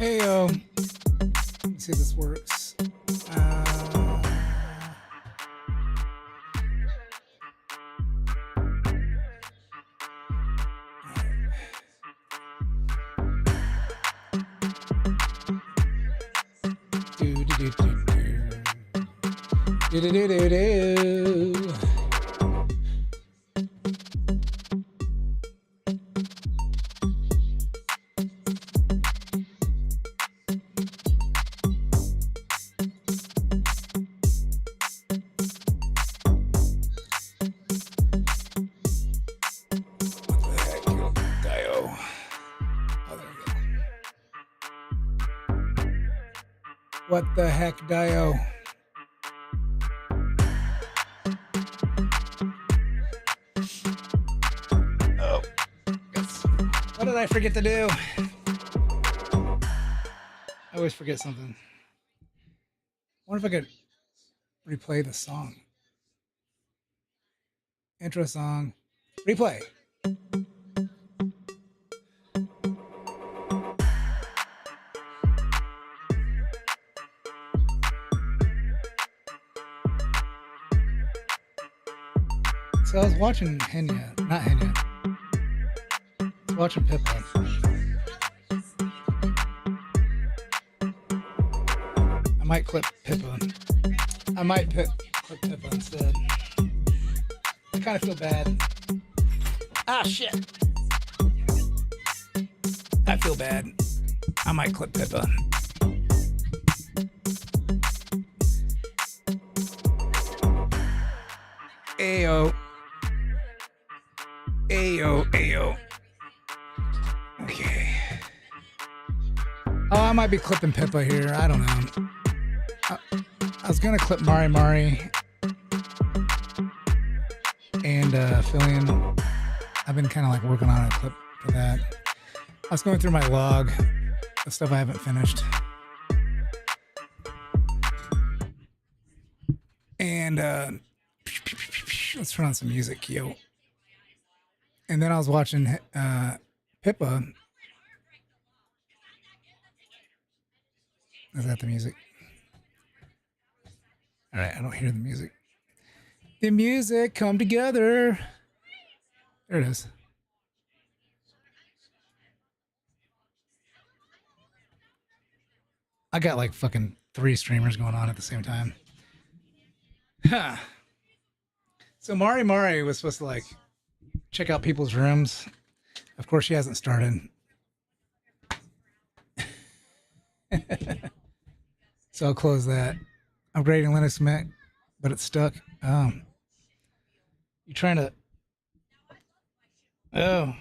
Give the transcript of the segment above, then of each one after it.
Hey, let's see if this works. What the heck, Dio? Oh, what did I forget to do? I always forget something. I wonder if I could replay the song. Intro song. Replay. So I was watching not Henya. I was watching Pippa. I might clip Pippa. I might clip Pippa instead. I kind of feel bad. Ah, shit. I feel bad. I might clip Pippa. Ayo. Ayo, ayo. Okay. Oh, I might be clipping Pippa here. I don't know. I was gonna clip Mari Mari and FIlian. I've been kind of like working on a clip for that. I was going through my log of stuff I haven't finished. And let's turn on some music, yo. And then I was watching Pippa. Is that the music? All right, I don't hear the music. The music come together. There it is. I got like fucking 3 streamers going on at the same time. Huh. So Mari Mari was supposed to like check out people's rooms. Of course, she hasn't started. So I'll close that. Upgrading Linux Mint, but it's stuck. You trying to? Oh,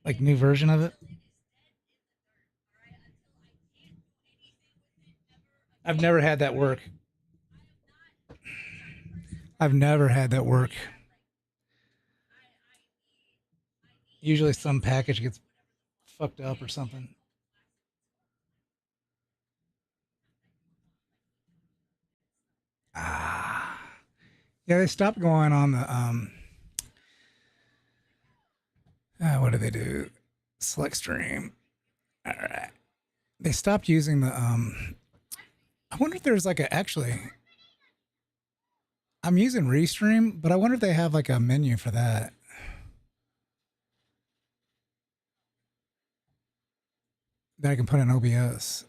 like new version of it? I've never had that work. I've never had that work. Usually some package gets fucked up or something. Yeah, they stopped going on the what do they do? Select stream. All right. They stopped using the I wonder if there's like actually I'm using Restream, but I wonder if they have like a menu for that. That I can put in OBS.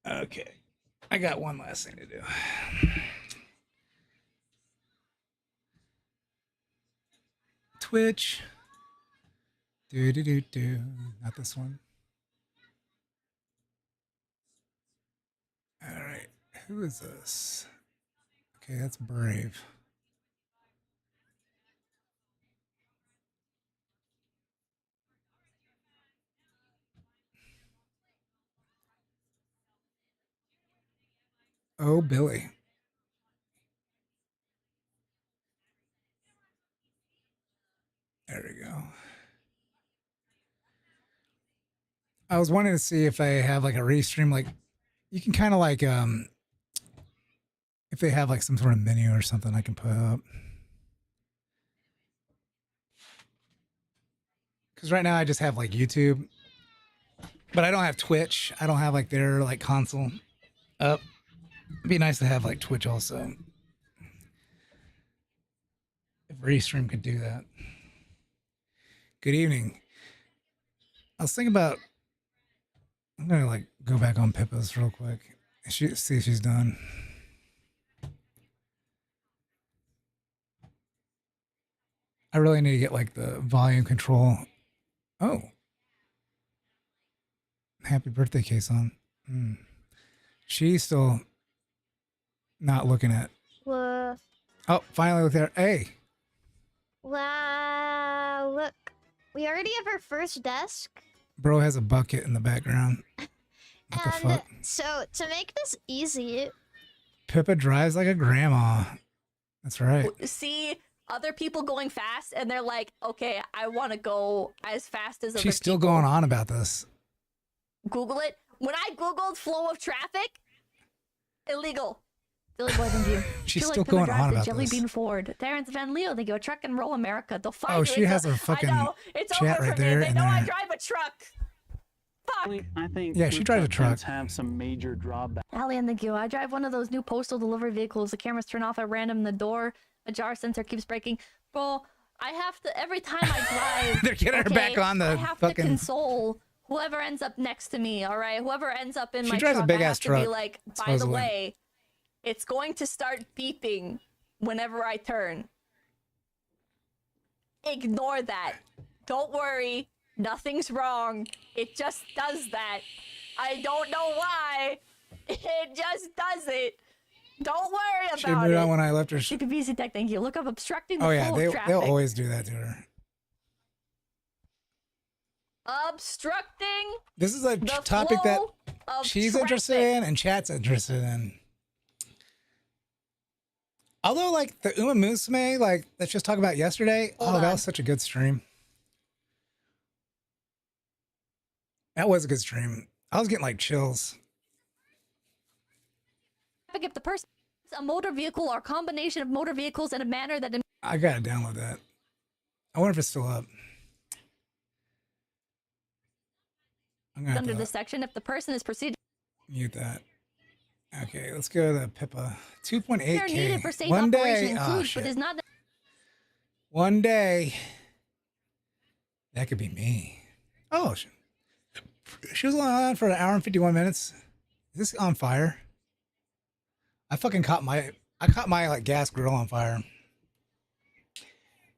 Okay. I got one last thing to do. Twitch. Do. Not this one. All right. Who is this? Okay, that's Brave. Oh, Billy. There we go. I was wanting to see if I have like a restream, like you can kind of like if If they have like some sort of menu or something I can put up. Because right now I just have like YouTube, but I don't have Twitch. I don't have like their like console up. It'd be nice to have like Twitch also. If Restream could do that. Good evening. I was thinking about, I'm gonna like go back on Pippa's real quick. See if she's done. I really need to get like the volume control. Oh. Happy birthday case on. She's still not looking at. Whoa. Oh, finally look there. Hey. Wow, look. We already have our first desk. Bro has a bucket in the background. What the fuck? So, to make this easy... Pippa drives like a grandma. That's right. See other people going fast, and they're like, okay, I want to go as fast as other She's still people. going on about this. Google it. When I Googled flow of traffic, illegal. Billy Boy than you. She's still going on about Jelly this. Bean Ford. Terrence Van Leo, they go truck and roll America. They'll find you. Oh, she has a fucking I know. It's chat over right for there. me. They know I drive a truck. Fuck. I think yeah, she drives a truck. Have some major drawbacks. Allie, thank you. I drive one of those new postal delivery vehicles. The cameras turn off at random. The door ajar sensor keeps breaking. Bro, I have to, every time I drive. They're getting her back on the I have fucking... to console whoever ends up next to me, all right? Whoever ends up in She my drives truck, a big I ass have to truck, be like, by supposedly. the way, it's going to start beeping whenever I turn. Ignore that. Don't worry. Nothing's wrong. It just does that. I don't know why. It just does it. Don't worry about She moved it. on when I left her. CPVZ Tech, thank you. Look up obstructing the Oh yeah, flow of traffic. they'll always do that to her. Obstructing This is a the topic that flow of she's traffic. interested in and chat's interested in. Although, like, the Uma Musume, like, let's just talk about yesterday. Hold that on. was such a good stream. That was a good stream. I was getting, like, chills. If the person is a motor vehicle or combination of motor vehicles in a manner that I gotta download that. I wonder if it's still up. I'm gonna have under to this section, if the person is proceeding mute that. Okay, let's go to Pippa. are needed for 2.8K. safe One operation day. Oh, includes, but shit. is not. One day. That could be me. Oh, she was on for an hour and 51 minutes. Is this on fire? I caught my like gas grill on fire.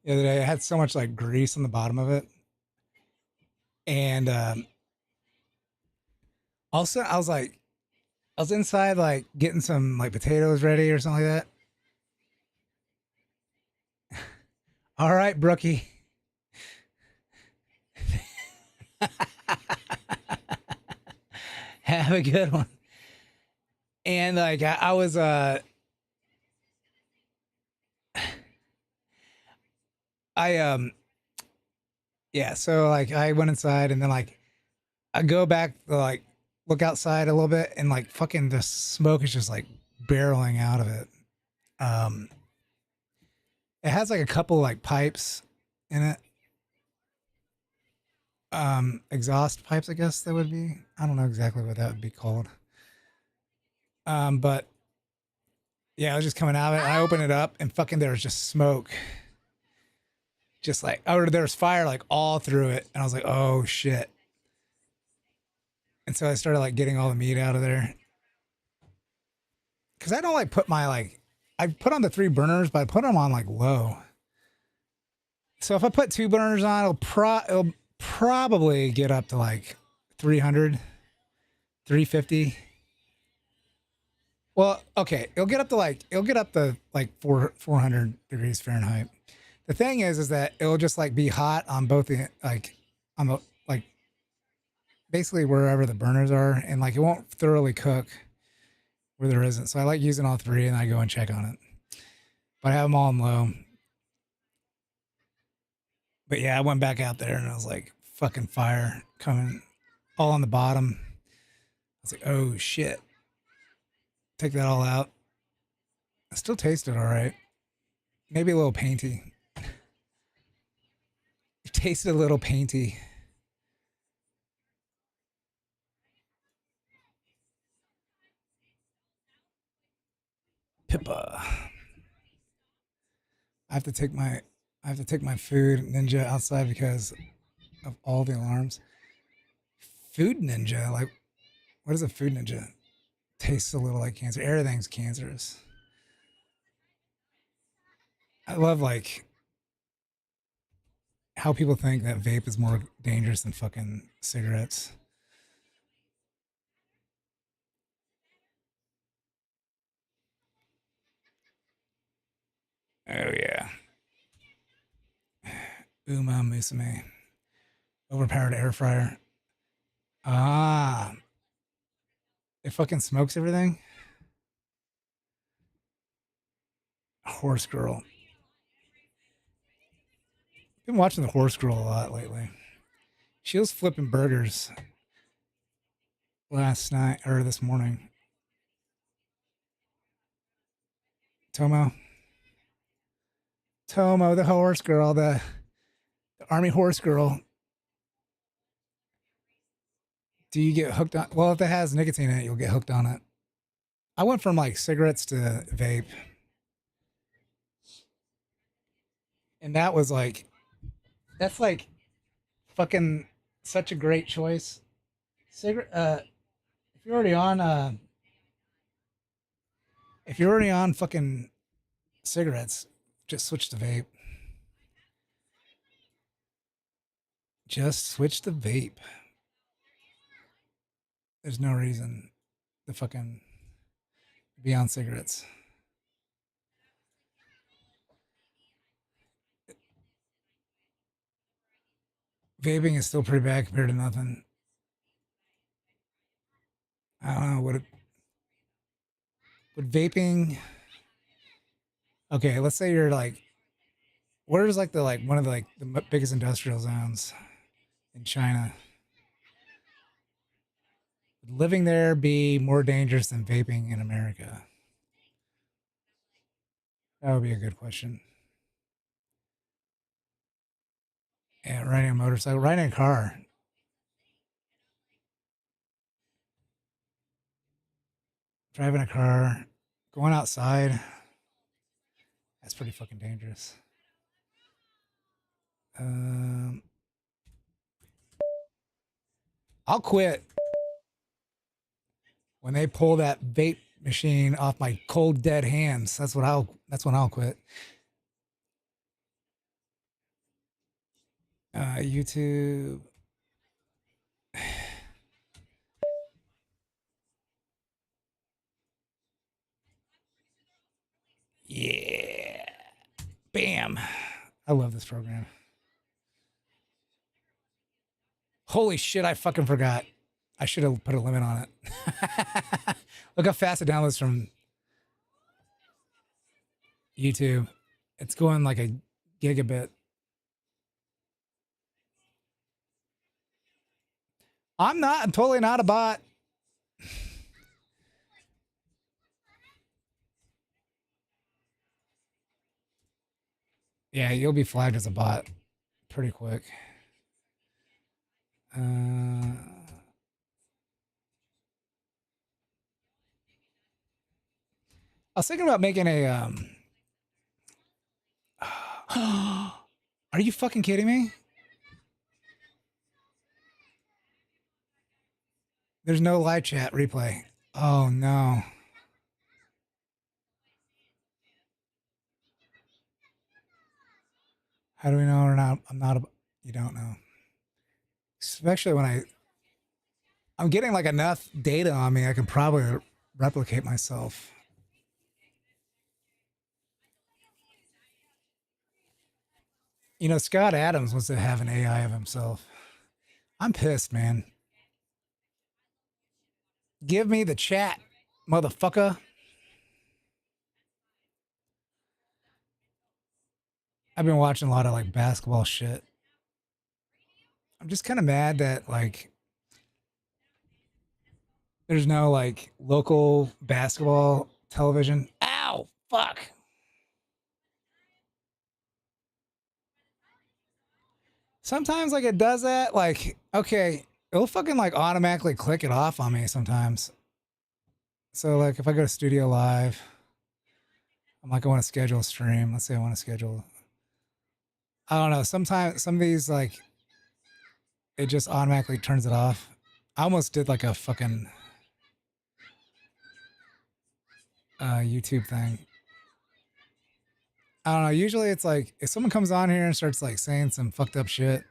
The other day, I had so much like grease on the bottom of it. And also I was inside like getting some like potatoes ready or something like that. All right, Brookie. Have a good one. And like I was yeah, so like I went inside and then like I go back to like look outside a little bit and like fucking the smoke is just like barreling out of it. It has like a couple like pipes in it. Exhaust pipes, I guess that would be. I don't know exactly what that would be called. But yeah, I was just coming out of it. I opened it up and fucking there was just smoke. Just like, oh, there's fire like all through it. And I was like, oh shit. And so I started like getting all the meat out of there. Cause I don't like put my like, I put on the 3 burners, but I put them on like low. So if I put 2 burners on, it'll probably get up to like 300, 350. Well, okay, it'll get up to like 400 degrees Fahrenheit. The thing is that it'll just like be hot on both the like on the like basically wherever the burners are, and like it won't thoroughly cook where there isn't. So I like using all 3 and I go and check on it. But I have them all in low. But yeah, I went back out there and I was like, fucking fire coming all on the bottom. I was like, oh shit. Take that all out. It still tasted all right. Maybe a little painty. It tasted a little painty. Pippa. I have to take my food ninja outside because of all the alarms. Food ninja, like what is a food ninja? Tastes a little like cancer. Everything's cancerous. I love like how people think that vape is more dangerous than fucking cigarettes. Oh yeah. Uma Musume. Overpowered air fryer. Ah. It fucking smokes everything. Horse girl. Been watching the horse girl a lot lately. She was flipping burgers last night or this morning. Tomo, the horse girl, the army horse girl. Do you get hooked on? Well, if it has nicotine in it, you'll get hooked on it. I went from like cigarettes to vape, and that was like, that's like, fucking such a great choice. Cigarette. If you're already on, if you're already on fucking cigarettes, just switch to vape. Just switch to vape. There's no reason to fucking be on cigarettes. Vaping is still pretty bad compared to nothing. I don't know would vaping. Okay, let's say you're like, where's like the like one of the like the biggest industrial zones in China? Would living there be more dangerous than vaping in America? That would be a good question. Yeah, riding a motorcycle, riding a car. Driving a car, going outside. That's pretty fucking dangerous. I'll quit when they pull that vape machine off my cold dead hands. That's when I'll quit. YouTube. Yeah. Bam. I love this program. Holy shit, I fucking forgot. I should have put a limit on it. Look how fast it downloads from YouTube. It's going like a gigabit. I'm totally not a bot. Yeah, you'll be flagged as a bot pretty quick. I was thinking about making a Are you fucking kidding me? There's no live chat replay. Oh no. How do we know or not? I'm not a, you don't know. Especially when I'm getting like enough data on me, I can probably replicate myself. You know, Scott Adams wants to have an AI of himself. I'm pissed, man. Give me the chat, motherfucker. I've been watching a lot of like basketball shit. I'm just kind of mad that like there's no like local basketball television. Ow! Fuck. Sometimes like it does that. Like, okay, it'll fucking like automatically click it off on me sometimes. So like if I go to Studio Live, I'm like, I want to schedule a stream. Let's say I want to schedule. I don't know. Sometimes some of these like it just automatically turns it off. I almost did like a fucking YouTube thing. I don't know. Usually it's like if someone comes on here and starts like saying some fucked up shit.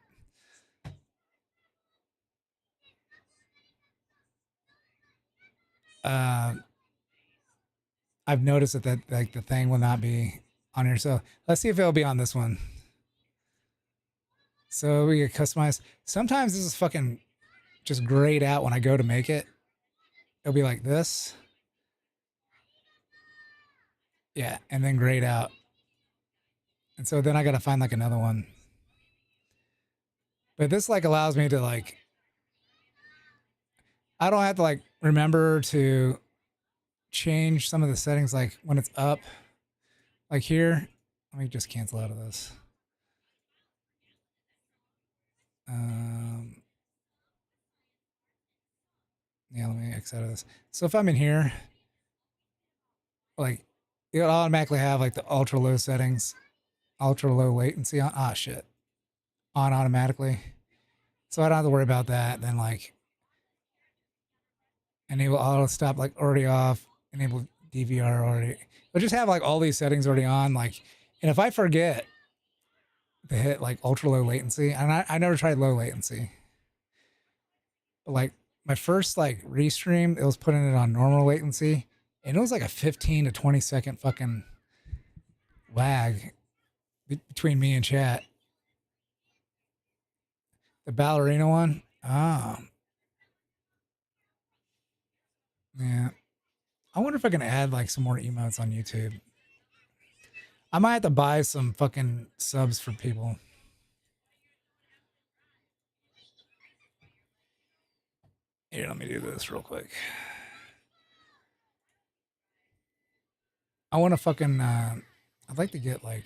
I've noticed that like the thing will not be on here. So let's see if it'll be on this one. So we get customized. Sometimes this is fucking just grayed out when I go to make it. It'll be like this. Yeah, and then grayed out. And so then I gotta find like another one. But this like allows me to like, I don't have to like remember to change some of the settings like when it's up. Like here, let me just cancel out of this. Yeah, let me X out of this. So if I'm in here, like it'll automatically have like the ultra low settings, ultra low latency on. Ah, shit. On automatically. So I don't have to worry about that. Then like enable auto stop like already off, enable DVR already. But just have like all these settings already on. Like, and if I forget to hit like ultra low latency, and I never tried low latency, but like my first like restream, it was putting it on normal latency, and it was like a 15 to 20 second fucking lag between me and chat. The ballerina one, yeah. I wonder if I can add like some more emotes on YouTube. I might have to buy some fucking subs for people. Here, let me do this real quick. I want to fucking, I'd like to get like,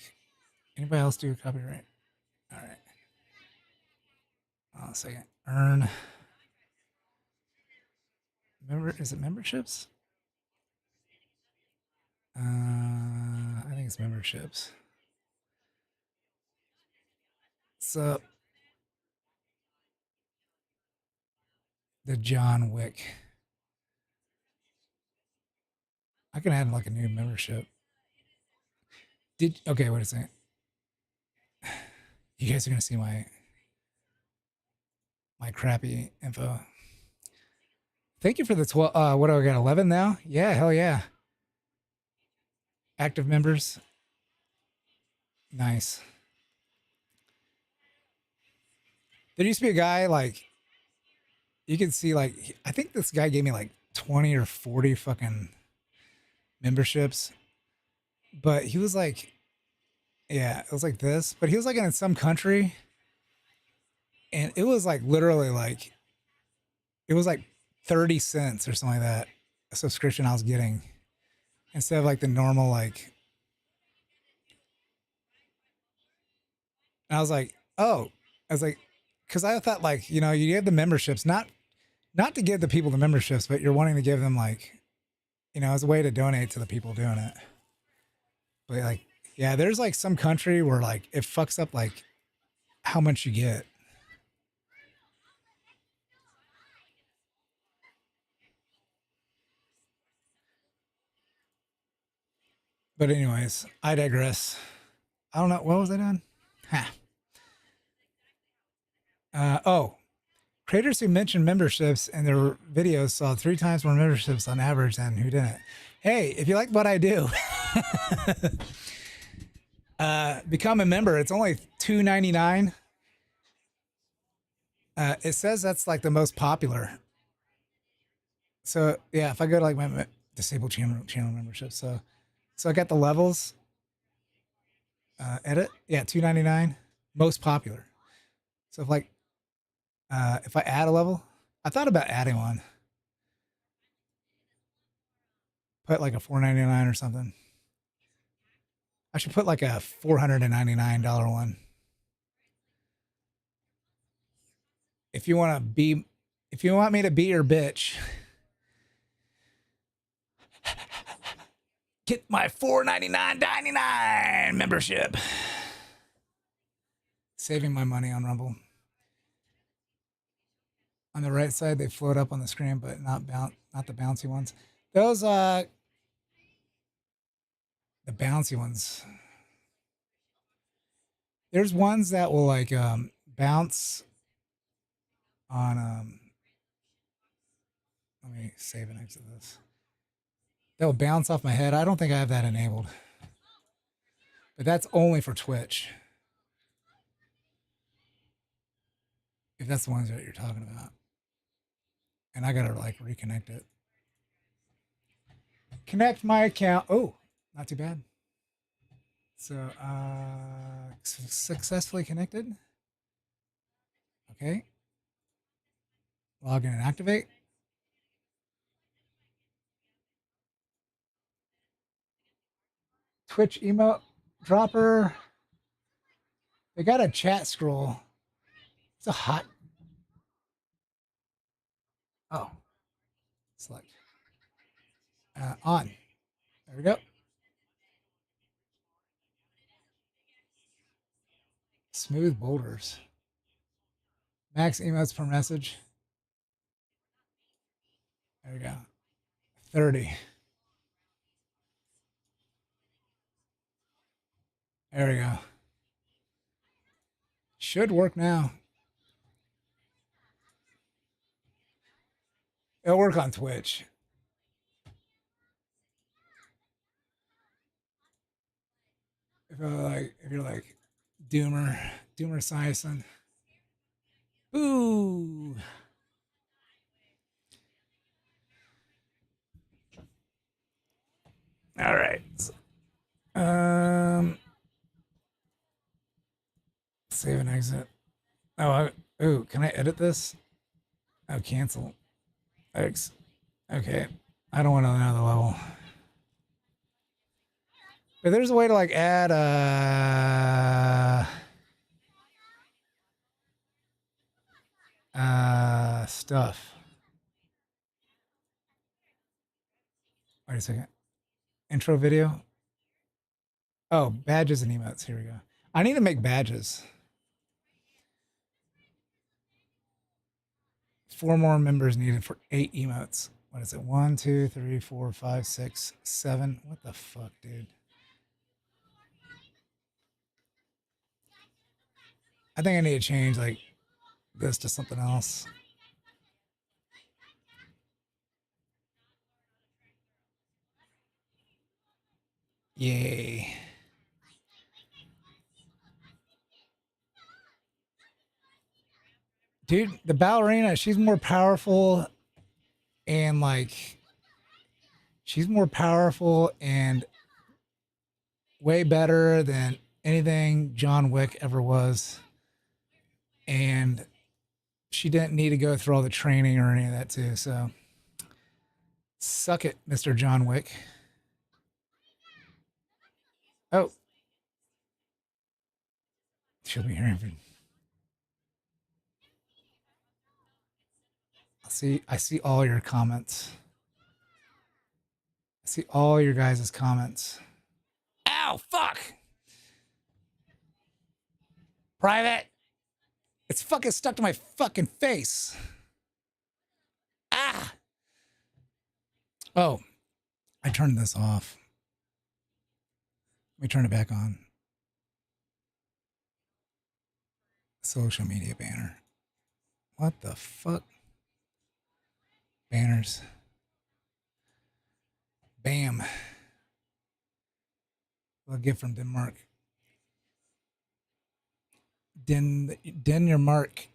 anybody else do a copyright? All right. Hold on a second. Earn. Is it memberships? I think it's memberships. So, the John Wick. I can add like a new membership. Okay, wait a second. You guys are gonna see my crappy info. Thank you for the 12. What do I got? 11 now? Yeah, hell yeah. Active members. Nice. There used to be a guy like, you can see like, I think this guy gave me like 20 or 40 fucking memberships, but he was like, yeah, it was like this, but he was like in some country, and it was like literally like, it was like 30 cents or something like that, a subscription I was getting, instead of like the normal like. And I was like, oh, I was like, because I thought like, you know, you have the memberships, not to give the people the memberships, but you're wanting to give them like, you know, as a way to donate to the people doing it. But like, yeah, there's like some country where like it fucks up like how much you get. But anyways, I digress. I don't know. What was I doing? Ha. Oh, creators who mentioned memberships in their videos saw 3 times more memberships on average than who didn't. Hey, if you like what I do, become a member. It's only $2.99. It says that's like the most popular. So yeah, if I go to like my disabled channel membership, so I got the levels. Edit, yeah, $2.99, most popular. So if I add a level, I thought about adding one, put like a $4.99 or something. I should put like a $499 one. If you want me to be your bitch, get my $499.99 membership. Saving my money on Rumble. On the right side, they float up on the screen, but not the bouncy ones. Those the bouncy ones. There's ones that will like bounce on let me save and exit this. They'll bounce off my head. I don't think I have that enabled. But that's only for Twitch. If that's the ones that you're talking about. And I gotta like reconnect it. Connect my account. Oh, not too bad. So successfully connected. Okay. Log in and activate. Twitch emote dropper. They got a chat scroll. It's a hot. Oh. Select. On. There we go. Smooth boulders. Max emotes per message. There we go. 30. There we go. Should work now. It'll work on Twitch. If you're like Doomer Sison. Ooh. All right. Save and exit. Oh, can I edit this? Oh, cancel. X. Okay. I don't want another level. But there's a way to like add stuff. Wait a second. Intro video. Oh, badges and emotes. Here we go. I need to make badges. 4 more members needed for 8 emotes. What is it? 1, 2, 3, 4, 5, 6, 7. What the fuck, dude? I think I need to change like this to something else. Yay. Dude, the ballerina, she's more powerful and like she's more powerful and way better than anything John Wick ever was. And she didn't need to go through all the training or any of that too. So suck it, Mr. John Wick. Oh. She'll be hearing from. I see all your comments. I see all your guys' comments. Ow, fuck. Private. It's fucking stuck to my fucking face. Ah. Oh, I turned this off. Let me turn it back on. Social media banner. What the fuck? Banners. Bam. A gift from Denmark. Denmark.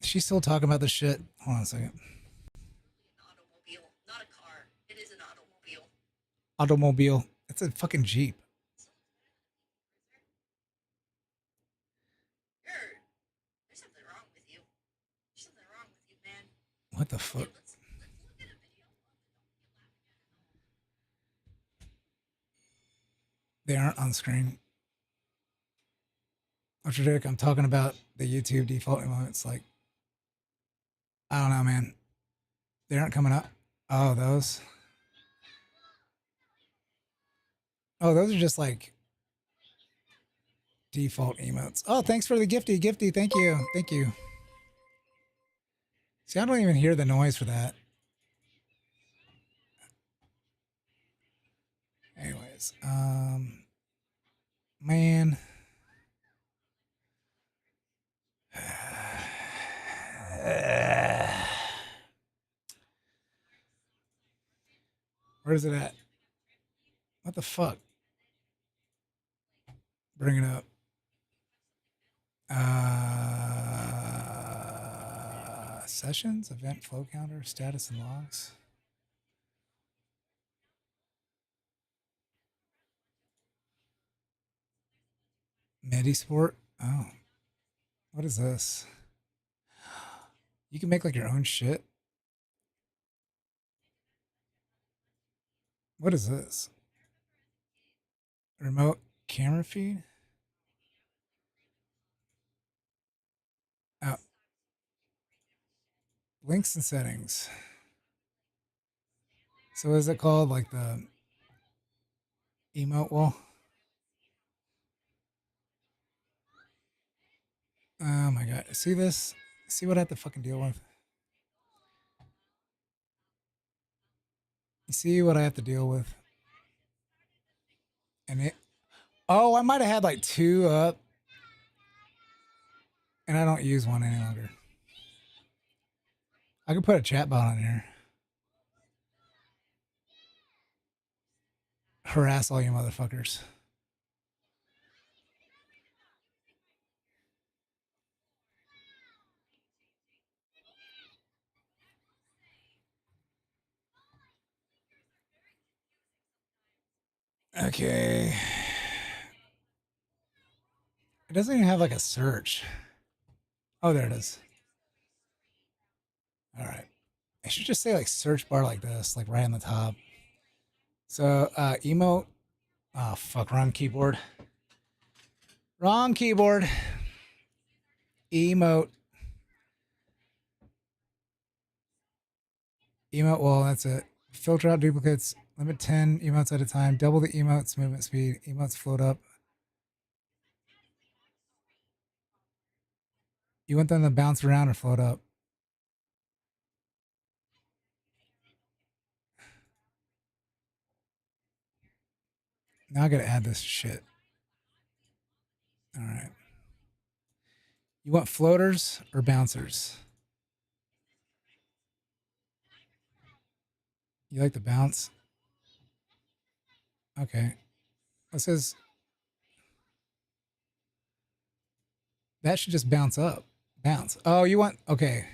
She's still talking about this shit. Hold on a second. Automobile, not a car. It is an automobile. Automobile. It's a fucking Jeep. There's something wrong with you. There's something wrong with you, man. What the fuck? Let's look at a video. They aren't on screen. What's your dick? I'm talking about the YouTube default emotes. Like, I don't know, man. They aren't coming up. Oh, those. Oh, those are just like default emotes. Oh, thanks for the gifty. Gifty, thank you. Thank you. See, I don't even hear the noise for that. Anyways, man. Where's it at? What the fuck? Bring it up. Sessions, event flow counter, status and logs. MIDI sport. Oh, what is this? You can make like your own shit. What is this? Remote camera feed. Oh, links and settings. So is it called like the emote wall? Oh my god. See this? See what I have to fucking deal with? You see what I have to deal with? And it, oh, I might have had like 2 up and I don't use one any longer. I could put a chat bot on here. Harass all you motherfuckers. Okay. It doesn't even have like a search. Oh, there it is. All right. I should just say like search bar like this, like right on the top. So emote. Oh fuck, wrong keyboard. Wrong keyboard. Emote. Emote wall, that's it. Filter out duplicates. Limit 10 emotes at a time. Double the emotes movement speed. Emotes float up. You want them to bounce around or float up? Now I gotta add this shit. All right. You want floaters or bouncers? You like the bounce? Okay. It says that should just bounce up. Bounce. Oh, you want, okay.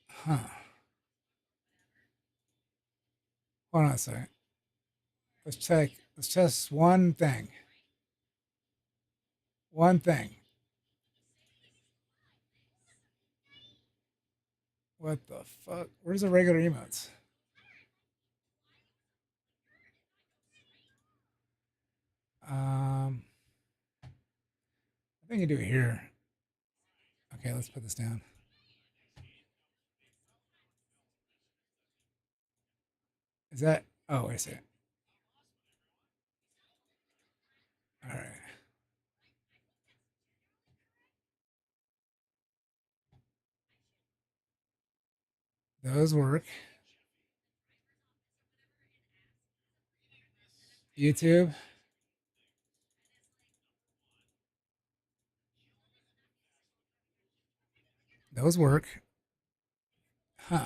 Huh. Hold on a second. Let's test one thing. One thing. What the fuck? Where's the regular emotes? I think you do it here. Okay, let's put this down. Is that, oh, wait a second. All right. Those work. YouTube. Those work. Huh.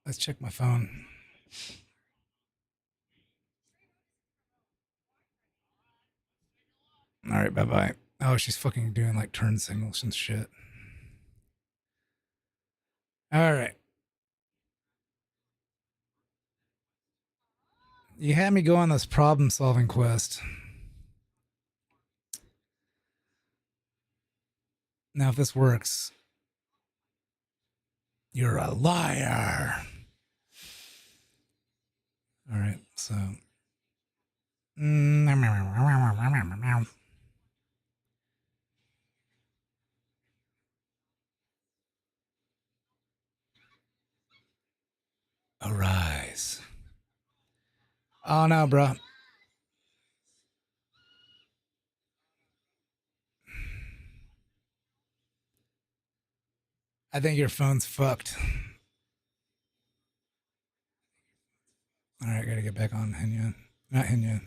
Let's check my phone. All right, bye bye. Oh, she's fucking doing like turn signals and shit. All right. You had me go on this problem solving quest. Now, if this works, you're a liar. All right, so. Arise. Oh no, bro. I think your phone's fucked. All right, gotta get back on Henya. Not Henya.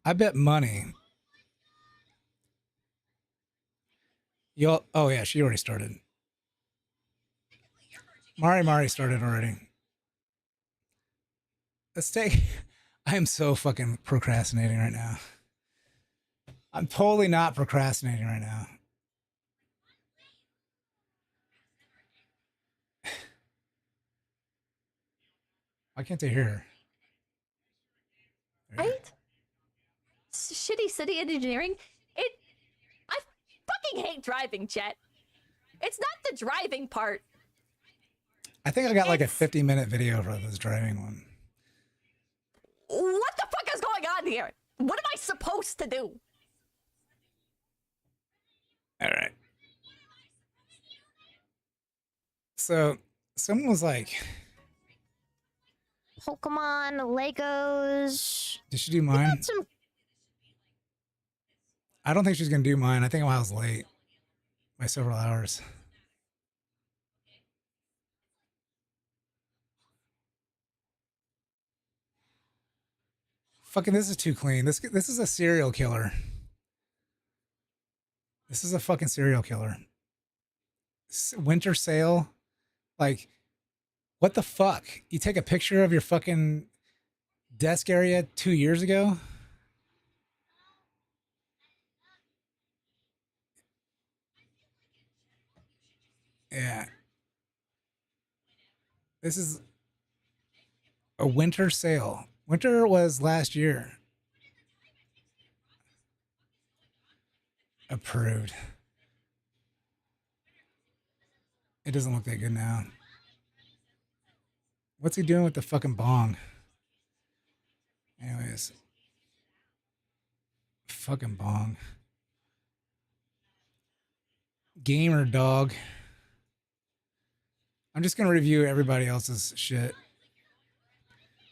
I bet money. You'll. Oh yeah, she already started. Mari started already. Let's take. I am so fucking procrastinating right now. I'm totally not procrastinating right now. Why can't they hear her? Right? Shitty city engineering. I fucking hate driving, Chet. It's not the driving part. I think I got like a 50-minute video for this driving one. What the fuck is going on here? What am I supposed to do? All right. So someone was like, Pokemon, Legos. did she do We mine? got some. I don't think she's going to do mine. I think I was late by several hours. Fucking, this is too clean. This is a serial killer. This is a fucking serial killer. Winter sale. Like, what the fuck? You take a picture of your fucking desk area 2 years ago? Yeah. This is a winter sale. Winter was last year. Approved. It doesn't look that good now. What's he doing with the fucking bong? Anyways. Fucking bong. Gamer dog. I'm just going to review everybody else's shit.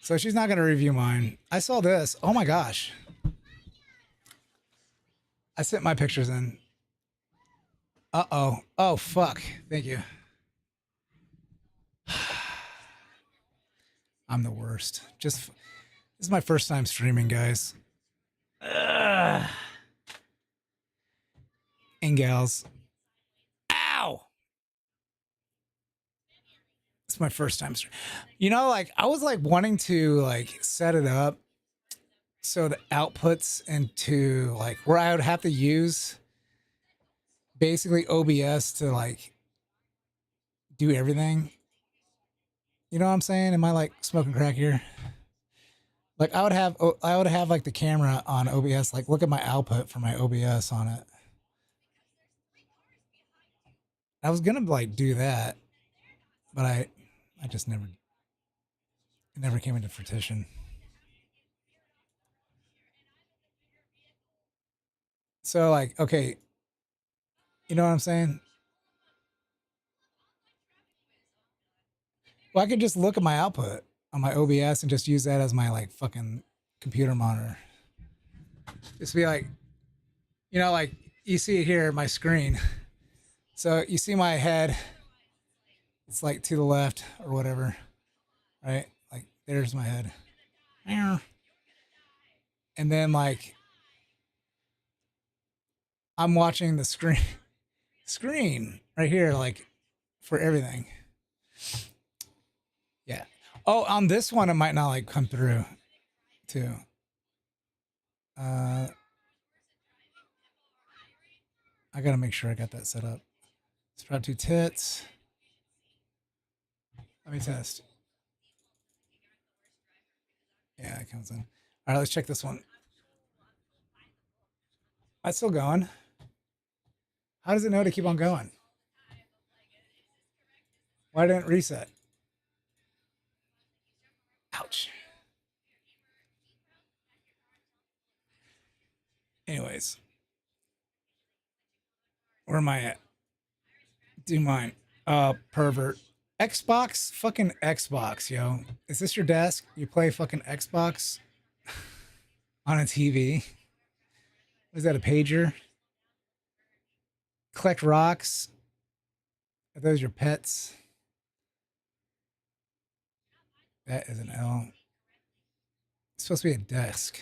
So she's not going to review mine. I saw this. Oh my gosh. I sent my pictures in. Uh-oh. Oh, fuck. Thank you. I'm the worst. This is my first time streaming, guys. Ugh. And gals. Ow! It's my first time streaming. You know, like, I was like wanting to like set it up so the outputs into like where I would have to use basically OBS to like do everything. You know what I'm saying? Am I like smoking crack here? Like I would have like the camera on OBS, like look at my output for my OBS on it. I was gonna like do that, but I just never, it never came into fruition. So like, okay, you know what I'm saying? Well, I could just look at my output on my OBS and just use that as my like fucking computer monitor. Just be like, you know, like you see it here, my screen. So you see my head, it's like to the left or whatever, right? Like there's my head. And then like, I'm watching the screen right here, like for everything. Yeah. Oh, on this one, it might not like come through too. I gotta make sure I got that set up. Sprout 2 tits. Let me test. Yeah, it comes in. All right, let's check this one. That's still going. How does it know to keep on going? Why didn't it reset? Ouch. Anyways, where am I at? Do mine. Pervert. Xbox? Fucking Xbox, yo. Is this your desk? You play fucking Xbox on a TV? What is that, a pager? Collect rocks? Are those your pets? That is an L. It's supposed to be a desk.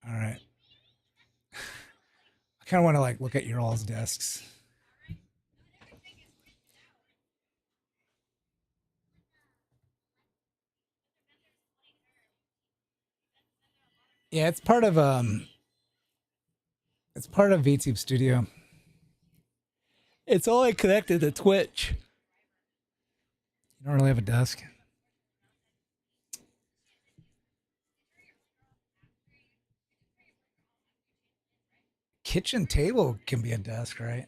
All right. I kind of want to like look at your all's desks. Yeah, it's part of VTube Studio. It's only connected to Twitch. You don't really have a desk. Kitchen table can be a desk, right?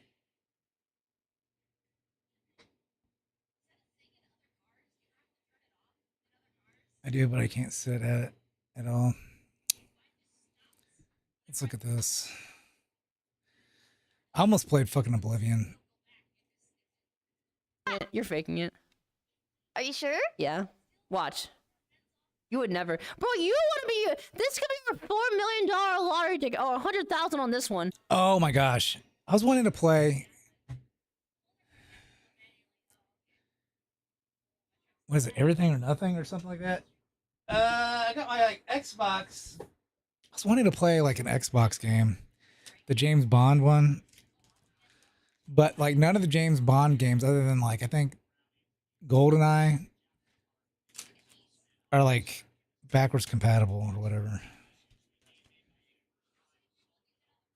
I do, but I can't sit at it at all. Let's look at this. I almost played fucking Oblivion. You're faking it. Are you sure? Yeah. Watch. You would never. Bro, you want to be. This could be your $4 million lottery ticket. Oh, 100,000 on this one. Oh my gosh. I was wanting to play. What is it? Everything or Nothing or something like that? I got my like Xbox. I was wanting to play like an Xbox game. The James Bond one. But like none of the James Bond games other than like I think GoldenEye are like backwards compatible or whatever.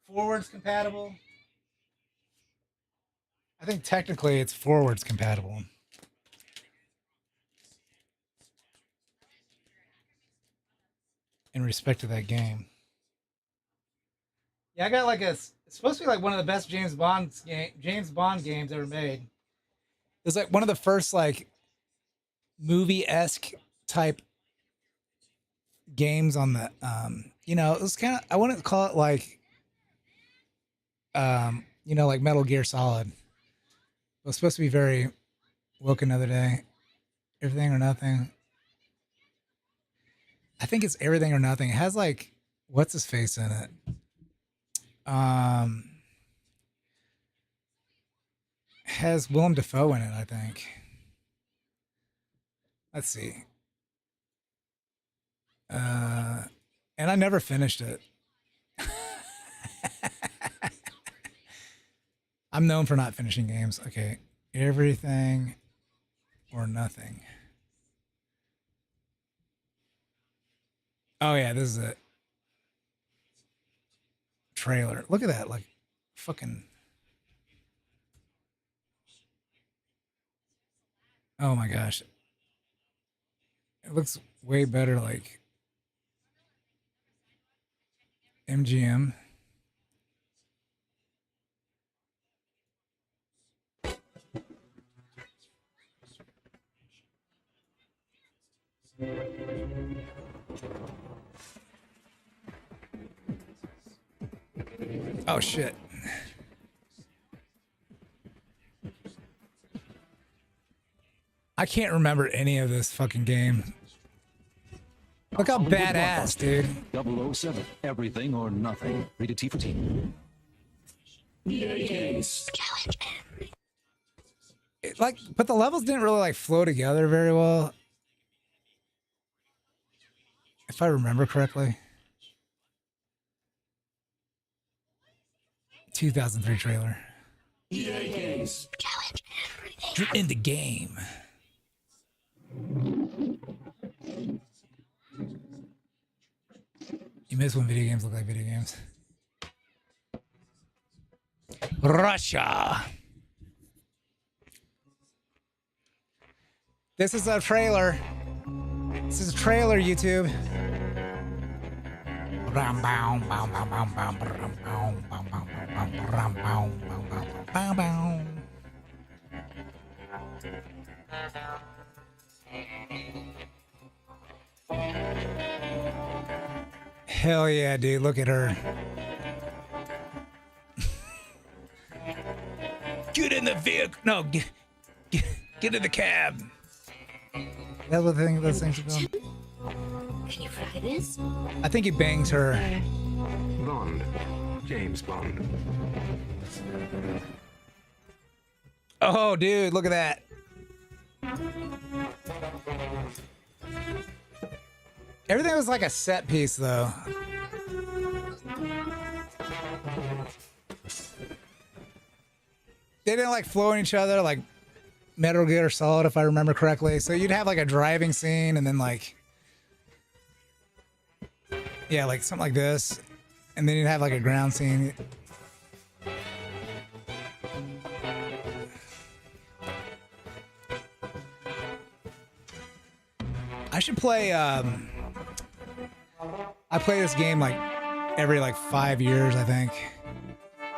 Forwards compatible. I think technically it's forwards compatible. In respect to that game. Yeah, I got like it's supposed to be like one of the best James Bond games ever made. It's like one of the first like movie-esque type games on the you know, it was kind of I wouldn't call it like you know, like Metal Gear Solid. It was supposed to be very woke another day. Everything or Nothing. I think it's Everything or Nothing. It has like what's his face in it? Has Willem Dafoe in it, I think. Let's see. And I never finished it. I'm known for not finishing games. Okay. Everything or Nothing. Oh yeah, this is it. Trailer. Look at that. Like fucking. Oh my gosh. It looks way better like MGM. Oh shit. I can't remember any of this fucking game. Look how badass, dude. 007, Everything or Nothing. Rated T for Teen. Like, but the levels didn't really like flow together very well. If I remember correctly. 2003 trailer. You're in the game. You miss when video games look like video games. Russia. This is a trailer. This is a trailer, YouTube. Hell yeah, dude. Look at her. Get in the vehicle. No, get in the cab. That's what those things are going. Can you fry this? I think he bangs her. Bond. James Bond. Oh, dude, look at that. Everything was like a set piece, though. They didn't like flow in each other like Metal Gear Solid, if I remember correctly. So you'd have like a driving scene and then like, yeah, like something like this. And then you'd have like a ground scene. I should play, I play this game like every like 5 years, I think.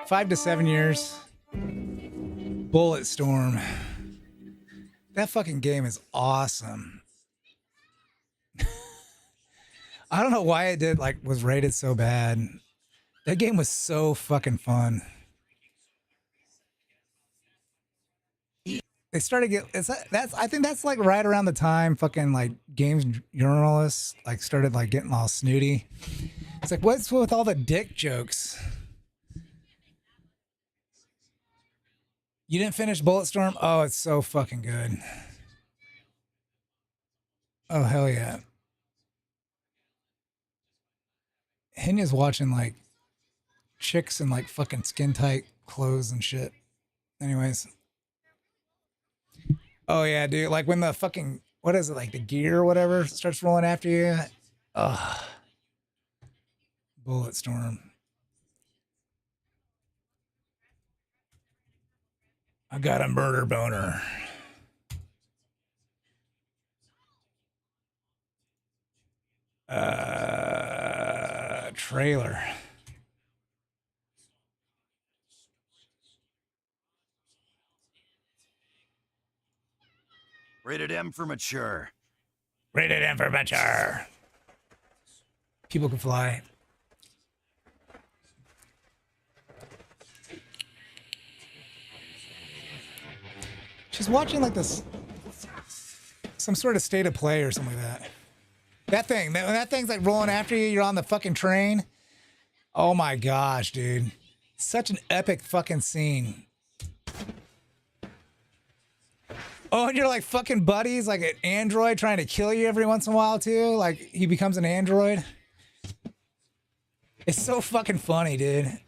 5 to 7 years. Bulletstorm. That fucking game is awesome. I don't know why it was rated so bad. That game was so fucking fun. They started I think that's like right around the time fucking like games journalists like started like getting all snooty. It's like, what's with all the dick jokes? You didn't finish Bulletstorm? Oh, it's so fucking good. Oh, hell yeah. Henya's watching like chicks in like fucking skin tight clothes and shit. Anyways. Oh yeah, dude. Like when the fucking, what is it, like the gear or whatever starts rolling after you? Ugh. Bulletstorm. I got a murder boner. Trailer. Rated M for mature. Rated M for mature. People can fly. She's watching like this, some sort of state of play or something like that. When that thing's like rolling after you, you're on the fucking train. Oh my gosh, dude. Such an epic fucking scene. Oh, and you're like fucking buddies, like an android trying to kill you every once in a while too. Like he becomes an android. It's so fucking funny, dude.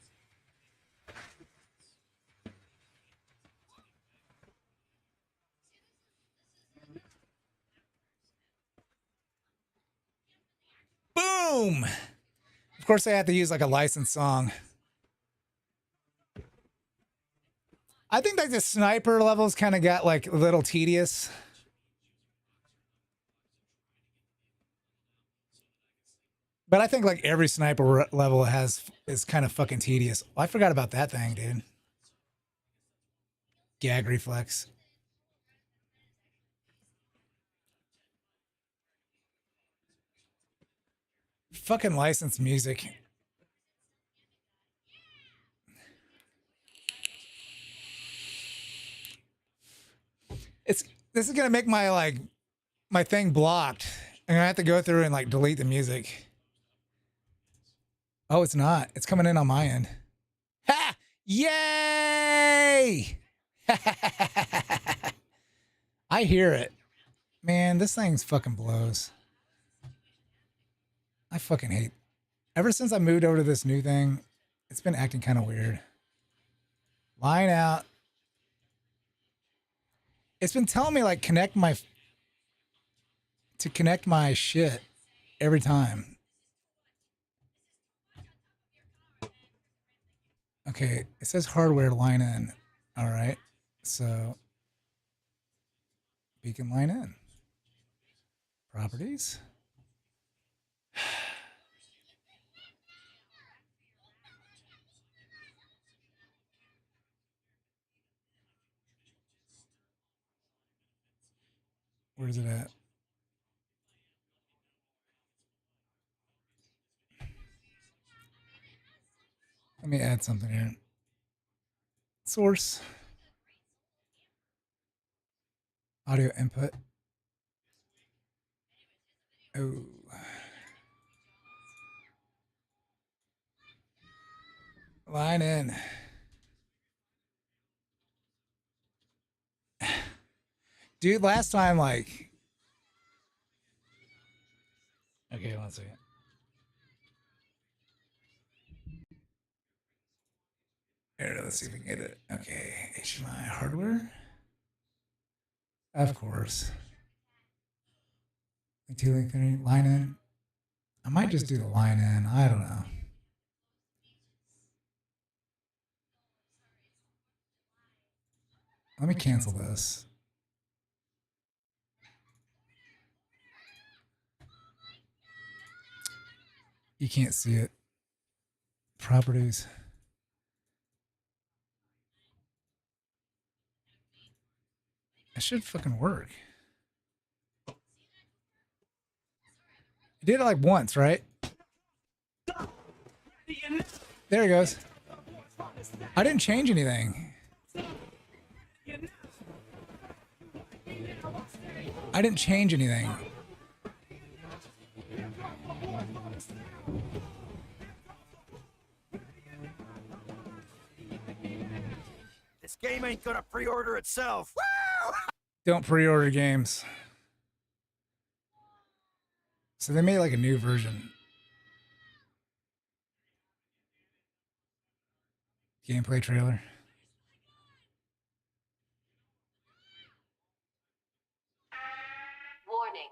Boom! Of course, they have to use like a licensed song. I think like the sniper levels kind of got like a little tedious. But I think like every sniper level is kind of fucking tedious. Oh, I forgot about that thing, dude. Gag reflex. Fucking licensed music. This is gonna make my thing blocked. I'm gonna have to go through and like delete the music. Oh, it's not. It's coming in on my end. Ha! Yay! I hear it. Man, this thing's fucking blows. I fucking hate. Ever since I moved over to this new thing, it's been acting kind of weird. Line out. It's been telling me like connect my shit every time. Okay, it says hardware line in. All right, so beacon line in. Properties. Where's it at? Let me add something here. Source. Audio input. Oh. Line in. Dude, last time, like... Okay, 1 second. Here, let's see if we can get it. Okay, HDMI hardware. Of course. Line in. I might just do the line in. I don't know. Let me cancel this. You can't see it. Properties. It should fucking work. You did it like once, right? There it goes. I didn't change anything. I didn't change anything. This game ain't gonna pre-order itself. Don't pre-order games. So they made like a new version. Gameplay trailer. Warning.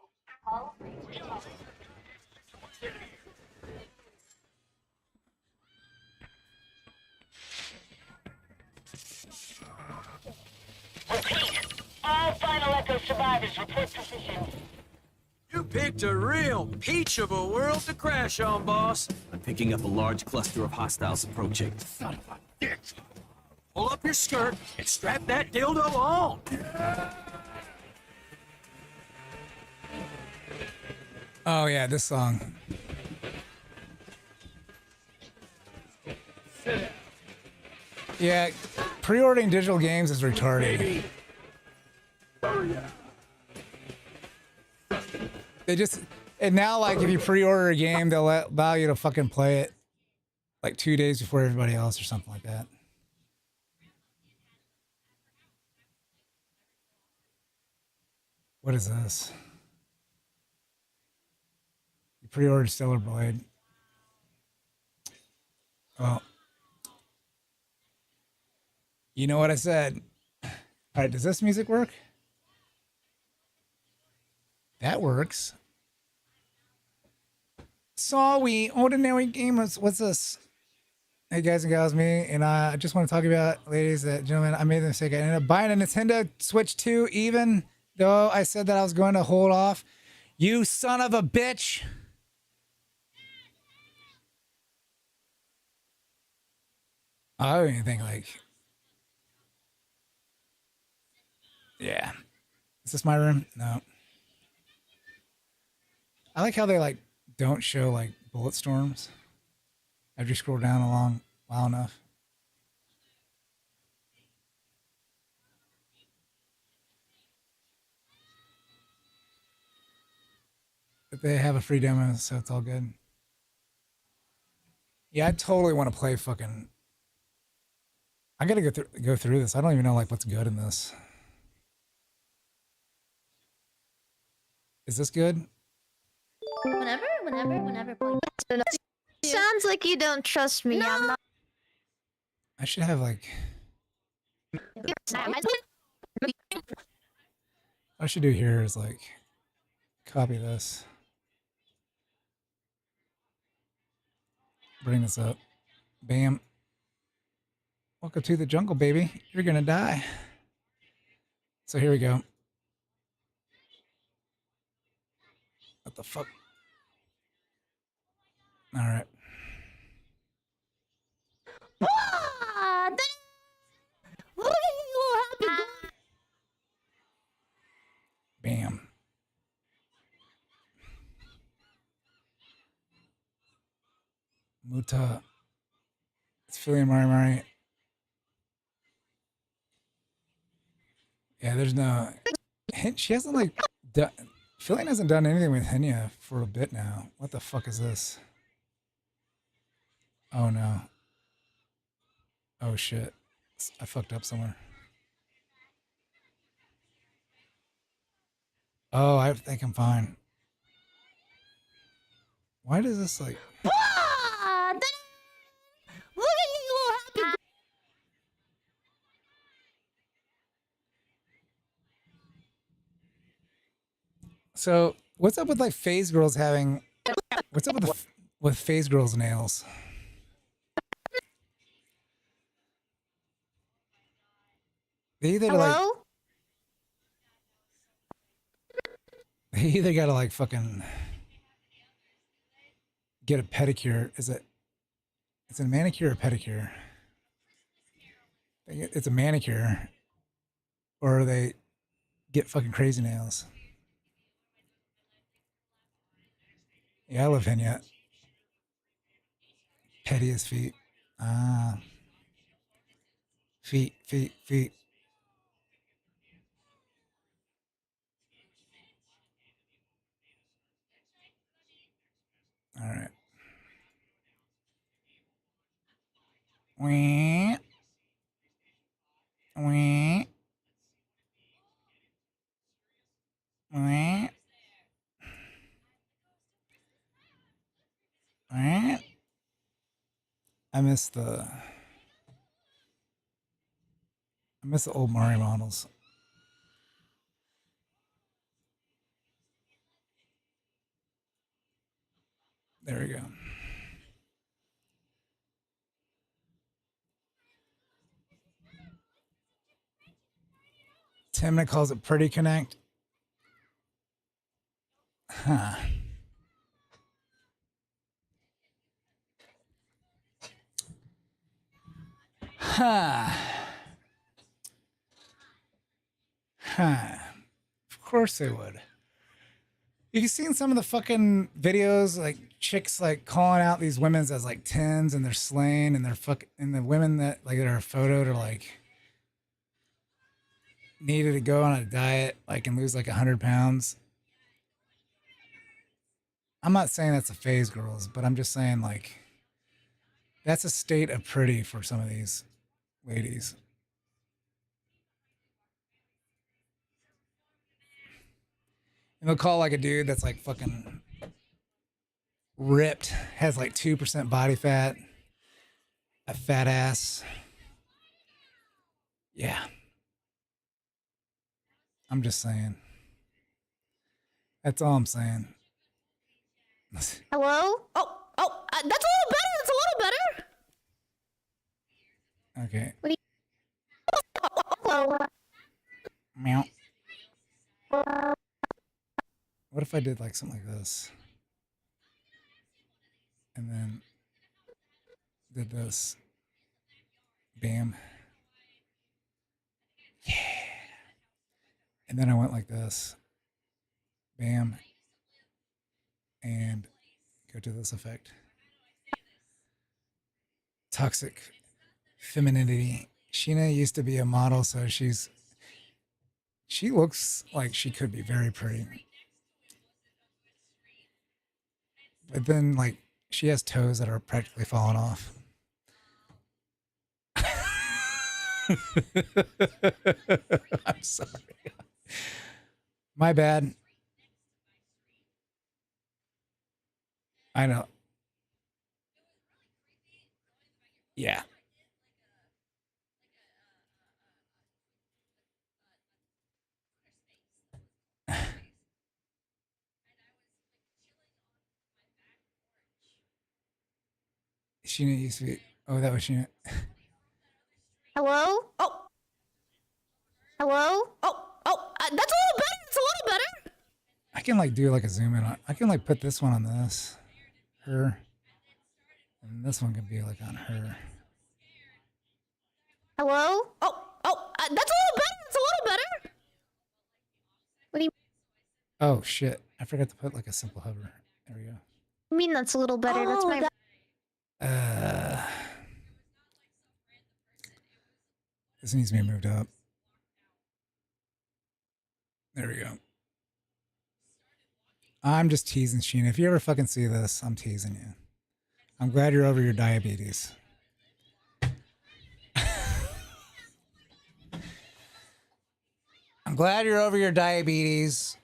All Final Echo survivors report position. You picked a real peach of a world to crash on, boss. I'm picking up a large cluster of hostiles approaching. Son of a bitch. Pull up your skirt and strap that dildo on. Oh yeah, this song. Yeah, pre-ordering digital games is retarded. They just, and now like if you pre-order a game, they'll allow you to fucking play it like 2 days before everybody else or something like that. What is this? You pre-ordered Stellar Blade. Well, you know what I said. All right, does this music work? That works. Sorry, ordinary gamers. What's this? Hey guys and gals, me, and I just want to talk about, ladies and gentlemen, I made the mistake. I ended up buying a Nintendo Switch 2, even though I said that I was going to hold off. You son of a bitch. I don't even think like... Yeah. Is this my room? No. I like how they like don't show like bullet storms after you scroll down along long enough. But they have a free demo, so it's all good. Yeah, I totally want to play fucking... I gotta go through this. I don't even know like what's good in this. Is this good? Whenever. Sounds like you don't trust me. No. I'm not. I should have like... What I should do here is like copy this. Bring this up. Bam. Welcome to the jungle, baby. You're gonna die. So here we go. What the fuck? All right. Ah, look at you, happy. Bam. Muta. It's FIlian Mari. Yeah, there's no. She hasn't like done. FIlian hasn't done anything with Henya for a bit now. What the fuck is this? Oh no. Oh shit. I fucked up somewhere. Oh, I think I'm fine. Why does this like... Ah, look at you, happy. So, what's up with like phase girls having... What's up with phase girls' nails? They either like... Hello? They either gotta like fucking... get a pedicure. Is it... It's a manicure or pedicure? It's a manicure. Or they get fucking crazy nails. Yeah, I love Henya. Petty as feet. Ah. Feet. All right. Wee. Wee. Wee. Wee. I miss the old Mario models. There we go. Timna calls it Pretty Connect. Huh. Huh. Huh. Of course they would. You've seen some of the fucking videos, like chicks like calling out these women as like 10s and they're slaying and and the women that like that are photoed are like needed to go on a diet like and lose like 100 pounds. I'm not saying that's a phase girls, but I'm just saying like that's a state of pretty for some of these ladies. And they'll call like a dude that's like fucking ripped, has like 2% body fat, a fat ass. Yeah. I'm just saying. That's all I'm saying. Hello? Oh, that's a little better. That's a little better. Okay. What do you... Meow. What if I did like something like this? And then did this. Bam. Yeah. And then I went like this. Bam. And go to this effect. Toxic femininity. Sheena used to be a model, so she looks like she could be very pretty. But then, like, she has toes that are practically falling off. I'm sorry. My bad. I know. Yeah. Sheena used to be. Oh, that was Sheena. Hello? Oh, Hello? that's a little better. It's a little better. I can like do like a zoom in on. I can like put this one on this, her, and this one can be like on her. Hello? That's a little better. That's a little better. What do you Oh shit! I forgot to put like a simple hover. There we go. mean that's a little better? That's my... This needs to be moved up. There we go. I'm just teasing Sheena. If you ever fucking see this, I'm teasing you. I'm glad you're over your diabetes. I'm glad you're over your diabetes.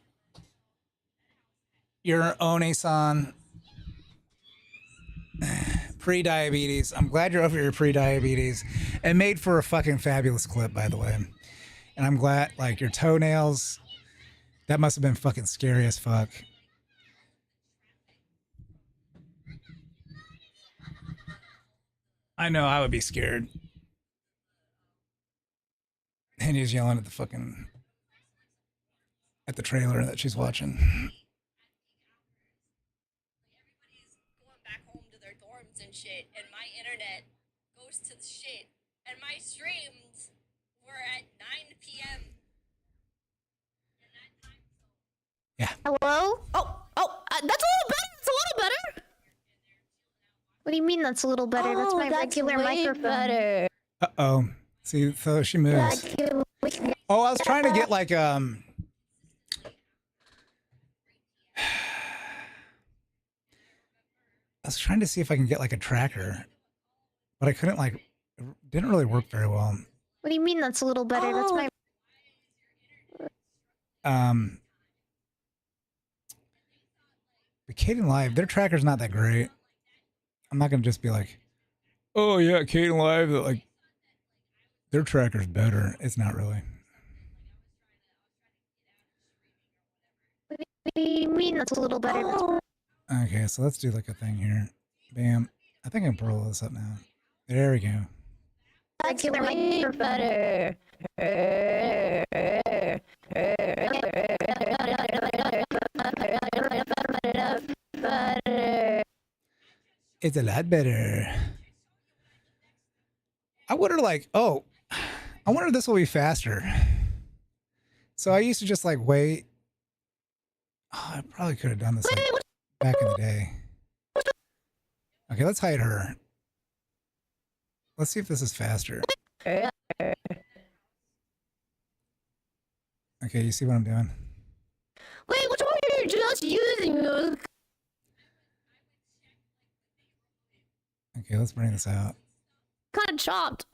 Your One-san. Pre-diabetes. I'm glad you're over your pre-diabetes. It made for a fucking fabulous clip, by the way. And I'm glad, like, your toenails, that must have been fucking scary as fuck. I know I would be scared. And he's yelling at the fucking, at the trailer that she's watching. Going back home to their dorms and shit, and my internet goes to the shit, and my streams were at 9 p.m. Hello? That's a little better. That's a little better. What do you mean that's a little better? That's my regular way microphone. better. Uh-oh. See, so she moves. Oh, I was trying to get like, I was trying to see if I can get like a tracker, but I couldn't, like, it didn't really work very well. What do you mean that's a little better? That's my... But Kate and Live, their tracker's not that great. I'm not going to just be like, oh yeah, Kate and Live, like, their tracker's better. It's not really. What do you mean that's a little better? Okay, so let's do like a thing here. Bam. I think I can roll this up now. There we go. Regular microphone. It's a lot better. I wonder, like, oh, I wonder if this will be faster. So I used to just like wait. Oh, I probably could have done this like back in the day. Okay, let's hide her. Let's see if this is faster. Okay, you see what I'm doing? Wait, which one are you just using? Okay, let's bring this out. Kind of chopped.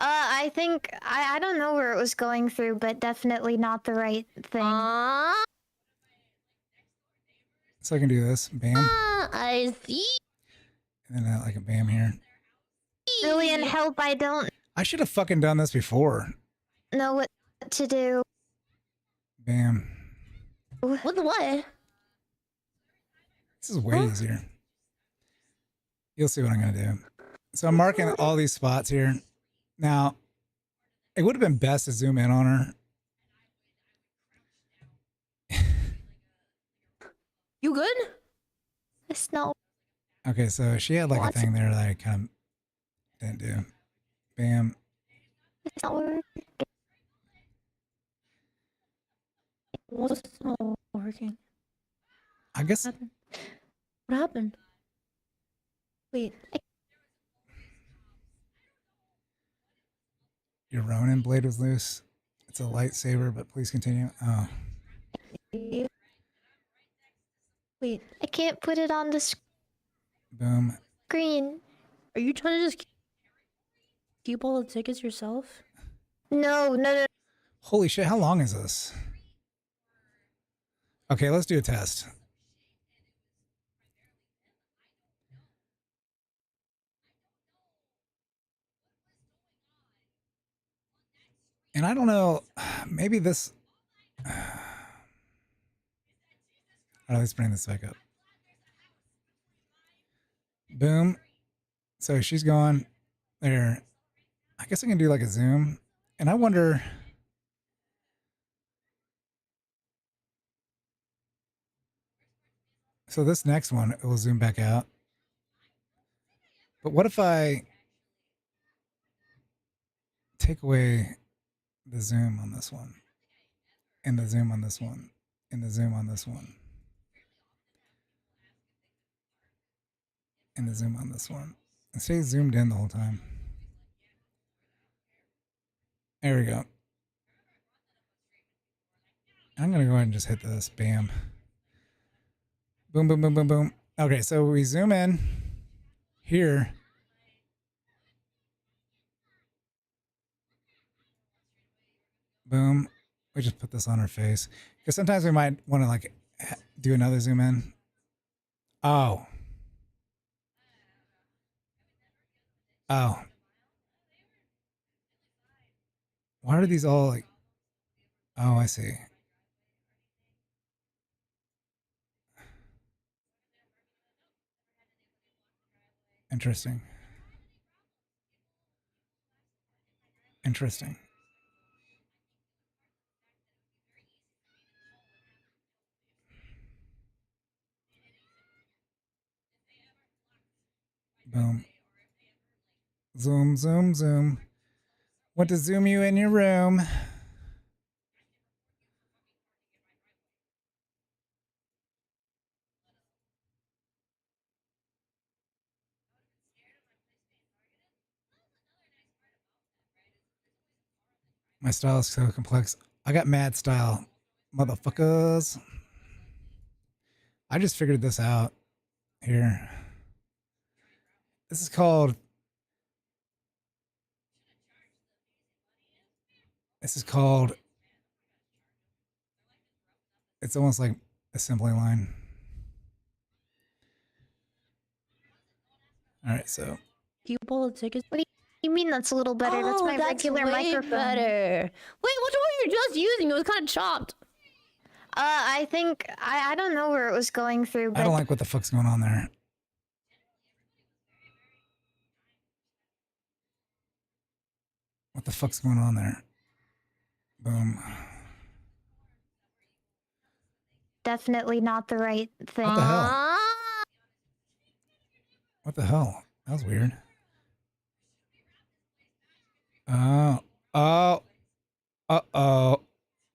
I think I don't know where it was going through, but definitely not the right thing. So I can do this. Bam. I see. And then like a bam here. FIlian, help, I don't I should have fucking done this before. know what to do. Bam. What the what? This is way easier. You'll see what I'm going to do. So I'm marking all these spots here. Now, it would have been best to zoom in on her. You good? It's not... Okay, so she had like a thing there that I kind of didn't do. Bam. It's not working. What's not working? I guess... What happened? Wait. Your Ronin blade was loose. It's a lightsaber, but please continue. Oh. Wait. I can't put it on the Boom. screen. Are you trying to just keep all the tickets yourself? No. Holy shit, how long is this? Okay, let's do a test. And I don't know, maybe this... All right, let's bring this back up. Boom. So she's going there. I guess I can do like a zoom. And I wonder... So this next one, it will zoom back out. But what if I take away the zoom on this one, and the zoom on this one, and the zoom on this one, and the zoom on this one, and stay zoomed in the whole time? There we go. I'm gonna go ahead and just hit this. Bam. Boom, boom, boom, boom, boom. Okay, so we zoom in here. Boom. We just put this on her face because sometimes we might want to like do another zoom in. Oh. Oh. Why are these all like? Oh, I see. Interesting. Interesting. Boom. Zoom, zoom, zoom. Want to zoom you in your room. My style is so complex. I got mad style, motherfuckers. I just figured this out here. This is called. It's almost like assembly line. All right, so. You pull the tickets. What do you mean that's a little better? That's my regular way microphone. better. Wait, which one you're just using? It was kind of chopped. I think I don't know where it was going through, but I don't like what the fuck's going on there. What the fuck's going on there? Boom. definitely not the right thing. What the hell? What the hell? That was weird. Oh. Oh. Uh-oh.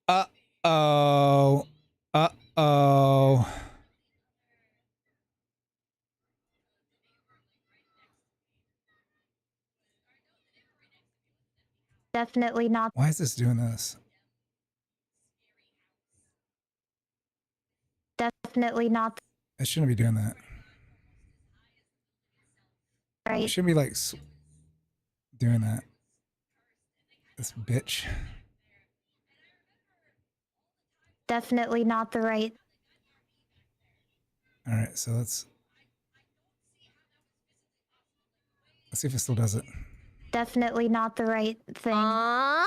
Uh-oh. Uh-oh. Definitely not. Why is this doing this? Definitely not It shouldn't be doing that. right. It shouldn't be like doing that. This bitch. Definitely not the right. All right, so let's see if it still does it. Definitely not the right thing.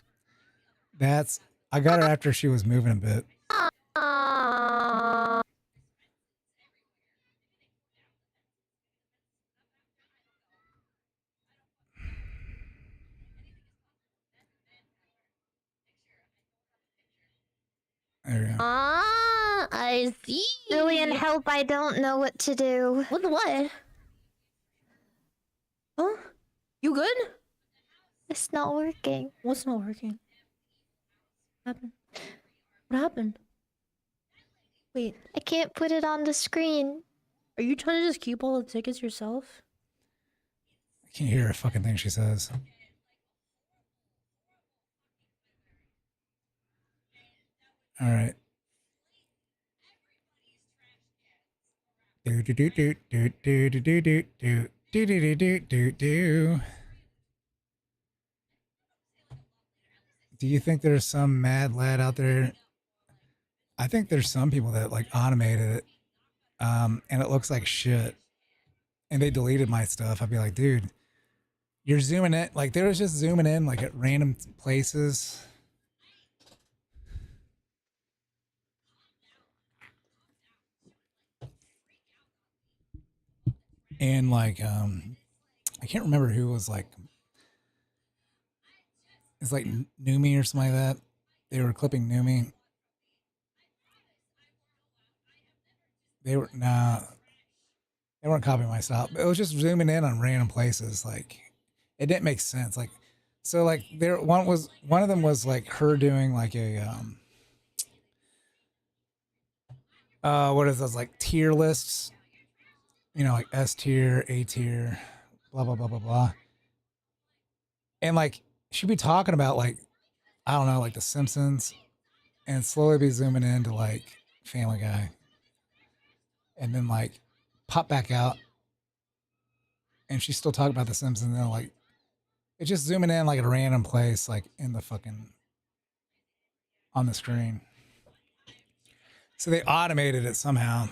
That's, I got her after she was moving a bit. There we go. I see. FIlian, help, I don't know what to do. What? Huh? You good? It's not working. What's not working? What happened? What happened? Wait, I can't put it on the screen. are you trying to just keep all the tickets yourself? I can't hear a fucking thing she says. All right. Do do do do do do do do do do do do do do do. Do you think there's some mad lad out there? I think there's some people that like automated it, and it looks like shit. And they deleted my stuff. I'd be like, dude, you're zooming in. Like they was just zooming in like at random places. And like, I can't remember who was like, it's like Numi or something like that. They were clipping Numi. they were nah, they weren't copying my style. It was just zooming in on random places. Like it didn't make sense. Like so like one of them was like her doing like a what is those like tier lists? You know, like S tier, A tier, blah blah blah blah blah. And like she'd be talking about like I don't know, like The Simpsons, and slowly be zooming into like Family Guy, and then like pop back out, and she's still talking about The Simpsons. And then like it's just zooming in like at a random place, like in the fucking on the screen. So they automated it somehow.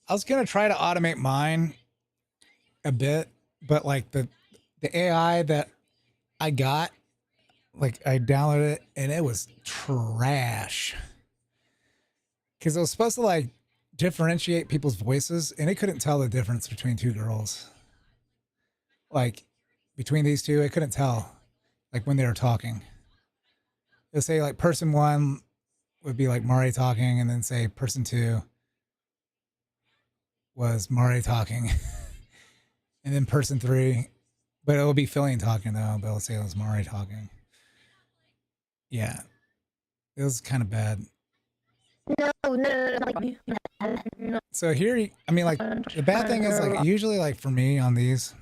I was gonna try to automate mine a bit, but like the AI that I got, like I downloaded it and it was trash. Cause it was supposed to like differentiate people's voices and it couldn't tell the difference between two girls. Like between these two, it couldn't tell like when they were talking. It'll say like person one would be like Mari talking, and then say person two was Mari talking. And then person three, but it'll be FIlian talking though, but it'll say it was Mari talking. Yeah. It was kind of bad. No. So here, I mean, like the bad thing is like usually like for me on these,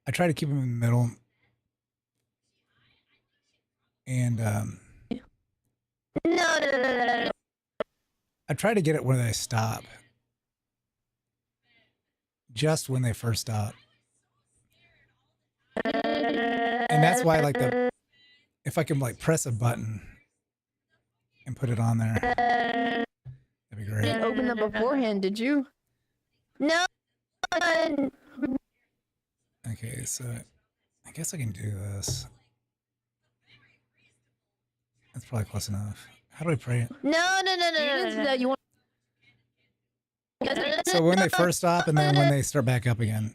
I try to keep them in the middle. And No. I try to get it where they stop. Just when they first stop. And that's why like if I can like press a button and put it on there, that'd be great. You didn't open them beforehand, did you? No. Okay, so I guess I can do this. That's probably close enough. How do I pray it? No. You want So when they first stop and then when they start back up again.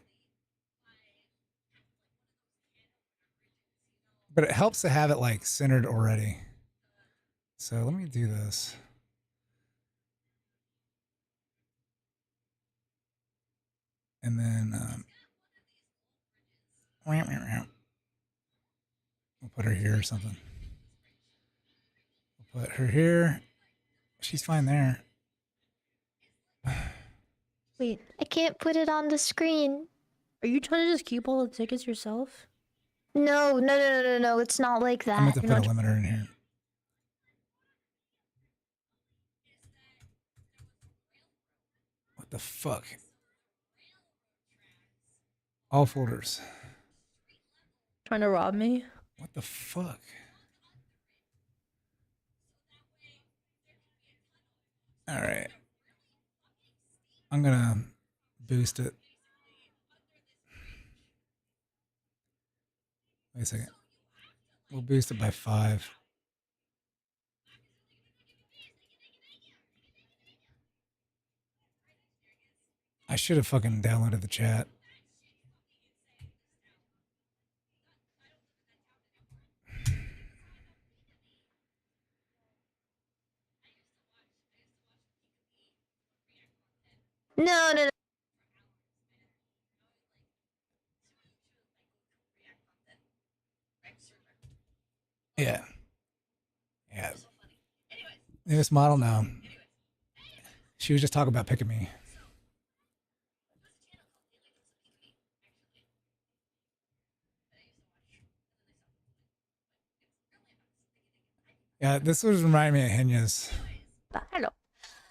But it helps to have it like centered already. So let me do this. And then we'll put her here or something. We'll put her here. She's fine there. wait? I can't put it on the screen. Are you trying to just keep all the tickets yourself? No. It's not like I meant that. to put a limiter in here. What the fuck? All folders. Trying to rob me? What the fuck? All right. I'm gonna boost it. Wait a second. We'll boost it by 5. I should have fucking downloaded the chat. No. Yeah. Newest model now. She was just talking about picking me. Yeah, this was reminding me of Henya's. Hello.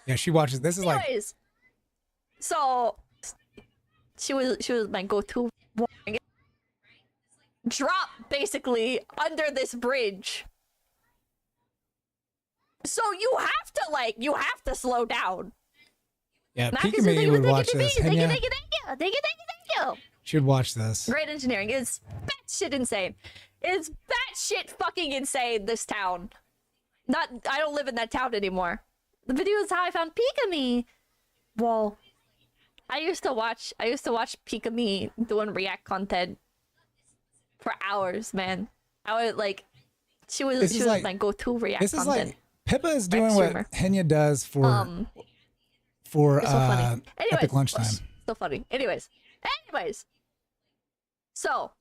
Yeah, she watches. This is like Anyways, so she was my go-to. Drop basically under this bridge. So you have to slow down. yeah, Mac Pika is Me thank would you, watch this. Henya, Thank you. she would watch this. Great engineering. It's batshit insane. It's batshit fucking insane, this town. I don't live in that town anymore. The video is how I found Pika Me. Well, I used to watch Pika Me doing react content for hours, man. I would like she was my go-to react This is content. like Pippa is doing what Henya does for it's so funny. Anyways, Epic Lunchtime. So funny. Anyways. So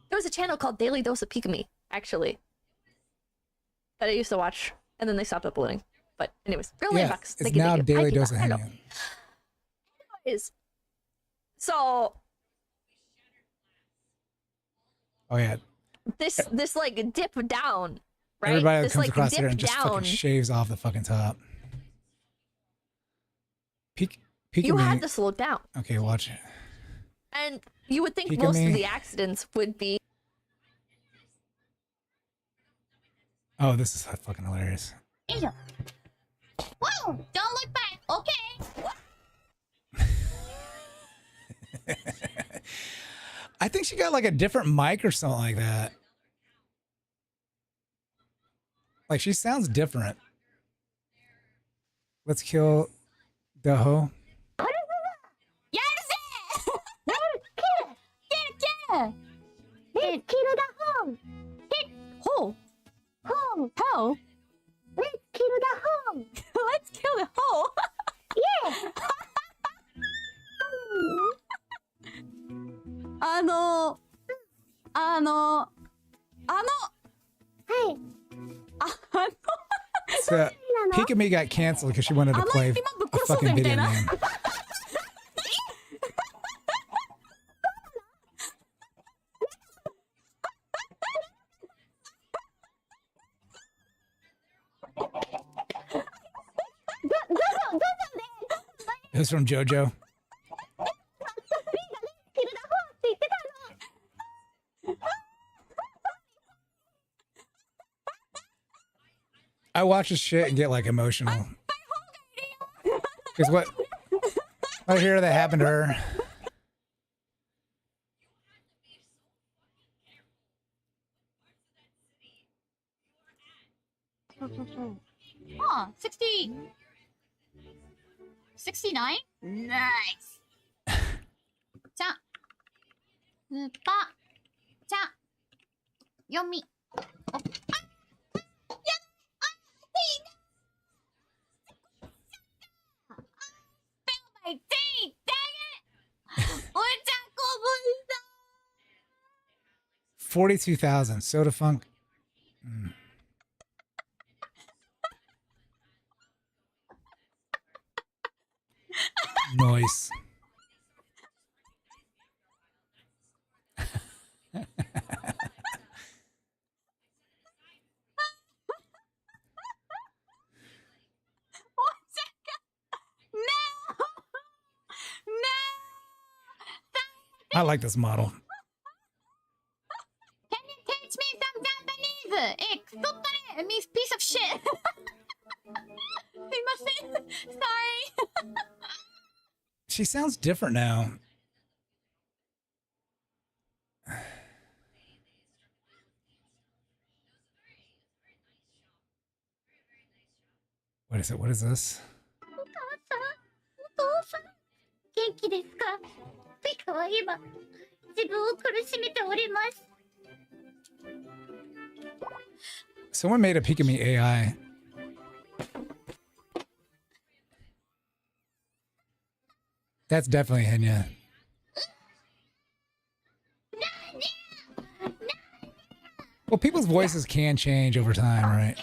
there was a channel called Daily Dose of Pika Me, actually, that I used to watch, and then they stopped uploading. But anyways, real lame bucks. It's now Daily Dose of Henya. Anyways, so Oh yeah. This like dip down, right? Everybody that this, comes like, across dip there and just fucking down. shaves off the fucking top. Pika You Me. had to slow down. Okay, watch it. And you would think Pika most Me. of the accidents would be. Oh, this is fucking hilarious. Whoa! Don't look back. Okay. I think she got like a different mic or something like that. Like she sounds different. Let's kill the hoe. Get it. Kill the home. Ho. Home. How? Let's kill the home. Let's kill the hoe. Yeah. Hey. So Pika Me got canceled because she wanted to play a fucking video game. It was from JoJo. I watch this shit and get like emotional. Because what I hear that happened to her. Oh, 60. 69? Nice. じゃ、ぬぱ、じゃ、読み。お、あ、や、あ、Spill my tea! Dang it! お茶こぼした。 42,000 Soda Funk. Nice. I like this model. Can you teach me some Japanese? Piece of shit. すいません. Sorry. She sounds different now. What is it? What is this? お父さん、元気ですか？ピカは今、自分を苦しめております。 Someone made a Pika Me AI. That's definitely Henya. Well, people's voices can change over time, right?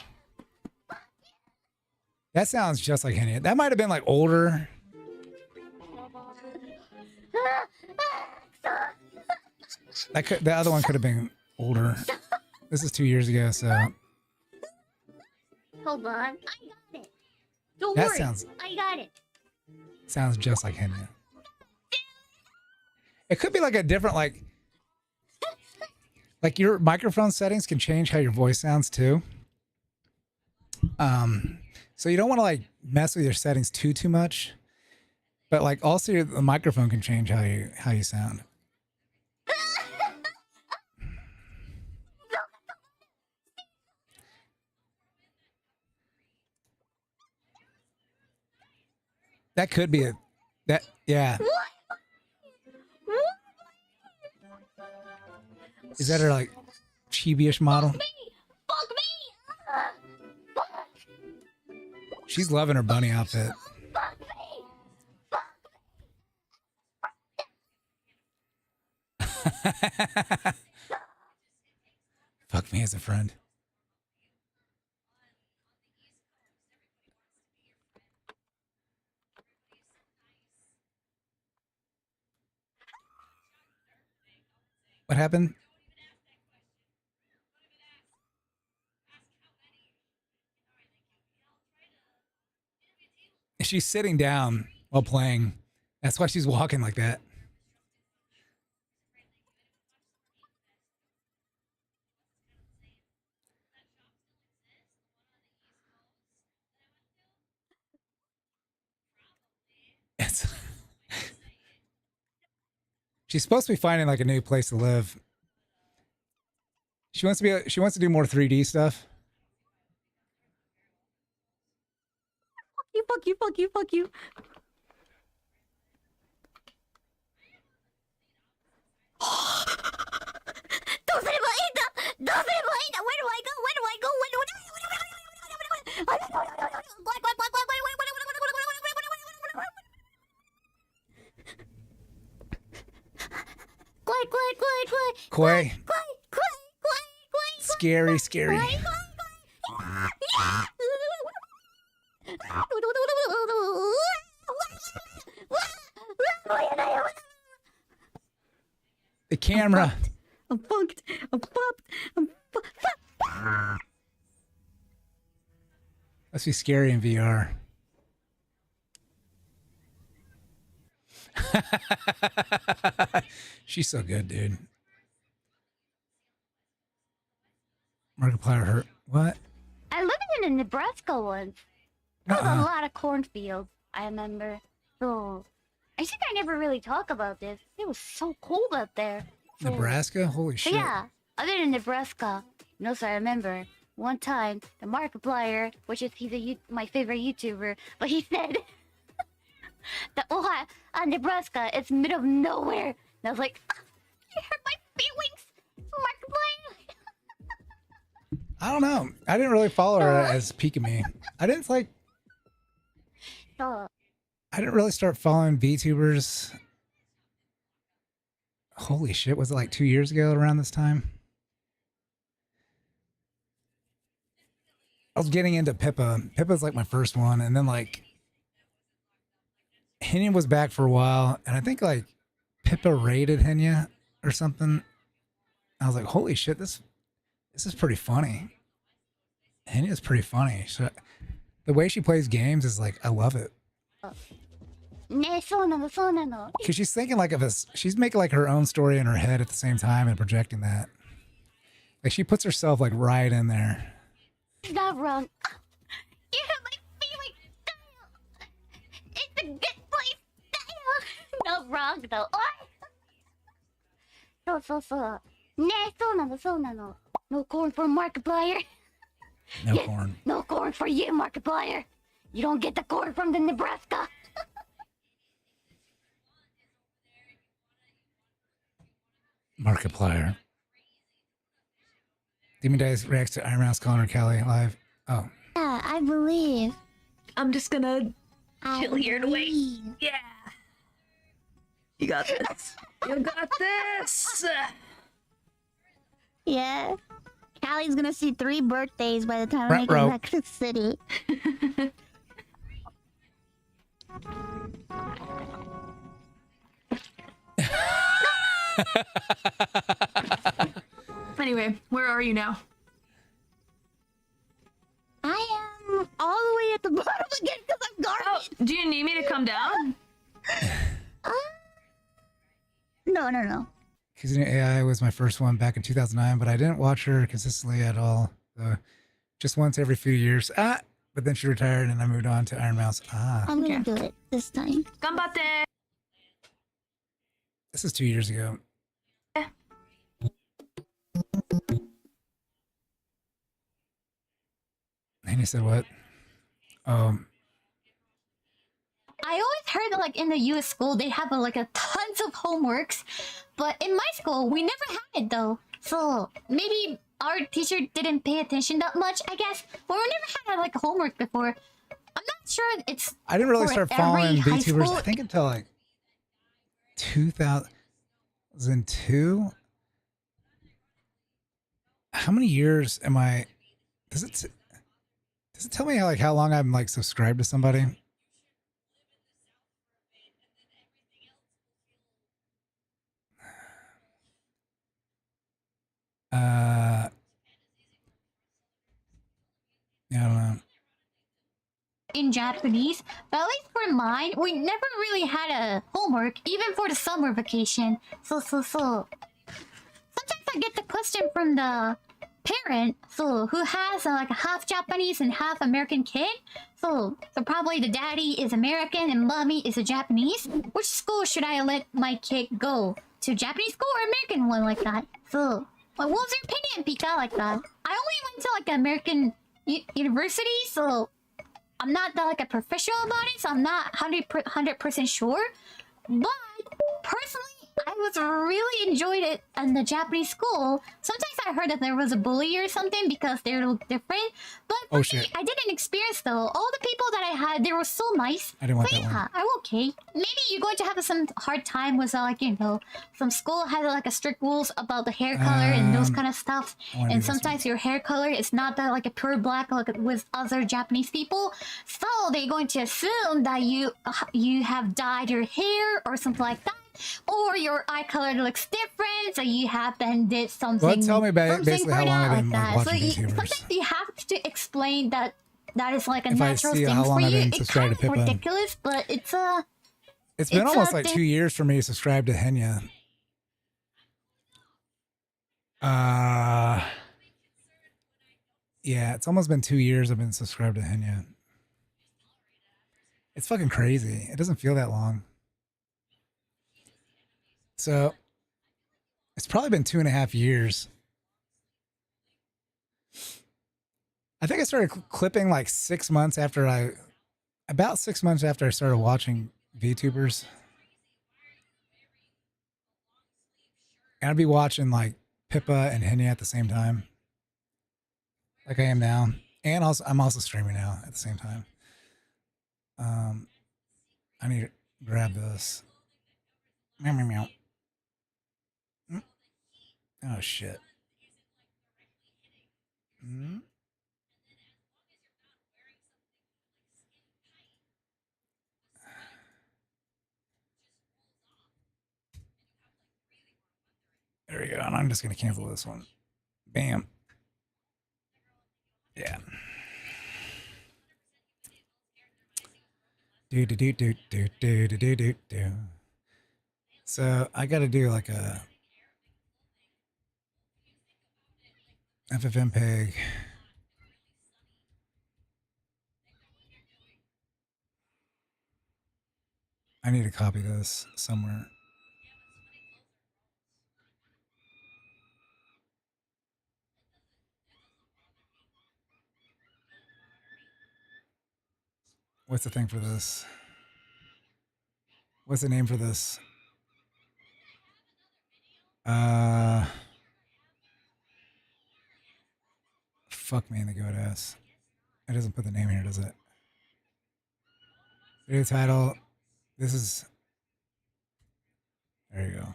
That sounds just like Henya. That might have been like older. The other one could have been older. This is 2 years ago, so. Hold on. I got it. Don't That worry. sounds- I got it. Sounds just like Henya. It could be like a different, like your microphone settings can change how your voice sounds too. So you don't want to like mess with your settings too much, but like also the microphone can change how you sound. That could be That yeah. Is that her like chibi-ish model? Fuck me! Fuck! She's loving her bunny outfit. Fuck me! Fuck me as a friend. What happened? She's sitting down while playing. That's why she's walking like that. It's she's supposed to be finding like a new place to live. She wants to do more 3D stuff. Fuck you, fuck you, fuck you. Don't say Maida! Don't say Maida! Where do I go? Where do I go? Where do I go? Quay. Scary, scary. The camera. I'm funked. I'm popped. I'm Must be scary in VR. She's so good, dude. Markiplier hurt. What? I lived in Nebraska once. There was a lot of cornfields, I remember. So, I think I never really talk about this. It was so cold out there. So, Nebraska? Holy shit. yeah, I lived in Nebraska. And also, I remember one time the Markiplier, which is my favorite YouTuber, but he said that Ohio, Nebraska, it's middle of nowhere. And I was like, you hurt my feelings, Markiplier. I don't know. I didn't really follow her as Pikami. I didn't really start following VTubers. Holy shit, was it like 2 years ago around this time? I was getting into Pippa. Pippa's like my first one, and then like Henya was back for a while, and I think like Pippa raided Henya or something. I was like, holy shit, this is pretty funny. Henya's pretty funny. So the way she plays games is like, I love it. Because she's thinking like of us. She's making like her own story in her head at the same time and projecting that. Like she puts herself like right in there. It's not wrong. You have my favorite style. It's a good place style. Not wrong though. So. No corn for Markiplier. No corn. No corn for you, Markiplier. You don't get the corn from the Nebraska. Markiplier. Demon Dice reacts to Iron Mouse calling her Callie live. Oh. Yeah, I believe. I'm just gonna chill here and wait. Yeah. You got this. You got this. Yeah. Callie's gonna see 3 birthdays by the time I get back to the city. Anyway, where are you now? I am all the way at the bottom again because I'm garbage. Oh, do you need me to come down? No. Kizuna AI was my first one back in 2009, but I didn't watch her consistently at all. So just once every few years. But then she retired and I moved on to Iron Mouse. I'm gonna do it this time. Ganbatte! This is 2 years ago. And he said what? I always heard that like in the U.S. school they have like a tons of homeworks, but in my school we never had it though. So maybe our teacher didn't pay attention that much, I guess. But we never had like homework before. I'm not sure it's. I didn't really for start every following high VTubers, school. I think, until like 2002. How many years am I? Does it tell me how long I'm like subscribed to somebody? Yeah, I don't know. In Japanese, but at least for mine, we never really had a homework, even for the summer vacation. So. Sometimes I get the question from the parent, who has like a half Japanese and half American kid. So probably the daddy is American and mommy is a Japanese. Which school should I let my kid go? To Japanese school or American one like that? So, what was your opinion, Pika, like that? I only went to like an American university, so I'm not that like a professional about it, so I'm not 100% sure. But personally, I was really enjoyed it in the Japanese school. Sometimes I heard that there was a bully or something because they look different. But Oh, me, shit. I didn't experience though. All the people that I had, they were so nice. I didn't want so that one. I'm okay. Maybe you're going to have some hard time with like, you know, some school has like a strict rules about the hair color and those kind of stuff. I wanna do And this sometimes your hair color is not that like a pure black like with other Japanese people. So they're going to assume that you have dyed your hair or something like that. Or your eye color looks different, so you have then did something. Well, tell me something basically for how long that, I've been like like that. watching So VTubers. sometimes you have to explain that is like a If I natural see thing how long for I've you. been It's subscribed kind to of Pippa. ridiculous, but it's a. It's been it's almost a like thing. 2 years for me to subscribe to Henya. Yeah, it's almost been 2 years I've been subscribed to Henya. It's fucking crazy. It doesn't feel that long. So it's probably been 2.5 years. I think I started clipping like 6 months after about 6 months after I started watching VTubers. And I'd be watching like Pippa and Henya at the same time. Like I am now. And also I'm also streaming now at the same time. I need to grab this. Meow meow meow. Oh shit. There we go. And I'm just gonna cancel this one. Bam. Yeah. Do. So I got to do like a FFmpeg. I need to copy this somewhere. What's the thing for this? What's the name for this? Fuck me in the goat ass. It doesn't put the name here, does it? Video title. This is. There you go.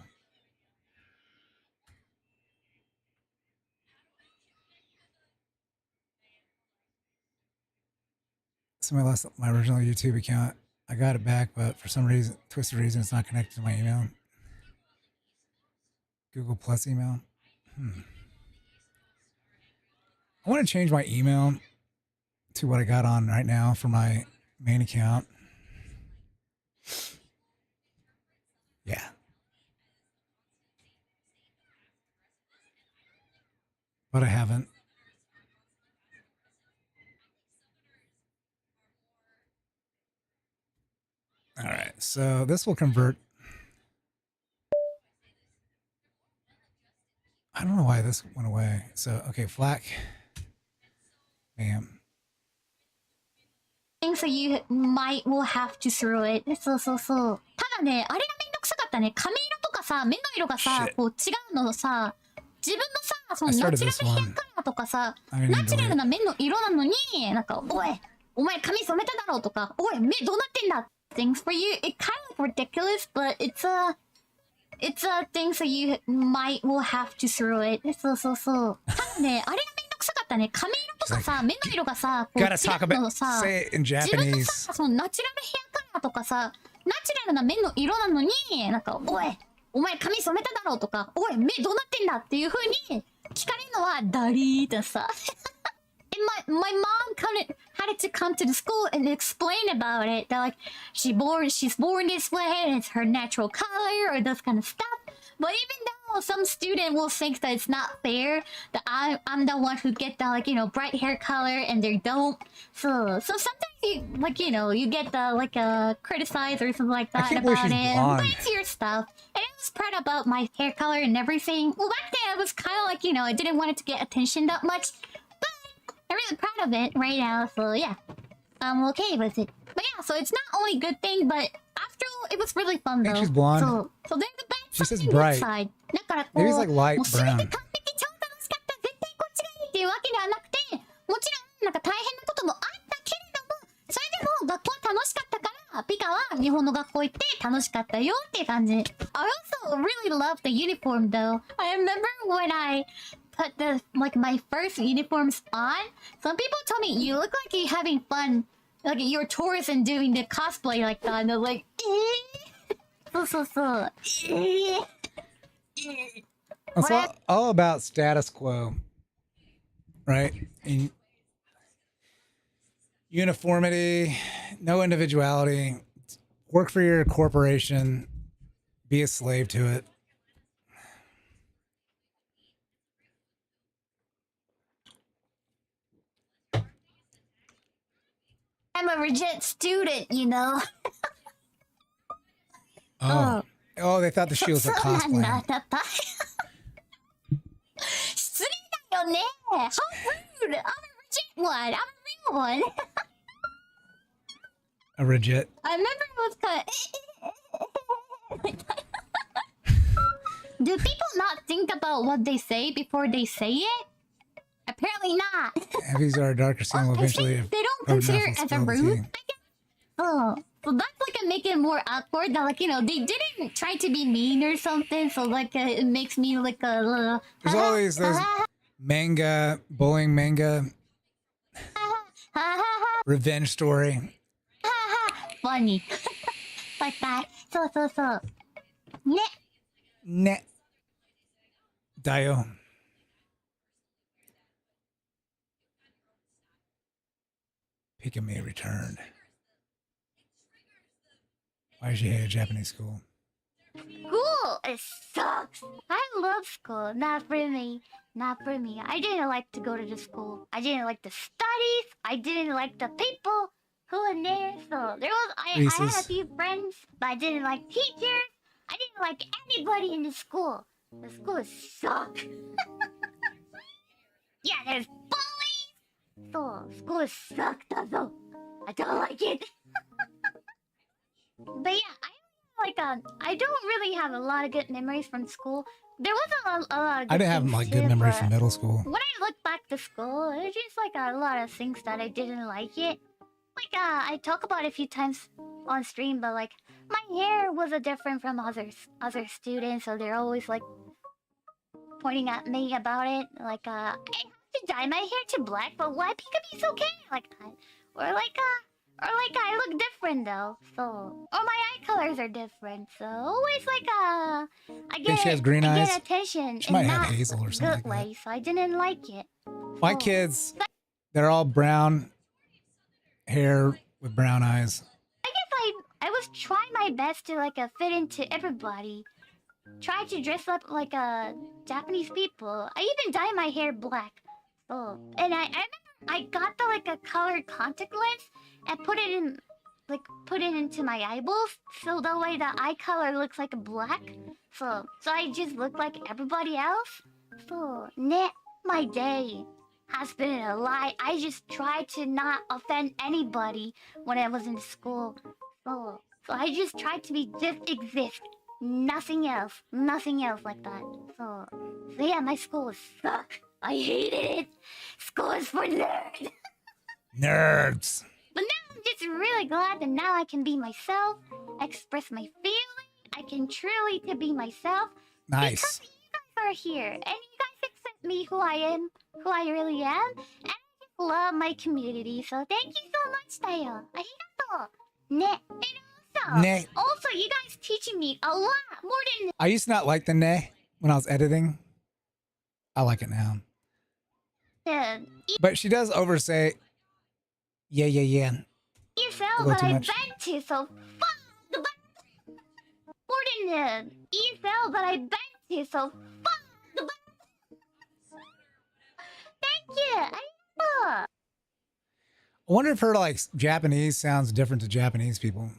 So my original YouTube account. I got it back, but for some reason, twisted reason, it's not connected to my email. Google Plus email. I want to change my email to what I got on right now for my main account. Yeah. But I haven't. All right, so this will convert. I don't know why this went away. So, okay, Flack. Bam. thing, so you might will have to throw it. そうそうそう。ただね、あれがめんどくさかったね。髪色とかさ、目の色がさ、こう違うのさ、自分のさ、そのナチュラルヘアカラーとかさ、ナチュラルな目の色なのに、なんか、おい、お前髪染めただろうとか、おい、目どうなってんだ things for you. It kind of ridiculous, but it's a thing, so you might will have to throw it. そうそうそう。ただね、あれがめんどくさかったね。髪色とかさ、目の色がさ、こう違うのさ、自分のさ、そのナチュラルヘアカラーとかさ、ナチュラルな目の色なのに、なんか、おい、お前髪染めただろうとか、おい、目どうなってんだっていう風に聞かれるのはダリーってさ。And my mom had to come to the school and explain about it. That like she's born this way and it's her natural color or this kind of stuff. But even though some student will think that it's not fair, that I'm the one who get the like, you know, bright hair color and they don't. So sometimes you like, you know, you get the like criticized or something like that about it. But it's your stuff. And I was proud about my hair color and everything. Well, back then I was kind of like, you know, I didn't want it to get attention that much. I'm really proud of it right now, so yeah. I'm okay with it. But yeah, so it's not only good thing, but after all, it was really fun though. She's blonde. So there's the bad she side says and bright. good side. Maybe it's like light brown. っていうわけではなくて、もちろんなんか大変なこともあったけれども、それでも学校は楽しかったから、ピカは日本の学校行って楽しかったよっていう感じ。I also really love the uniform though. I remember when I put the like my first uniforms on, some people told me you look like you're having fun, like you're a tourist and doing the cosplay like that. And they're like, so. It's all about status quo, right? And uniformity, no individuality. Work for your corporation, be a slave to it. I'm a legit student, you know. Oh, they thought the she was a cosplay. 失礼だよね. How rude! I'm a legit one. I'm a real one. A legit. I remember it was kind of... Do people not think about what they say before they say it? Apparently not. Heavies are darker skin will eventually. They don't consider it as a rude. So that's like a make it more awkward. That like, you know, they didn't try to be mean or something. So like it makes me like a little. There's always those manga, bullying manga, revenge story. Funny. Like that. So. Ne. Dio. Pika may return. Why did you hate a Japanese school? School, it sucks. I love school. Not for me. I didn't like to go to the school. I didn't like the studies. I didn't like the people who were there. So I had a few friends, but I didn't like teachers. I didn't like anybody in the school. The school sucked. Yeah, there's bullies. So school sucked. Also, I don't like it. But yeah, I don't really have a lot of good memories from school. There was a lot of good I didn't have like good memories from middle school. When I look back to school, it was just like a lot of things that I didn't like it. Like I talk about it a few times on stream, but like my hair was different from other students, so they're always like pointing at me about it. Like I have to dye my hair to black, but why Pikachu's okay like that? Or like I look different though, so or my eye colors are different, so always like I get she has green eyes. Get attention She might in have not hazel or something good like that. way, so I didn't like it. My kids, they're all brown hair with brown eyes. I guess I was trying my best to like fit into everybody. Try to dress up like Japanese people. I even dye my hair black. So and I remember I got the like a colored contact lens and put it into my eyeballs, so that way the eye color looks like black. So I just look like everybody else. So my day. has been a lie. I just tried to not offend anybody when I was in school. So I just tried to be just exist. Nothing else. Nothing else like that. So yeah, my school sucked. I hated it. School is for nerds. Nerds. But now I'm just really glad that now I can be myself, express my feelings. I can truly to be myself. Nice. Because you guys are here, and you guys accept me who I am, who I really am, and I just love my community. So thank you so much, Tayo. Arigato. Ne. And Ne. also, you guys teaching me a lot more than I used to not like the ne when I was editing. I like it now. the But she does oversay. Yeah. A ESL little that too I've much. been to. So fuck the more than the ESL that I've been to. So fuck the. Thank you. Arigato. I wonder if her like Japanese sounds different to Japanese people.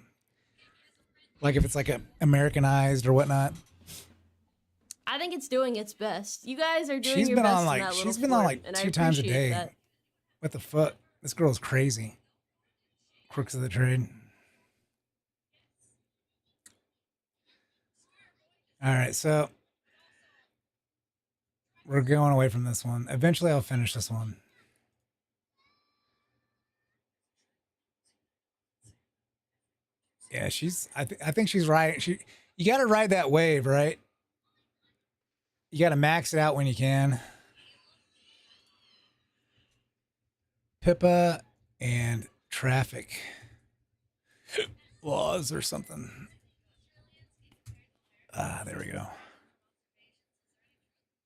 Like if it's like a Americanized or whatnot. I think it's doing its best. You guys are doing She's your been best on in like that little she's been on form, like and I 2 times a appreciate day. that. What the fuck? This girl's crazy. Crooks of the trade. All right, so we're going away from this one. Eventually, I'll finish this one. Yeah, I think she's right. You got to ride that wave, right? You got to max it out when you can. Pippa and traffic laws or something. Ah, there we go.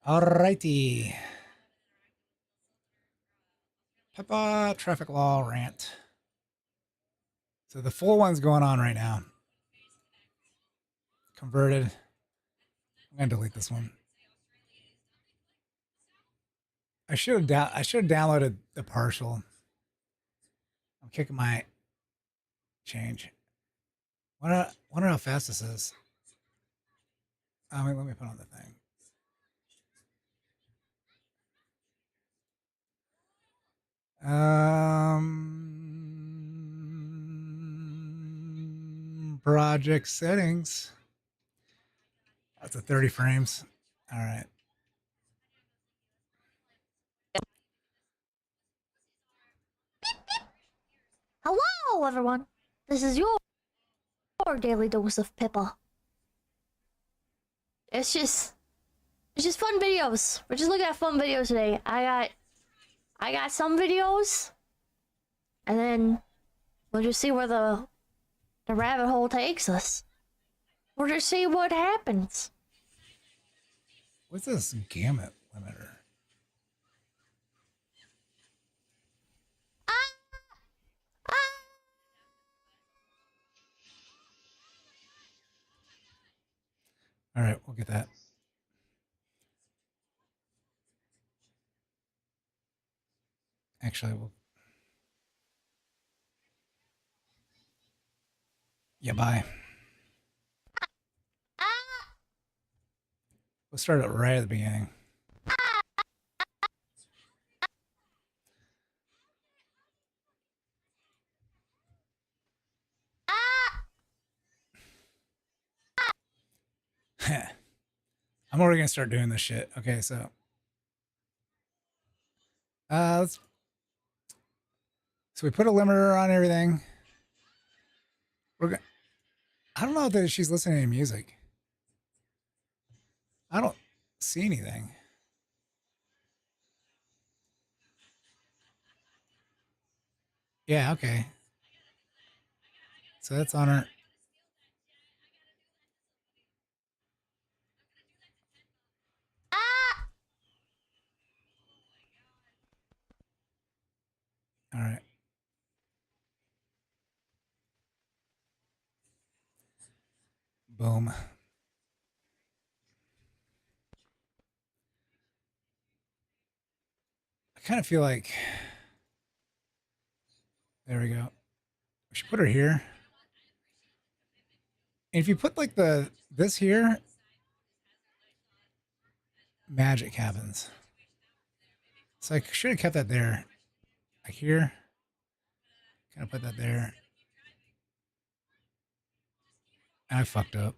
Alrighty. Pippa traffic law rant. So the full one's going on right now. Converted. I'm gonna delete this one. I should have downloaded the partial. I'm kicking my change. Wonder how fast this is. Wait, let me put on the thing. Project settings. That's a 30 frames. All right. Hello, everyone. This is your daily dose of Pippa. It's just fun videos. We're just looking at fun videos today. I got some videos, and then we'll just see where the rabbit hole takes us. We'll just see what happens. What's this gamut limiter? All right, we'll get that. Actually, yeah, bye. We'll start it right at the beginning. I'm already gonna start doing this shit. Okay, so so we put a limiter on everything. I don't know that she's listening to music. I don't see anything. Yeah, okay. So that's on her. All right. Boom. I kind of feel like there we go. We should put her here. And if you put like this here, magic happens. So I should have kept that there. Like here. Kind of put that there. And I fucked up.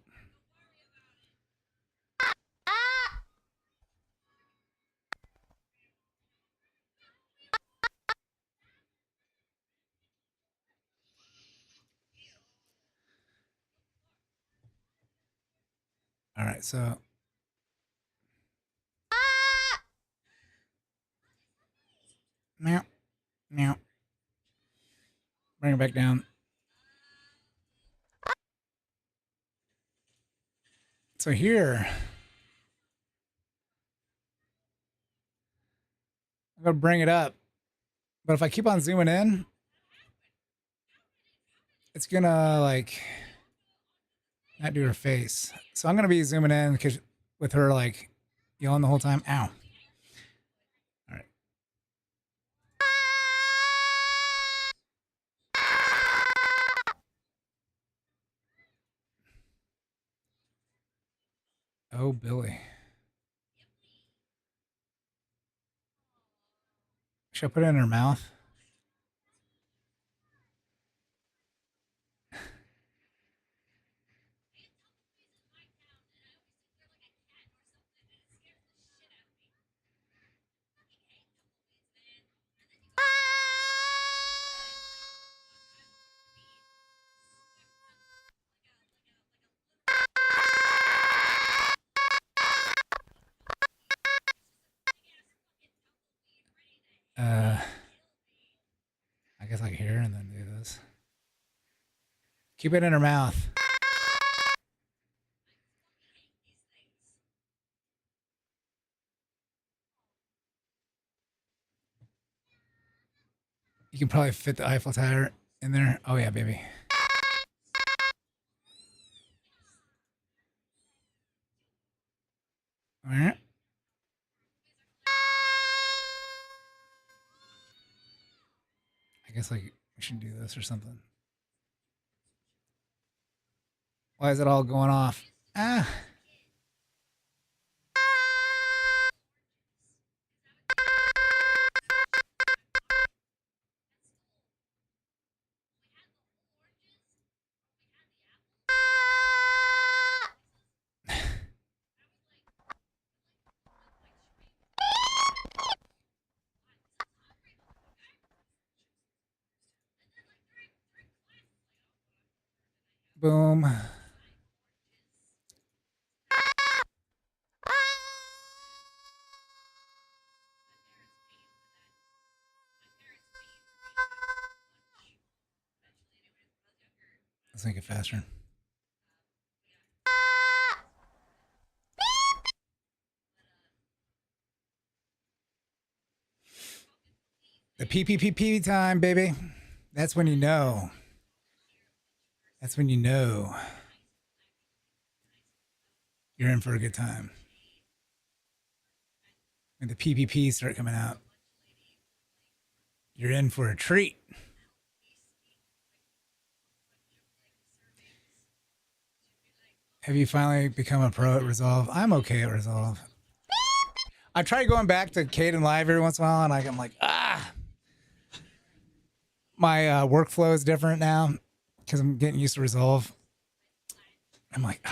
All right, so meow, meow. Bring it back down. So here, I'm gonna bring it up, but if I keep on zooming in, it's gonna like not do her face. So I'm gonna be zooming in because with her like yelling the whole time. Ow. All right. Oh, Billy. Should I put it in her mouth? I guess like here and then do this. Keep it in her mouth. You can probably fit the Eiffel Tower in there. Oh yeah, baby. All right. I guess like we should do this or something. Why is it all going off? Ah. Boom. Let's make it faster. The PPPP time, baby. That's when you know. That's when you know you're in for a good time. When the PPPs start coming out, you're in for a treat. Have you finally become a pro at Resolve? I'm okay at Resolve. I try going back to Caden Live every once in a while, and I'm like, my workflow is different now because I'm getting used to Resolve. I'm like,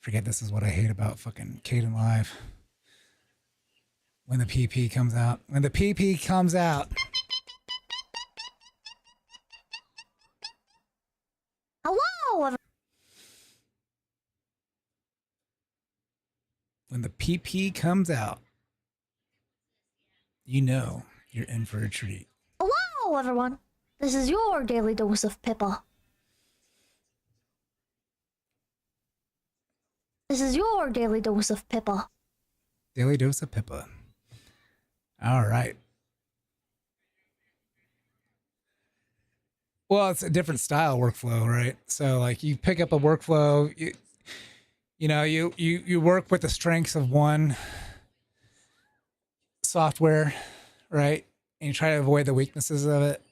forget this is what I hate about fucking Caden Live. When the PP comes out. When the PP comes out. Hello. When the PP comes out, you know you're in for a treat. Hello, everyone. This is your daily dose of Pippa. This is your daily dose of Pippa. Daily dose of Pippa. All right. Well, it's a different style workflow, right? So like you pick up a workflow, you work with the strengths of one software, right? And you try to avoid the weaknesses of it,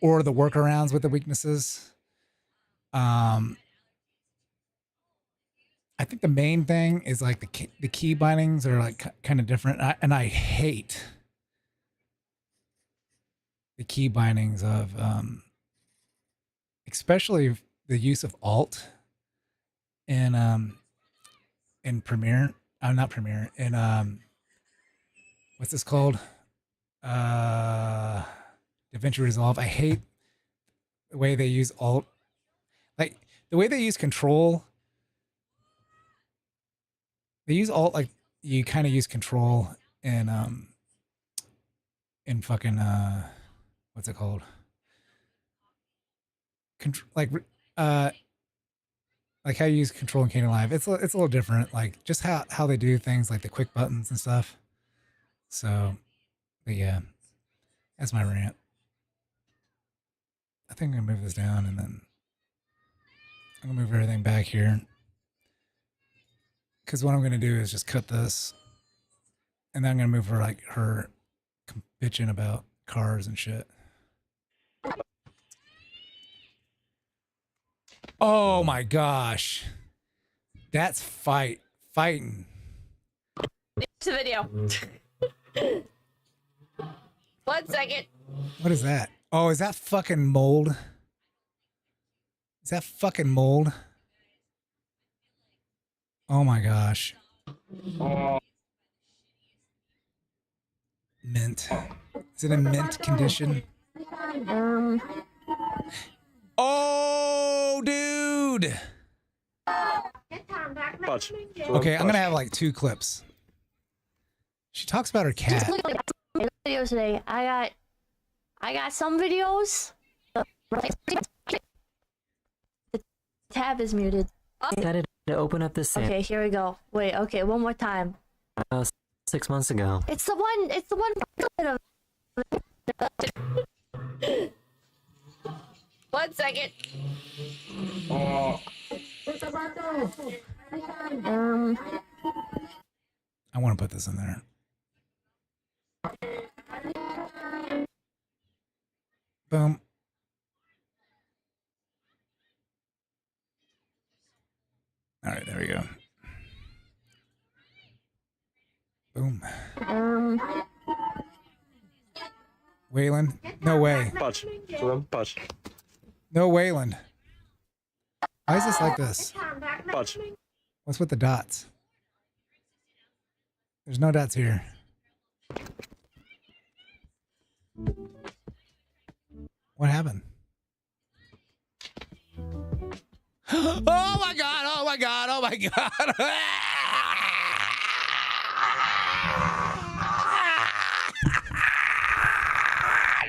or the workarounds with the weaknesses. I think the main thing is like the key bindings are like kind of different, and I hate the key bindings of especially the use of Alt in Premiere. Not Premiere. In what's this called? DaVinci Resolve. I hate the way they use Alt, like the way they use Control. They use Alt like you kind of use Control in fucking what's it called? Like how you use Control in Kane Live. It's a little different. Like just how they do things, like the quick buttons and stuff. So, but yeah, that's my rant. I think I'm gonna move this down, and then I'm gonna move everything back here. Because what I'm gonna do is just cut this, and then I'm gonna move her bitching about cars and shit. Oh my gosh, that's fighting. It's a video. 1 second. What is that? Oh, is that fucking mold? Is that fucking mold? Oh my gosh. Mint. Is it in mint condition? Oh, dude. Patrz. Okay, I'm gonna have like 2 clips. She talks about her cat. Videos today. I got some videos. The tab is muted. Decided to open up this. Okay, here we go. Wait. Okay, one more time. 6 months ago. It's the one. It's the one. 1 second. I want to put this in there. Boom. All right, there we go. Boom. Wayland? No way. Patrz. Patrz. No Wayland. Why is this like this? Patrz. What's with the dots? There's no dots here. What happened? Oh my god, oh my god, oh my god.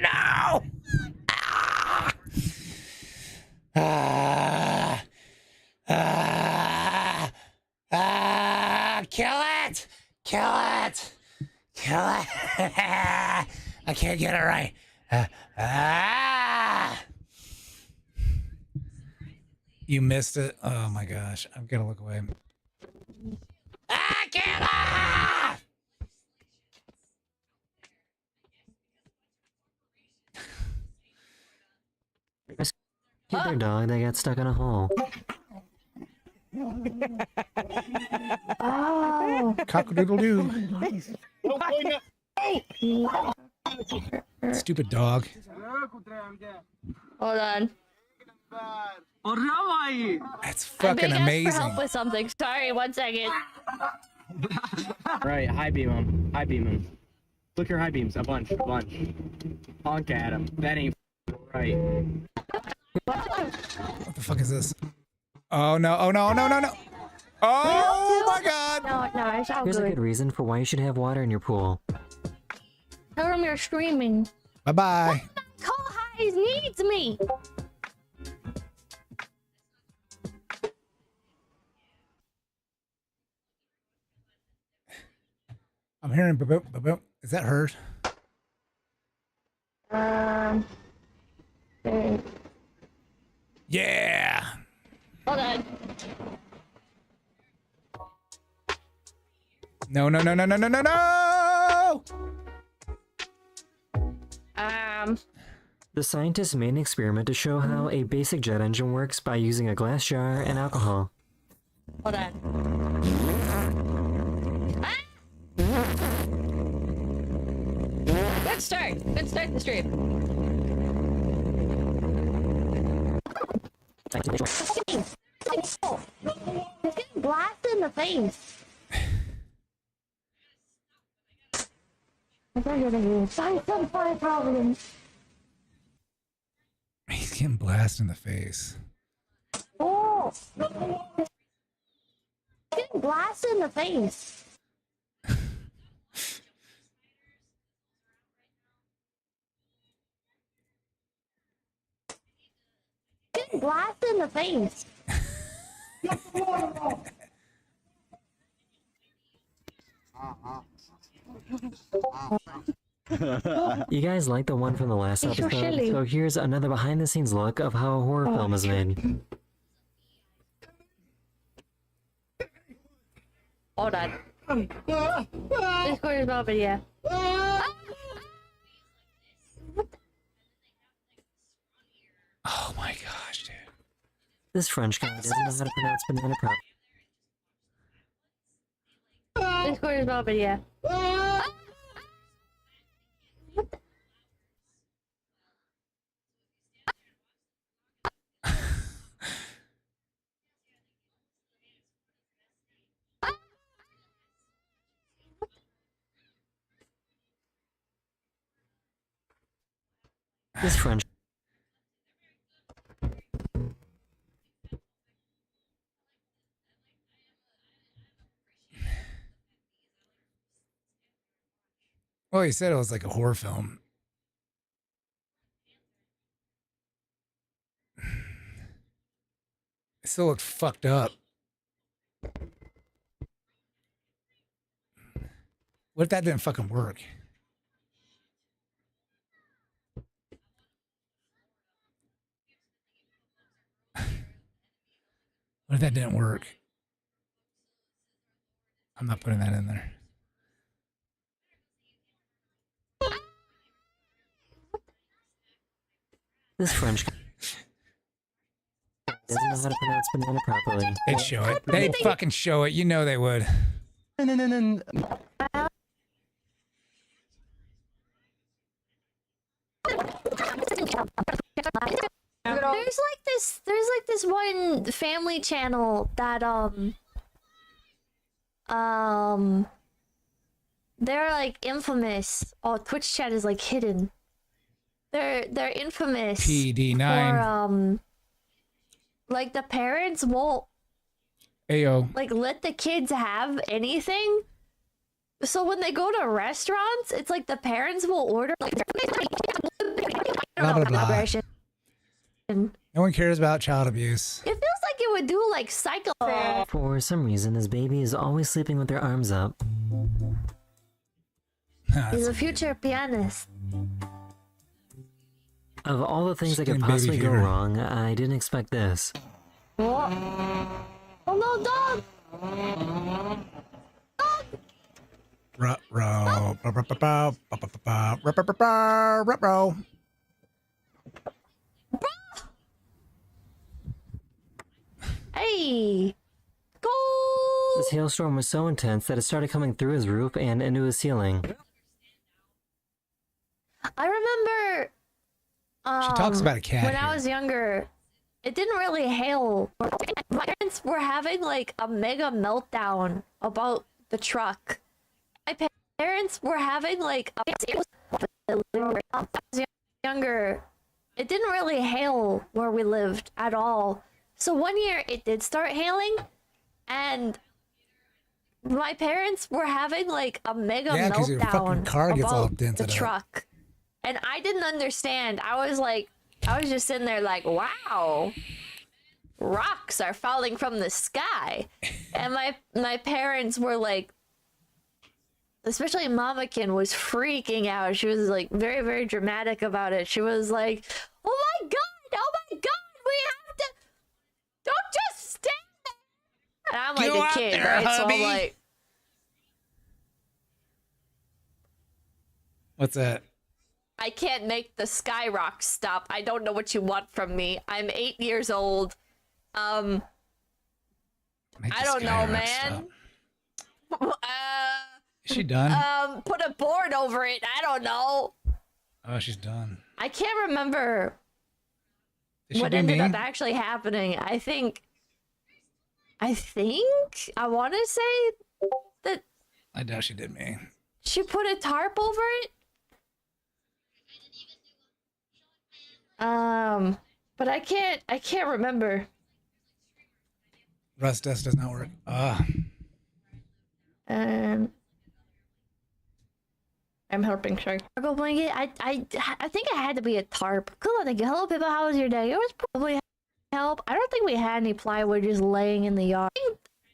No. Kill it! Kill it! Kill it! I can't get it right. You missed it. Oh my gosh. I'm gonna look away. Kill Rescue their dog that got stuck in a hole. Oh. Cock-a-doodle-doo. Stupid dog. Hold on. That's fucking I'm being amazing. asked for help with something. Sorry, 1 second. Right, high beam him. High beam him. Look your high beams. A bunch. Honk at him. That ain't right. What the fuck is this? Oh no, oh no, no, no, no. Oh my god. No, it's all Here's a good. good reason for why you should have water in your pool. Tell him you're streaming. Bye-bye. Cole Highs needs me. I'm hearing ba-boom, ba-boom. Is that her? Yeah. Hold on. No, no, no, no, no, no, no, no! The scientists made an experiment to show how a basic jet engine works by using a glass jar and alcohol. Hold on. Ah! Good start. Good start the stream. It's getting blasted in the face. Find some kind of problem. He's getting blasted in the face. Oh! Getting blasted in the face. Getting blasted in the face. You guys like the one from the last It's so episode? silly. So here's another behind the scenes look of how a horror film is made. Hold on. Discord is about video. Oh my gosh, dude. This French guy doesn't know how to pronounce banana properly. Discord is about video. This French. Well, he said it was like a horror film. It still looked fucked up. What if that didn't fucking work? What if that didn't work? I'm not putting that in there. This French guy doesn't know how to pronounce banana properly. They'd show it. They'd fucking show it. You know they would. There's like this one family channel that they're like infamous. Oh, Twitch chat is like hidden. They're infamous PD9. for like the parents won't Ayo. like let the kids have anything. So when they go to restaurants, it's like the parents will order like Blah, blah, blah. collaboration. No one cares about child abuse. It feels like it would do like psycho. For some reason, this baby is always sleeping with their arms up. He's a future pianist. Of all the things that could Fucking baby possibly go fever. wrong, I didn't expect this. Oh, no, dog! Ruh-roh. Ba-ba-ba-bow. Ba-ba-ba-bow. Ruh-ba-ba-bow. Ruh-roh. Hey! Go! This hailstorm was so intense that it started coming through his roof and into his ceiling. I remember. She talks about a cat When I here. was younger, it didn't really hail. My parents were having like a mega meltdown about the truck. My parents were having like when I was younger, it didn't really hail where we lived at all. So one year it did start hailing, and my parents were having like a mega Yeah, 'cause your fucking meltdown car gets all about dented the up. truck. And I didn't understand. I was just sitting there like, wow, rocks are falling from the sky. And my parents were like, especially Mamakin was freaking out. She was like very, very dramatic about it. She was like, oh my God, we have to, don't just stand there. And I'm like Go a out kid, there, right? hubby. So I'm like, What's that? I can't make the sky rocks stop. I don't know what you want from me. I'm 8 years old. I don't know, man. Is she done? Put a board over it. I don't know. Oh, she's done. I can't remember Did she what do ended me? up actually happening. I think I want to say that I doubt she did me. she put a tarp over it. But I can't remember. Rust Dust does not work. I'm helping, sorry. Cargo blanket. I think it had to be a tarp. Cool. Thank you. Hello, people. How was your day? It was probably help. I don't think we had any plywood just laying in the yard.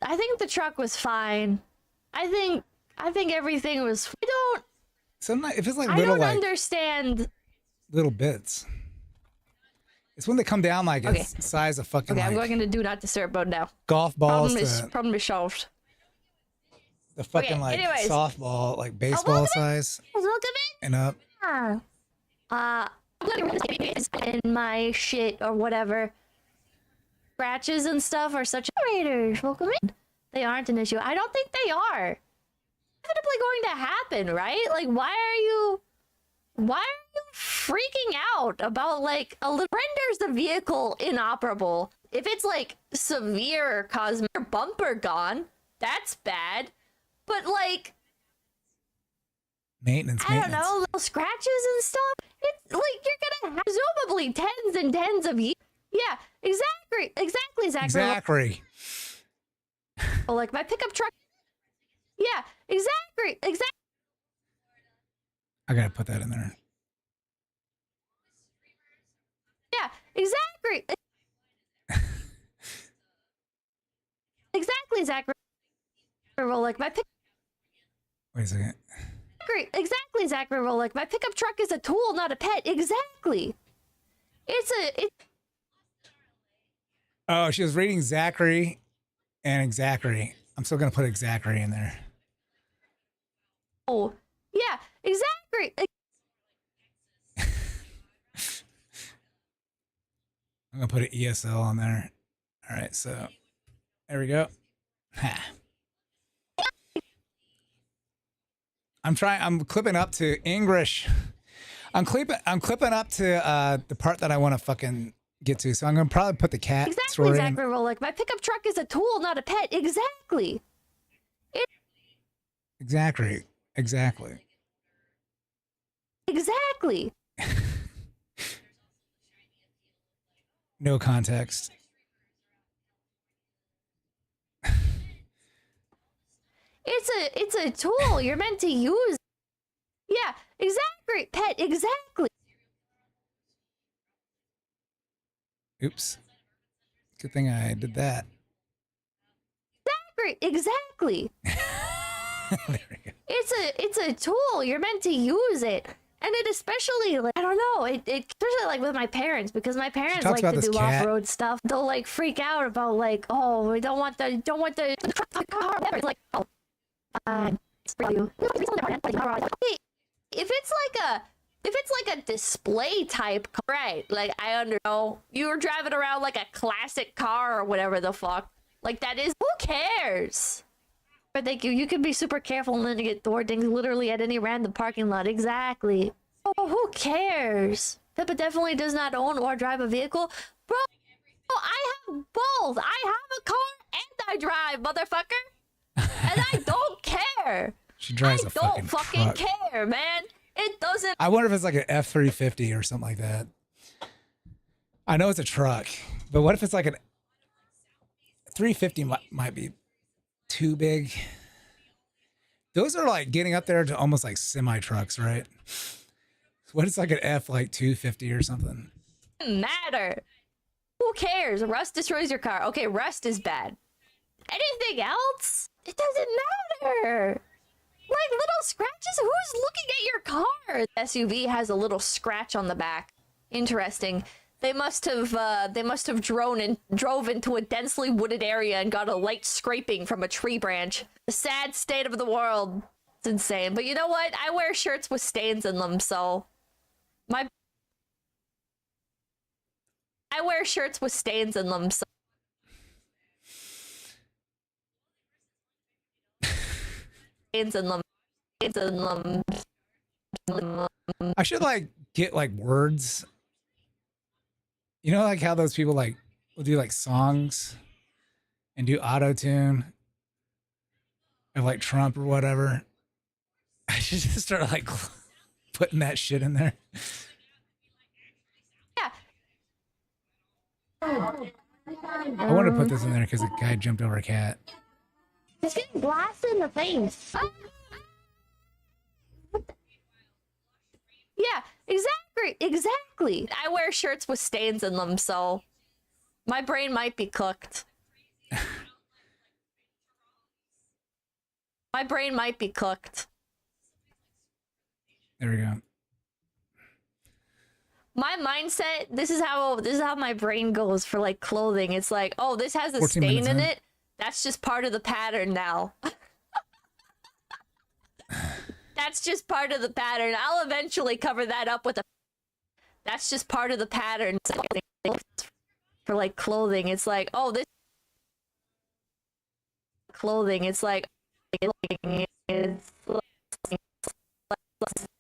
I think the truck was fine. I think everything was. I don't. Sometimes if it's like I little don't like understand. little bits. It's when they come down like Okay. it's size of fucking Okay, I'm like going into do not disturb mode now. golf balls Problem is solved. the fucking Okay, like anyways. softball, like baseball size and up. I'm gonna in my shit or whatever. Scratches and stuff are such generators. Welcome in. They aren't an issue. I don't think they are. Inevitably going to happen, right? Like, why are you freaking out about like a little renders the vehicle inoperable? If it's like severe cosmetic bumper gone, that's bad. But like Maintenance. I don't know, little scratches and stuff. It's like you're gonna have presumably tens and tens of years. Yeah, exactly, Zachary. Zachary. Oh, like my pickup truck. Yeah, exactly. I gotta put that in there. Yeah, exactly. Exactly, Zachary. Well, like my pick. Wait a second. Exactly, Zachary. Well, like my pickup truck is a tool, not a pet. Exactly. Oh, she was reading Zachary and Exactary. I'm still gonna put Exactary in there. Oh, yeah, exactly. I'm gonna put an ESL on there. All right, so there we go. Ha. I'm clipping up to English. I'm clipping up to the part that I want to fucking get to. So I'm gonna probably put the cat Exactly, story in. Zachary. Well, like my pickup truck is a tool, not a pet. Exactly. Exactly. Exactly. No context. It's a tool you're meant to use. Yeah, exactly. Pet, exactly. Oops. Good thing I did that. Exactly. There we go. It's a tool you're meant to use it, and it especially like I don't know it especially like with my parents because my parents talks like about to this do cat. off-road stuff. They'll like freak out about like oh we don't want the car whatever. It's like oh screw you. If it's like a display type car, right? Like I understand you were driving around like a classic car or whatever the fuck. Like that is who cares? But thank you. You can be super careful and then you get thwartings literally at any random parking lot. Exactly. Oh, who cares? Pippa definitely does not own or drive a vehicle. Bro, I have both. I have a car and I drive, motherfucker. And I don't care. She drives a Don't fucking truck. care, man. It doesn't. I wonder if it's like an F-350 or something like that. I know it's a truck, but what if it's like an 350 might be too big. Those are like getting up there to almost like semi trucks, right? What is like an F like 250 or something? Matter. Who cares? Rust destroys your car. Okay, rust is bad. Anything else? It doesn't matter. Like little scratches? Who's looking at your car? SUV has a little scratch on the back. Interesting. They must have drove into a densely wooded area and got a light scraping from a tree branch. The sad state of the world. It's insane. But you know what? I wear shirts with stains in them, so I wear shirts with stains in them, so stains in them. Stains in them. I should like get like words. You know, like how those people like will do like songs and do auto tune of like Trump or whatever. I should just start like putting that shit in there. Yeah. I want to put this in there because a guy jumped over a cat. He's getting blasted in the face. Yeah, exactly. I wear shirts with stains in them, so my brain might be cooked. My brain might be cooked. There we go. My mindset, this is how my brain goes for like clothing. It's like, oh, this has a 14 stain minutes in in. it. That's just part of the pattern now. That's just part of the pattern. I'll eventually cover that up with a. That's just part of the pattern. For like clothing, it's like, oh, this clothing. It's like,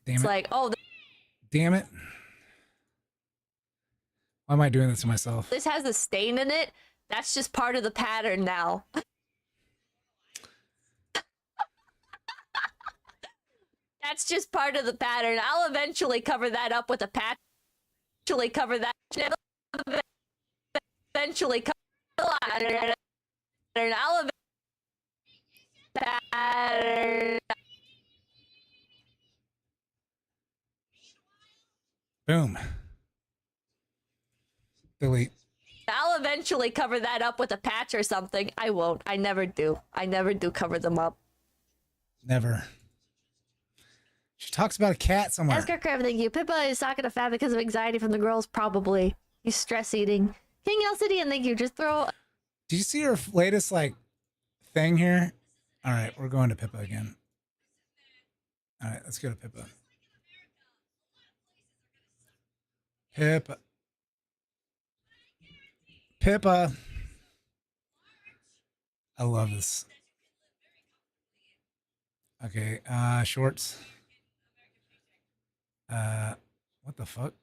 it's like, oh, Damn it. Why am I doing this to myself? this has a stain in it. That's just part of the pattern now. That's just part of the pattern. I'll eventually cover that up with a patch. Eventually cover that. Eventually cover pattern. I'll pattern. Boom. Delete. I'll eventually cover that up with a patch or something. I won't. I never do. I never do cover them up. Never. She talks about a cat somewhere. Oscar Crab, thank you. Pippa is talking to Fat because of anxiety from the girls, probably. He's stress eating. King El City, and thank you. Just throw. Did you see her latest like thing here? All right, we're going to Pippa again. All right, let's go to Pippa. Pippa. Pippa. I love this. Okay, shorts. What the fuck?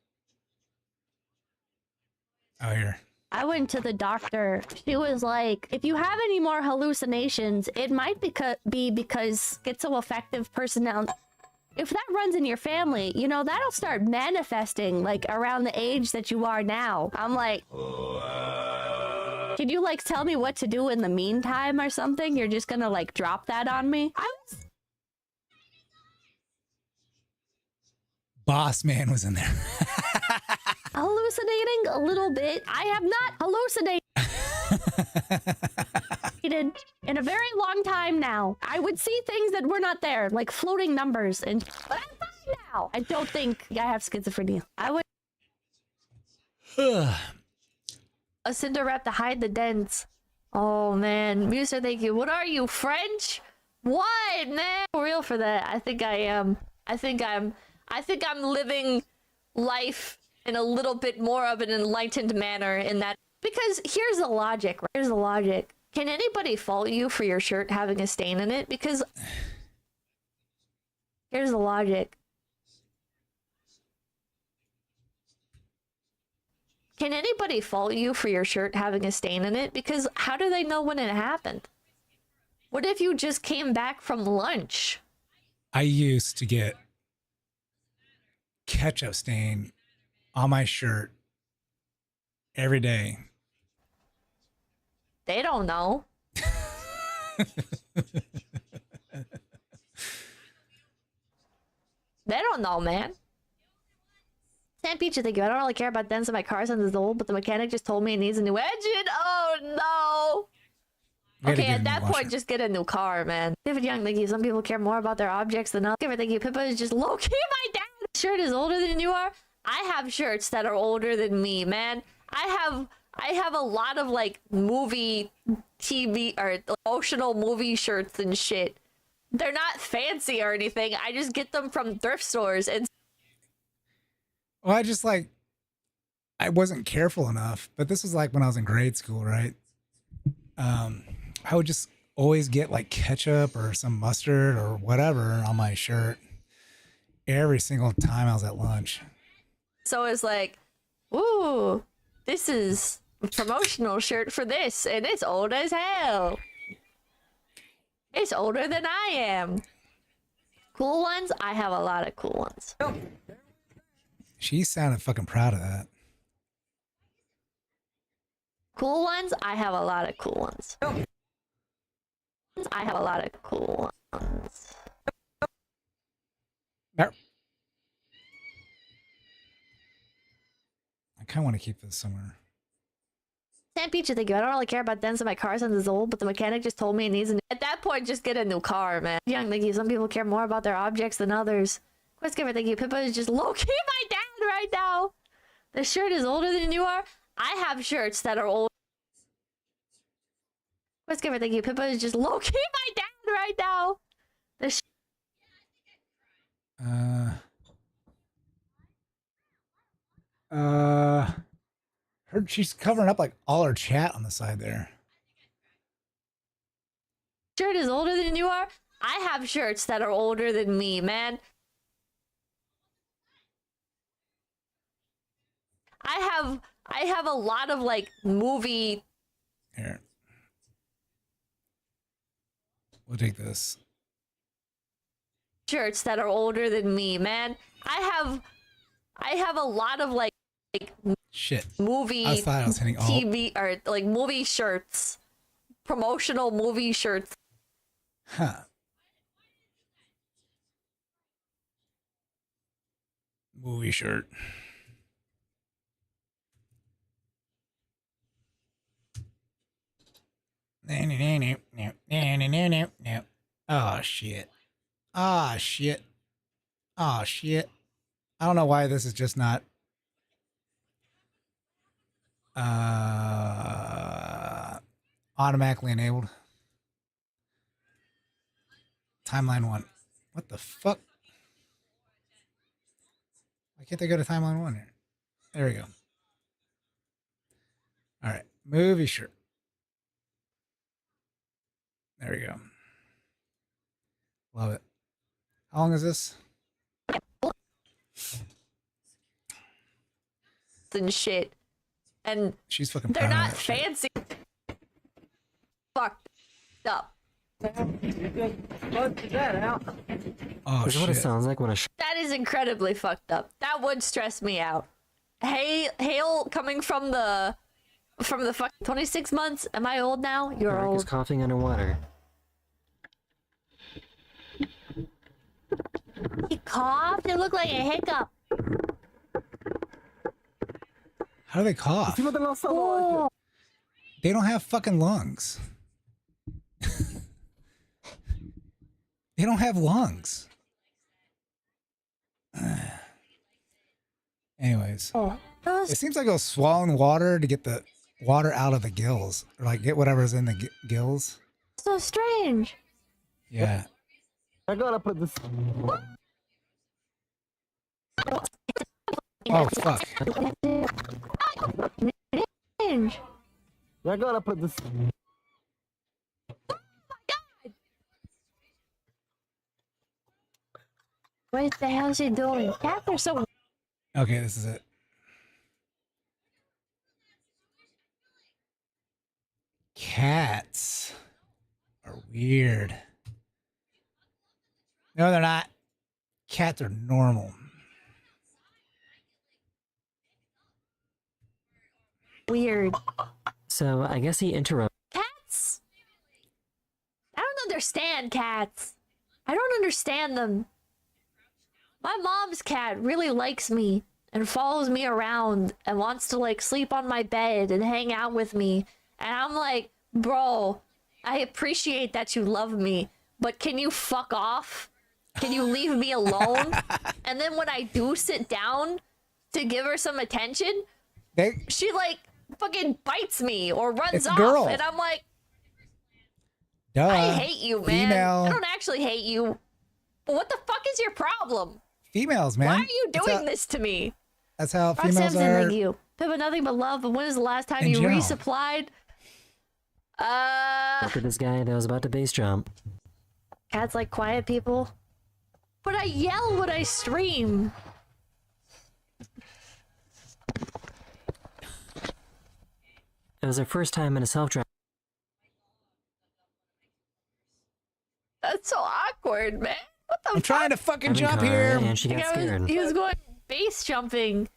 Oh, here. I went to the doctor. She was like, if you have any more hallucinations, it might be because schizoaffective personality. If that runs in your family, you know, that'll start manifesting like around the age that you are now. I'm like, can you like tell me what to do in the meantime or something? You're just gonna like drop that on me? Boss man was in there. Hallucinating a little bit. I have not hallucinated in a very long time now. I would see things that were not there, like floating numbers, and but I'm fine now. I don't think I have schizophrenia. I would. A cinder wrap to hide the dents. Oh man, Muser, thank you. What are you, French? What, man? For real for that. I think I am. I think I'm living life in a little bit more of an enlightened manner in that, because here's the logic, right? Here's the logic. Can anybody fault you for your shirt having a stain in it? Because here's the logic. Can anybody fault you for your shirt having a stain in it? Because how do they know when it happened? What if you just came back from lunch? I used to get ketchup stain on my shirt every day. They don't know. They don't know, man. Sam Peach, thank you. I don't really care about dents in my car since it's old, but the mechanic just told me it needs a new engine. Oh no. Okay, at that point, just get a new car, man. David Young, thank you. Some people care more about their objects than others. Thank you. Pippa is just low-key. My dad's shirt is older than you are. I have shirts that are older than me, man. I have a lot of like movie, TV, or emotional movie shirts and shit. They're not fancy or anything. I just get them from thrift stores and. Well, I wasn't careful enough, but this was like when I was in grade school, right? I would just always get like ketchup or some mustard or whatever on my shirt every single time I was at lunch. So it's like, ooh, this is a promotional shirt for this, and it's old as hell. It's older than I am. Cool ones? I have a lot of cool ones. She sounded fucking proud of that. Cool ones? I have a lot of cool ones. I have a lot of cool ones. There. I kind of want to keep this somewhere. Sam Peach, thank you. I don't really care about dents in my car since it's old, but the mechanic just told me it needs a new. At that point, just get a new car, man. Young, thank you. Some people care more about their objects than others. Quest giver, thank you. Pippa is just low-key my dad right now. The shirt is older than you are. I have shirts that are old. Quest giver, thank you. Pippa is just low-key my dad right now. The She's covering up like all her chat on the side there. Shirt is older than you are. I have shirts that are older than me, man. I have a lot of like movie. Here. We'll take this. Shirts that are older than me, man. I have a lot of like shit movie I thought I was hitting all. TV or like movie shirts, promotional movie shirts. Huh. Movie shirt. Oh shit. Ah shit. Oh shit. I don't know why this is just not automatically enabled. Timeline 1. What the fuck? Why can't they go to timeline 1 here? There we go. All right. Movie shirt. There we go. Love it. How long is this? And shit. And she's fucking they're proud of not that shit. fancy. Fucked up. Oh, This is what it shit. sounds like when a That is incredibly fucked up. That would stress me out. Hey, hail coming from the fuck 26 months. Am I old now? You're shark is old. coughing underwater. He coughed. It looked like a hiccup. How do they cough? Oh. They don't have fucking lungs. They don't have lungs. Anyways, it seems like they'll swallow water to get the water out of the gills, or like get whatever's in the gills. So strange. Yeah. I gotta put this. Oh fuck. Strange. I gotta put this. What the hell is he doing? Cats are so. Okay, this is it. Cats are weird. No, they're not. Cats are normal. Weird. So I guess he interrupted. Cats? I don't understand cats. I don't understand them. My mom's cat really likes me and follows me around and wants to like sleep on my bed and hang out with me. And I'm like, bro, I appreciate that you love me, but can you fuck off? Can you leave me alone? And then when I do sit down to give her some attention, she like fucking bites me or runs It's a off. girl. And I'm like, Duh. I hate you, man. Female. I don't actually hate you. But what the fuck is your problem? Females, man. Why are you That's doing how- this to me? That's how Rock females Samson, are. thank you. Pippa, nothing but love. But when is the last time in you general. resupplied Look at this guy that was about to base jump. Cats like quiet people. But I yell when I stream. It was her first time in a self-drive. That's so awkward, man. What the I'm trying to fucking jump here. And she got scared. He was going base jumping.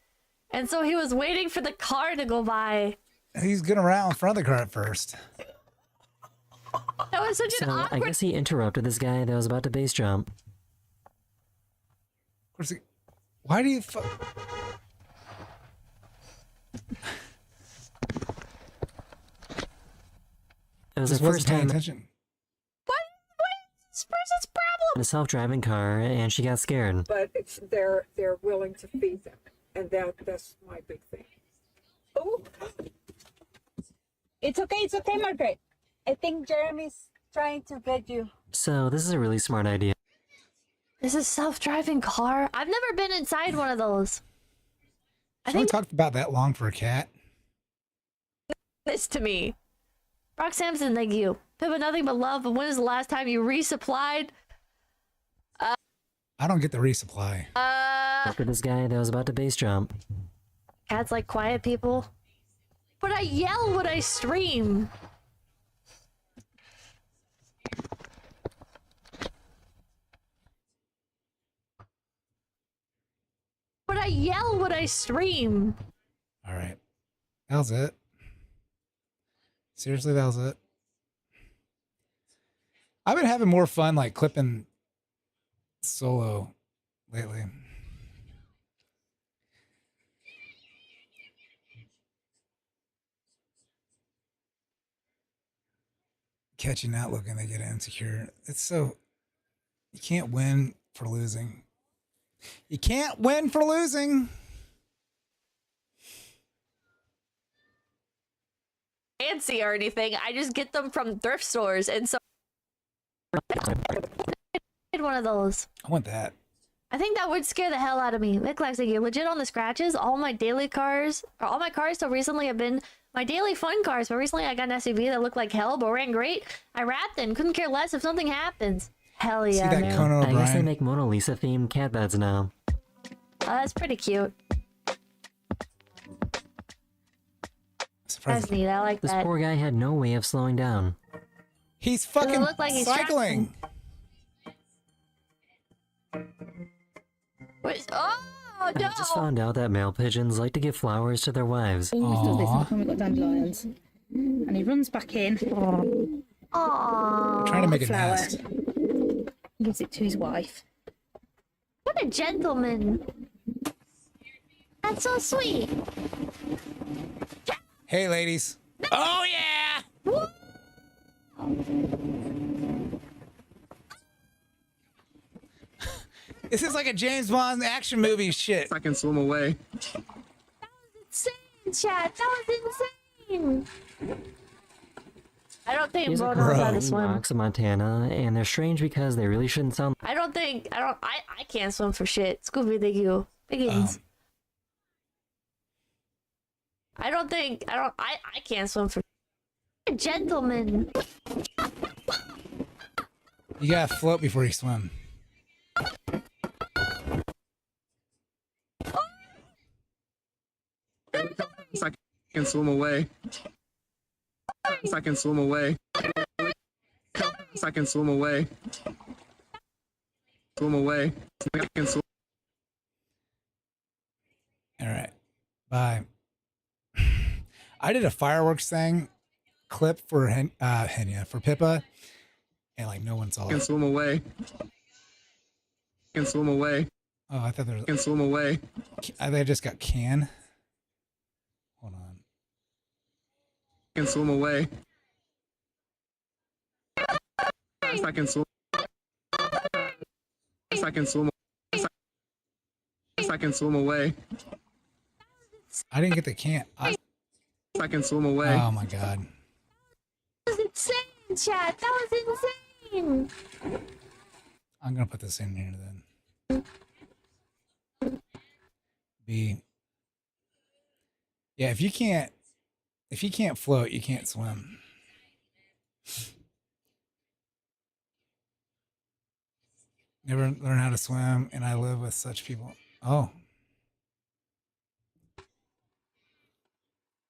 And so he was waiting for the car to go by. He's getting around in front of the car at first. That was such an So awkward... I guess he interrupted this guy that was about to base jump. Of course, why do you? It was Just her wasn't first paying time attention. What is this person's problem? in a self-driving car, and she got scared. But they're willing to feed them, and that's my big thing. Oh, it's okay, Margaret. I think Jeremy's trying to get you. So this is a really smart idea. This is a self-driving car? I've never been inside one of those. I think talked about that long for a cat. This to me. Brock Sampson, thank you. Pippa, nothing but love, but when is the last time you resupplied? I don't get the resupply. Look at this guy that was about to base jump. Cats like quiet people. But I yell when I stream. But I yell when I stream. All right. That was it. Seriously, that was it. I've been having more fun like clipping solo lately. Catching out looking, they get insecure. It's so, you can't win for losing. You can't win for losing. Fancy or anything. I just get them from thrift stores, and so one of those. I want that. I think that would scare the hell out of me. Mick Lexington, legit on the scratches. All my daily cars, or all my cars till recently have been my daily fun cars. But recently I got an SUV that looked like hell, but ran great. I wrapped it and couldn't care less if something happens. Hell yeah, See that man. Conan I guess they O'Brien? make Mona Lisa themed cat beds now. Oh, that's pretty cute. That's neat. I like This that. poor guy had no way of slowing down. He's Doesn't fucking look like he's cycling. Wait, oh I no! just found out that male pigeons like to give flowers to their wives. We've done this every time we've got dandelions. And he runs back in. Aww. Trying to make a flower. nest. Gives it to his wife. What a gentleman. That's so sweet. Hey, ladies. Oh yeah. This is like a James Bond action movie shit. I can swim away. Insane, chat. That was insane. I don't think Here's a Bro knows how couple to of swim. rocks in Montana, and they're strange because they really shouldn't sound. I can't swim for shit. Scooby, thank you. Biggins. I can't swim for a gentleman. You gotta float before you swim. I can swim away. I can swim away. I can swim away. Swim away. I can swim. All right. Bye. I did a fireworks thing clip for Henya, for Pippa, and like no one saw I can it. swim away. I can swim away. Oh, I thought there was. I can swim away. I think I just got can. Hold on. I can swim away. I can swim. I can swim. I can swim away. I didn't get the can. I can swim away. Oh my god. That was insane, chat. That was insane. I'm gonna put this in here then. B. Yeah, if you can't float, you can't swim. Never learn how to swim, and I live with such people. Oh.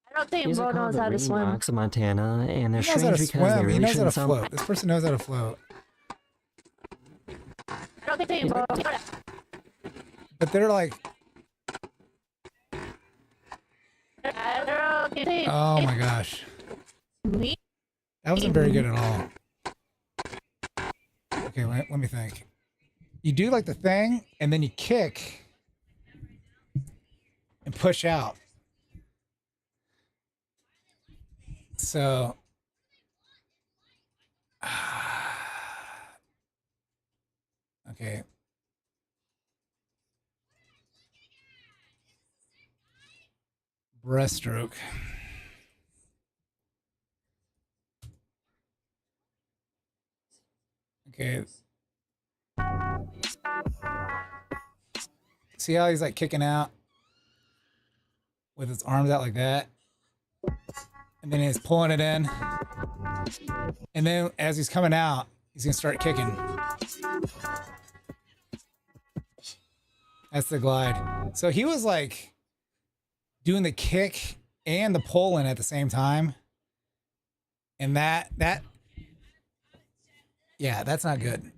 I don't think These bro are called knows the how to ring swim. rocks of Montana, and they're He knows how strange to because they swim. He really knows how to shouldn't sound. float. This person knows how to float. I don't think bro. But they're like, oh my gosh. That wasn't very good at all. Okay, let me think. You do like the thing, and then you kick and push out. So, okay. Breaststroke. Okay. See how he's like kicking out with his arms out like that? And then he's pulling it in. And then as he's coming out, he's going to start kicking. That's the glide. So he was like doing the kick and the pull in at the same time. And yeah, that's not good.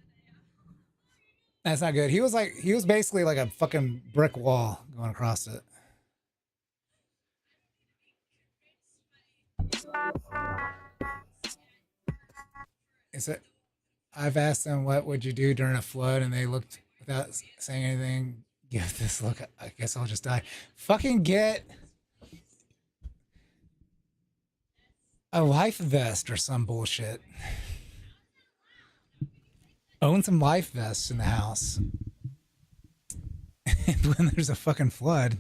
That's not good. He was basically like a fucking brick wall going across it. I've asked them, what would you do during a flood? And they looked without saying anything. Give this look. I guess I'll just die. Fucking get a life vest or some bullshit. Own some life vests in the house. And when there's a fucking flood,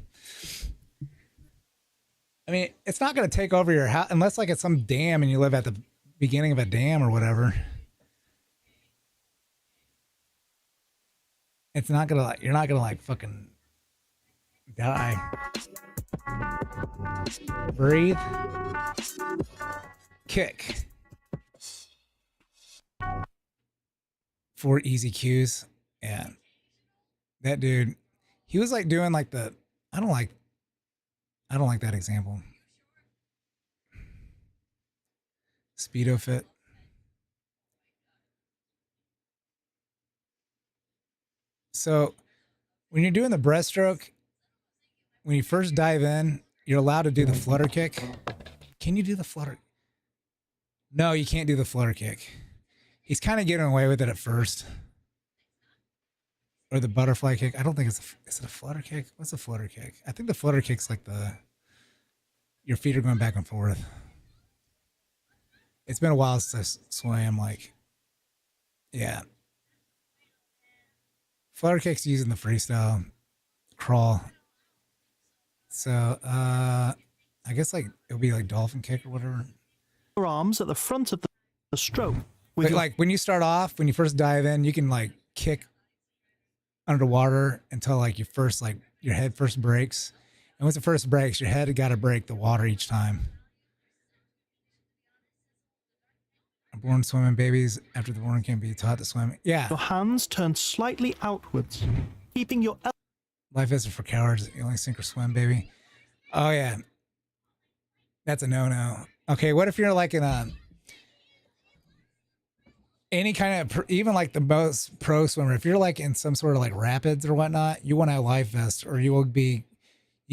I mean, it's not going to take over your house unless like it's some dam and you live at the beginning of a dam or whatever. It's not going to like, you're not going to like fucking die. Breathe. Kick. 4 easy cues. Yeah. That dude, he was like doing like the, I don't like that example. Speedo fit. So when you're doing the breaststroke, when you first dive in, you're allowed to do the flutter kick. Can you do the flutter? No, you can't do the flutter kick. He's kind of getting away with it at first. Or the butterfly kick. I don't think is it a flutter kick? What's a flutter kick? I think the flutter kick's like your feet are going back and forth. It's been a while since I swam. Like, yeah. Flutter kick's using the freestyle crawl. So, I guess like it'll be like dolphin kick or whatever. Your arms at the front of the stroke. But like when you start off, when you first dive in, you can like kick underwater until like your head first breaks. And once it first breaks, your head got to break the water each time. Born swimming babies after the born can be taught to swim. Yeah. Your hands turned slightly outwards, keeping your life isn't for cowards. You only sink or swim, baby. Oh yeah. That's a no-no. Okay, what if you're like in any kind of, even like the most pro swimmer, if you're like in some sort of like rapids or whatnot, you want to have a life vest, or you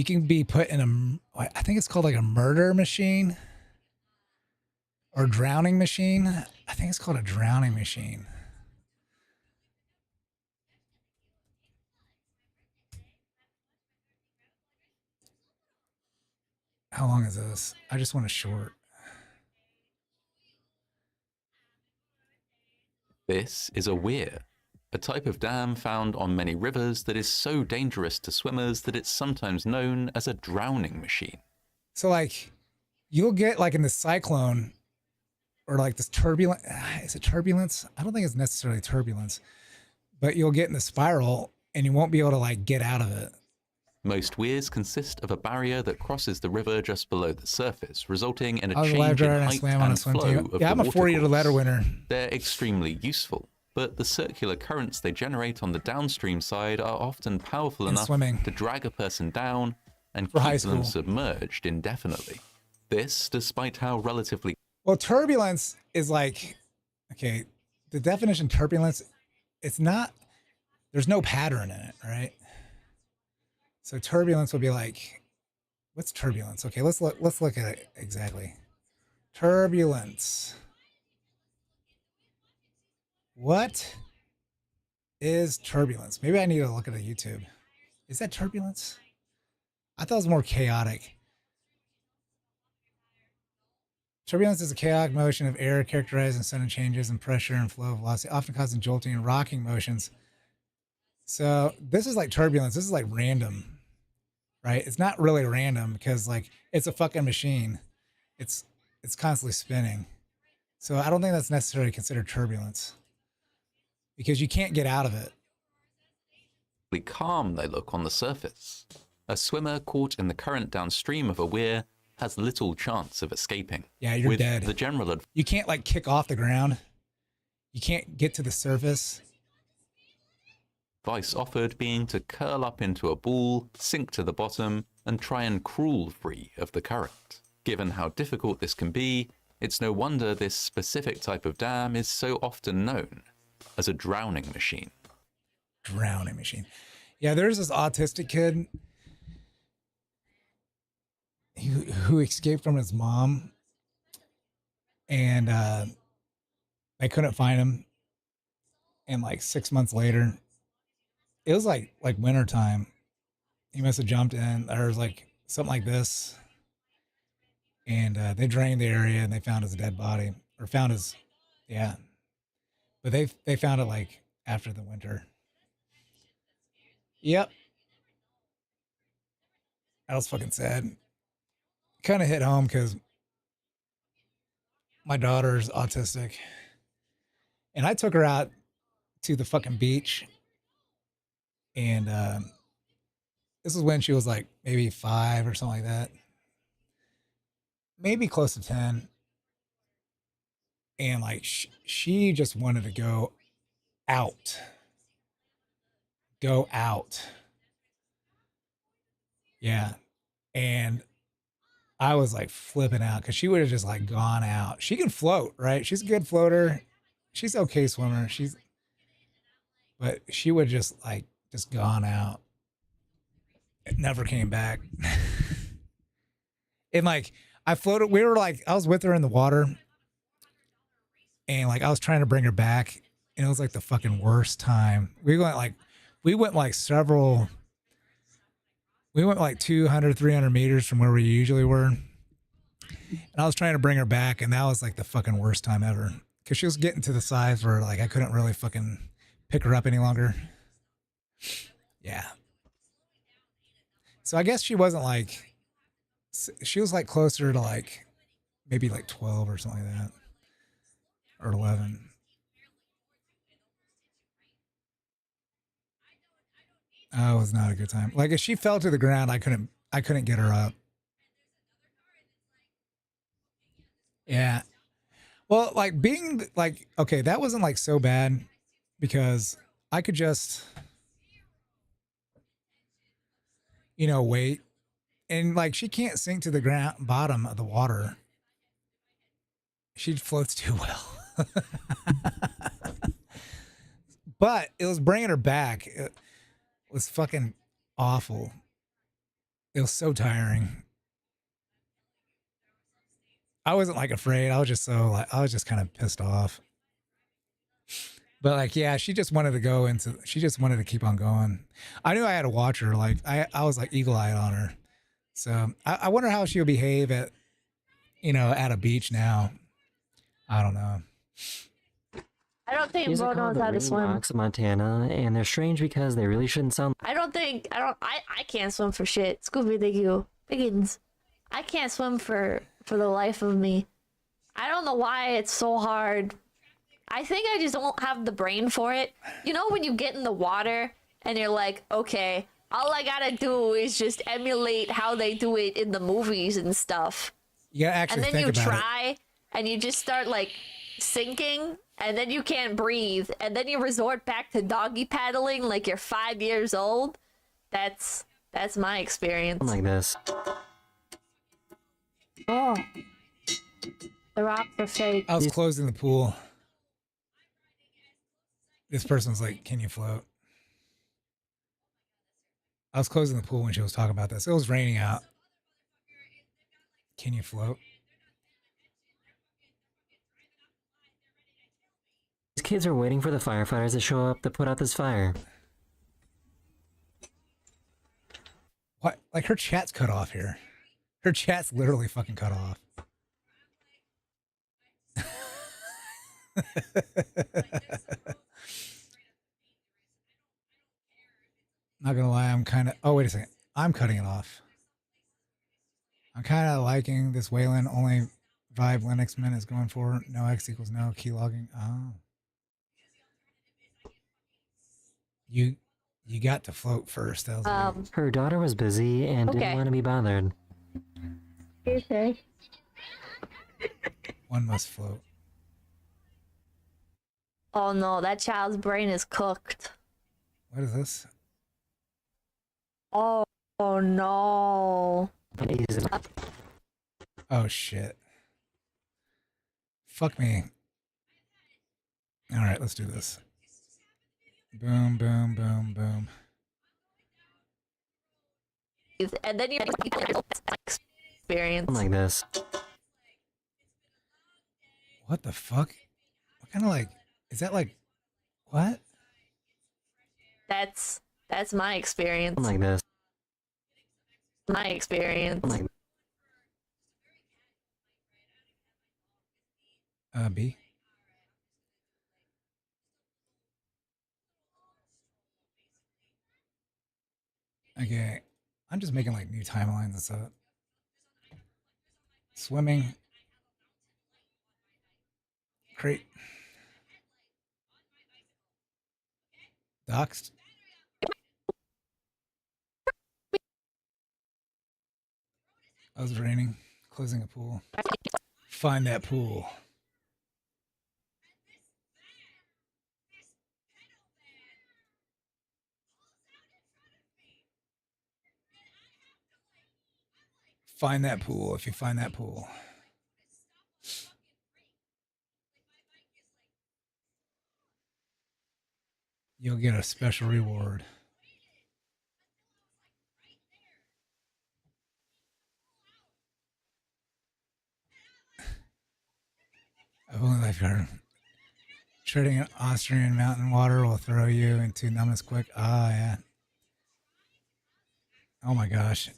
can be put in I think it's called like a murder machine or drowning machine. I think it's called a drowning machine. How long is this? I just want a short. This is a weir, a type of dam found on many rivers that is so dangerous to swimmers that it's sometimes known as a drowning machine. So like you'll get like in the cyclone or like this turbulent, is it turbulence? I don't think it's necessarily turbulence, but you'll get in the spiral and you won't be able to like get out of it. Most weirs consist of a barrier that crosses the river just below the surface, resulting in a I was a change in lifeguard and I height swam on a and swim flow team. of Yeah, the I'm a water 4-year course. ladder winner. They're extremely useful, but the circular currents they generate on the downstream side are often powerful In enough swimming. to drag a person down and For high keep them school. submerged indefinitely. This, despite how relatively Well, turbulence is like, okay, the definition turbulence, it's not, there's no pattern in it, right? So turbulence would be like, what's turbulence? Okay, let's look at it exactly. Turbulence. What is turbulence? Maybe I need to look at a YouTube. Is that turbulence? I thought it was more chaotic. Turbulence is a chaotic motion of air characterized in sudden changes in pressure and flow of velocity, often causing jolting and rocking motions. So this is like turbulence. This is like random, right? It's not really random because like it's a fucking machine. It's constantly spinning. So I don't think that's necessarily considered turbulence because you can't get out of it. calm they look on the surface. A swimmer caught in the current downstream of a weir has little chance of escaping. Yeah, you're With dead. The general You can't like kick off the ground. You can't get to the surface. advice offered being to curl up into a ball, sink to the bottom, and try and crawl free of the current. Given how difficult this can be, it's no wonder this specific type of dam is so often known as a drowning machine. Drowning machine. Yeah, there's this autistic kid who escaped from his mom, and they couldn't find him. And like 6 months later, it was like winter time. He must have jumped in. There was like something like this, and they drained the area and they found his dead body, or found his, yeah. But they found it like after the winter. Yep. That was fucking sad. Kind of hit home because my daughter's autistic, and I took her out to the fucking beach, and this is when she was like maybe 5 or something like that, maybe close to 10, and like she just wanted to go out. Yeah. And I was like flipping out because she would have just like gone out. She can float, right? She's a good floater. She's an okay swimmer. But she would just gone out. It never came back. And like I floated, I was with her in the water, and like I was trying to bring her back, and it was like the fucking worst time. We went like 200, 300 meters from where we usually were. And I was trying to bring her back, and that was like the fucking worst time ever. Because she was getting to the size where like I couldn't really fucking pick her up any longer. Yeah. So I guess she wasn't like, she was like closer to like maybe like 12 or something like that. Or 11. Oh, it was not a good time. Like if she fell to the ground, I couldn't get her up. Yeah. Well, like being like, okay, that wasn't like so bad because I could just, wait. And like she can't sink to the ground bottom of the water. She floats too well. But it was bringing her back. It was fucking awful. It was so tiring. I wasn't like afraid. I was just kind of pissed off. But like, yeah, she just wanted to keep on going. I knew I had to watch her. Like I was like eagle-eyed on her. So I wonder how she'll behave at a beach now. I don't know. I don't think These Bro are called knows the how to ring swim. rocks of Montana, and they're strange because they really shouldn't sound. I can't swim for shit. Scooby, thank you. Biggins. I can't swim for the life of me. I don't know why it's so hard. I think I just don't have the brain for it. You know when you get in the water and you're like, okay, all I gotta do is just emulate how they do it in the movies and stuff. You gotta actually And then think you about it. try, and you just start like sinking, and then you can't breathe, and then you resort back to doggy paddling like you're 5 years old. That's my experience. Like this. Oh. The rocks are fake. I was closing the pool. This person's like, "Can you float?" I was closing the pool when she was talking about this. It was raining out. Can you float? These kids are waiting for the firefighters to show up to put out this fire. What? Like her chat's cut off here. Her chat's literally fucking cut off. Not gonna lie, I'm kind of. Oh, wait a second. I'm cutting it off. I'm kind of liking this Wayland only Vibe Linux Mint is going for no X equals no key logging. Oh. You got to float first. That was weird. Her daughter was busy and didn't want to be bothered. Okay. One must float. Oh no, that child's brain is cooked. What is this? Oh no. Oh shit. Fuck me. All right, let's do this. Boom, boom, boom, boom. And then you experience. Like this. What the fuck? What kind of like, is that like, what? That's my experience. Like this. My experience. Like B. Okay, I'm just making like new timelines and stuff. Swimming. Great. Doxed. I was raining. Closing a pool. Find that pool. Find that pool if you find that pool. You'll get a special reward. I've only lifeguard. Treading an Austrian mountain water will throw you into numbness quick. Ah, yeah. Oh my gosh.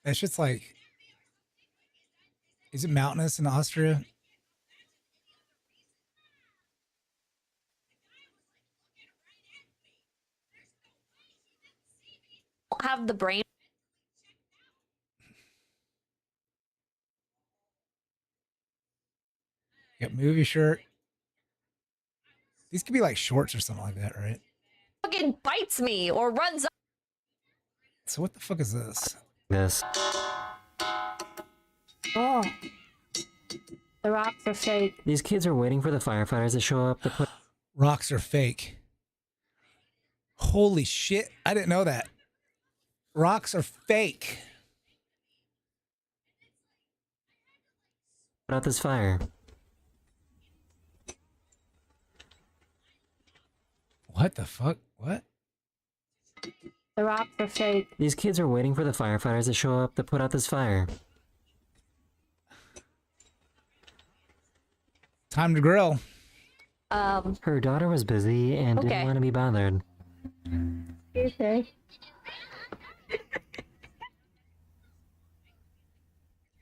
That shit's like, is it mountainous in Austria? Have the brain. Yep, movie shirt. These could be like shorts or something like that, right? Fucking bites me or runs up. So what the fuck is this? This. Oh. The rocks are fake. These kids are waiting for the firefighters to show up to put... Rocks are fake. Holy shit, I didn't know that. Rocks are fake. Put out this fire. What the fuck? What? The rocks are fake. These kids are waiting for the firefighters to show up to put out this fire. Time to grill. Her daughter was busy and didn't want to be bothered. Okay.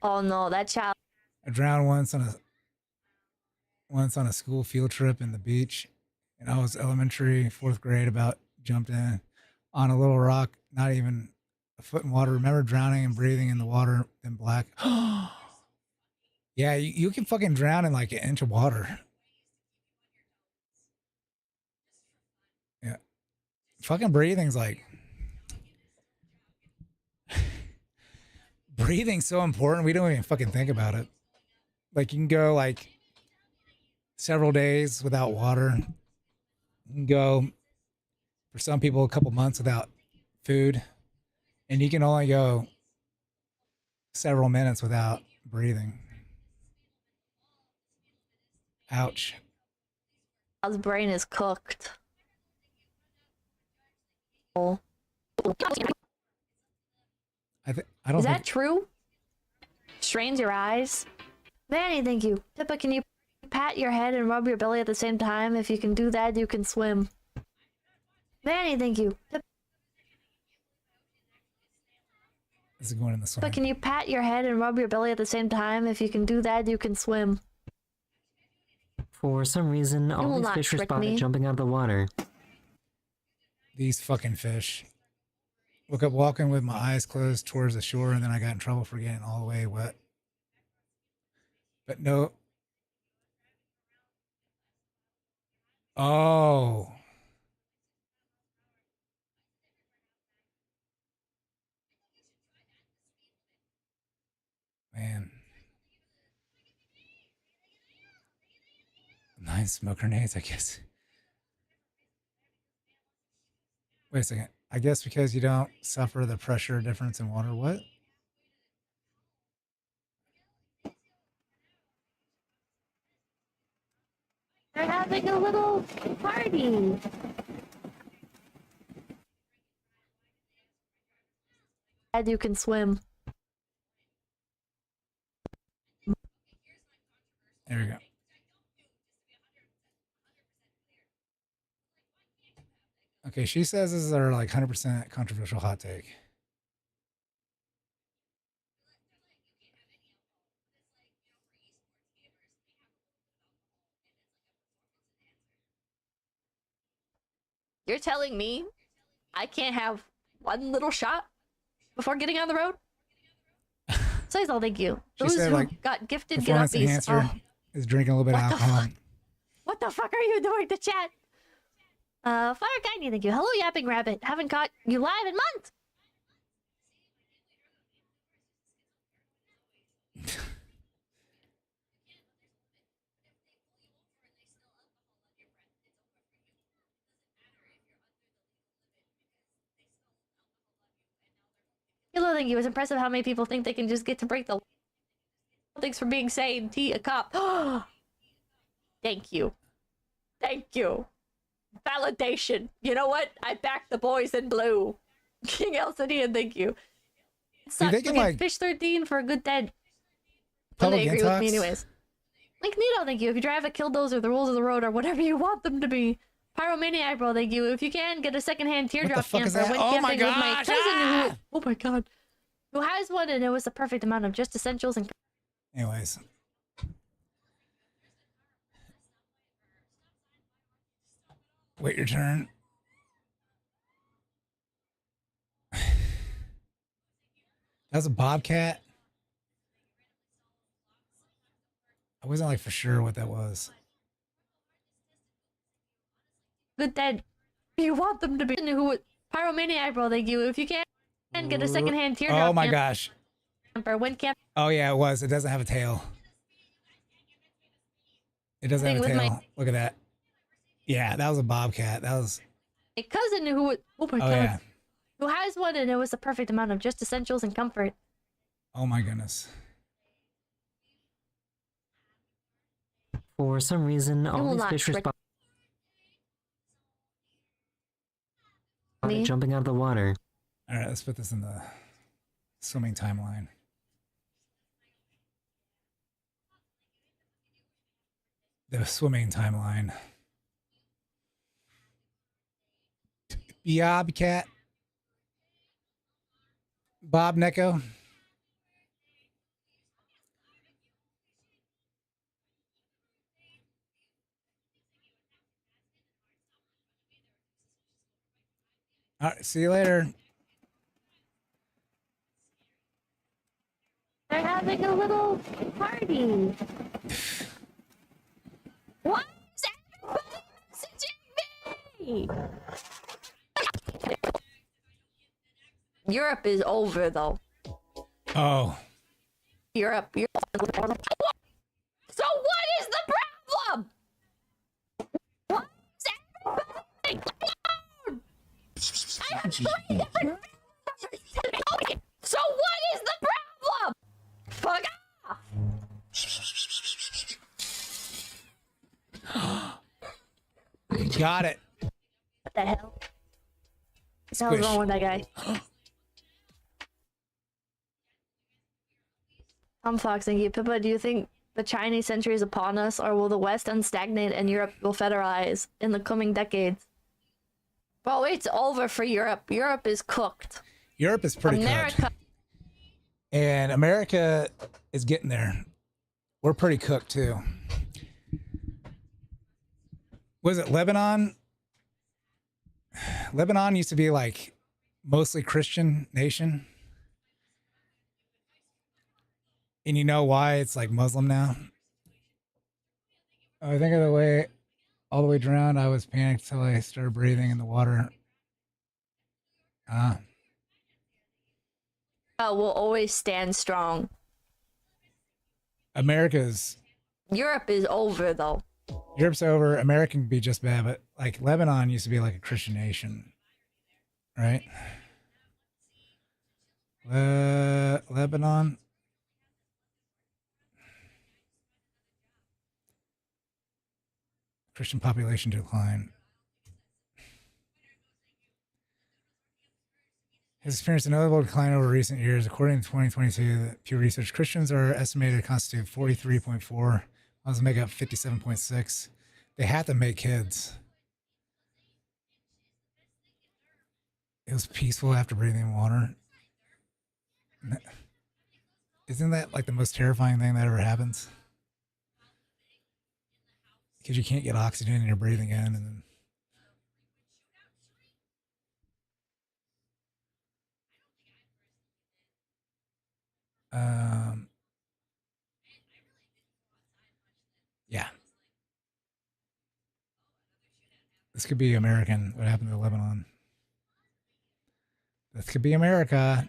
Oh no, that child. I drowned once on a school field trip in the beach, and I was elementary, 4th grade. About jumped in on a little rock, not even a foot in water. Remember drowning and breathing in the water in black. Yeah, you can fucking drown in like an inch of water. Yeah, fucking breathing's like breathing's so important. We don't even fucking think about it. Like you can go like several days without water. You can go for some people a couple months without food, and you can only go several minutes without breathing. Ouch. His brain is cooked. Oh. I don't Is that think true? Strains your eyes. Manny, thank you. Pippa, can you pat your head and rub your belly at the same time? If you can do that, you can swim. Manny, thank you. Pippa, this is going in the swimming. can you pat your head and rub your belly at the same time? If you can do that, you can swim. For some reason, all will these not fish were trick spotted me. jumping out of the water. These fucking fish. Woke up walking with my eyes closed towards the shore, and then I got in trouble for getting all the way wet. But no. Oh. Man. 9 smoke grenades, I guess. Wait a second. I guess because you don't suffer the pressure difference in water. What? They're having a little party. And you can swim. There we go. Okay, she says this is our like 100% controversial hot take. You're telling me I can't have one little shot before getting on the road? Says all thank you. She Those said, who like, got gifted get performance uppies. enhancer is drinking a little bit of What the alcohol. What the fuck are you doing to chat? Fire Guy, thank you. Hello, Yapping Rabbit. Haven't caught you live in months. Hello, thank you. It's impressive how many people think they can just get to break the. Thanks for being sane. T, a cop. Thank you. Thank you. Validation. You know what? I back the boys in blue. King Elsidian, thank you. It sucks they can, for like, Fish 13 for a good dead. public They agree with me intox? anyways. Link Nito, thank you. If you drive a Killdozer, the rules of the road are whatever you want them to be. Pyromaniac bro, thank you. If you can, get a secondhand teardrop fuck is camper. that? Went Oh my camping with my gosh, cousin who, oh my god, who has one, and it was the perfect amount of just essentials and. Anyways. Wait your turn. That was a bobcat. I wasn't like for sure what that was. Good dead. You want them to be who would Pyromaniac bro, thank you. If you can get a secondhand teardrop Oh my gosh. camper. Went camping Oh yeah, it was. It doesn't have a tail. It doesn't have a with tail. my- Look at that. Yeah, that was a bobcat. That was. a cousin who would, oh my Oh god, yeah. who has one, and it was the perfect amount of just essentials and comfort. Oh my goodness. For some reason, will all these not fish were trick spotted me. jumping out of the water. All right, let's put this in the swimming timeline. The swimming timeline. Bobcat. Bob Necko. All right, see you later. They're having a little party. Why is everybody messaging me? Europe is over though. Oh. Europe. So what is the problem? What is everybody down? I have 3 different So what is the problem? Fuck off. Got it. What the hell? What's wrong with that guy? I'm foxing you, Pippa. Do you think the Chinese century is upon us, or will the West end stagnate and Europe will federalize in the coming decades? Bro, it's over for Europe. Europe is cooked. Europe is pretty cooked. And America is getting there. We're pretty cooked too. Was it Lebanon? Lebanon used to be like mostly Christian nation. And you know why it's like Muslim now? I think of the way all the way drowned, I was panicked till I started breathing in the water. Will always stand strong. America's Europe is over though. Europe's over. America can be just bad, but like Lebanon used to be like a Christian nation, right? Lebanon. Christian population decline. Has experienced a notable decline over recent years. According to 2022, Pew Research, Christians are estimated to constitute 43.4. Muslims make up 57.6. They have to make kids. It was peaceful after breathing in water. Isn't that like the most terrifying thing that ever happens? Because you can't get oxygen and you're breathing in, and then yeah. This could be American. What happened to Lebanon? This could be America.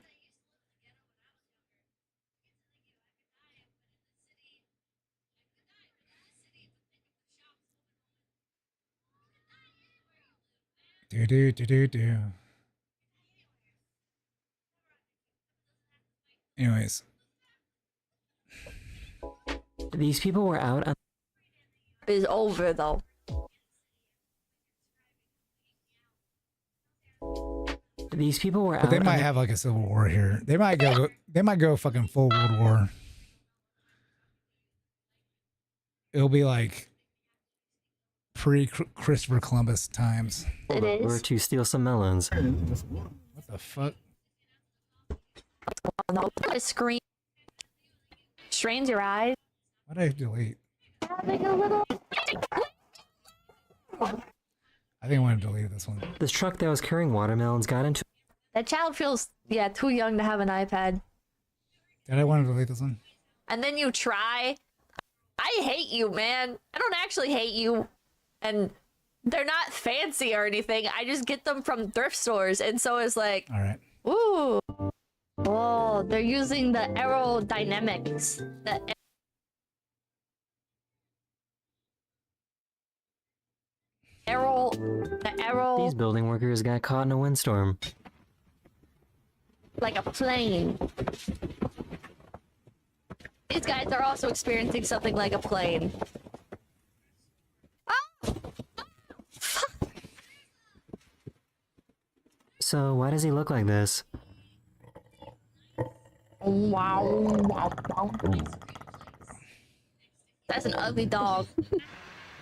Do. Anyways. These people were out on... Is over though. These people were out. But they might have like a civil war here. They might go fucking full World War. It'll be like pre-Christopher Columbus times. It is. Or to steal some melons. What the fuck? A screen strains your eyes. What did I delete? Having a little. I think I want to delete this one. This truck that was carrying watermelons got into... That child feels too young to have an iPad. Did I want to delete this one? And then you try. I hate you, man. I don't actually hate you. And they're not fancy or anything. I just get them from thrift stores. And so it's like, all right. Ooh. Oh, they're using the aerodynamics. The arrow. These building workers got caught in a windstorm. Like a plane. These guys are also experiencing something like a plane. So why does he look like this? Wow. That's an ugly dog.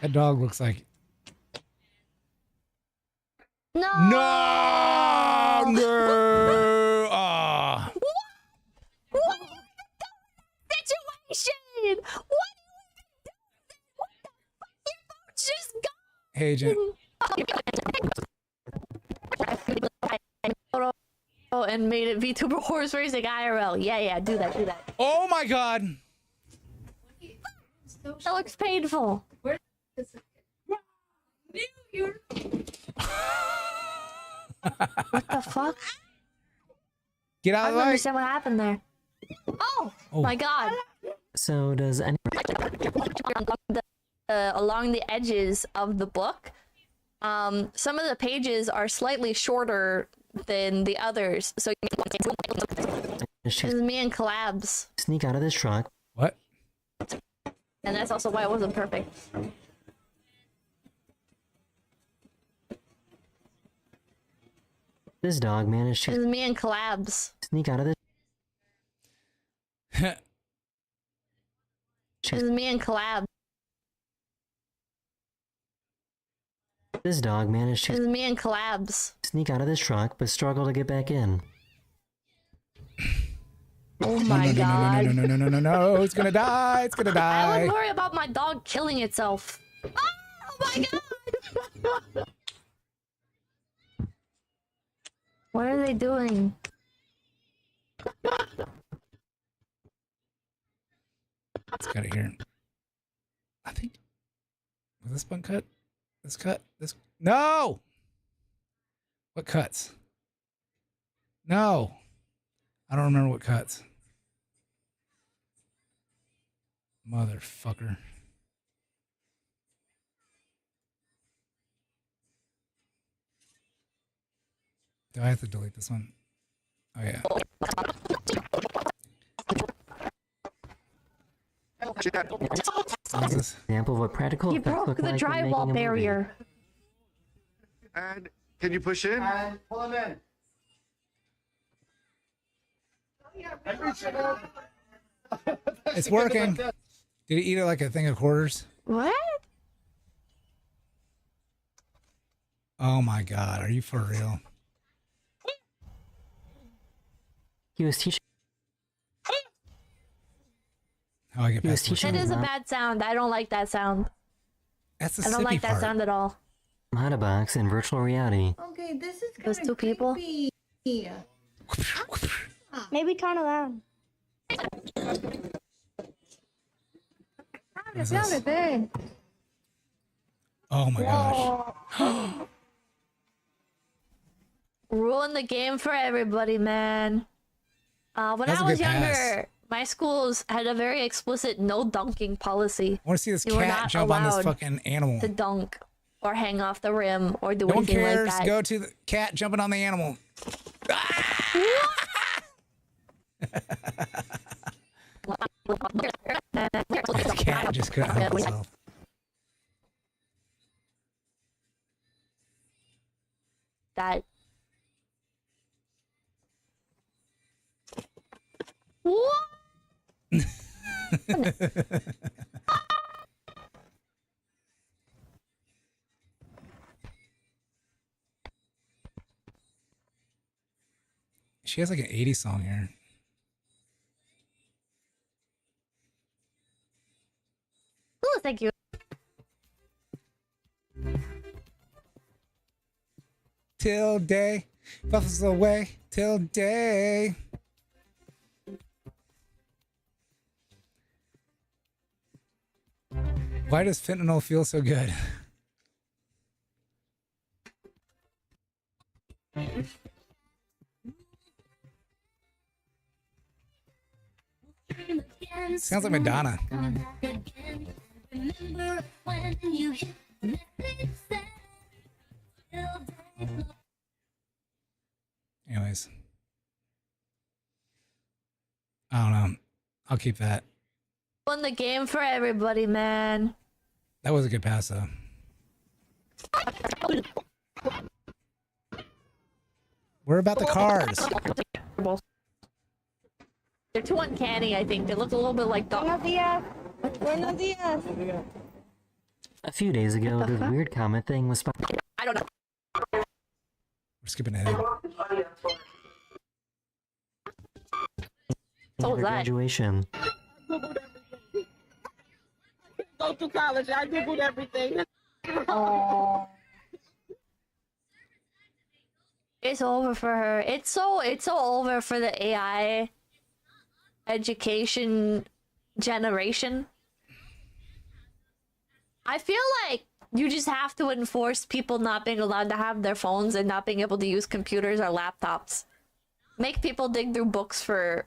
That dog looks like... No! No! Ah. What situation? What the fuck? Just go. Hey, Jen. And made it VTuber horse racing IRL. Yeah, do that. Oh my god! That looks painful. Where is it? New York. What the fuck? Get out I of don't the way. understand what happened there. Oh my god. So does any Along the edges of the book, some of the pages are slightly shorter than the others. So this is me and collabs. sneak out of this truck? What? And that's also why it wasn't perfect. This dog managed This is to me and collabs. sneak out of this. This is me and collabs. This dog managed This to is me and collabs. sneak out of this truck, but struggled to get back in. Oh my god. No, it's gonna die, it's gonna I die. would worry about my dog killing itself. Oh my god! What are they doing? Let's cut it here. I think, was this one cut? This cut? This, no! What cuts? No! I don't remember what cuts. Motherfucker. Do I have to delete this one? Oh yeah. What is this? Example of what practical He effects broke look the like when making a drywall movie. barrier. And can you push in? And pull him in. It's working. Did he eat it like a thing of quarters? What? Oh my god, are you for real? He was teaching. How I get He was past this? teaching That is a him bad sound. I don't like that sound. That's the I don't sippy like that part. sound at all. how to box in virtual reality. Okay, this is Those two people. Maybe turn around. What is this? Oh my gosh. Ruin the game for everybody, man. When That's I a was good younger, pass. my schools had a very explicit no dunking policy. I want to see this You were cat not jump on this allowed fucking animal. to dunk or hang off the rim or do No one anything cares. like that. Go to the cat jumping on the animal. The cat just couldn't help itself. That. What? She has like an 80s song here. Oh, thank you. Till day, buffers away till day. Why does fentanyl feel so good? Sounds like Madonna. Anyways. I don't know. I'll keep that. Won the game for everybody, man. That was a good pass, though. We're about the cars. They're too uncanny, I think. They look a little bit like dogs. Buenos dias. A few days ago, this weird comment thing was I don't know. We're skipping ahead. So was that. graduation. Go to college. I googled everything. Oh. It's over for her. It's so over for the AI education generation. I feel like you just have to enforce people not being allowed to have their phones and not being able to use computers or laptops. make people dig through books for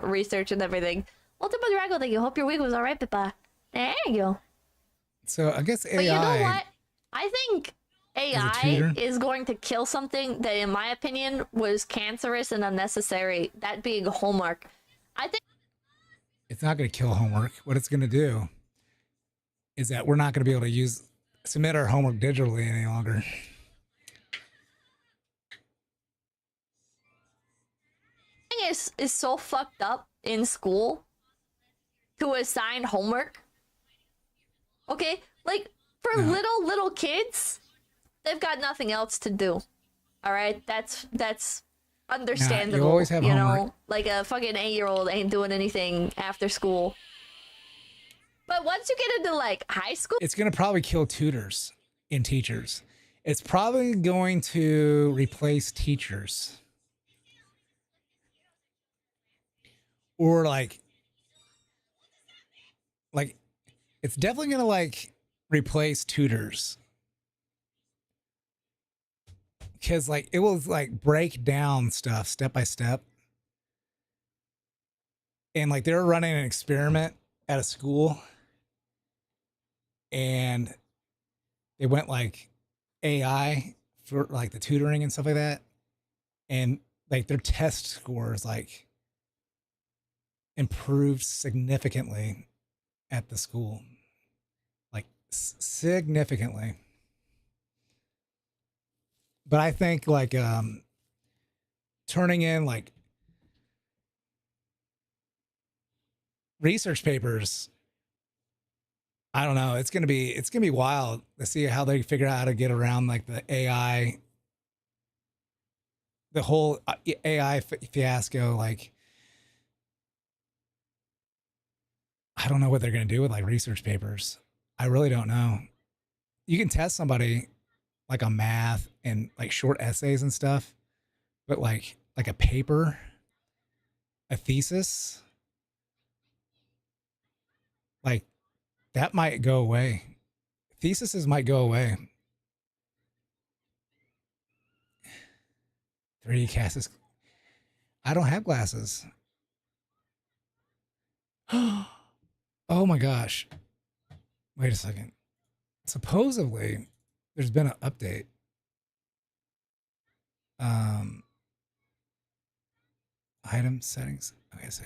research and everything. Ultimate Drago, thank you. Hope your week was alright, Pippa. There you go. So I guess AI. But you know what? I think AI tutor? is going to kill something that, in my opinion, was cancerous and unnecessary. That being homework. I think It's not going to kill homework. What it's going to do is that we're not going to be able to submit our homework digitally any longer. is so fucked up in school to assign homework. Okay, like for little kids, they've got nothing else to do. All right, that's understandable. you always have homework. know, like a fucking 8-year-old ain't doing anything after school. But once you get into like high school, It's going to probably kill tutors and teachers. It's probably going to replace teachers. Or like it's definitely going to like replace tutors. Because like it will like break down stuff step by step. And like they're running an experiment at a school. And they went like AI for like the tutoring and stuff like that. And like their test scores like improved significantly at the school. Like significantly. But I think like turning in like research papers, I don't know. It's gonna be wild to see how they figure out how to get around like the AI, the whole AI fiasco. Like, I don't know what they're gonna do with like research papers. I really don't know. You can test somebody like on math and like short essays and stuff, but like a paper, a thesis, like that might go away. Theses might go away. 3D cast. I don't have glasses. Oh my gosh. Wait a second. Supposedly, there's been an update. Item settings. Okay, so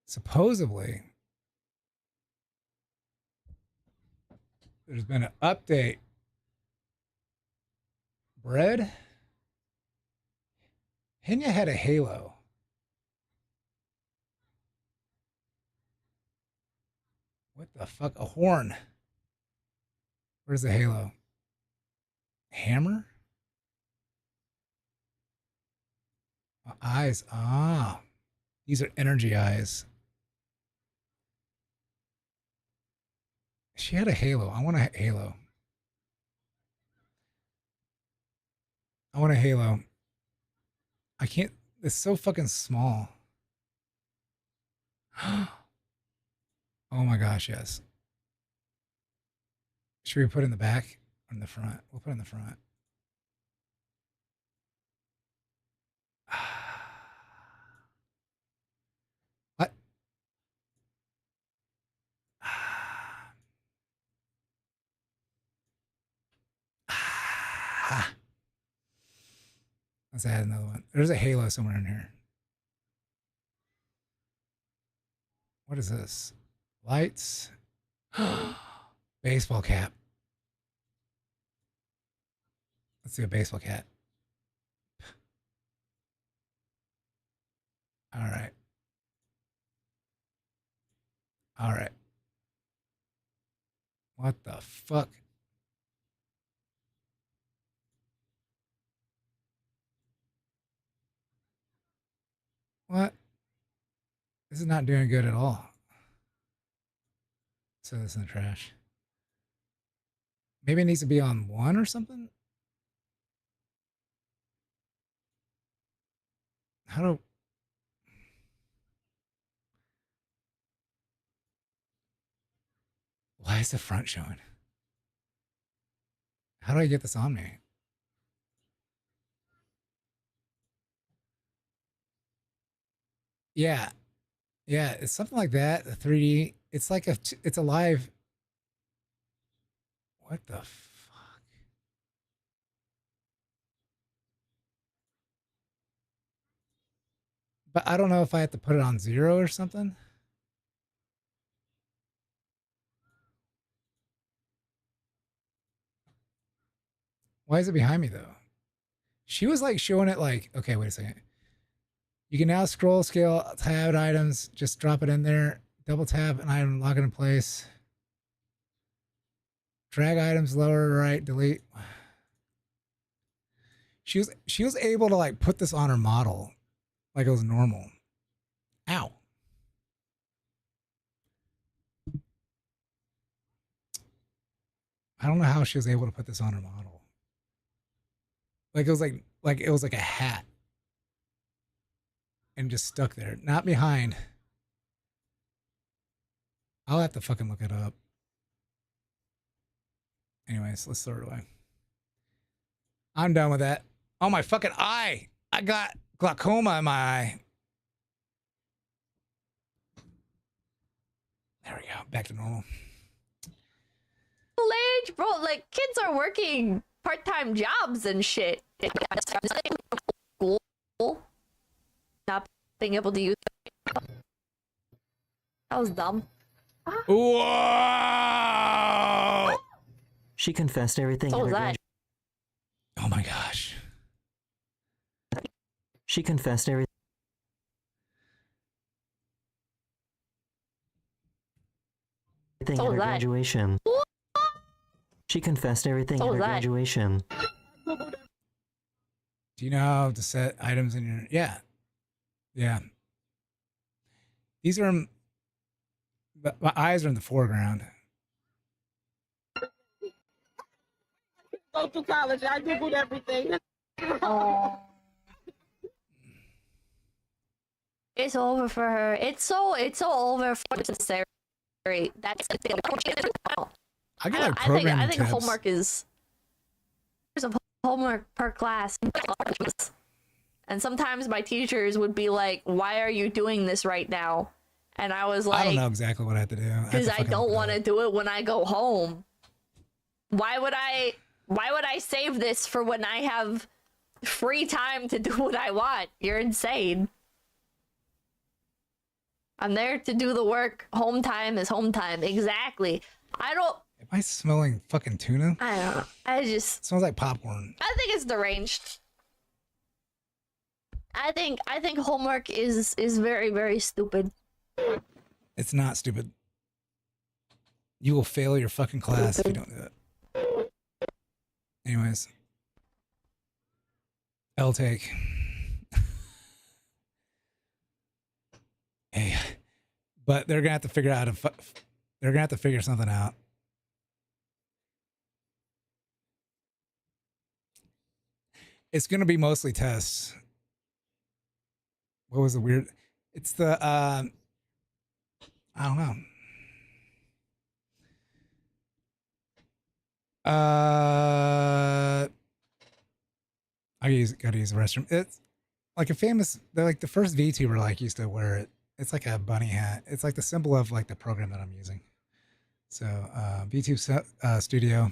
supposedly, there's been an update. Bread? Henya had a halo. What the fuck? A horn. Where's the halo? Hammer? Eyes. Ah. These are energy eyes. She had a halo. I want a halo. I want a halo. I can't. It's so fucking small. Oh my gosh, yes. Should we put it in the back or in the front? We'll put it in the front. What? Let's add another one. There's a halo somewhere in here. What is this? Lights. Baseball cap. Let's do a baseball cap. All right. All right. What the fuck? What? This is not doing good at all. So this in the trash. Maybe it needs to be on 1 or something? How do... Why is the front showing? How do I get this on me? Yeah. Yeah, it's something like that. The 3D. It's like it's a live. What the fuck? But I don't know if I have to put it on 0 or something. Why is it behind me though? She was like showing it like, okay, wait a second. You can now scroll, scale, tab items, just drop it in there, double tap an item, lock it in place. Drag items lower, right, delete. She was able to like put this on her model like it was normal. Ow. I don't know how she was able to put this on her model. Like it was like a hat. And just stuck there. Not behind. I'll have to fucking look it up. Anyways, let's throw it away. I'm done with that. Oh, my fucking eye. I got glaucoma in my eye. There we go. Back to normal. Age, bro, like kids are working part-time jobs and shit. School, not being able to use it. That was dumb. Whoa! She confessed everything. So was that. Oh my gosh. She confessed everything. At her graduation. She confessed everything at her graduation. Do you know how to set items in your... Yeah. Yeah. These are... My eyes are in the foreground. Go to college. I googled everything. Oh. It's over for her. It's so over for necessary. That's the thing. I think homework is... There's a homework per class. And sometimes my teachers would be like, why are you doing this right now? And I was like... I don't know exactly what I have to do. Because I don't want to do it when I go home. Why would I save this for when I have free time to do what I want? You're insane. I'm there to do the work. Home time is home time. Exactly. Am I smelling fucking tuna? I don't know. It smells like popcorn. I think it's deranged. I think homework is very, very stupid. It's not stupid. You will fail your fucking class if you don't do it. Anyways. L-take. Hey. But they're gonna have to figure out they're gonna have to figure something out. It's gonna be mostly tests. What was the weird? It's the I don't know. Gotta use the restroom. It's like a famous. They're like the first VTuber like used to wear it. It's like a bunny hat. It's like the symbol of like the program that I'm using. So VTube Studio.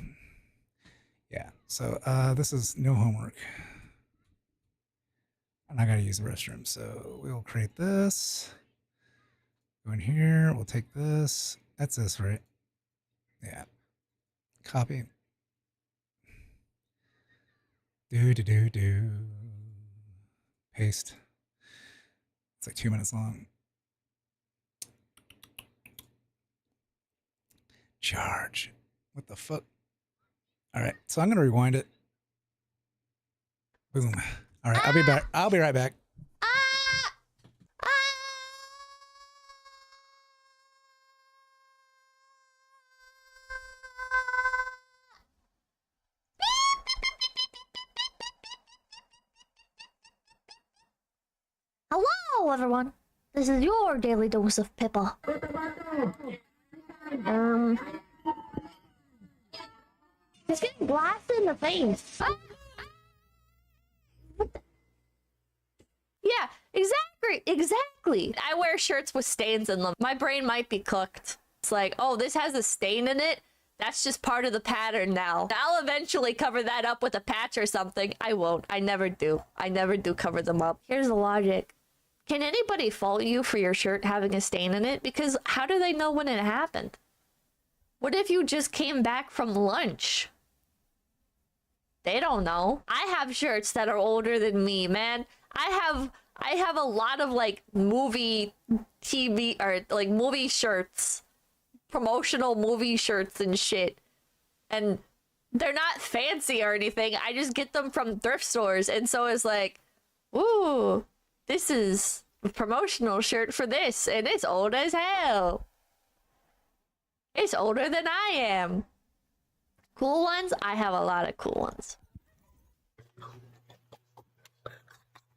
Yeah. So this is no homework. And I gotta use the restroom. So we'll create this. Go in here. We'll take this. That's this, right? Yeah. Copy. Do. Paste. It's like 2 minutes long. Charge. What the fuck? All right. So I'm going to rewind it. Boom. All right. I'll be back. I'll be right back. Hello, everyone. This is your daily dose of Pippa. He's getting blasted in the face. Yeah, exactly. Exactly. I wear shirts with stains in them. My brain might be cooked. It's like, oh, this has a stain in it. That's just part of the pattern now. I'll eventually cover that up with a patch or something. I won't. I never do. I never do cover them up. Here's the logic. Can anybody fault you for your shirt having a stain in it? Because how do they know when it happened? What if you just came back from lunch? They don't know. I have shirts that are older than me, man. I have a lot of like movie TV or like movie shirts, promotional movie shirts and shit. And they're not fancy or anything. I just get them from thrift stores. And so it's like, ooh, this is a promotional shirt for this, and it's old as hell. It's older than I am. Cool ones? I have a lot of cool ones.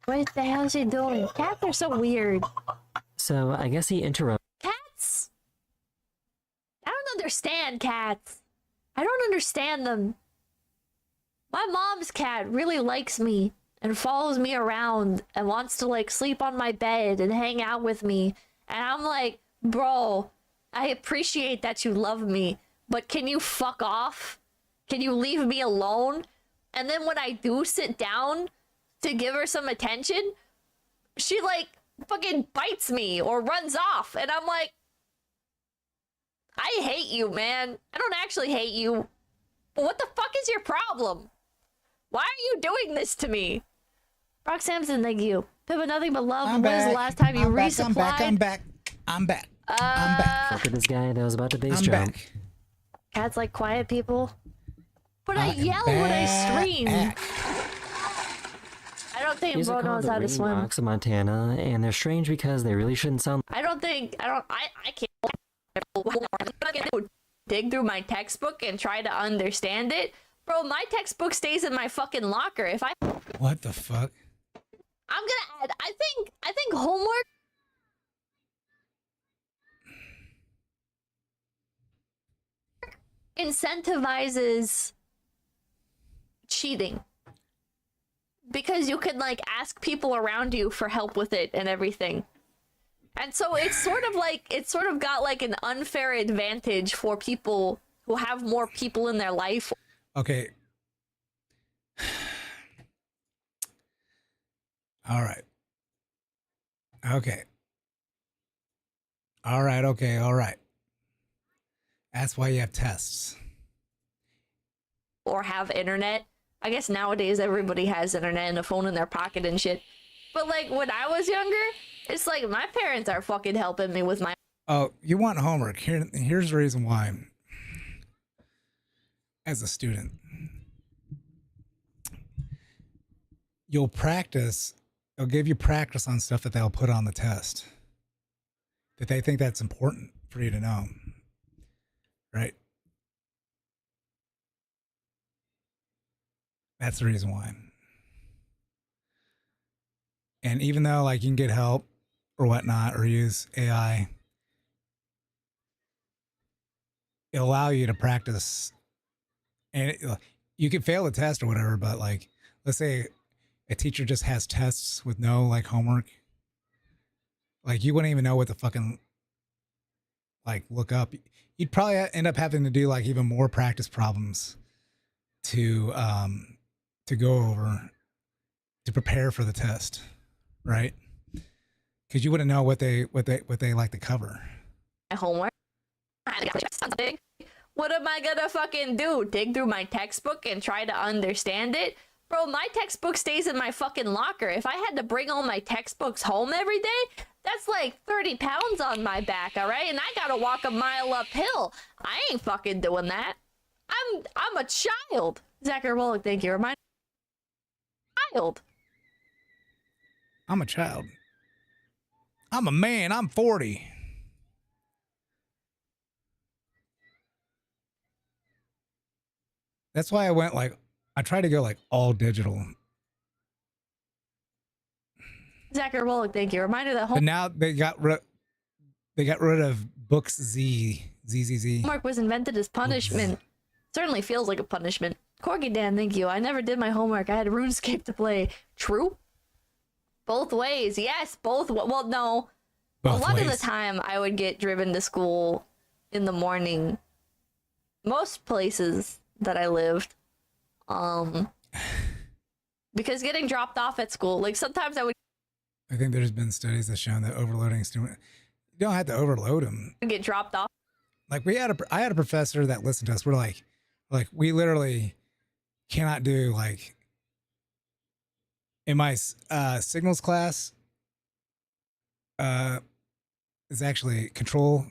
What the hell is he doing? Cats are so weird. So I guess he interrupted. Cats? I don't understand cats. I don't understand them. My mom's cat really likes me and follows me around and wants to like sleep on my bed and hang out with me. And I'm like, bro, I appreciate that you love me, but can you fuck off? Can you leave me alone? And then when I do sit down to give her some attention, she like fucking bites me or runs off. And I'm like, I hate you, man. I don't actually hate you. But what the fuck is your problem? Why are you doing this to me? Brock Sampson, thank you. Pippa, nothing but love. When was the last time you resupplied? I'm back. I'm back. Look at this guy that was about to base jump. Back. Cats like quiet people. But I yell when I stream. I don't think These bro are called knows the how to ring swim. rocks of Montana, and they're strange because they really shouldn't sound. I can't dig through my textbook and try to understand it. Bro, my textbook stays in my fucking locker. If I What the fuck? I'm gonna add, I think homework incentivizes cheating. Because you can like ask people around you for help with it and everything. And so it's sort of got like an unfair advantage for people who have more people in their life. Okay. All right. Okay. All right. Okay. All right. That's why you have tests. Or have internet. I guess nowadays everybody has internet and a phone in their pocket and shit. But like when I was younger, it's like my parents are fucking helping me with my. Oh, you want homework? Here's the reason why. As a student, you'll practice. They'll give you practice on stuff that they'll put on the test. That they think that's important for you to know. Right? That's the reason why. And even though like you can get help or whatnot or use AI, it'll allow you to practice. And you can fail a test or whatever, but like, let's say a teacher just has tests with no like homework. Like you wouldn't even know what to fucking like look up. You'd probably end up having to do like even more practice problems to go over to prepare for the test, right? Because you wouldn't know what they like to cover. My homework. Something. What am I gonna fucking do? Dig through my textbook and try to understand it? Bro, my textbook stays in my fucking locker. If I had to bring all my textbooks home every day, that's like 30 pounds on my back, all right? And I gotta walk a mile uphill. I ain't fucking doing that. I'm a child. Zachary Wollick, thank you. Remind child. I'm a child. I'm a man. I'm 40. That's why I try to go like all digital. Zachary Wollick, thank you. Reminder that But now they got rid of books Z. homework was invented as punishment. Certainly feels like a punishment. Corgi Dan, thank you. I never did my homework. I had RuneScape to play. True? Both ways. Yes, both. Well, no. Both a lot of the ways. time I would get driven to school in the morning. Most places that I lived. Because getting dropped off at school, like sometimes I would I think there's been studies that shown that overloading student, you don't have to overload them. get dropped off. Like I had a professor that listened to us. We're like we literally cannot do like in my signals class. Is actually control.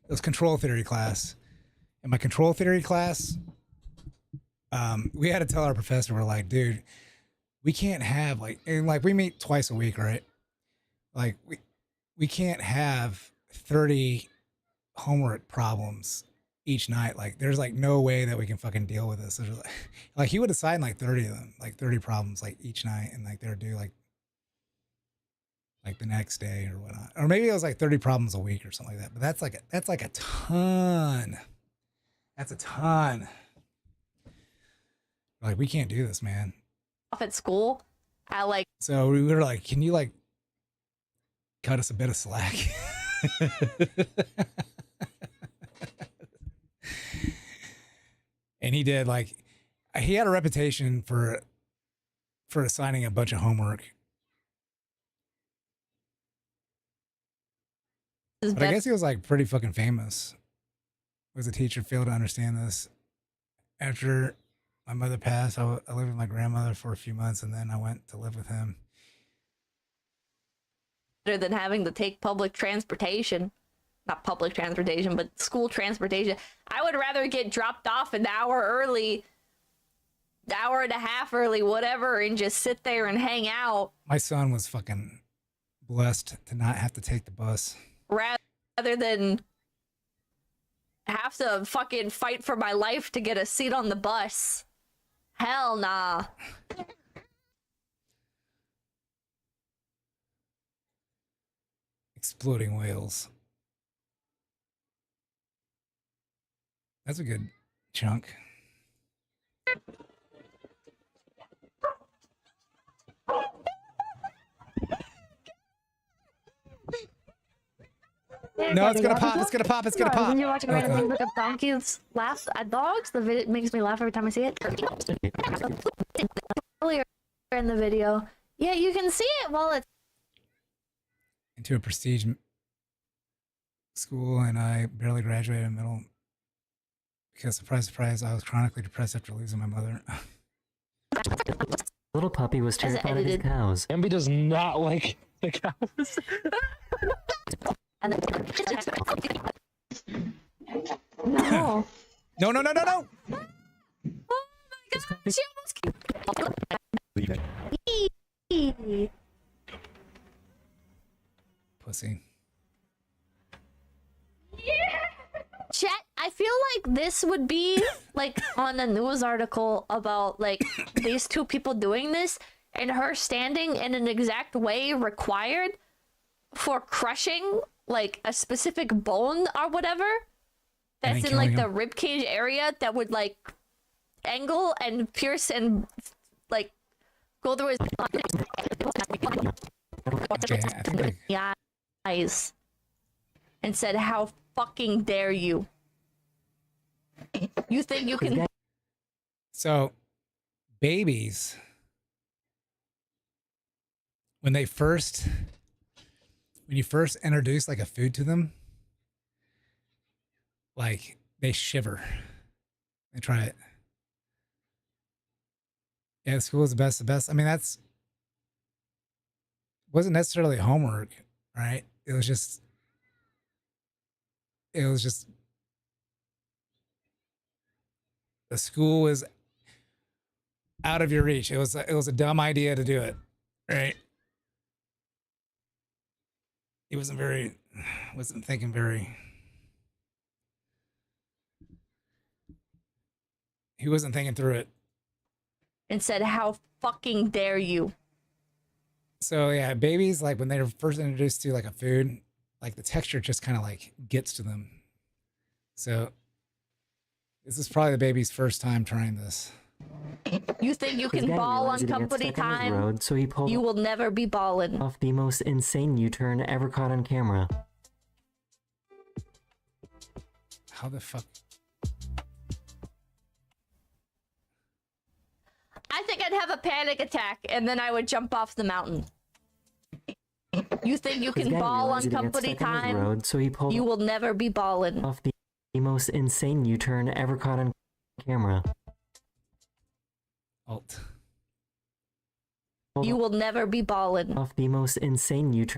It was control theory class. In my control theory class, we had to tell our professor, we're like, dude, we can't have like, and like we meet twice a week, right? Like we can't have 30 homework problems each night. Like there's like no way that we can fucking deal with this. Like he would assign like 30 of them, like 30 problems like each night, and like they're due like the next day or whatnot. Or maybe it was like 30 problems a week or something like that. But that's like a ton. That's a ton. Like we can't do this, man. Off at school, I like. So we were like, can you like cut us a bit of slack? And he did. Like he had a reputation for assigning a bunch of homework. But I guess he was like pretty fucking famous. Was a teacher failed to understand this. After my mother passed, I lived with my grandmother for a few months, and then I went to live with him. Better than having to take public transportation. Not public transportation, but school transportation. I would rather get dropped off an hour early, hour and a half early, whatever, and just sit there and hang out. My son was fucking blessed to not have to take the bus. Rather than have to fucking fight for my life to get a seat on the bus. Hell nah. Exploding whales. That's a good chunk. No, it's gonna pop. It's gonna pop. It's gonna pop. When you're watching random things like a donkeys laugh at dogs, the video makes me laugh every time I see it. Earlier in the video, yeah, you can see it while it's Into a prestige school, and I barely graduated in middle because, surprise, surprise, I was chronically depressed after losing my mother. Little puppy was terrified of his cows. Ambi does not like the cows. no. No, no, no, no, no. Oh my god, she almost Pussy. Chat, I feel like this would be like on a news article about like these two people doing this and her standing in an exact way required for crushing like a specific bone or whatever that's in like the rib cage area that would like angle and pierce and like go through his eyes and said, "How fucking dare you? You think you can?" So, babies, when you first introduce like a food to them, like they shiver. They try it. Yeah, school is the best. The best. I mean, wasn't necessarily homework, right? It was just the school was out of your reach. It was a dumb idea to do it, right? He wasn't thinking very. He wasn't thinking through it. And said, "How fucking dare you?" So yeah, babies, like when they're first introduced to like a food, like the texture just kind of like gets to them. So this is probably the baby's first time trying this. You think you can ball on company time? Road, so he pulled You will never be balling. off the most insane U-turn ever caught on camera. How the fuck? I think I'd have a panic attack and then I would jump off the mountain. You think you can ball on company time? Road, so he pulled You will never be balling. off the most insane U-turn ever caught on camera. Alt. You will never be balling. Off the most insane U-turn.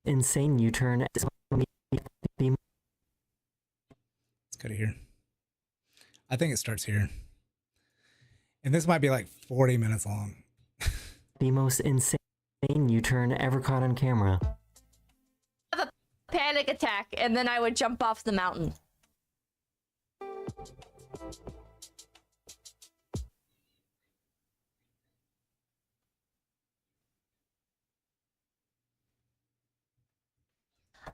Insane U-turn. Let's go to here. I think it starts here. And this might be like 40 minutes long. The most insane U-turn ever caught on camera. Have a panic attack and then I would jump off the mountain.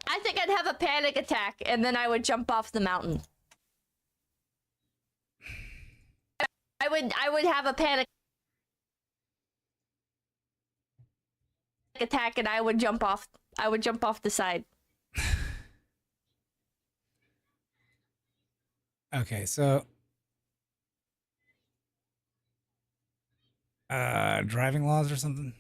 I think I'd have a panic attack and then I would jump off the mountain. I would have a panic attack and I would jump off the side. Okay, so driving laws or something.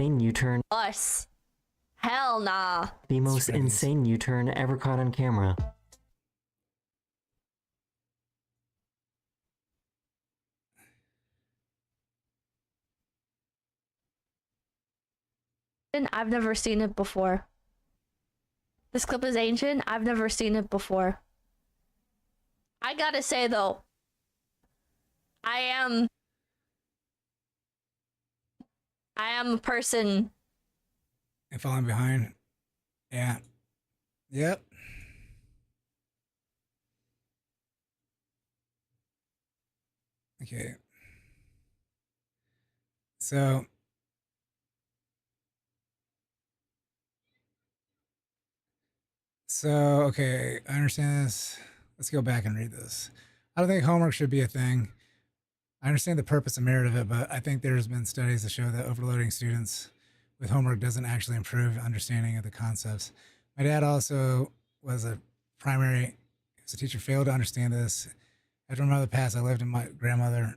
U-turn. Us. Hell nah. The most insane U-turn ever caught on camera. I've never seen it before. This clip is ancient. I've never seen it before. I gotta say though, I am a person. And falling behind. Yeah. Yep. Okay. So okay, I understand this. Let's go back and read this. I don't think homework should be a thing. I understand the purpose and merit of it, but I think there's been studies that show that overloading students with homework doesn't actually improve understanding of the concepts. My dad also was a teacher, failed to understand this. After my mother passed, I lived with my grandmother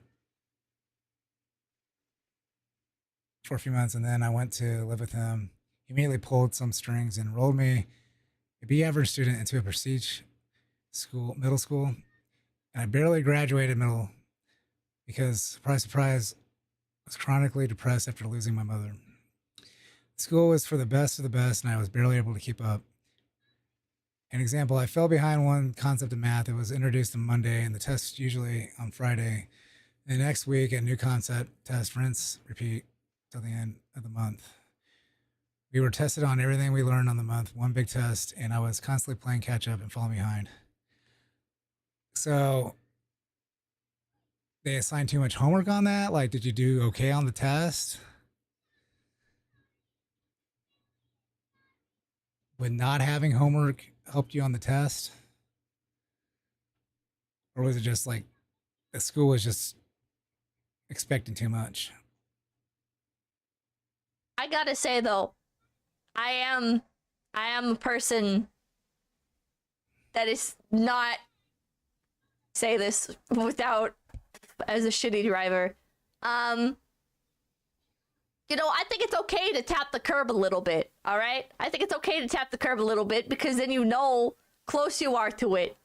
for a few months, and then I went to live with him. He immediately pulled some strings and enrolled me, a B average student, into a prestige middle school. And I barely graduated middle because, surprise, surprise, I was chronically depressed after losing my mother. School was for the best of the best, and I was barely able to keep up. An example, I fell behind one concept of math. It was introduced on Monday, and the test usually on Friday. The next week, a new concept test, rinse, repeat till the end of the month. We were tested on everything we learned on the month, one big test, and I was constantly playing catch up and falling behind. So they assigned too much homework on that? Like, did you do okay on the test? Would not having homework helped you on the test? Or was it just like the school was just expecting too much? I gotta say though, I am a person that is not say this without as a shitty driver. You know, I think it's okay to tap the curb a little bit, all right? I think it's okay to tap the curb a little bit because then you know close you are to it.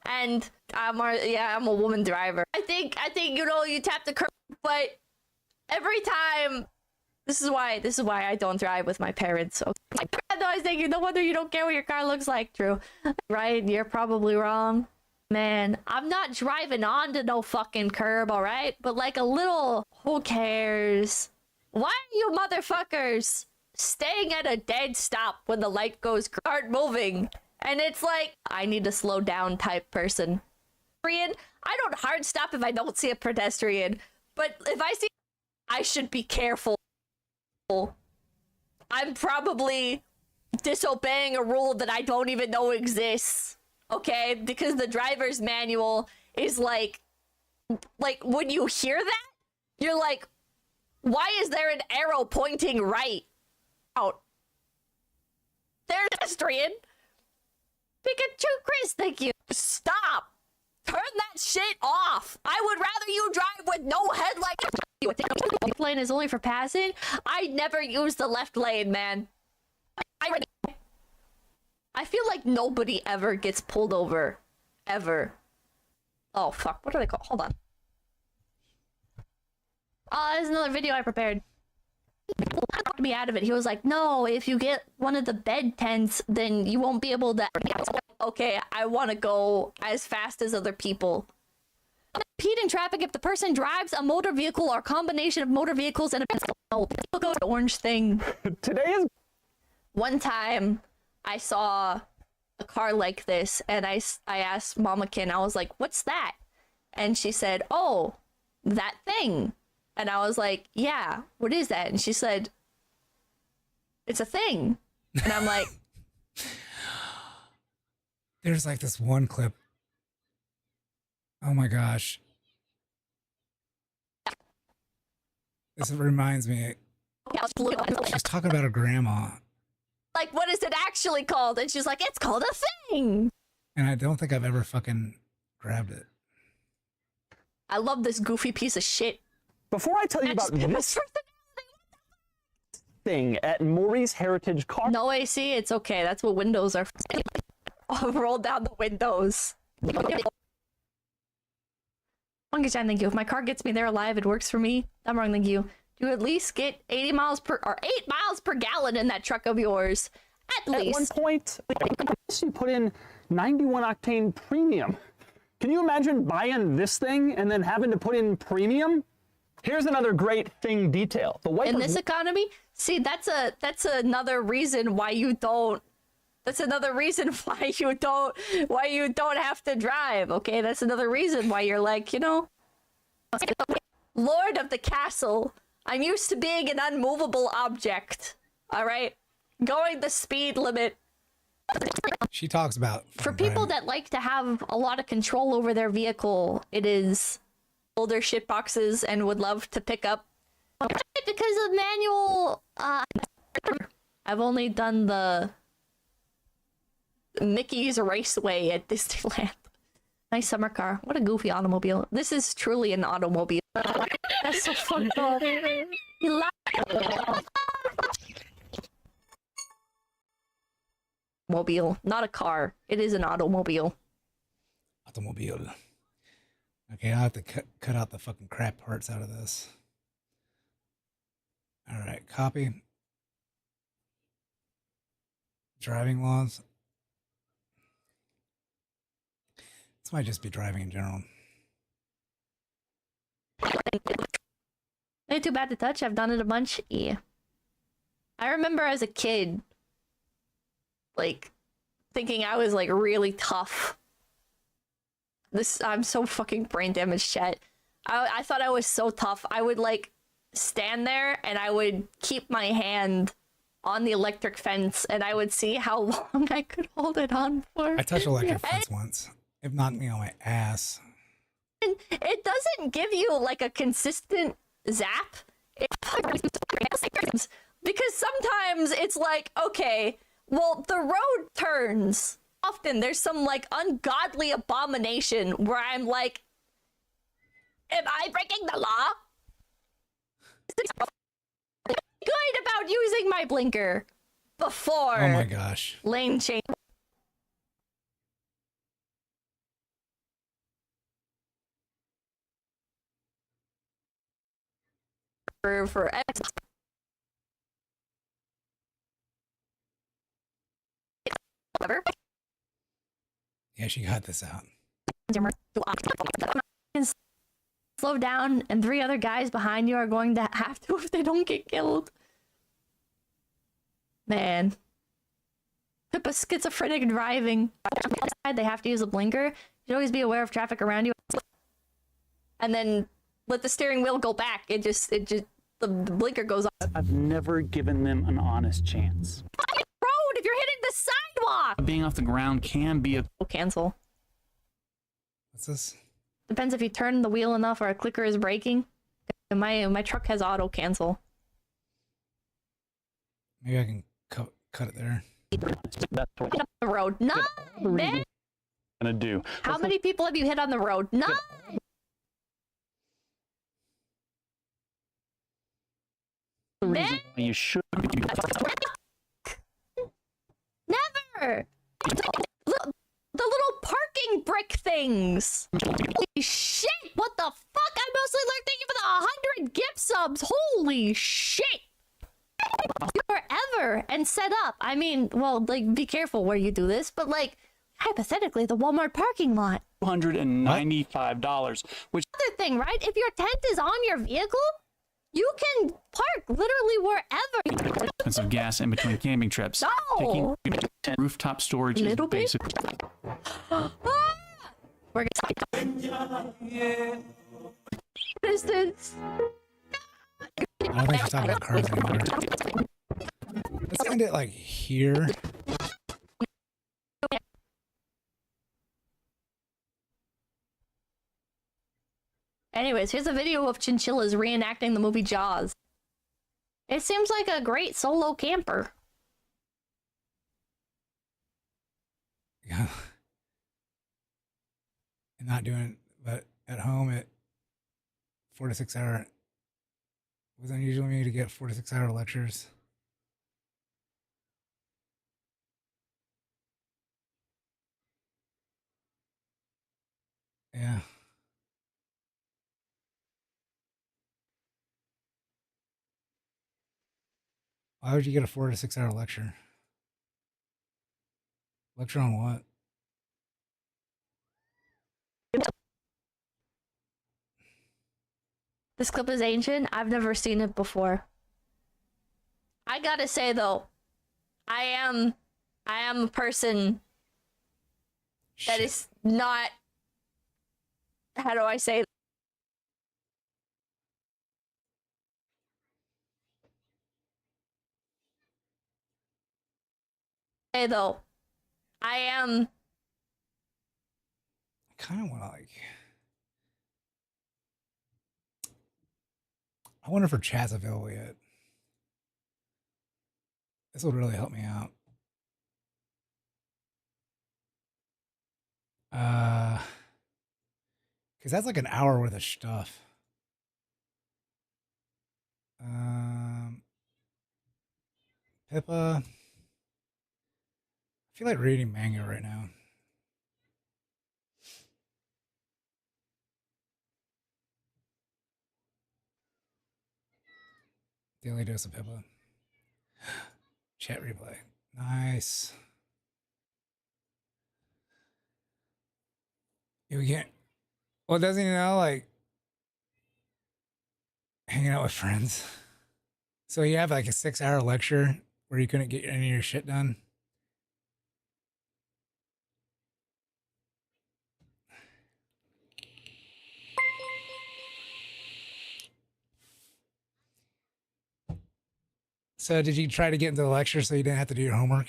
And I'm a woman driver. I think you know, you tap the curb, but every time this is why I don't drive with my parents. So I'm always thinking, no wonder you don't care what your car looks like, Drew. Right? You're probably wrong. Man, I'm not driving onto no fucking curb, all right? But like a little, who cares? Why are you motherfuckers staying at a dead stop when the light goes start moving And it's like, I need to slow down type person. I don't hard stop if I don't see a pedestrian. But if I see, I should be careful. I'm probably disobeying a rule that I don't even know exists. Okay? Because the driver's manual is like when you hear that, you're like, why is there an arrow pointing right out? There's a pedestrian. Pikachu Chris, thank you. Stop. Turn that shit off. I would rather you drive with no headlights. Left lane is only for passing. I never use the left lane, man. I feel like nobody ever gets pulled over. Ever. Oh, fuck. What are they called? Hold on. There's another video I prepared. He talked me out of it. He was like, no, if you get one of the bed tents, then you won't be able to... Okay, I want to go as fast as other people. Impede in traffic if the person drives a motor vehicle or combination of motor vehicles and a orange thing. Today is... One time, I saw a car like this, and I asked Mamakin, I was like, what's that? And she said, oh, that thing. And I was like, yeah, what is that? And she said, it's a thing. And I'm like... There's like this one clip. Oh my gosh. This reminds me. She's talking about her grandma. Like, what is it actually called? And she's like, it's called a thing. And I don't think I've ever fucking grabbed it. I love this goofy piece of shit. Before I tell you about this thing at Maurice Heritage Car... No AC, it's okay. That's what windows are. I'll roll down the windows. Monkey-chan, thank you. If my car gets me there alive, it works for me. I'm wrong, thank you. You at least get 80 miles per... or 8 miles per gallon in that truck of yours. At least. At one point, you put in 91 octane premium. Can you imagine buying this thing and then having to put in premium? Here's another great thing detail. The wipers... In this economy? See, that's another reason why you don't... That's another reason why you don't have to drive, okay? That's another reason why you're like, you know... Lord of the castle. I'm used to being an unmovable object, alright? Going the speed limit. She talks about... For people that like to have a lot of control over their vehicle, it is older shit boxes and would love to pick up. Because of manual... I've only done the... Mickey's Raceway at Disneyland. Nice summer car. What a goofy automobile. This is truly an automobile. That's so fucked up. Mobile, not a car. It is an automobile. Automobile. Okay, I'll have to cut out the fucking crap parts out of this. All right, copy. Driving laws. This might just be driving in general. Ain't too bad to touch. I've done it a bunch. Yeah. I remember as a kid, like, thinking I was, like, really tough. I'm so fucking brain damaged, chat. I thought I was so tough. I would, like, stand there and I would keep my hand on the electric fence and I would see how long I could hold it on for. I touched electric fence once. It knocked me on my ass. And it doesn't give you like a consistent zap. Because sometimes it's like, okay, well, the road turns. Often there's some like ungodly abomination where I'm like, am I breaking the law? Good about using my blinker before. Oh my gosh. Lane change. For X. Whatever. Yeah, she got this out. Slow down, and 3 other guys behind you are going to have to if they don't get killed. Man. Pippa schizophrenic driving. They have to use a blinker. You should always be aware of traffic around you. And then let the steering wheel go back. It just the blinker goes off. I've never given them an honest chance. Road, if you're hitting the sidewalk. Being off the ground can be a Cancel. What's this? Depends if you turn the wheel enough or a clicker is braking. My truck has auto cancel. Maybe I can cut it there. The road. None, man. gonna do. How many people have you hit on the road? None. The reason why you should. Never. The little parking brick things. Holy shit! What the fuck? I mostly learned. Thank you for the 100 gift subs. Holy shit! Forever and set up. I mean, well, like, be careful where you do this, but like, hypothetically, the Walmart parking lot. $295, which Other thing, right? If your tent is on your vehicle, you can park literally wherever. expensive gas in between camping trips. No. Taking tent rooftop storage is Little bit. basic. We're gonna. What is this? I don't think she's talking about cars anymore. Let's end it like here. Anyways, here's a video of chinchillas reenacting the movie Jaws. It seems like a great solo camper. Yeah. And not doing, but at home at 4 to 6 hour. It was unusual for me to get 4 to 6 hour lectures. Yeah. Why would you get a 4 to 6 hour lecture? Lecture on what? This clip is ancient. I've never seen it before. I gotta say though, I am a person that is not, how do I say? Hey though, I kind of want to like. I wonder if her chat's available yet. This would really help me out. Because that's like an hour worth of stuff. Pippa. I feel like reading manga right now. Daily dose of Pippa. Chat replay. Nice. You can't. Well, doesn't he know, like, hanging out with friends? So you have like a 6 hour lecture where you couldn't get any of your shit done. So did you try to get into the lecture so you didn't have to do your homework?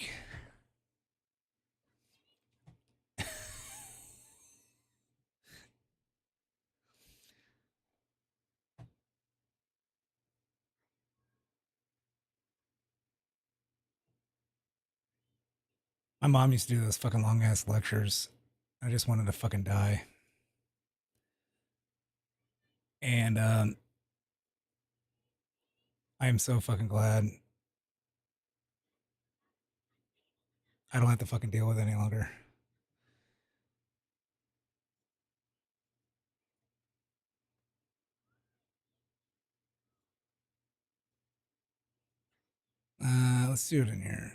My mom used to do those fucking long ass lectures. I just wanted to fucking die. And I am so fucking glad I don't have to fucking deal with it any longer. Let's do it in here.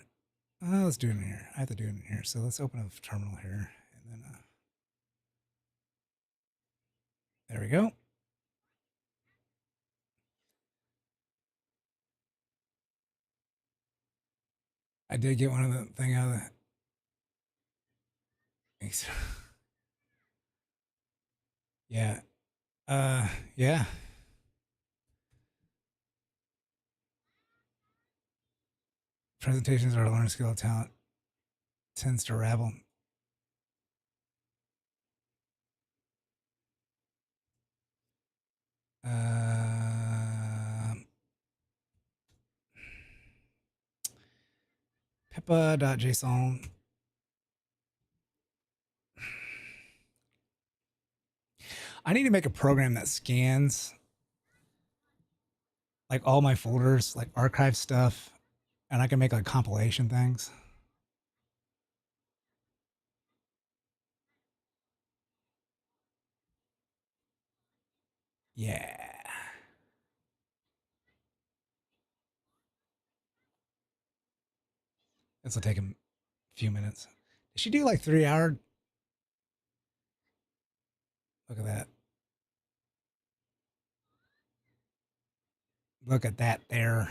Let's do it in here. I have to do it in here. So let's open a terminal here. And then, there we go. I did get one of the thing out of Thanks. Yeah. Yeah. Presentations are a learning skill. Talent tends to ravel. Pippa.json. I need to make a program that scans like all my folders, like archive stuff, and I can make like compilation things. Yeah. This will take a few minutes. Did she do like 3 hour? Look at that. Look at that there.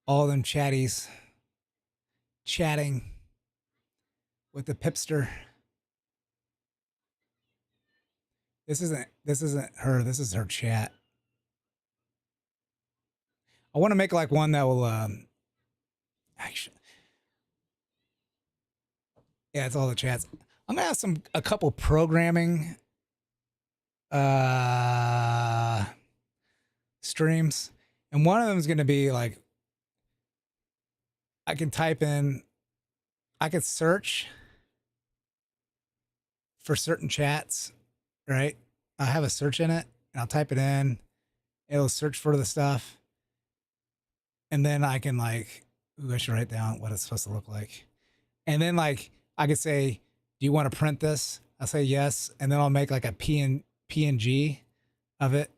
All them chatties chatting with the pipster. This isn't her. This is her chat. I want to make like one that will actually, yeah, it's all the chats. I'm gonna have a couple programming streams, and one of them is gonna be like I could search for certain chats, right? I have a search in it, and I'll type it in. It'll search for the stuff, and then I can like, ooh, I should write down what it's supposed to look like, and then like I could say, do you want to print this? I'll say yes, and then I'll make like a PNG of it.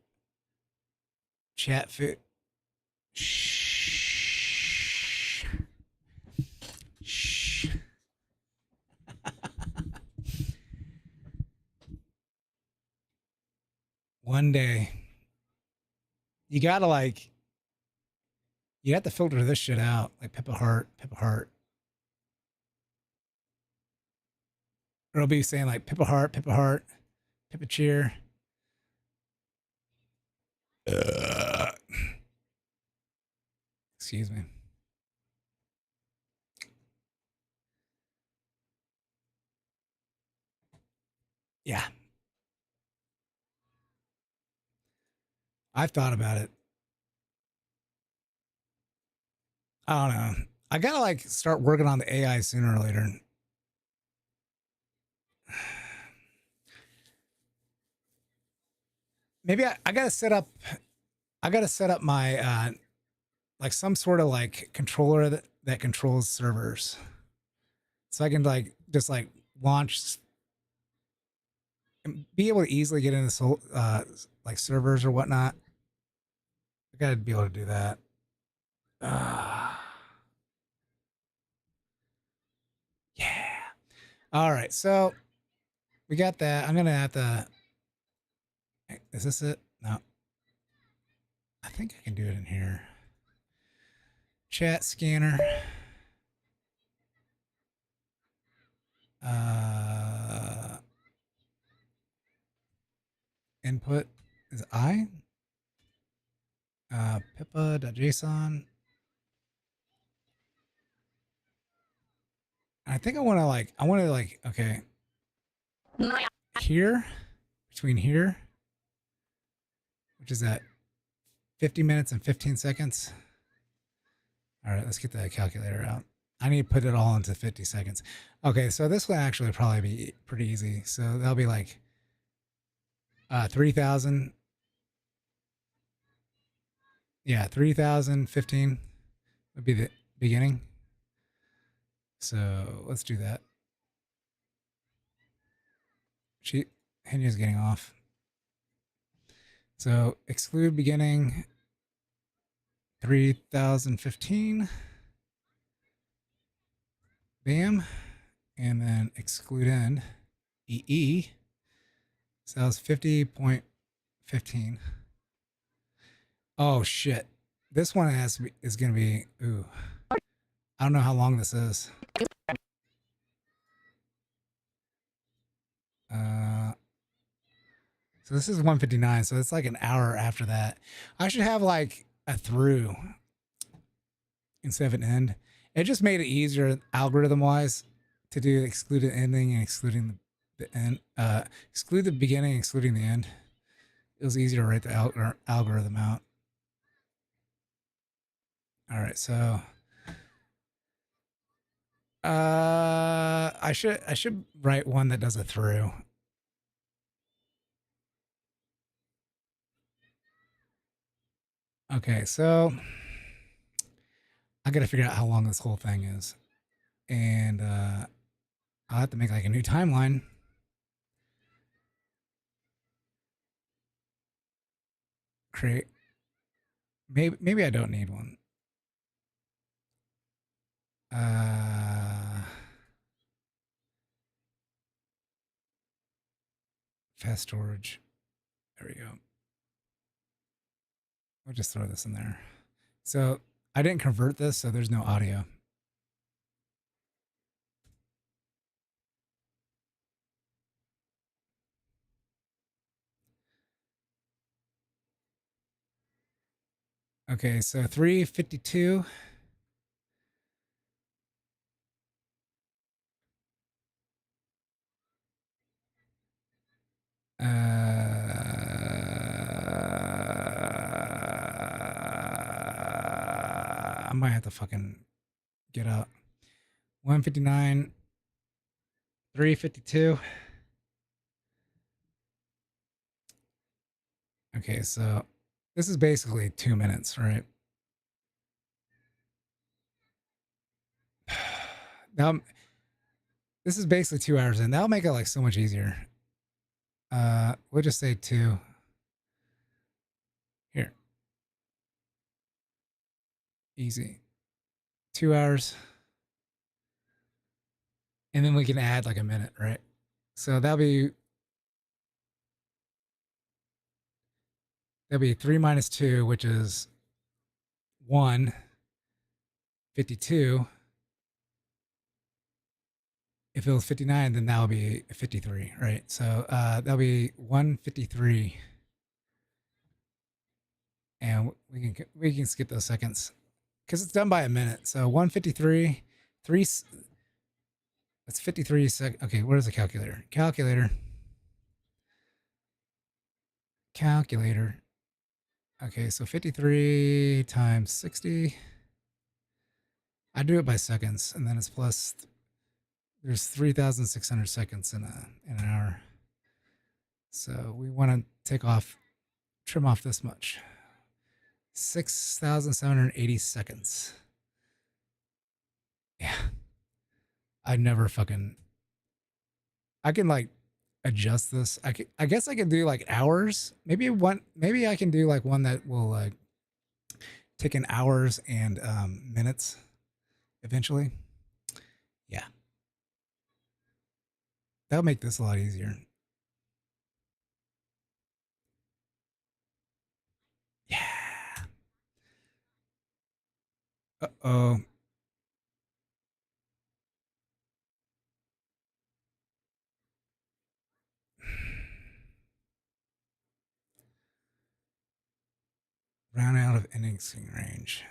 Chat food. Shh. Shh. One day, you gotta like, you have to filter this shit out, like Pippa Heart. Or it'll be saying like Pippa Heart, Pippa Cheer. Excuse me. Yeah. I've thought about it. I don't know. I gotta like start working on the AI sooner or later. Maybe I gotta set up my like some sort of like controller that controls servers. So I can like just like launch and be able to easily get into like servers or whatnot. I gotta be able to do that. Yeah. All right. So we got that. I'm gonna have to. Is this it? No. I think I can do it in here. Chat scanner. Input is I. Pippa.json. I think I want to like, okay. Here, between here, which is at 50 minutes and 15 seconds. All right, let's get the calculator out. I need to put it all into 50 seconds. Okay, so this will actually probably be pretty easy. So that'll be like 3,000. Yeah, 3,015 would be the beginning. So let's do that. Henya's getting off. So exclude beginning 3,015. Bam. And then exclude end EE. So that was 50.15. Oh shit. This one is gonna be ooh. I don't know how long this is. So this is 159. So it's like an hour after that. I should have like a through instead of an end. It just made it easier algorithm wise to do excluded ending and excluding the end. Exclude the beginning, excluding the end. It was easier to write the algorithm out. All right, so I should write one that does a through. Okay, so I got to figure out how long this whole thing is, and I'll have to make like a new timeline. Create. Maybe I don't need one. Fast storage. There we go. We'll just throw this in there. So I didn't convert this, so there's no audio. Okay, so 352. I might have to fucking get out. 159, 352. Okay, so this is basically 2 minutes, right? Now, this is basically 2 hours in. That'll make it like so much easier. We'll just say 2. Here. Easy. 2 hours. And then we can add like a minute, right? So that'll be 3 minus 2, which is 1. 52. If it was 59, then that'll be 53, right? So that'll be 153. And we can skip those seconds because it's done by a minute. So 153, that's 53 seconds. Okay, where's the calculator? Calculator. Okay, so 53 times 60. I do it by seconds, and then it's plus. There's 3,600 seconds in an hour. So we want to trim off this much. 6,780 seconds. Yeah. I can like adjust this. I guess I can do like hours. Maybe I can do like one that will like take in hours and minutes eventually. Yeah. That'll make this a lot easier. Yeah. Uh-oh. Round out of indexing range.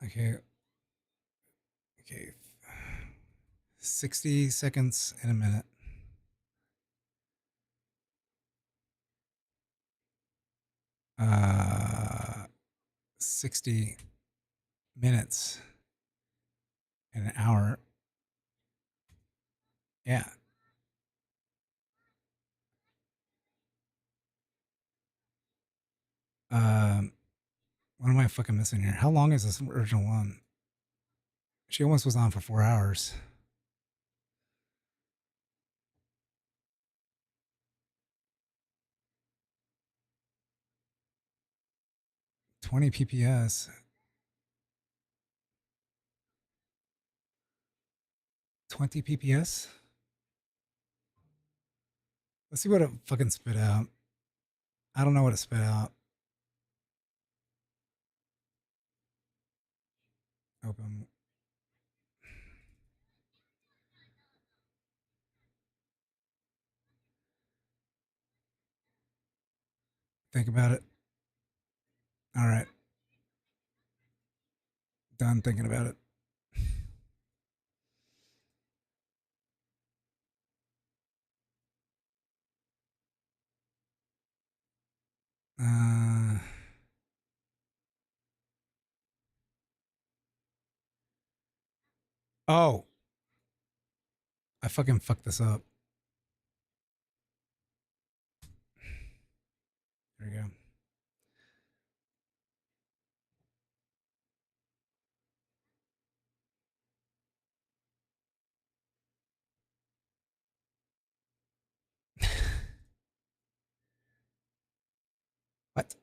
Okay. 60 seconds in a minute. Uh, 60 minutes in an hour. Yeah. What am I fucking missing here? How long is this original one? She almost was on for 4 hours. $20 PPS. 20 PPS? Let's see what it fucking spit out. I don't know what it spit out. Open. Think about it. All right. Done thinking about it. Oh. I fucking fucked this up. There we go. What?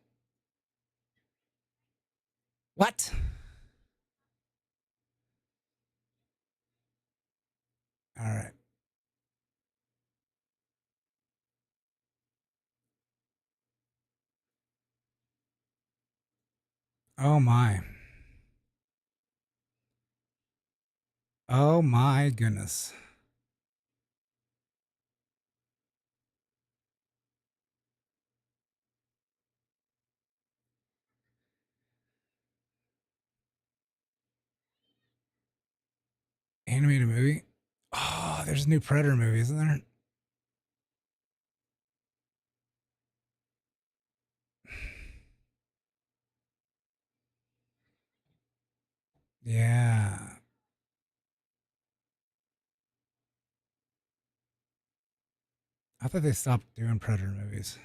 What? All right. Oh my. Oh my goodness. Animated movie? Oh, there's a new Predator movie, isn't there? Yeah. I thought they stopped doing Predator movies.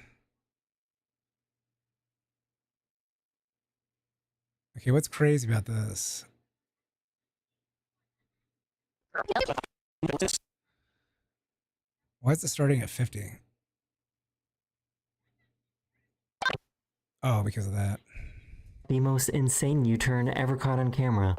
Okay, what's crazy about this? Why is it starting at 50? Oh, because of that. The most insane U-turn ever caught on camera.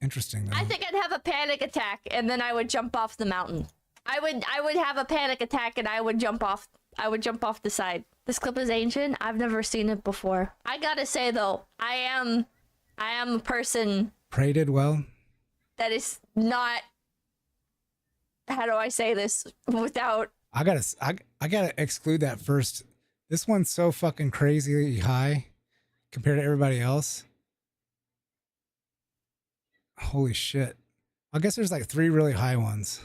Interesting, though. I think I'd have a panic attack and then I would jump off the mountain. I would have a panic attack and I would jump off the side. This clip is ancient. I've never seen it before. I gotta say though, I am a person Prey did well. that is not, how do I say this without, I gotta exclude that first. This one's so fucking crazy high compared to everybody else. Holy shit. I guess there's like 3 really high ones.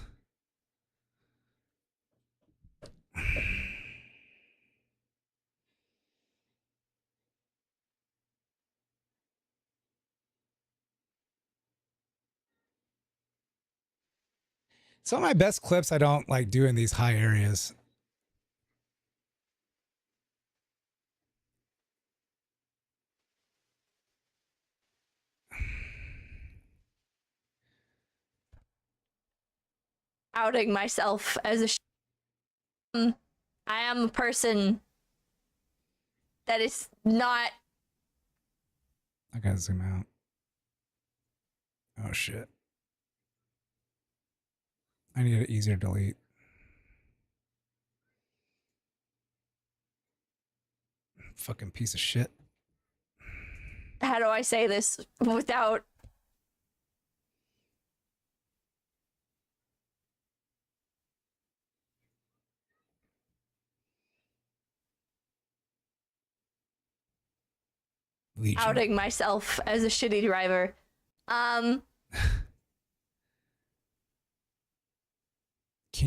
Some of my best clips I don't like doing these high areas. outing myself as a I am a person that is not, I gotta zoom out. Oh shit. I need an easier delete. Fucking piece of shit. how do I say this without, Legion. outing myself as a shitty driver. Can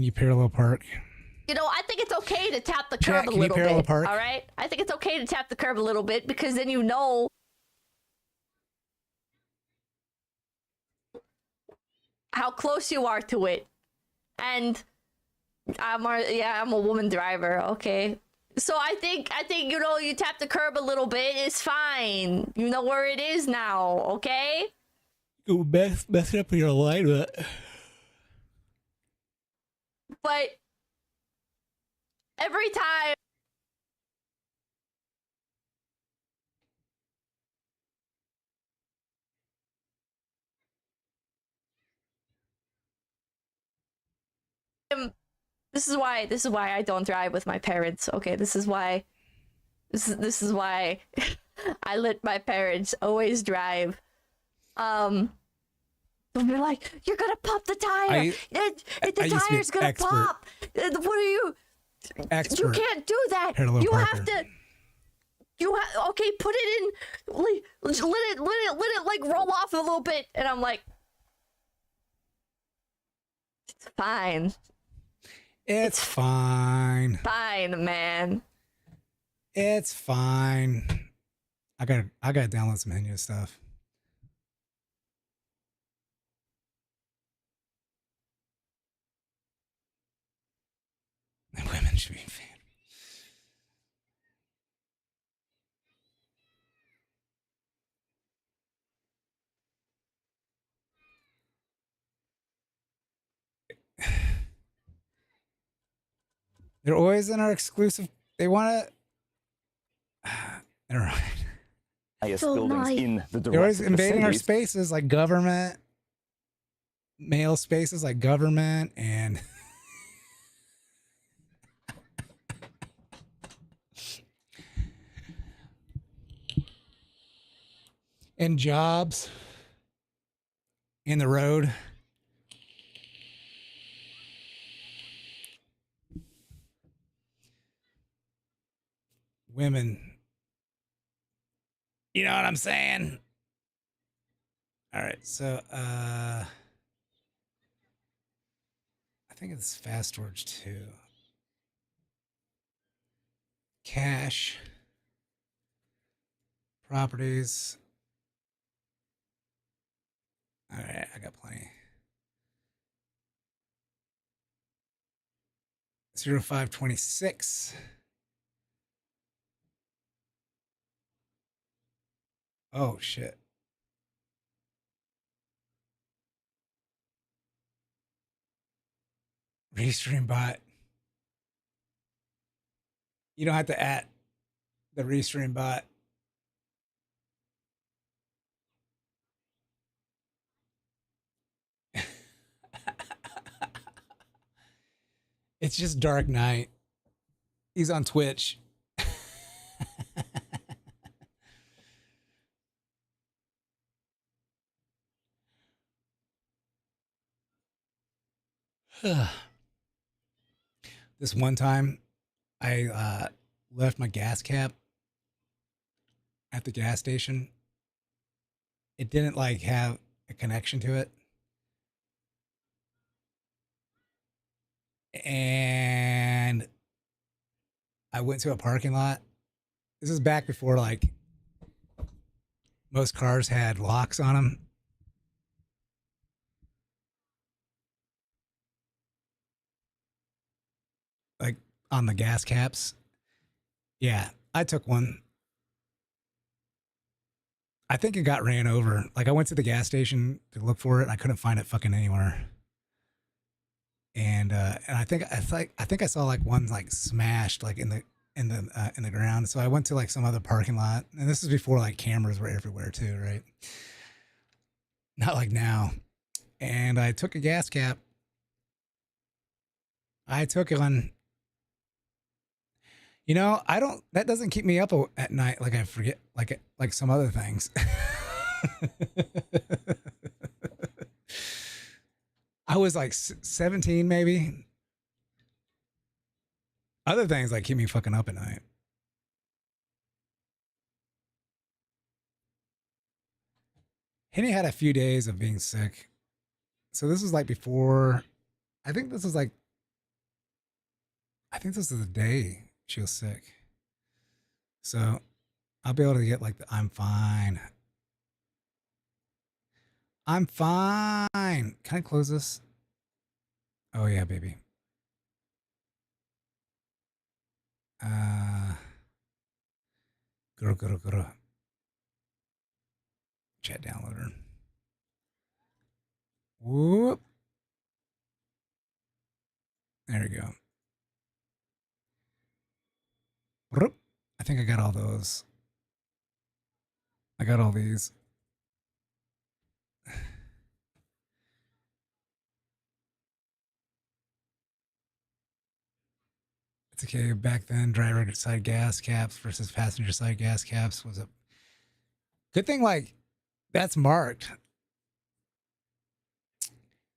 you parallel park? You know, I think it's okay to tap the Chat, curb a can you little parallel bit. park? All right? I think it's okay to tap the curb a little bit because then you know how close you are to it. And I'm a woman driver, okay? So I think you know, you tap the curb a little bit, it's fine. You know where it is now, okay? You mess up your alignment. But every time this is why I don't drive with my parents. Okay, this is why I let my parents always drive. They'll be like, "You're gonna pop the tire. I used The to be tire's gonna expert. pop. What are you? You Expert. can't do that. Parallel You parker. have to. Okay, put it in. Let it like roll off a little bit." And I'm like, "It's fine. It's fine. Fine, man. It's fine. I gotta download some Henya stuff. Women should be fan. They're always in our exclusive. They want to. Never mind. Highest buildings in the They're always directive invading our facilities. spaces like government, male spaces like government, and and jobs in the road. Women. You know what I'm saying? All right, so I think it's fast storage too. Cash. Properties. All right, I got plenty. 0526. Oh shit. Restream bot. You don't have to add the restream bot. It's just Dark Knight. He's on Twitch. This one time, I left my gas cap at the gas station. It didn't like have a connection to it. And I went to a parking lot. This is back before like most cars had locks on them. Like on the gas caps. Yeah, I took one. I think it got ran over. Like I went to the gas station to look for it and I couldn't find it fucking anywhere. And I think I saw like one like smashed like in the ground. So I went to like some other parking lot, and this is before like cameras were everywhere too, right? Not like now. And I took a gas cap. I took one. You know, that doesn't keep me up at night. Like I forget, like some other things. I was like 17 maybe. Other things like keep me fucking up at night. Henny had a few days of being sick. So this was like before, I think this is the day she was sick. So I'll be able to get like I'm fine. I'm fine. Can I close this? Oh yeah, baby. Go. Chat downloader. Whoop. There we go. I think I got all those. I got all these. It's okay. Back then, driver side gas caps versus passenger side gas caps was a good thing. Like, that's marked.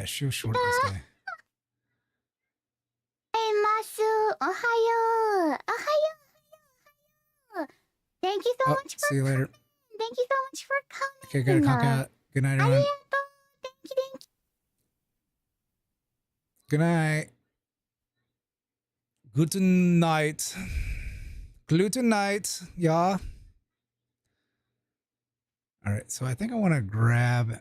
Yeah, she was short this day. Hey, Masu. Ohayo. Ohayo. Thank you so much for See you later. Thank you so much for coming. Okay, gotta conk out. Good night, everyone. Thank you. Good night. Guten night. Gluten night, yeah. All right, so I think I want to grab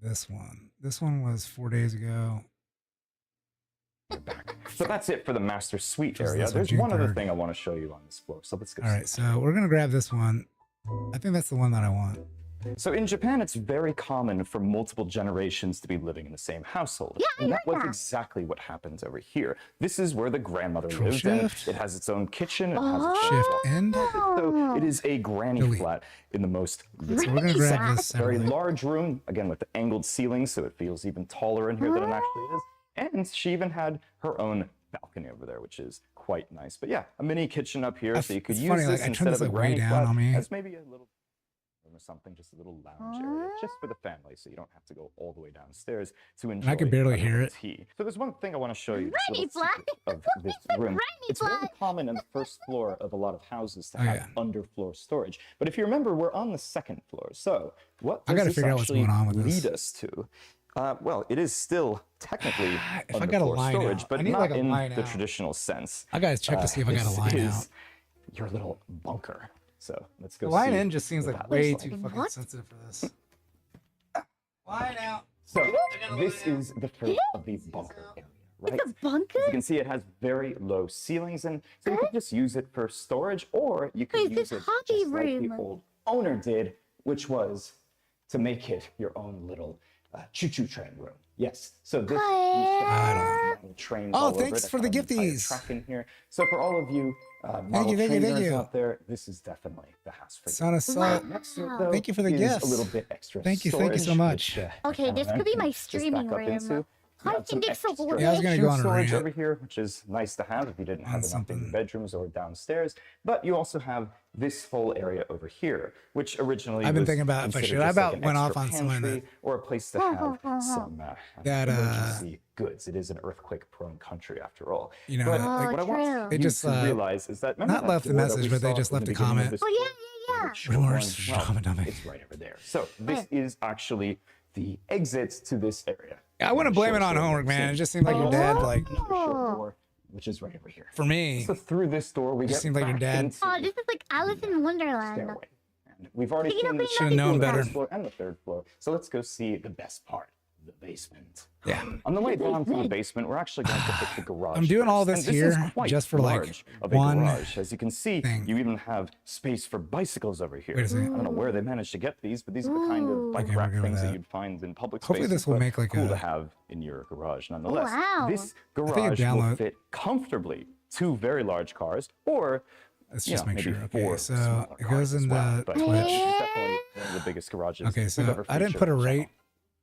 this one. This one was 4 days ago. So that's it for the master suite Just area. this one, There's June one other 3rd. thing I want to show you on this floor. So let's go. All right, so we're gonna grab this one. I think that's the one that I want. So in Japan, it's very common for multiple generations to be living in the same household. And that was exactly what happens over here. This is where the grandmother lived, and it has its own kitchen. It has its Shift end. So it is a granny flat in the most So we're gonna grab this very separately. large room, again with the angled ceiling, so it feels even taller in here than it actually is. And she even had her own balcony over there, which is quite nice. But yeah, a mini kitchen up here, so you could It's use funny, this like, I instead turned of this, a like, way granny down flat on me. as maybe a little or something, just a little lounge area, just for the family, so you don't have to go all the way downstairs to enjoy. I can barely hear it. Tea. So there's one thing I want to show you. Granny This little secret of this room. It's very common on the first floor of a lot of houses to have underfloor storage. But if you remember, we're on the second floor. So what I does gotta this figure out what's actually going on with lead this. us to? Well, it is still technically If I got a underfloor line storage, out. but I need, not like, a in line the out. traditional sense. I gotta check to see if I got a This line is out. your little bunker. So let's go. The line see in just seems what like that way looks too like. fucking sensitive for this. Line out. So this is the first of the bunker area, right? It's a bunker? As you can see, it has very low ceilings, and so you can just use it for storage, or you could use it hobby just like the room. old owner did, which was to make it your own little choo-choo train room. Yes. So this trains Oh, all over thanks it. for the An entire gifties. Track in here. So for all of you model you, thank you, thank trainers you. out there, this is definitely the house for you. Son of salt. Next to it, though, Thank you for the is gifts. a little bit extra Thank you so storage, much. which, Okay, this could be my streaming back up into. room. I think it's so boring. Yeah, I was gonna go on a storage rant. over here, which is nice to have if you didn't have enough in your bedrooms or downstairs. But you also have this full area over here, which originally I've been was thinking about if I considered should. I just about an went extra off on someone pantry that or a place to have some that, emergency goods. It is an earthquake-prone country after all. You know, but like, what I want they you just, to realize is that not left the message, but they just left a comment. Remorse, It's right over there. So this is actually the exit to this area. I want to blame it on homework, man. It just seemed like your dad, like, which is right over here. for me, So through this door, we it get just seemed like your back dad. into Oh, this is like Alice in Wonderland. stairway. And we've already Speaking seen of the Should've known better. first floor and the third floor. So let's go see the best part, the basement. Yeah. On the way down from the basement, we're actually going to hit the garage. I'm doing all first. this And this here is quite just for, like, large of a one garage. As you can see, you even have space for bicycles over here. Wait a second. I don't know where they managed to get these, but these are the kind of bike Okay, we're rack good with things that that. you'd find in public Hopefully spaces, this will but make, like, cool a- to have in your garage nonetheless. wow. This I think garage you will download- fit comfortably 2 very large cars, or Let's you just know, make maybe sure. Okay, 4 so smaller it cars goes as in well, the but Twitch. it's definitely one of the biggest garages Okay, we've so ever I didn't featured put a on the channel. rate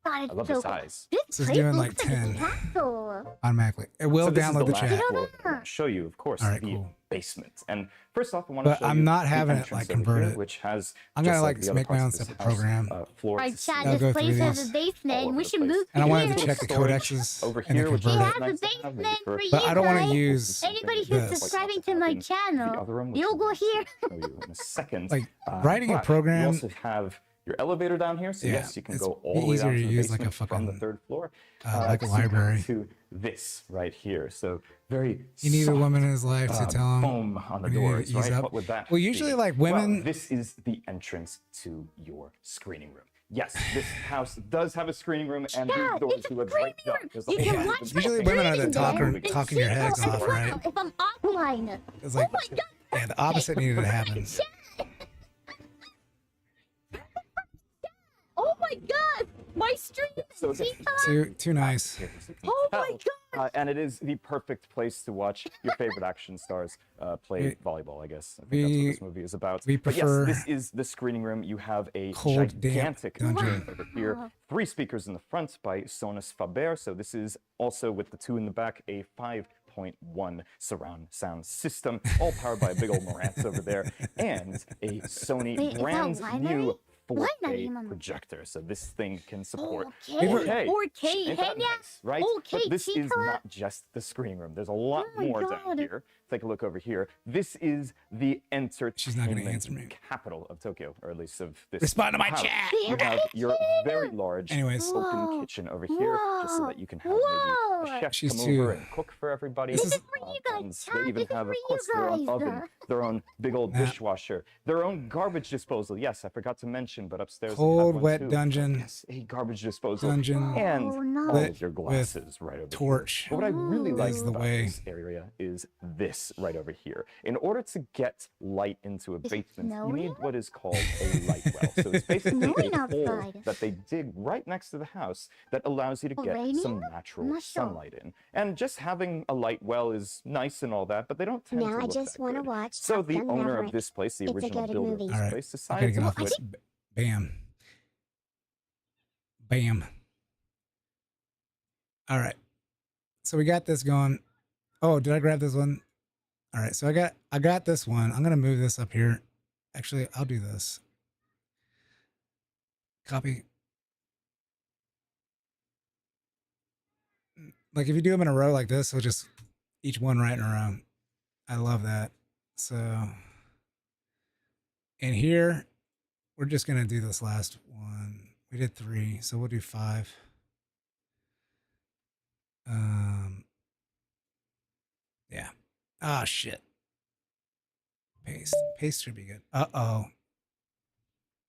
God, I it's love so the cool. size. This This is place doing, looks like, like a 10 castle. automatically. It will So this is download the last chat. floor that I want to show you, of course, All right, the cool. basement. And first off, I want to But show I'm you not the having it, entrance like, over here, converted. which has I'm gonna, just like, the other make my parts own of this separate house, program. floor My to chat, I'll this go place through has these. a basement. We should move And I wanted here. to check the codexes over and here, then which It convert has it. a nice to have, maybe basement for- for you But I don't want to guys. use Anybody who's this. subscribing to my the channel, other room, which you'll go we'll here. show you in a second. Like, writing a but program- You also have your elevator down here, so Yeah, yes, you can it's go all the way easier down to to the use, like, a basement from the fucking, 3rd floor, like a to library. to this right here. So very. He needs a soft, woman in his life to tell him foam on the we need to doors, ease right? up. What would that Well, usually, be? like, women- Well, this is the entrance to your screening room. Yes, this house does have a screening room, and these Yeah, doors it's a do a great job. There's a You whole can bunch watch of my Usually women are the screening talker, there talking your and heads see off, as right? well if I'm offline. It's like, oh my god! yeah, the opposite needed to happen. Oh my god! My stream So is Too nice. Oh my god! And it is the perfect place to watch your favorite action stars play volleyball, I guess. I think that's what this movie is about. we But yes, prefer this is the screening room. You have a cold, damp gigantic dungeon. room over here. 3 speakers in the front by Sonos Faber. So this is also, with the 2 in the back, a 5.1 surround sound system, all powered by a big old Marantz over there, and a Sony Wait, is that brand winery? new 4K projector, so this thing can support 4K, 4K. Ain't that nice, right? 4K But this is cheaper? not just the screen room. There's a lot my more down God. here. Take a look over here. This is the She's not gonna entertainment answer me. capital of Tokyo, or at least of this Respond to my house. chat. You have your very large Anyways. open kitchen over here, just so that you can have maybe a chef She's come too- over and cook for everybody. This is- And they even have, of course, their own oven, their own big old dishwasher, their own garbage disposal. Yes, I forgot to mention, but upstairs they have Cold, one wet too. dungeon. Yes, a garbage disposal. Dungeon. And no. all Lit of your with glasses right over torch. here. But what I really like is the about way. this area is this right over here. In order to get light into a basement, you need what is called a light well. So it's basically snowing a hole outside. that they dig right next to the house that allows you to get Raining? some natural Not sure. sunlight in. And just having a light well is nice and all that, but they don't tend to Now I look just that want to good. watch. So Top the Gun owner Maverick. of this place, the It's a original good builder movie. of this All right. place, I gotta decided get to off put this. Bam. Bam. All right. So we got this going. Oh, did I grab this one? All right. So I got this one. I'm gonna move this up here. Actually, I'll do this. Copy. Like if you do them in a row like this, it'll just each one right in a row. I love that. So, and here we're just gonna do this last one. We did 3, so we'll do 5. Yeah. Ah, shit. Paste. Paste should be good. Uh-oh.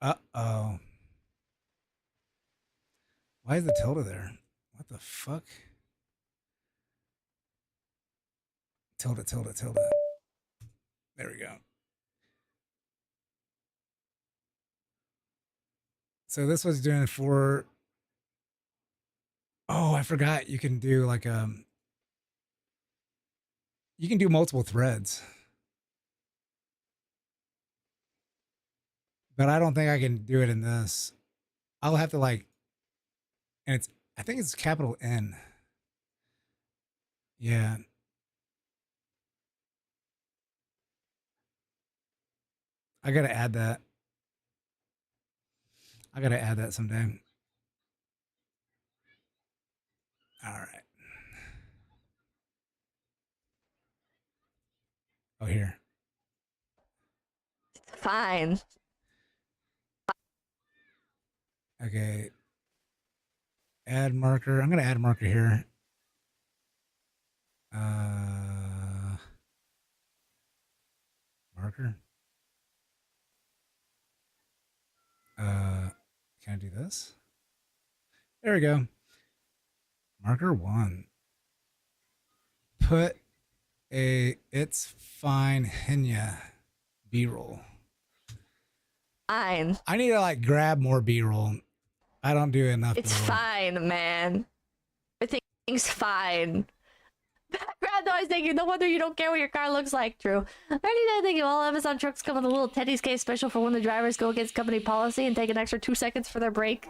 Uh-oh. Why is the tilde there? What the fuck? Tilde. There we go. So this was doing for... Oh, I forgot you can do like you can do multiple threads. But I don't think I can do it in this. I'll have to like, and I think it's capital N. Yeah. I gotta add that. I gotta add that someday. All right. Oh, here. Fine. Okay. Add marker. I'm gonna add a marker here. Marker. Can I do this? There we go. Marker 1. Put a It's Fine Henya B-roll. Fine. I need to like grab more B-roll. I don't do enough. It's B-roll. fine, man. Everything's fine. Background noise, thank you. No wonder you don't care what your car looks like, True. 39, thank you. All Amazon trucks come with a little Teddy's case special for when the drivers go against company policy and take an extra 2 seconds for their break.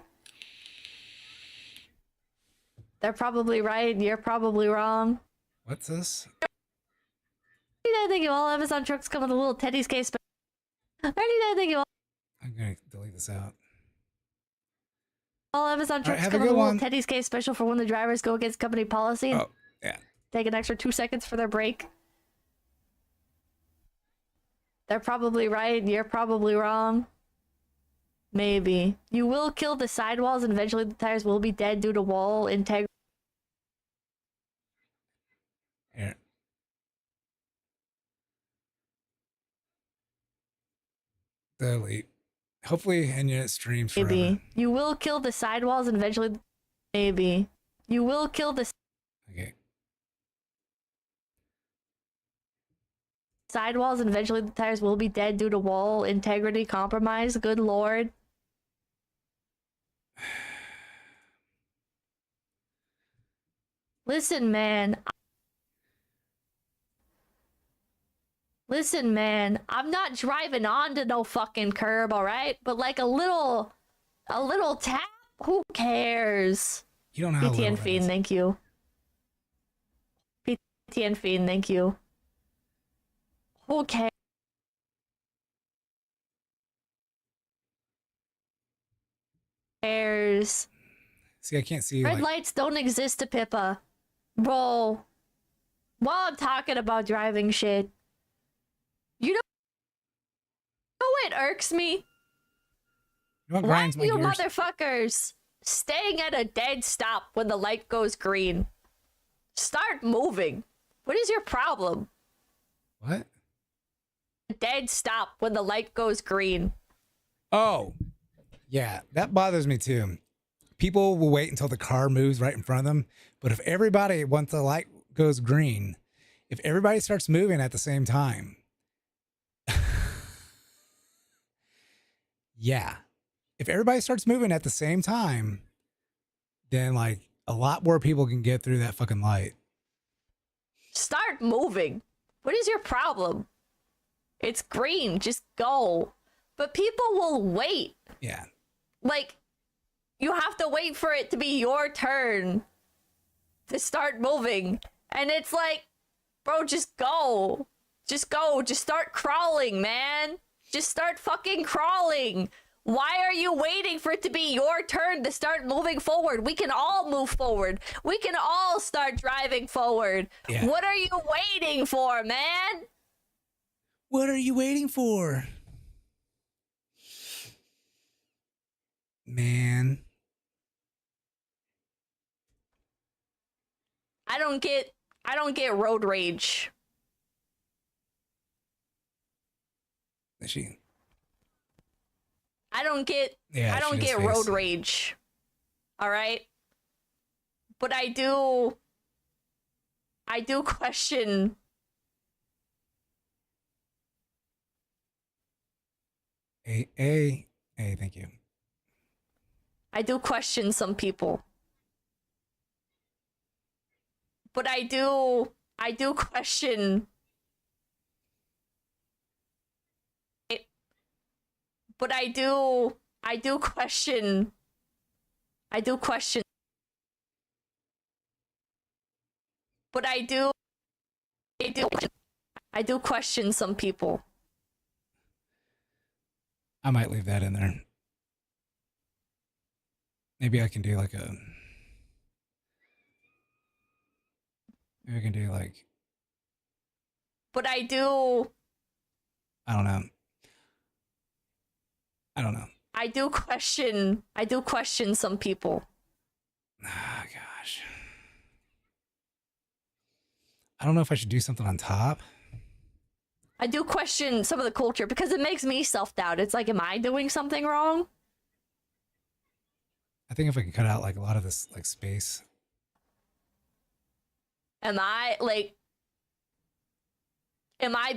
They're probably right. You're probably wrong. What's this? 39, thank you. All Amazon trucks come with a little Teddy's case special. 39, thank you. I'm gonna delete this out. All Amazon trucks have a come with a good little one. Teddy's case special for when the drivers go against company policy and Oh, yeah. take an extra 2 seconds for their break. They're probably right. You're probably wrong. Maybe. You will kill the sidewalls and eventually the tires will be dead due to wall integrity. Here. Delete. Hopefully, Henya streams forever. Maybe. You will kill the sidewalls and eventually... Maybe. You will kill the... Okay. Sidewalls and eventually the tires will be dead due to wall integrity compromise. Good lord. Listen, man. Listen, man. I'm not driving onto no fucking curb, alright? But like a little tap? Who cares? You don't know how little PTN that Fiend, is. thank you. PTN Fiend, thank you. Who cares? fuckers. See, I can't see. Red like, lights don't exist to Pippa. Bro. While I'm talking about driving shit, you know what irks me? You know what Why grinds are my you gears? motherfuckers staying at a dead stop when the light goes green? Start moving. What is your problem? What? Dead stop when the light goes green. Oh, yeah, that bothers me too. People will wait until the car moves right in front of them, but if everybody, once the light goes green, if everybody starts moving at the same time, yeah, if everybody starts moving at the same time, then like a lot more people can get through that fucking light. Start moving. What is your problem? It's green. Just go. But people will wait. Yeah. Like, you have to wait for it to be your turn to start moving. And it's like, bro, just go. Just go. Just start crawling, man. Just start fucking crawling. Why are you waiting for it to be your turn to start moving forward? We can all move forward. We can all start driving forward. Yeah. What are you waiting for, man? What are you waiting for? Man. I don't get road rage. Is she? I don't get road rage. All right? But I do question Hey, thank you. I do question some people. But I do question But I do question But I do question some people. I might leave that in there. Maybe I can do like a. Maybe I can do like. But I do I don't know. I do question some people. Ah, gosh. I don't know if I should do something on top. I do question some of the culture because it makes me self-doubt. It's like, am I doing something wrong? I think if I can cut out like a lot of this like space. Am I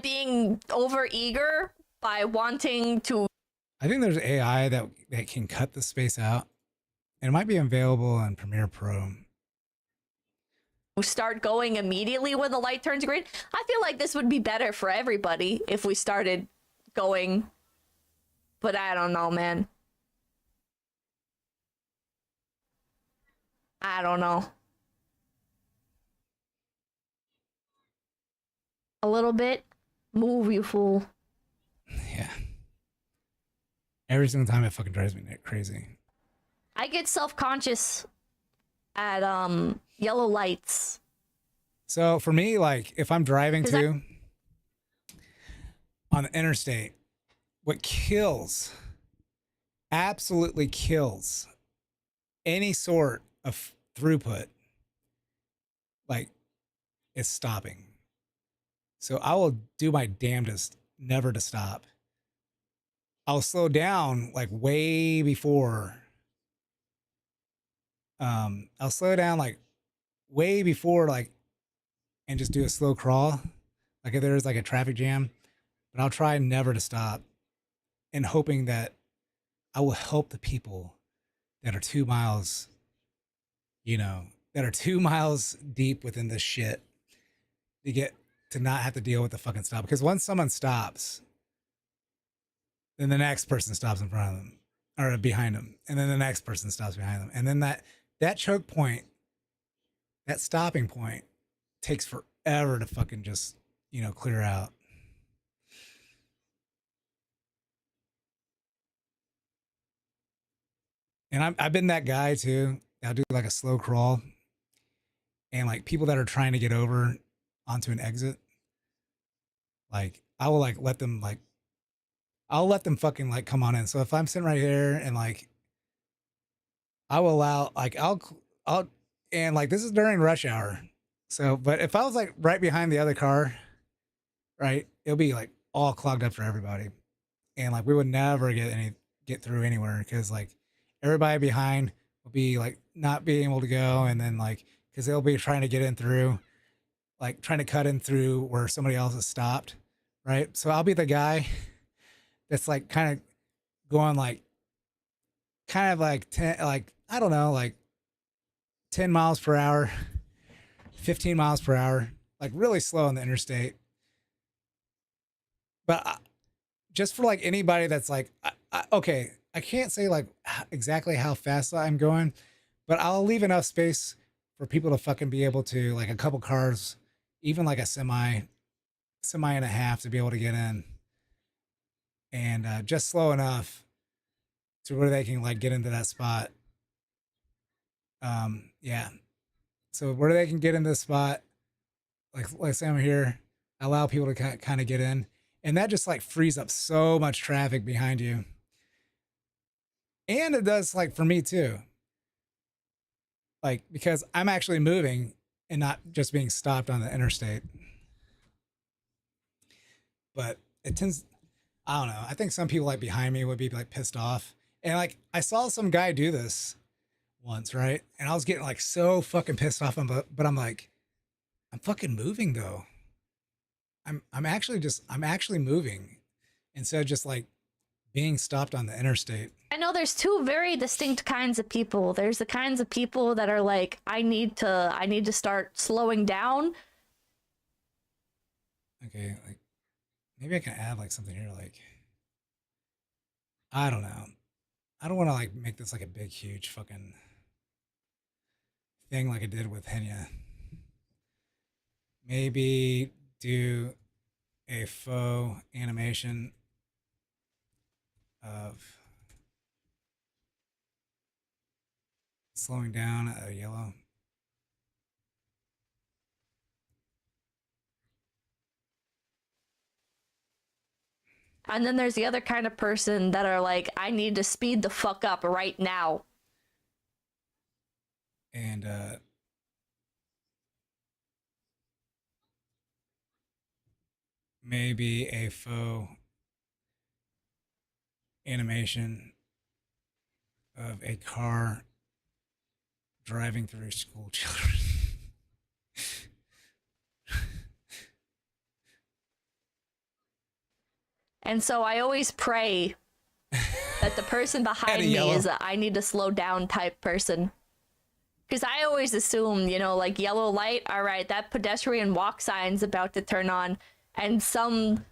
being over eager by wanting to? I think there's AI that can cut the space out. And it might be available in Premiere Pro. Start going immediately when the light turns green. I feel like this would be better for everybody if we started going, but I don't know, man. I don't know. A little bit. Move, you fool. Yeah. Every single time it fucking drives me crazy. I get self-conscious at yellow lights. So for me, like if I'm driving too on the interstate, what kills, absolutely kills any sort of throughput, like, is stopping. So I will do my damnedest never to stop. I'll slow down like way before. I'll slow down like way before like, and just do a slow crawl. Like if there's like a traffic jam, but I'll try never to stop and hoping that I will help the people that are 2 miles, that are 2 miles deep within this shit to not have to deal with the fucking stop. Because once someone stops, then the next person stops in front of them or behind them. And then the next person stops behind them. And then that choke point, that stopping point takes forever to fucking just, clear out. And I've been that guy too. I'll do like a slow crawl, and like people that are trying to get over onto an exit, like I will like let them like I'll let them fucking like come on in. So if I'm sitting right here and like I will allow like I'll and like this is during rush hour. So but if I was like right behind the other car, right, it'll be like all clogged up for everybody. And like we would never get through anywhere because like everybody behind will be like not being able to go, and then like because they'll be trying to get in through, like trying to cut in through where somebody else has stopped, right? So I'll be the guy that's like kind of going like kind of like 10, like I don't know, like 10 miles per hour, 15 miles per hour, like really slow on the interstate. But just for like anybody that's like, okay, I can't say like exactly how fast I'm going, but I'll leave enough space for people to fucking be able to, like a couple cars, even like a semi and a half to be able to get in, and just slow enough to where they can like get into that spot. Yeah. So where they can get in this spot, like let's say I'm here, allow people to kind of get in, and that just like frees up so much traffic behind you. And it does like for me too. Like because I'm actually moving and not just being stopped on the interstate. But it tends, I don't know. I think some people like behind me would be like pissed off. And like I saw some guy do this once, right? And I was getting like so fucking pissed off, but I'm like, I'm fucking moving though. I'm actually moving instead of just like being stopped on the interstate. I know there's two very distinct kinds of people. There's the kinds of people that are like, I need to start slowing down. Okay, like maybe I can add like something here, like I don't know. I don't want to like make this like a big, huge fucking thing like I did with Henya. Maybe do a faux animation of slowing down a yellow. And then there's the other kind of person that are like, I need to speed the fuck up right now. And maybe a faux animation of a car driving through school children. And so I always pray that the person behind me is a I need to slow down type person. Because I always assume, you know, like yellow light, all right, that pedestrian walk sign's about to turn on, and some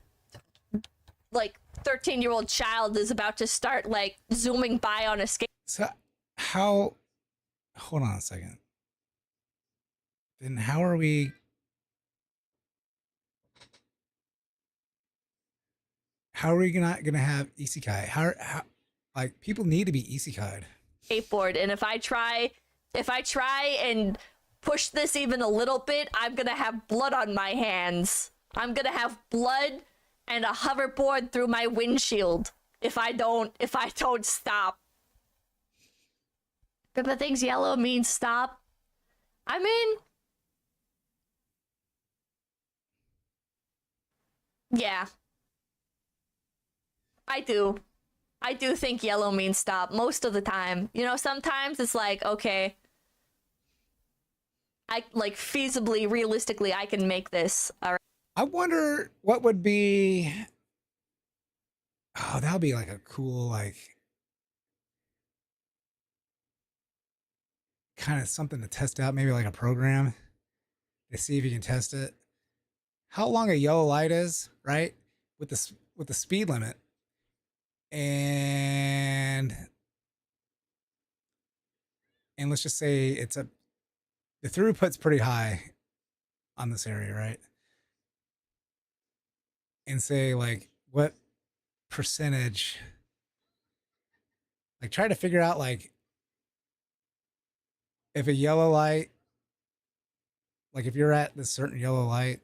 like 13-year-old child is about to start like zooming by on a skate. So how, hold on a second. Then how are we not gonna have isekai? How like people need to be isekai'd. Skateboard, and if I try and push this even a little bit, I'm gonna have blood on my hands. I'm gonna have blood and a hoverboard through my windshield if I don't stop. Pippa thinks yellow means stop. I mean, yeah. I do think yellow means stop most of the time. You know, sometimes it's like, okay, I like feasibly, realistically, I can make this. All right. I wonder what would be, oh, that would be like a cool, like kind of something to test out, maybe like a program to see if you can test it. How long a yellow light is, right? With the speed limit. And let's just say the throughput's pretty high on this area, right? And say like what percentage, like try to figure out like if a yellow light, like if you're at this certain yellow light,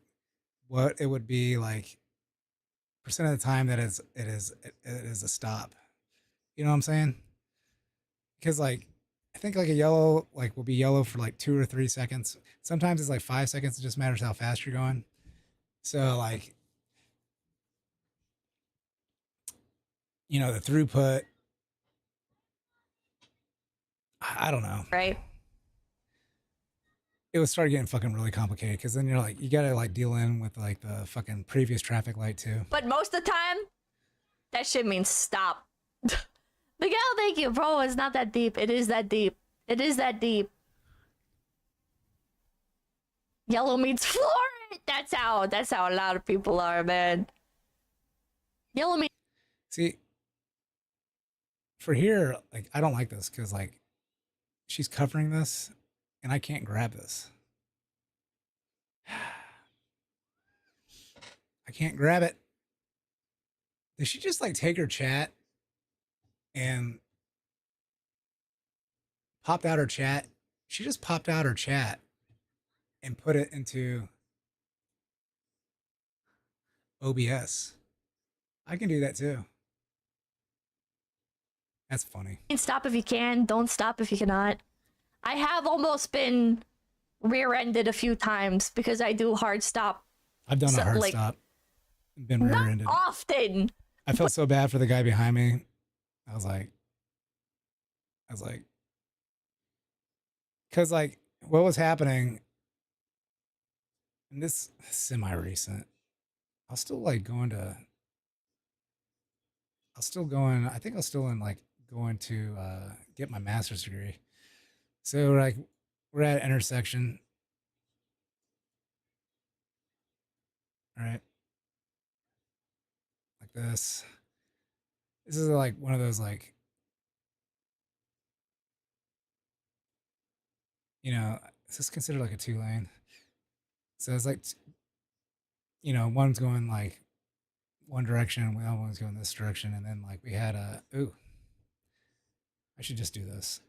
what it would be like percent of the time that it is a stop. You know what I'm saying? Because like I think like a yellow like will be yellow for like 2 or 3 seconds. Sometimes it's like 5 seconds. It just matters how fast you're going. So like the throughput. I don't know. Right. It would start getting fucking really complicated because then you're like you gotta like deal in with like the fucking previous traffic light too. But most of the time, that shit means stop. Miguel, thank you, bro. It's not that deep. It is that deep. It is that deep. Yellow means floor. That's how a lot of people are, man. Yellow means. See, for here, like I don't like this because like she's covering this, and I can't grab this. I can't grab it. Did she just like take her chat and popped out her chat? She just popped out her chat and put it into OBS. I can do that too. That's funny. Stop if you can. Don't stop if you cannot. I have almost been rear-ended a few times because I do hard stop. I've done a hard stop. Been rear-ended. Not often. I felt so bad for the guy behind me. I was like, because like what was happening, and this semi-recent, I was still like I think I was still in like going to get my master's degree. So like we're at an intersection. All right. Like this. This is like one of those like, is this considered like a 2-lane? So it's like, one's going like one direction and the other one's going this direction. And then like we had ooh, I should just do this.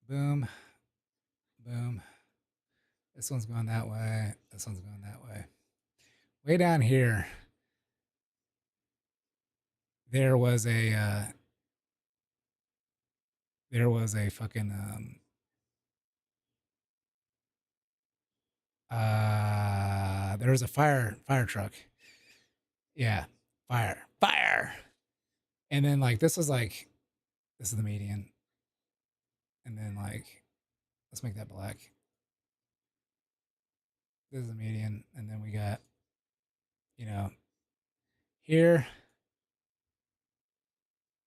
Boom, boom. This one's going that way. This one's going that way. Way down here, there was a fucking there was a fire truck. Yeah, fire. And then like this is the median. And then like let's make that black. This is the median, and then we got here.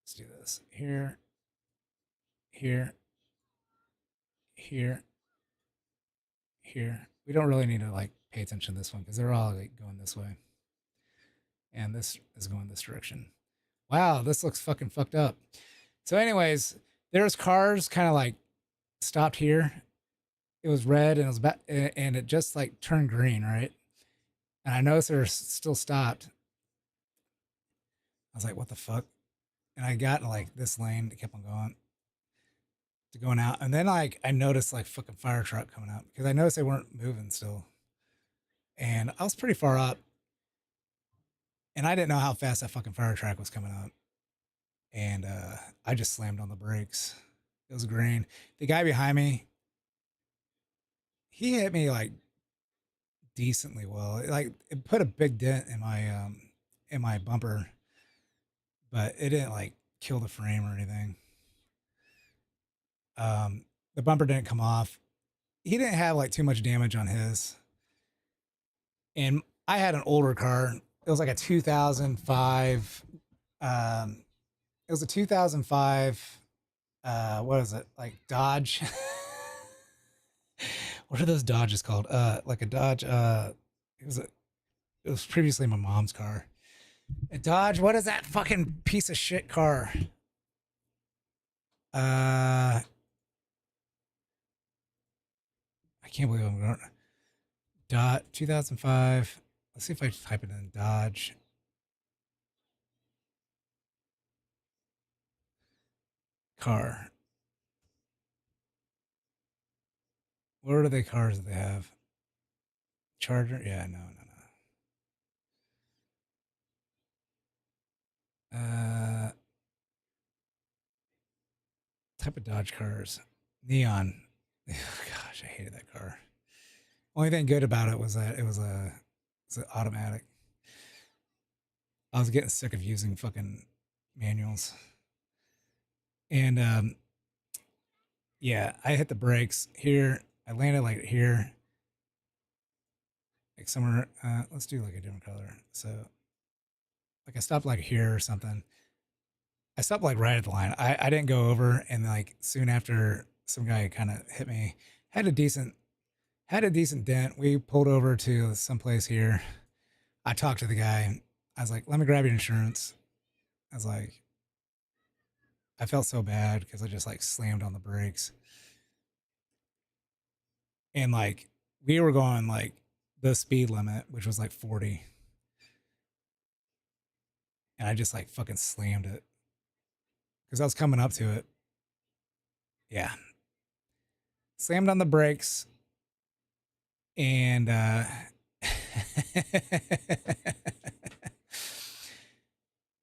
Let's do this. Here. We don't really need to like pay attention to this one because they're all like going this way. And this is going this direction. Wow, this looks fucking fucked up. So anyways, there's cars kind of like stopped here. It was red and and it just like turned green, right? And I noticed they're still stopped. I was like, what the fuck? And I got like this lane that kept on going out. And then like I noticed like fucking fire truck coming out because I noticed they weren't moving still. And I was pretty far up. And I didn't know how fast that fucking fire truck was coming up. And I just slammed on the brakes. It was green. The guy behind me, he hit me like decently well. Like it put a big dent in my bumper, but it didn't like kill the frame or anything. The bumper didn't come off. He didn't have like too much damage on his. And I had an older car. It was like a 2005. It was a 2005. What is it? Like Dodge. What are those Dodges called? Like a Dodge. It was previously my mom's car. A Dodge. What is that fucking piece of shit car? I can't believe I'm going. 2005. Let's see if I type it in Dodge. Car. What are the cars that they have? Charger? Yeah, no. Type of Dodge cars. Neon. Gosh, I hated that car. Only thing good about it was that it was an automatic. I was getting sick of using fucking manuals. And yeah, I hit the brakes here. I landed like here. Like somewhere, let's do like a different color. So like I stopped like here or something. I stopped like right at the line. I didn't go over, and like soon after some guy kind of hit me. Had a decent dent. We pulled over to someplace here. I talked to the guy. I was like, let me grab your insurance. I was like, I felt so bad because I just like slammed on the brakes. And like we were going like the speed limit, which was like 40. And I just like fucking slammed it. Because I was coming up to it. Yeah. Slammed on the brakes. And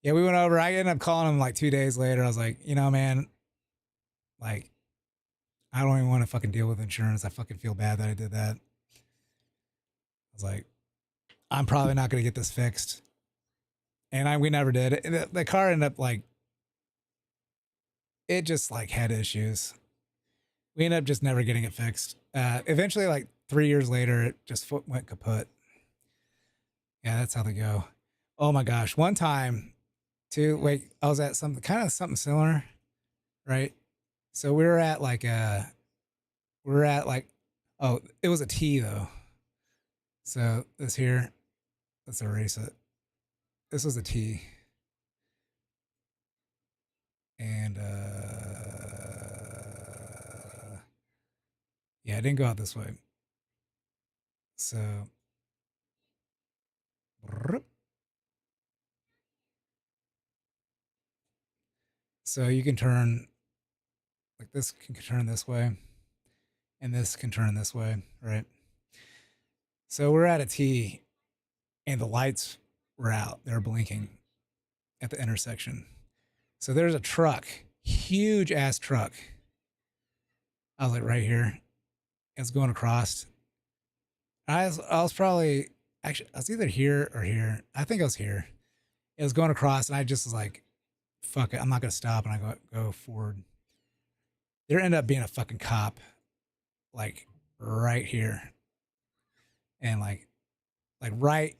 yeah, we went over. I ended up calling him like 2 days later. I was like, you know, man, like, I don't even want to fucking deal with insurance. I fucking feel bad that I did that. I was like, I'm probably not going to get this fixed. And we never did. The car ended up like, it just like had issues. We ended up just never getting it fixed. Eventually, like 3 years later, it just went kaput. Yeah, that's how they go. Oh my gosh. One time, too, wait, I was at something similar, right? So we were at like, oh, it was a T though. So this here, let's erase it. This was a T. And yeah, I didn't go out this way. So you can turn, like this can turn this way, and this can turn this way, right? So we're at a T, and the lights were out. They were blinking at the intersection. So there's a truck, huge ass truck. I was like right here. It was going across. I was probably, actually, I was either here or here. I think I was here. It was going across, and I just was like, fuck it, I'm not going to stop. And I go forward. There ended up being a fucking cop, like right here. And like right,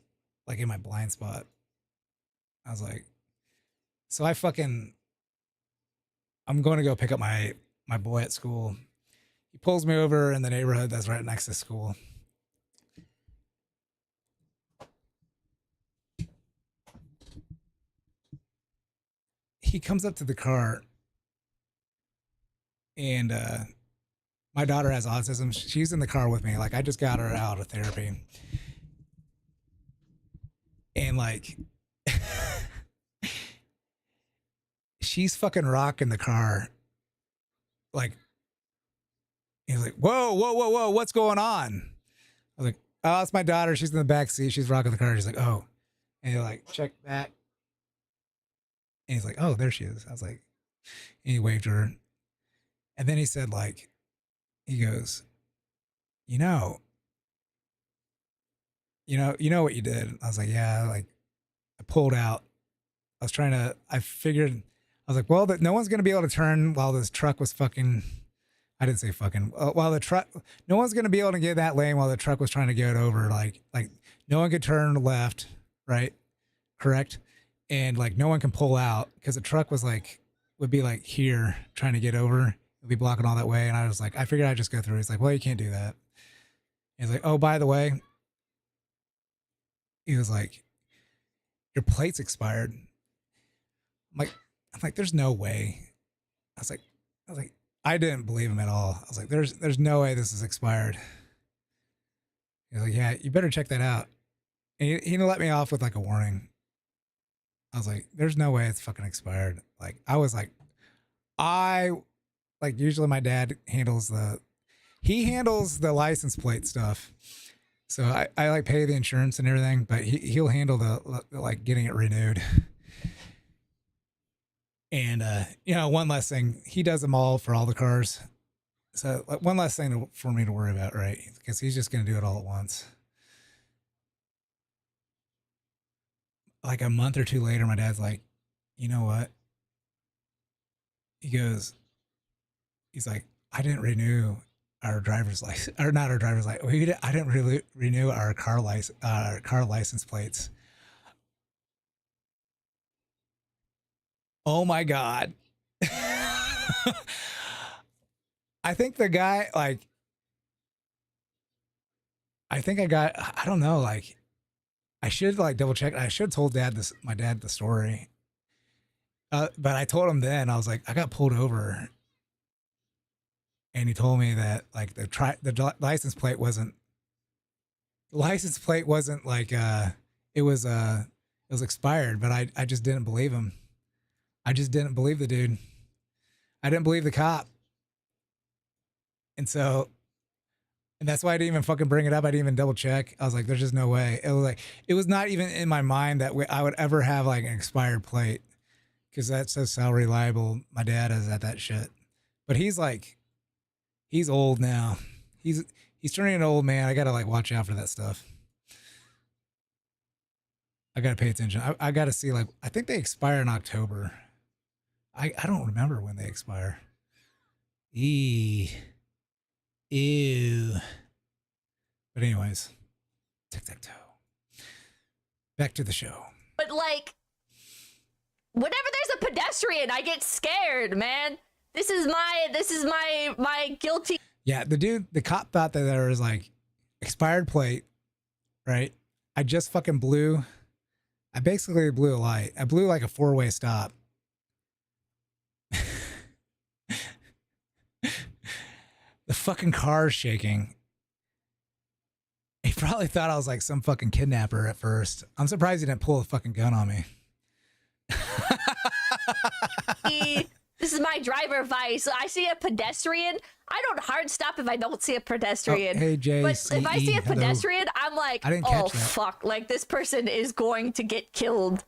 like in my blind spot. I was like, so I'm going to go pick up my boy at school. He pulls me over in the neighborhood that's right next to school. He comes up to the car, and my daughter has autism. She's in the car with me. Like, I just got her out of therapy. And like, she's fucking rocking the car. Like, he's like, whoa, what's going on? I was like, oh, it's my daughter. She's in the back seat. She's rocking the car. She's like, oh. And you're like, check back. And he's like, oh, there she is. I was like, and he waved her. And then he said, like, he goes, you know what you did? I was like, yeah, like I pulled out. I figured, I was like, well, no one's going to be able to turn while this truck was fucking, I didn't say fucking, while the truck, no one's going to be able to get that lane while the truck was trying to get over. Like no one could turn left, right? Correct. And like, no one can pull out because the truck would be like here trying to get over. It'd be blocking all that way. And I was like, I figured I'd just go through. He's like, well, you can't do that. He's like, oh, by the way, he was like, your plate's expired. I'm like, there's no way. I was like, I didn't believe him at all. I was like, there's no way this is expired. He's like, yeah, you better check that out. And he let me off with like a warning. I was like, there's no way it's fucking expired. Like, I was like, usually my dad handles He handles the license plate stuff. So I like pay the insurance and everything, but he'll handle the like getting it renewed. And you know, one less thing, he does them all for all the cars. So like, one less thing for me to worry about, right? Because he's just gonna do it all at once. Like a month or two later, my dad's like, you know what? He's like, I didn't renew our driver's license, or not our driver's license. I didn't really renew our car license plates. Oh my God. I think the guy, like, I don't know, like, I should like double check. I should have told my dad the story. But I told him then, I was like, I got pulled over. And he told me that like the license plate wasn't like, it was expired, but I just didn't believe him. I just didn't believe the dude. I didn't believe the cop. And that's why I didn't even fucking bring it up. I didn't even double check. I was like, there's just no way. It was not even in my mind that I would ever have like an expired plate, because that's just how reliable my dad is at that shit. But he's old now. He's turning an old man. I gotta like watch out for that stuff. I gotta pay attention. I gotta see, like, I think they expire in October. I don't remember when they expire. Ew. But anyways, tic-tac-toe. Back to the show. But like, whenever there's a pedestrian, I get scared, man. This is my guilty. Yeah, the cop thought that there was like expired plate, right? I basically blew a light. I blew like a 4-way stop. The fucking car's shaking. He probably thought I was like some fucking kidnapper at first. I'm surprised he didn't pull a fucking gun on me. This is my driver vice. I see a pedestrian. I don't hard stop if I don't see a pedestrian. Oh, hey, Jay, but if I see a pedestrian, I'm like, oh fuck, like this person is going to get killed.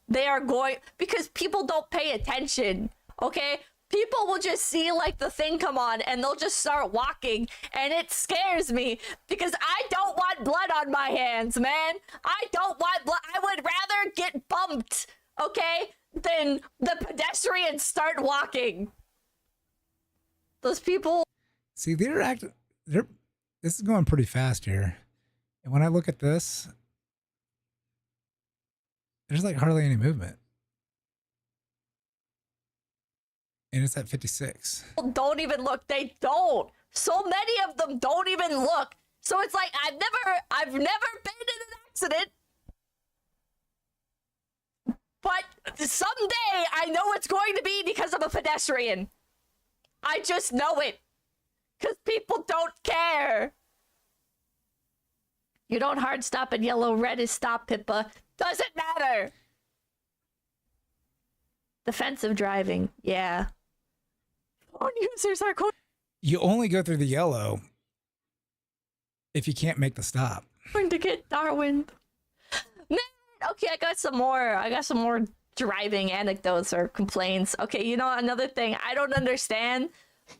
They are going, because people don't pay attention. Okay, people will just see like the thing come on and they'll just start walking, and it scares me because I don't want blood on my hands, man. I don't want blood. I would rather get bumped, okay, than the pedestrians start walking. Those people. See, this is going pretty fast here. And when I look at this, there's like hardly any movement. And it's at 56. Don't even look. They don't. So many of them don't even look. So it's like I've never been in an accident. But someday I know it's going to be because I'm a pedestrian. I just know it. Because people don't care. You don't hard stop and yellow, red is stop, Pippa. Doesn't matter. Defensive driving. Yeah. Phone users are You only go through the yellow if you can't make the stop. going to get Darwin. Man, okay, I got some more driving anecdotes or complaints. Okay, you know, another thing I don't understand.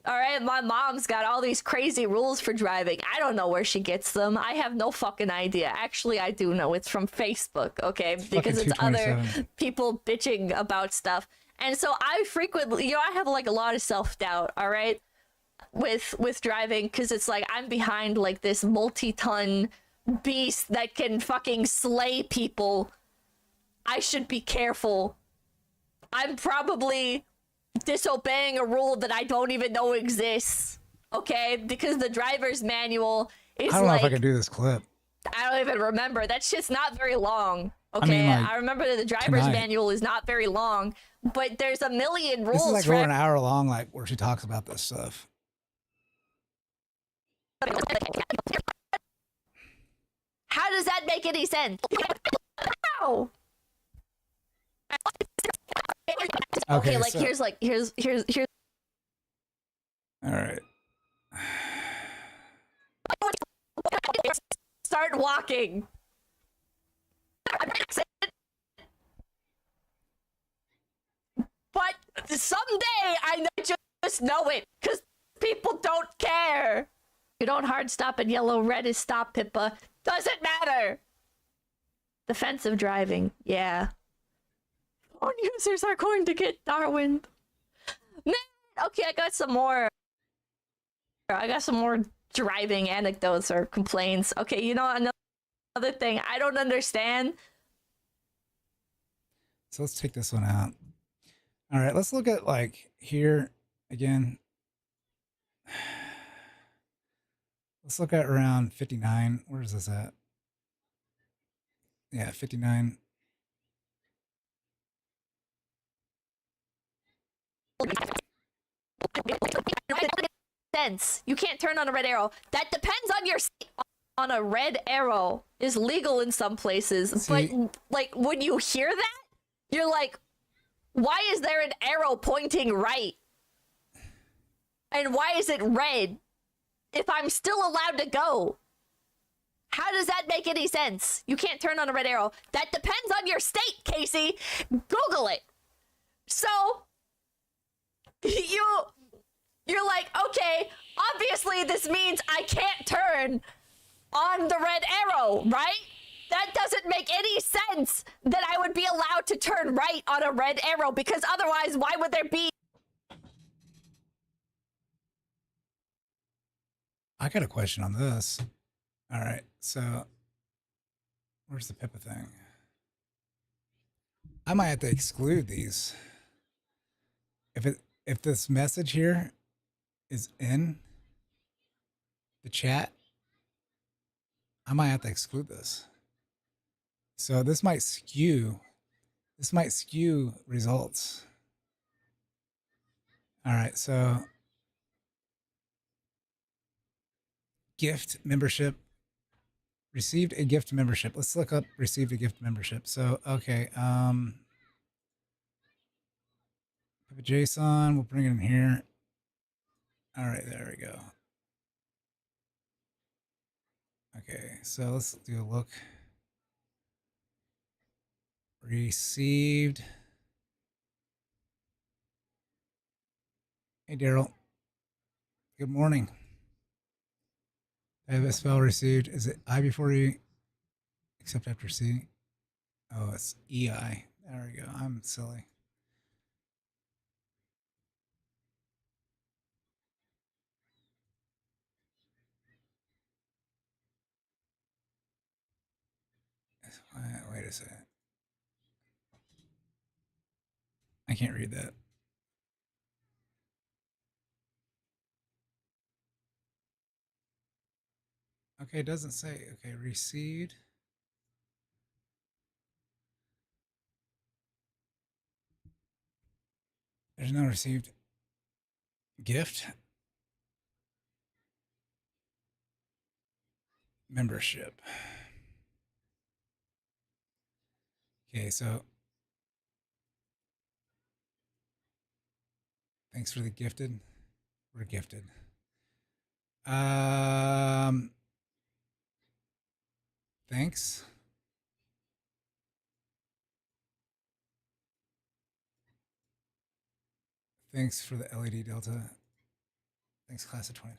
All right, my mom's got all these crazy rules for driving. I don't know where she gets them. I have no fucking idea. Actually, I do know. It's from Facebook, okay? Because it's other people bitching about stuff. And so I frequently, you know, I have like a lot of self-doubt, all right, with driving, because it's like I'm behind like this multi-ton beast that can fucking slay people. I should be careful. I'm probably disobeying a rule that I don't even know exists, okay? Because the driver's manual is I don't know like, if I can do this clip. I don't even remember. That shit's not very long, okay? I mean, like, I remember that the driver's tonight. manual is not very long, but there's a million rules. This is like for over an hour long, like where she talks about this stuff. How does that make any sense? How? Okay, like so- here's All right. start walking. But someday I just know it, because people don't care. You don't hard stop and yellow, red is stop, Pippa. Doesn't matter. Defensive driving, yeah. Phone users are going to get Darwin. Man, okay, I got some more driving anecdotes or complaints. Okay, you know, another thing I don't understand. So let's take this one out. All right, let's look at like here again. Let's look at around 59. Where is this at? Yeah, 59. Sense. You can't turn on a red arrow. That depends on your on a red arrow is legal in some places. See? But like when you hear that, you're like, why is there an arrow pointing right? And why is it red if I'm still allowed to go? How does that make any sense? You can't turn on a red arrow. That depends on your state, Casey. Google it. So you're like, okay, obviously this means I can't turn on the red arrow, right? That doesn't make any sense that I would be allowed to turn right on a red arrow, because otherwise why would there be... I got a question on this. All right, so where's the Pippa thing? I might have to exclude these. If this message here is in the chat, I might have to exclude this. So this might skew results. All right, so gift membership. Received a gift membership. Let's look up received a gift membership. So, okay. JSON, we'll bring it in here. All right, there we go. Okay, so let's do a look. Received. Hey, Daryl. Good morning. I have a spell received. Is it I before E except after C? Oh, it's EI. There we go. I'm silly. Wait a second. I can't read that. Okay, it doesn't say. Okay, received. There's no received gift membership. Okay, so thanks for the gifted. We're gifted. Thanks. Thanks for the LED Delta. Thanks, class of 20.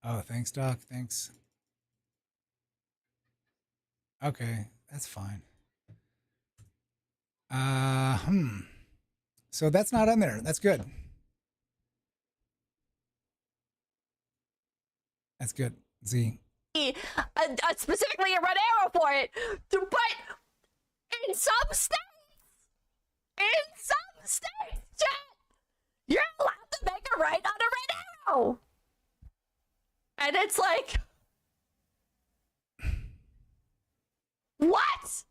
Oh, thanks, Doc. Thanks. Okay, that's fine. So that's not on there. That's good. That's good. Z. Specifically a red arrow for it. But in some states, chat, you're allowed to make a right on a red arrow. And it's like, what?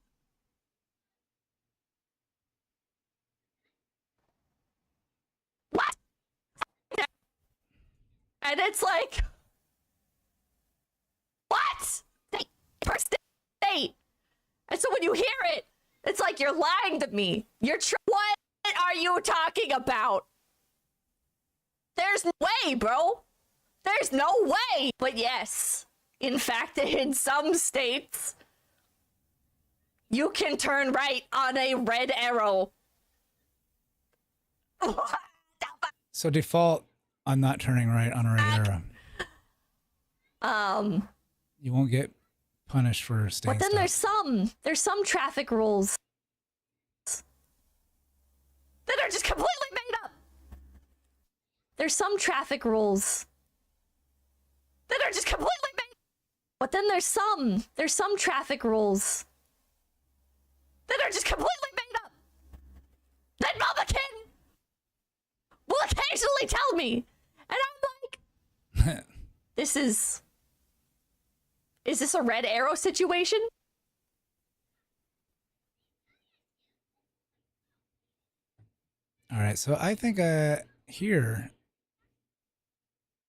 What? And it's like, what? Per state. And so when you hear it, it's like you're lying to me. What are you talking about? There's no way, bro. There's no way. But yes, in fact, in some states, you can turn right on a red arrow. So default, I'm not turning right on a red arrow. You won't get punished for staying But then stopped. there's some traffic rules that are just completely made up. There's some traffic rules that are just completely made up. But then there's some traffic rules that are just completely made up. That Mamakin will occasionally tell me. And I'm like, is this a red arrow situation? All right, so I think here.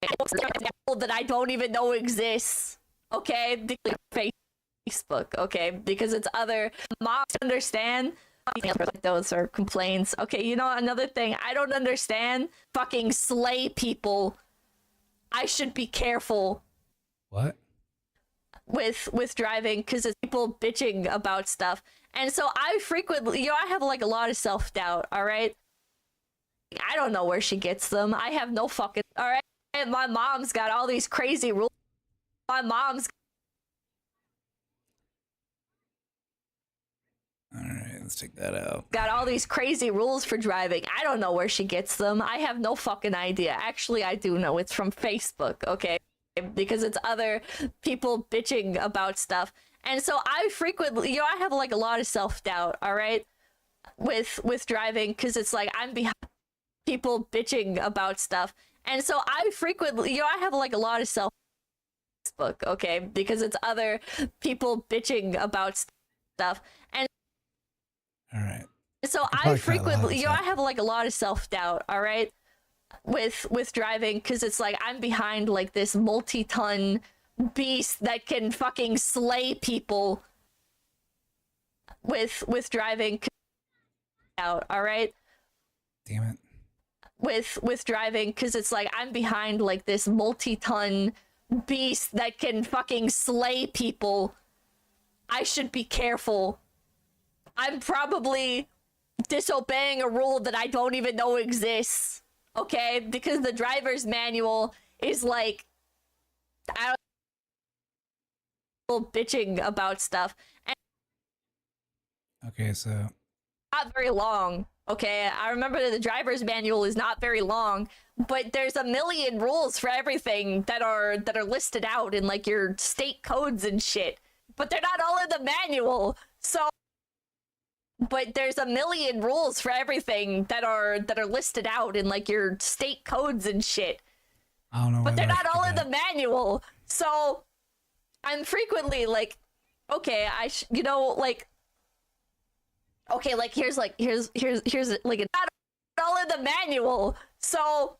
That I don't even know exists. Okay, Facebook. Okay, because it's other moms understand. Those are complaints. Okay, you know another thing. I don't understand. Fucking slay people. I should be careful. What? With driving because it's people bitching about stuff, and so I frequently, I have like a lot of self-doubt. All right, I don't know where she gets them. I have no fucking. All right, and my mom's got all these crazy rules. My mom's. All right, let's take that out. Got all these crazy rules for driving. I don't know where she gets them. I have no fucking idea. Actually, I do know. It's from Facebook. Okay. Because it's other people bitching about stuff. And so I frequently, I have like a lot of self-doubt, all right, with driving because it's like I'm behind people bitching about stuff. And so I frequently, I have like a lot of Facebook, okay, because it's other people bitching about stuff. And all right. So I frequently, I have like a lot of self-doubt, all right, with driving because it's like I'm behind like this multi-ton beast that can fucking slay people with driving out, all right? Damn it. With driving because it's like I'm behind like this multi-ton beast that can fucking slay people. I should be careful. I'm probably disobeying a rule that I don't even know exists. Okay, because the driver's manual is like, I don't know, bitching about stuff. And okay, so not very long. Okay, I remember that the driver's manual is not very long, but there's a million rules for everything that are listed out in like your state codes and shit. But they're not all in the manual. So but there's a million rules for everything that are listed out in like your state codes and shit. I don't know. But they're not all in the manual. So I'm frequently like, okay, like, okay, like here's like here's like it's not all in the manual. So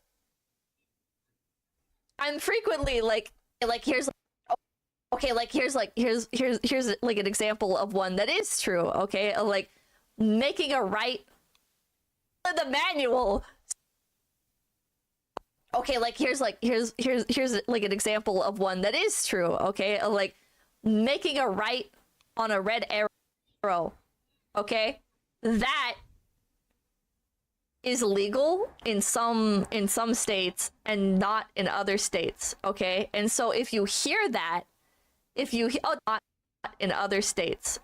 I'm frequently like here's okay, like here's like an example of one that is true. Okay, like making a right in the manual. Okay, like here's like an example of one that is true. Okay, like making a right on a red arrow. Okay, that is legal in some states and not in other states. Okay, and so if you hear that, not in other states.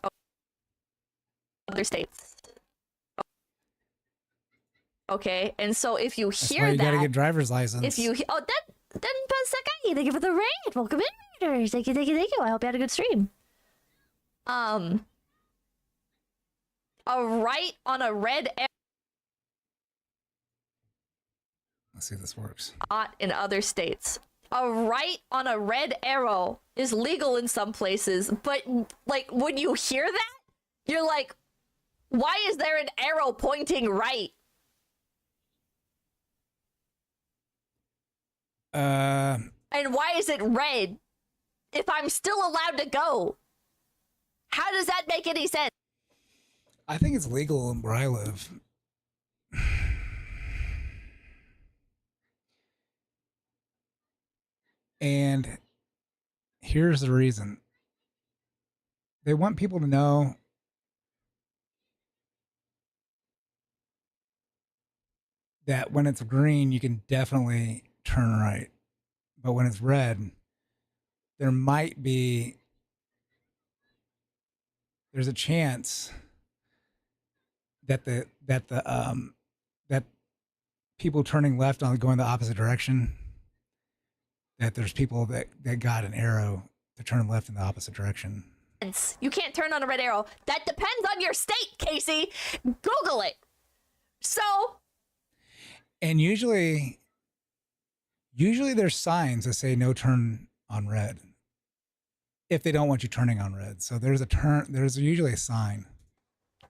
Okay, and so if you That's hear why you that, gotta get driver's license. if you then Sakai, thank you for the raid. Welcome in, raiders. Thank you. I hope you had a good stream. A right on a red arrow. Let's see if this works. Not in other states. A right on a red arrow is legal in some places, but like when you hear that, you're like, why is there an arrow pointing right? And why is it red if I'm still allowed to go? How does that make any sense? I think it's legal where I live. And here's the reason. They want people to know that when it's green, you can definitely turn right. But when it's red, there's a chance that that people turning left on going the opposite direction, that there's people that got an arrow to turn left in the opposite direction. You can't turn on a red arrow. That depends on your state, Casey. Google it. So, and usually there's signs that say no turn on red if they don't want you turning on red. So there's usually a sign.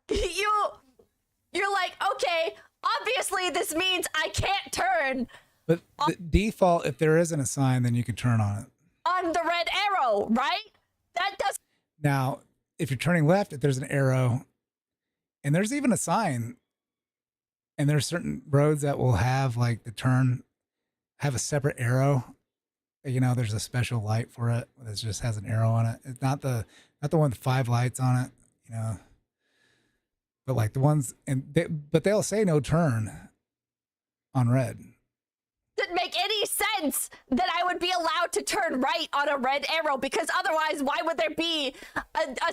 You're like, okay, obviously this means I can't turn But the default, if there isn't a sign, then you can turn on it. on the red arrow, right? That does. Now, if you're turning left, if there's an arrow, and there's even a sign, and there's certain roads that will have like the turn, have a separate arrow. You know, there's a special light for it that just has an arrow on it. It's not the one with 5 lights on it, you know. But like the ones, but they'll say no turn on red. Doesn't make any sense that I would be allowed to turn right on a red arrow, because otherwise, why would there be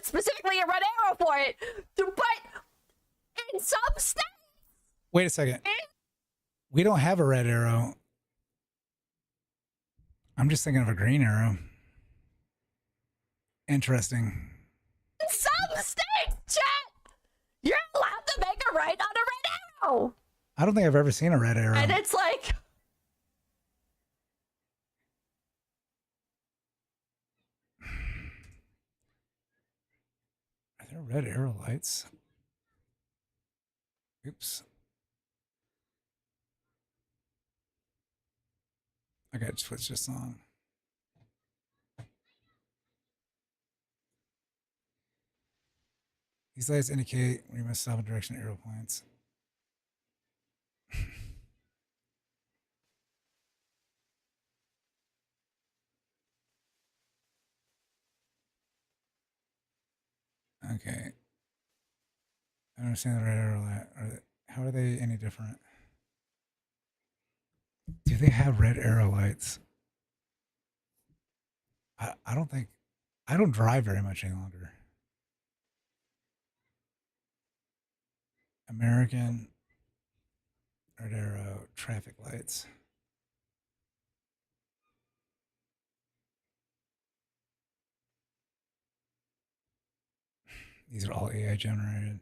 specifically a red arrow for it? But in some states, Wait a second. We don't have a red arrow. I'm just thinking of a green arrow. Interesting. in some states, chat, you're allowed to make a right on a red arrow, I don't think I've ever seen a red arrow. and it's like. Are there red arrow lights? Oops. I gotta switch this on. These lights indicate when you must stop in direction of arrow points. Okay. I don't understand the red arrow light. How are they any different? Do they have red arrow lights? I don't think. I don't drive very much any longer. American red arrow traffic lights. These are all AI generated.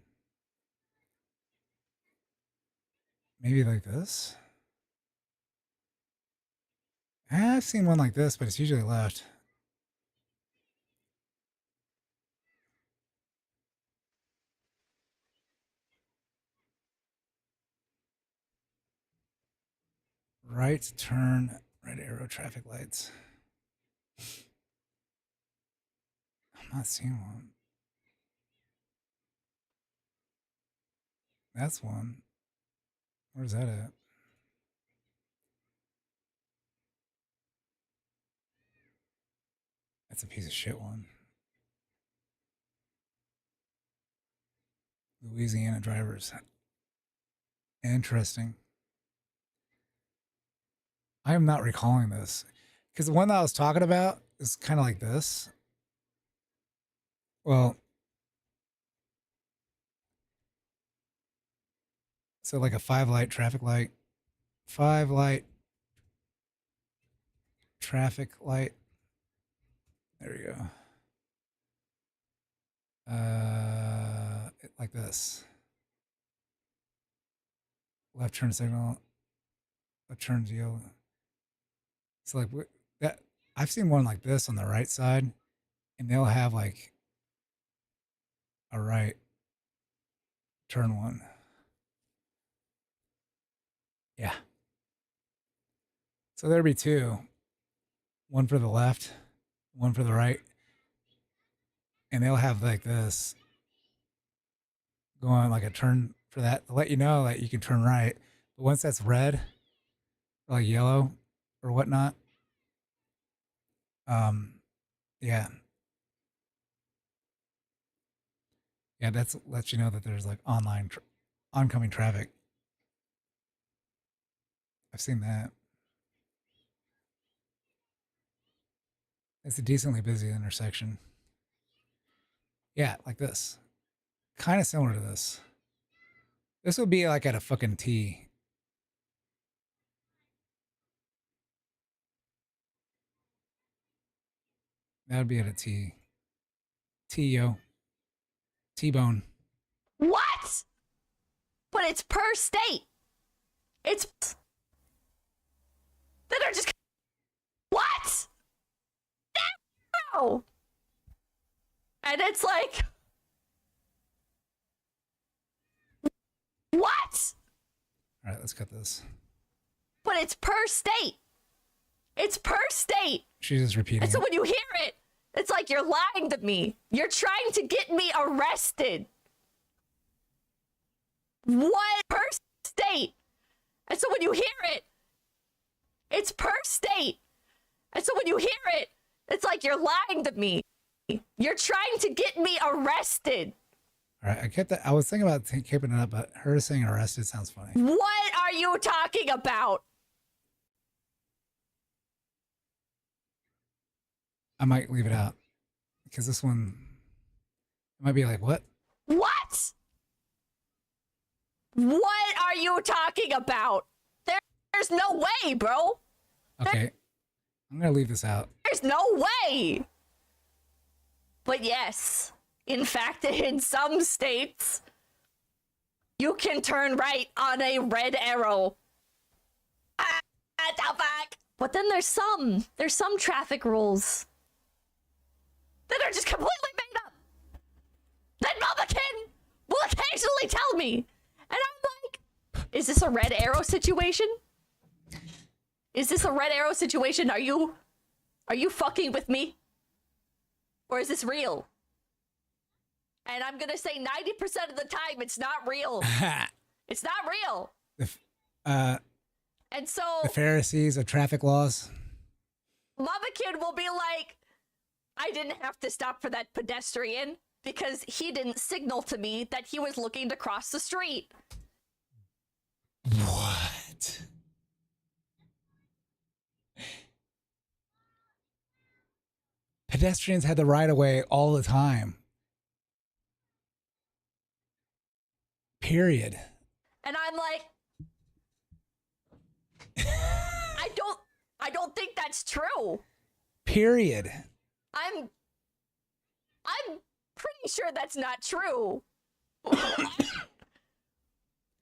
Maybe like this? I've seen one like this, but it's usually left. Right turn, red arrow traffic lights. I'm not seeing one. That's one. Where's that at? That's a piece of shit one. Louisiana drivers. Interesting. I am not recalling this because the one that I was talking about is kind of like this. Well, so like a 5 light traffic light, 5 light traffic light. There you go. Like this. Left turn signal. Left turn yellow. So like that, I've seen one like this on the right side, and they'll have like a right turn one. Yeah. So there'd be 2. One for the left, one for the right. And they'll have like this going like a turn for that to let you know that you can turn right. But once that's red, or like yellow or whatnot, Yeah. Yeah, that's lets you know that there's like oncoming traffic. I've seen that. It's a decently busy intersection. Yeah, like this. Kind of similar to this. This would be like at a fucking T. That would be at a T. T-yo. T-bone. What? But it's per state. It's that are just what? No. And it's like what? All right, let's cut this. But it's per state. It's per state. She's just repeating And so it. when you hear it, it's like you're lying to me. You're trying to get me arrested. What? Per state. And so when you hear it, it's per state. And so when you hear it, it's like you're lying to me. You're trying to get me arrested. All right, I kept that. I was thinking about keeping it up, but her saying arrested sounds funny. What are you talking about? I might leave it out because this one might be like, what? What? What are you talking about? There's no way, bro. Okay, I'm gonna leave this out. There's no way. But yes, in fact, in some states, you can turn right on a red arrow. The fuck? But then there's some traffic rules that are just completely made up. That Mamakin will occasionally tell me. And I'm like, is this a red arrow situation? Is this a red arrow situation? Are you fucking with me? Or is this real? And I'm gonna say 90% of the time it's not real. It's not real. And so The Pharisees of traffic laws. Mama Kid will be like, I didn't have to stop for that pedestrian because he didn't signal to me that he was looking to cross the street. What? Pedestrians had the right of way all the time. Period. And I'm like, I don't think that's true. Period. I'm pretty sure that's not true.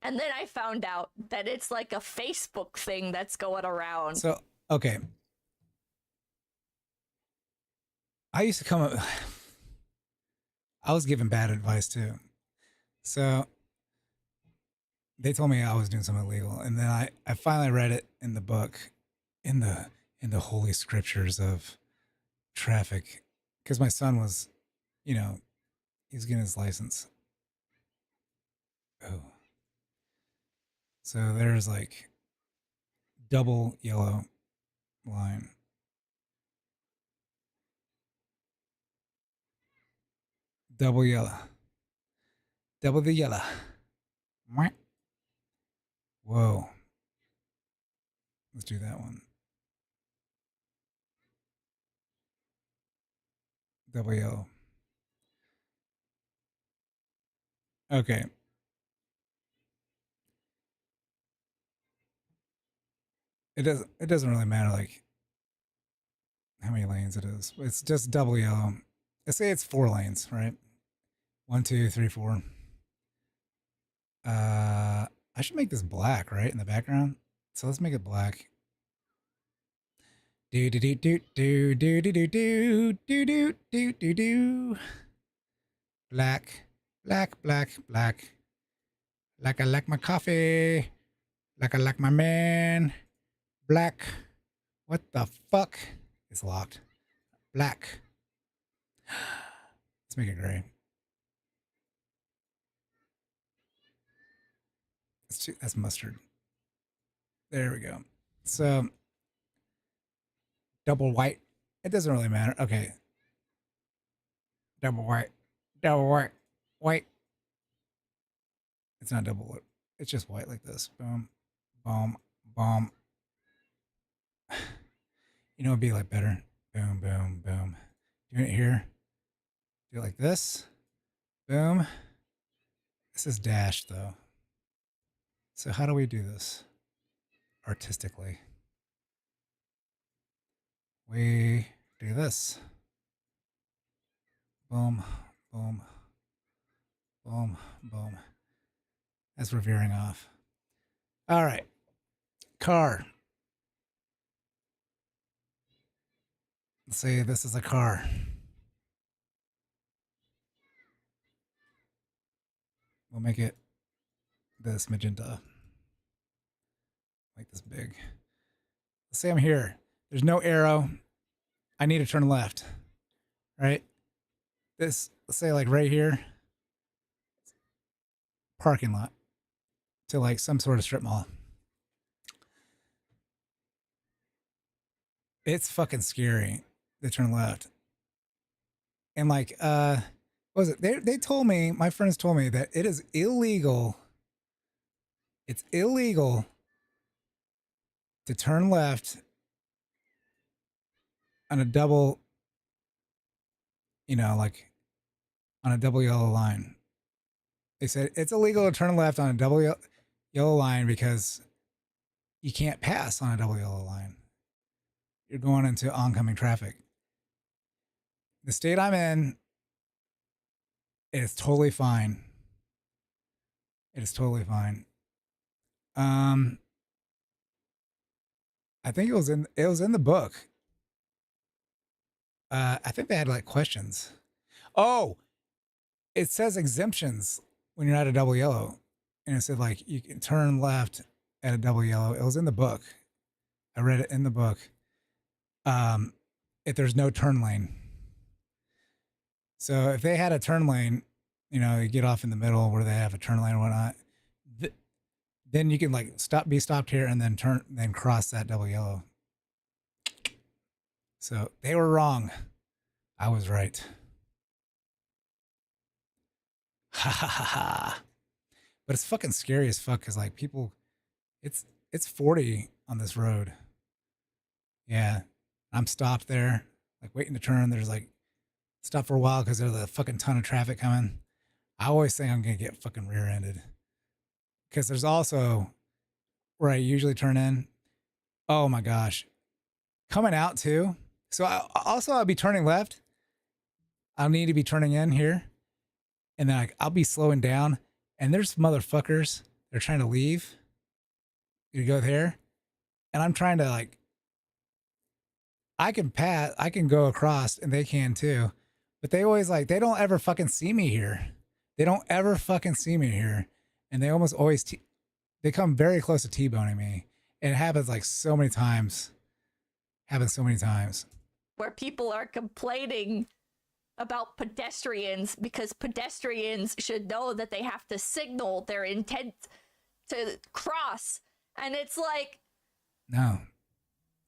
And then I found out that it's like a Facebook thing that's going around. So, okay. I used to come up, I was given bad advice too. So they told me I was doing something illegal. And then I finally read it in the book, in the holy scriptures of traffic. Because my son was, he was getting his license. Oh. So there's like double yellow line. Double yellow. Double the yellow. Whoa. Let's do that one. Double yellow. Okay. It doesn't really matter like how many lanes it is. It's just double yellow. Let's say it's 4 lanes, right? 1, 2, 3, 4. I should make this black, right, in the background. So let's make it black. Do do do do do do do do do do do do do do. Black, black, black, black. Like I like my coffee. Like I like my man. Black. What the fuck? It's locked. Black. Let's make it gray. That's mustard. There we go. So double white It doesn't really matter. Okay. Double white. Double white. White. It's not double white. It's just white like this. Boom. Boom. Boom. You know, it'd be like better. Boom, boom, boom. Doing it here. Do it like this. Boom. This is dashed though. So how do we do this artistically? We do this. Boom, boom, boom, boom. As we're veering off. All right. Car. Let's say this is a car. We'll make it this magenta. Make this big. Let's say I'm here. There's no arrow. I need to turn left. Right? This, let's say like right here. Parking lot. To like some sort of strip mall. It's fucking scary to turn left. And like, what was it? They told me, my friends told me that it is illegal. It's illegal to turn left on a double, you know, like on a double yellow line. They said it's illegal to turn left on a double yellow line because you can't pass on a double yellow line. You're going into oncoming traffic. The state I'm in, it is totally fine. It is totally fine. I think it was in the book. I think they had like questions. Oh, it says exemptions when you're at a double yellow. And it said like you can turn left at a double yellow. It was in the book. I read it in the book. If there's no turn lane. So if they had a turn lane, you know, you get off in the middle where they have a turn lane or whatnot, then you can like be stopped here and then cross that double yellow. So they were wrong. I was right. Ha ha ha ha. But it's fucking scary as fuck because like people, it's 40 on this road. Yeah. I'm stopped there, like waiting to turn. There's like stop for a while because there's a fucking ton of traffic coming. I always think I'm going to get fucking rear-ended. Because there's also where I usually turn in. Oh my gosh. Coming out too. So I'll be turning left. I'll need to be turning in here. And then I'll be slowing down. And there's motherfuckers. They're trying to leave. You go there. And I'm trying to like, I can go across and they can too. But they always like, they don't ever fucking see me here. They don't ever fucking see me here. And they almost always, they come very close to T-boning me. And it happens like so many times. Where people are complaining about pedestrians because pedestrians should know that they have to signal their intent to cross. And it's like, no,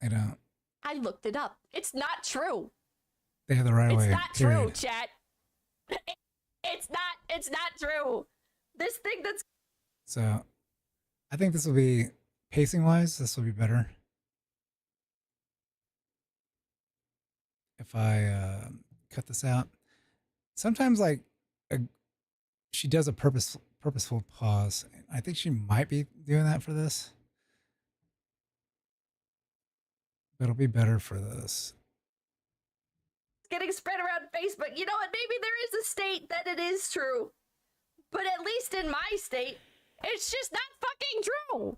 they don't. I looked it up. It's not true. They have the right way. It's not true, chat. It's not true. This thing that's... So, I think this will be, pacing-wise, this will be better. If I cut this out. Sometimes, like, she does a purposeful pause. I think she might be doing that for this. But it'll be better for this. getting spread around Facebook. You know what? Maybe there is a state that it is true. But at least in my state, it's just not fucking true.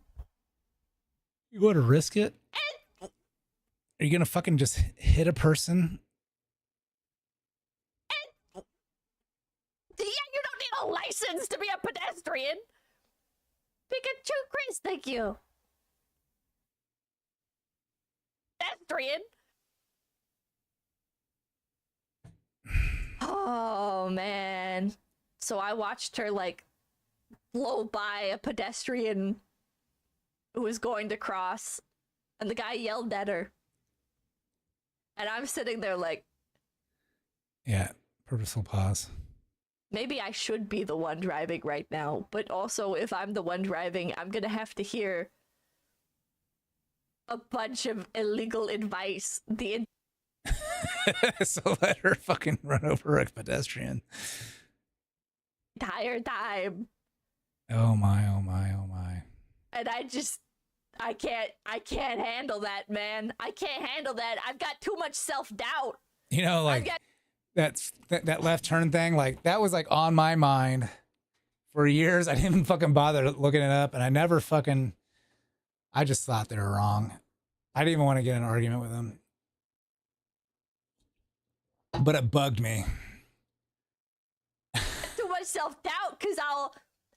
You want to risk it? Are you going to fucking just hit a person? Yeah, you don't need a license to be a pedestrian. Pikachu Chris, thank you. Pedestrian. Oh, man. So I watched her, like, blow by a pedestrian who was going to cross, and the guy yelled at her. And I'm sitting there like, Yeah, purposeful pause. maybe I should be the one driving right now, but also if I'm the one driving, I'm gonna have to hear a bunch of illegal advice the So let her fucking run over a pedestrian. entire time. Oh my, oh my, oh my. And I can't handle that, man. I can't handle that. I've got too much self-doubt. You know, like that left turn thing, like that was like on my mind for years. I didn't even fucking bother looking it up, and I just thought they were wrong. I didn't even want to get in an argument with them. But it bugged me. Too much self-doubt, because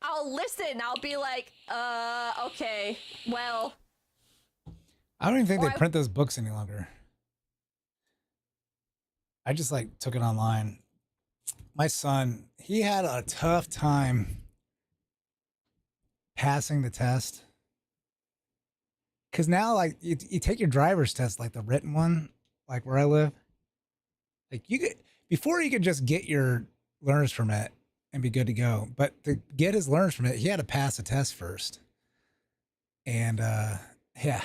I'll listen. I'll be like, okay, well. I don't even think they print those books any longer. I just like took it online. My son, he had a tough time passing the test. Cause now like you take your driver's test, like the written one, like where I live. Like before you could just get your learner's permit and be good to go. But to get his learner's permit, he had to pass a test first. And yeah.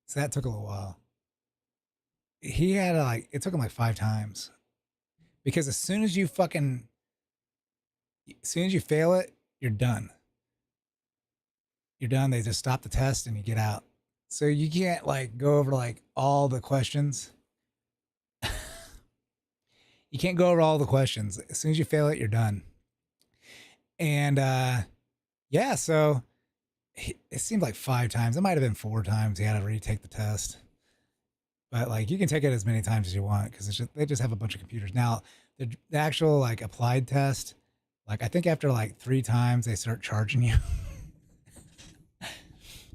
So that took a little while. He had it took him like 5 times. Because as soon as you fail it, you're done. You're done. They just stop the test and you get out. So you can't like go over like all the questions. You can't go over all the questions. As soon as you fail it, you're done. And yeah, so it seemed like 5 times. It might have been 4 times he had to retake the test. But like you can take it as many times as you want because they just have a bunch of computers. Now, the actual like applied test, like I think after like 3 times they start charging you.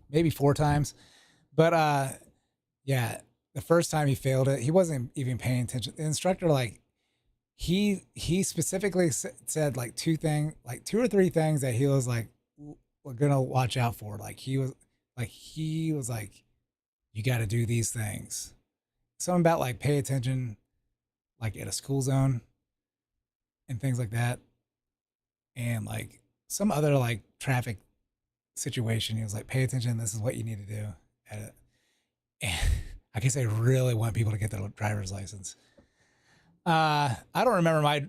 Maybe 4 times. But yeah, the first time he failed it, he wasn't even paying attention. The instructor, like, he specifically said like 2 or 3 things that he was like, we're gonna watch out for. Like he was like, you got to do these things. Something about like pay attention, like at a school zone and things like that. And like some other like traffic situation, he was like, pay attention, this is what you need to do at it. And I guess they really want people to get their driver's license. I don't remember my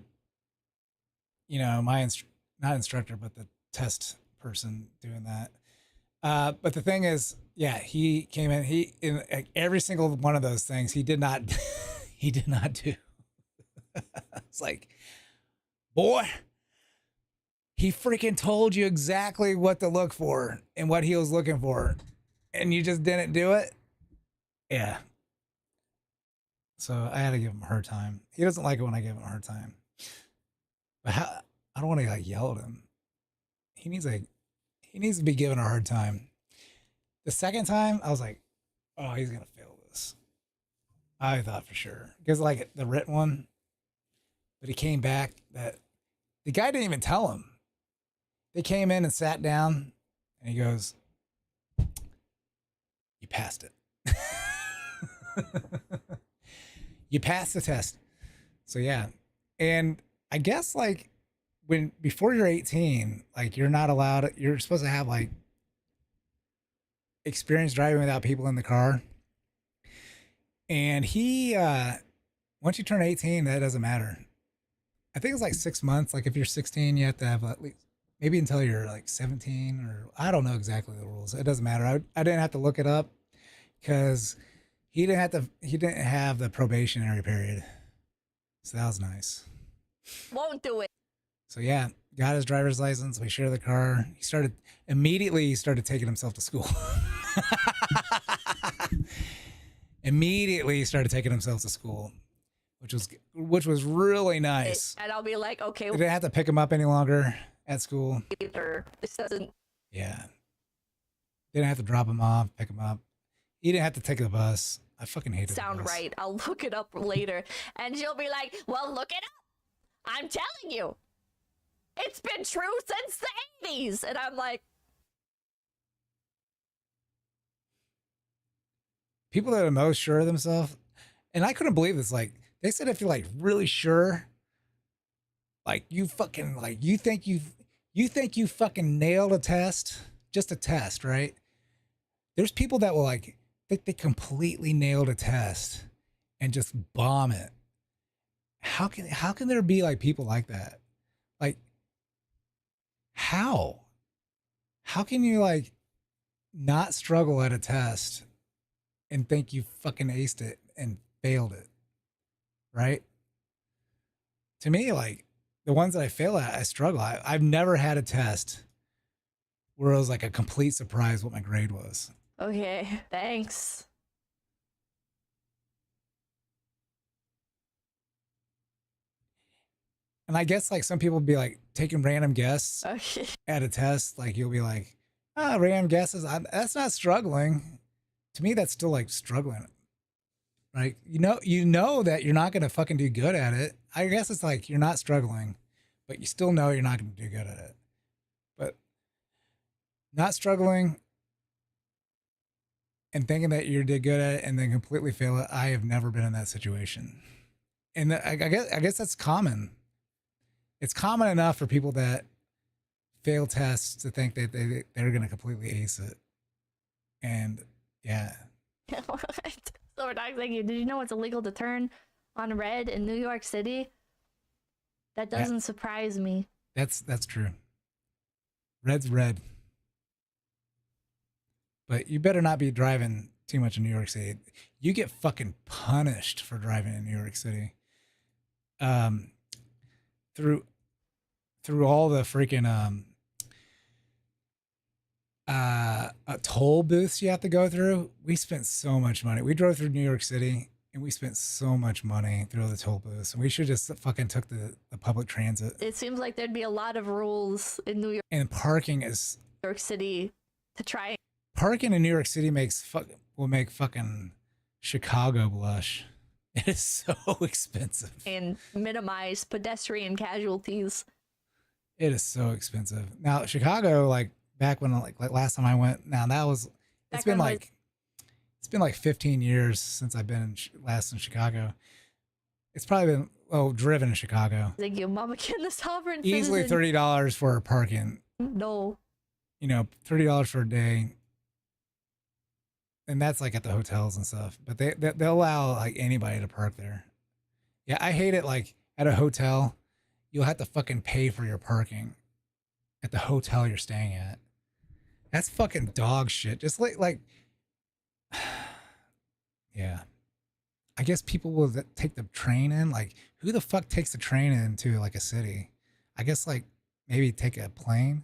not instructor, but the test person doing that. But the thing is, yeah, he came in, in like, every single one of those things, he did not do. It's like, boy, he freaking told you exactly what to look for and what he was looking for, and you just didn't do it. Yeah. So I had to give him a hard time. He doesn't like it when I give him a hard time. But I don't want to like yell at him. He needs to be given a hard time. The second time, I was like, oh, he's gonna fail this. I thought for sure. Because like the written one, but he came back that the guy didn't even tell him. They came in and sat down and he goes, you passed it. You passed the test. So yeah. And I guess like before you're 18, like you're not allowed, you're supposed to have like experience driving without people in the car. And he, once you turn 18, that doesn't matter. I think it's like 6 months. Like if you're 16, you have to have at least maybe until you're like 17 or I don't know exactly the rules. It doesn't matter. I didn't have to look it up because he didn't have the probationary period. So that was nice. Won't do it. So yeah, got his driver's license. We share the car. He started taking himself to school. Immediately he started taking himself to school, which was really nice. And I'll be like, okay. They didn't have to pick him up any longer at school. This doesn't. Yeah. Didn't have to drop him off, pick him up. He didn't have to take the bus. I fucking hated sound the bus. right. I'll look it up later. And she'll be like, well, look it up. I'm telling you. It's been true since the 80s. And I'm like, people that are most sure of themselves, And I couldn't believe this. Like, they said if you're like really sure, like you fucking like you think you fucking nailed a test, just a test, right? There's people that will like think they completely nailed a test and just bomb it. How can there be like people like that? Like, how can you like not struggle at a test and think you fucking aced it and failed it, right? To me, like the ones that I fail at, I struggle. I've never had a test where it was like a complete surprise what my grade was. Okay, thanks. And I guess like some people be like taking random guesses Okay. at a test. Like you'll be like, random guesses. That's not struggling. To me, that's still like struggling. Right? You know that you're not gonna fucking do good at it. I guess it's like you're not struggling, but you still know you're not gonna do good at it. But not struggling and thinking that you did good at it and then completely fail it. I have never been in that situation, and I guess that's common. It's common enough for people that fail tests to think that they're gonna completely ace it, and yeah. So we're not thinking, did you know it's illegal to turn on red in New York City? That doesn't surprise me. That's true. Red's red. But you better not be driving too much in New York City. You get fucking punished for driving in New York City. Through all the freaking toll booths you have to go through. We spent so much money. We drove through New York City and we spent so much money through the toll booths. And we should just fucking took the public transit. It seems like there'd be a lot of rules in New And parking is York City to try. Parking in New York City will make fucking Chicago blush. It is so expensive. And minimize pedestrian casualties. It is so expensive. Now Chicago, like back when like last time I went, now that was it's been like 15 years since I've been last in Chicago. It's probably been driven in Chicago. Thank you, Mama Ken, the sovereign Easily citizen. $30 for parking. No. You know, $30 for a day. And that's like at the hotels and stuff. But they'll allow like anybody to park there. Yeah, I hate it. Like at a hotel, you'll have to fucking pay for your parking at the hotel you're staying at. That's fucking dog shit. Just like yeah. I guess people will take the train in. Like, who the fuck takes the train into like a city? I guess like maybe take a plane.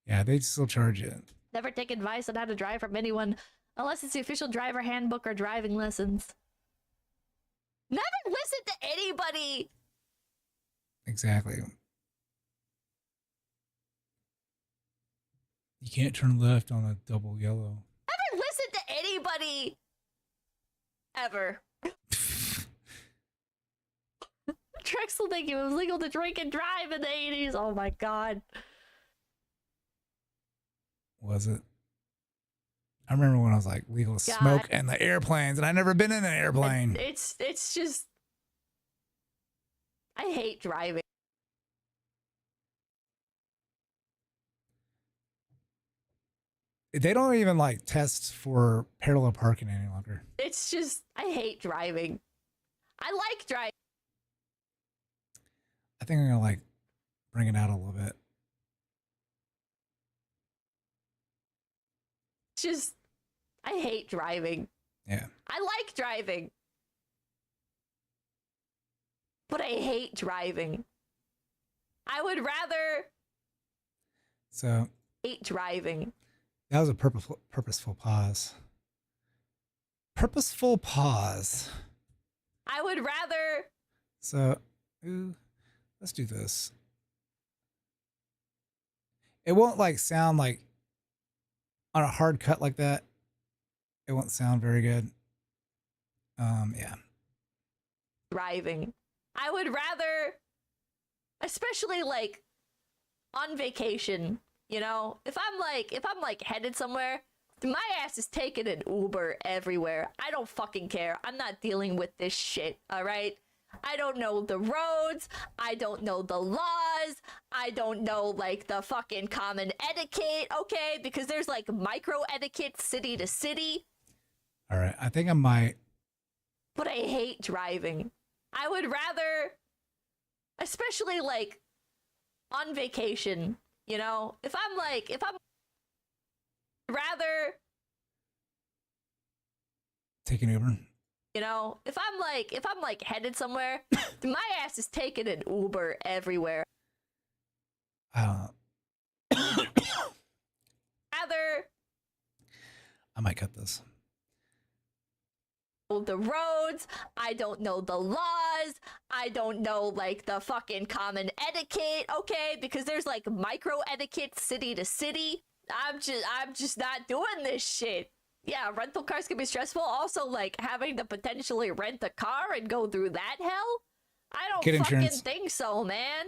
Yeah, they still charge you. Never take advice on how to drive from anyone unless it's the official driver handbook or driving lessons. Never listen to anybody. Exactly. You can't turn left on a double yellow. Never listen to anybody. Ever. Drexel, thank you. It was legal to drink and drive in the 80s. Oh my god. Was it? I remember when I was like legal to smoke in the airplanes, and I've never been in an airplane. It's just, I hate driving. They don't even like test for parallel parking any longer. It's just, I hate driving. I like driving. I think I'm gonna like bring it out a little bit. Just, I hate driving. Yeah. I like driving. But I hate driving. I would rather So hate driving. that was a purposeful pause. Purposeful pause. I would rather. So, let's do this. It won't like sound like on a hard cut like that. It won't sound very good. Yeah. Driving. I would rather, especially like on vacation, you know, if I'm like headed somewhere, My ass is taking an Uber everywhere. I don't fucking care. I'm not dealing with this shit, all right? I don't know the roads. I don't know the laws. I don't know, like, the fucking common etiquette, okay? Because there's, like, micro etiquette city to city. All right, I think I might. But I hate driving. I would rather, especially, like, on vacation, you know? If I'm rather Take an Uber. You know, if I'm like headed somewhere, my ass is taking an Uber everywhere. I Rather might cut this. the roads, I don't know the laws, I don't know, like, the fucking common etiquette, okay? Because there's, like, micro etiquette city to city. I'm just not doing this shit. Yeah, rental cars can be stressful. Also, like, having to potentially rent a car and go through that hell? I don't Get fucking insurance. think so, man.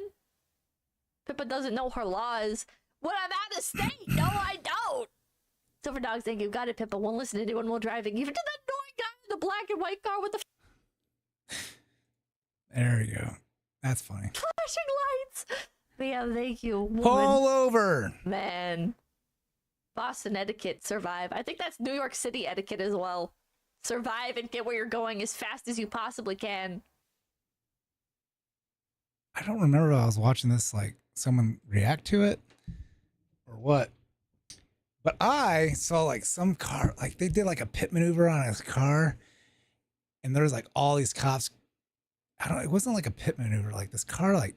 Pippa doesn't know her laws. When I'm out of state, no, I don't. Silver Dogs, thank you. Got it, Pippa. Won't listen to anyone while driving. Even to that annoying guy in the black and white car with the There we go. That's funny. flashing lights. But yeah, thank you. Woman. Pull over. Man. Boston etiquette, survive. I think that's New York City etiquette as well. Survive and get where you're going as fast as you possibly can. I don't remember if I was watching this, like, someone react to it or what. But I saw, like, some car, like, they did, like, a pit maneuver on his car. And there was, like, all these cops. I don't know. It wasn't, like, a pit maneuver. Like, this car, like,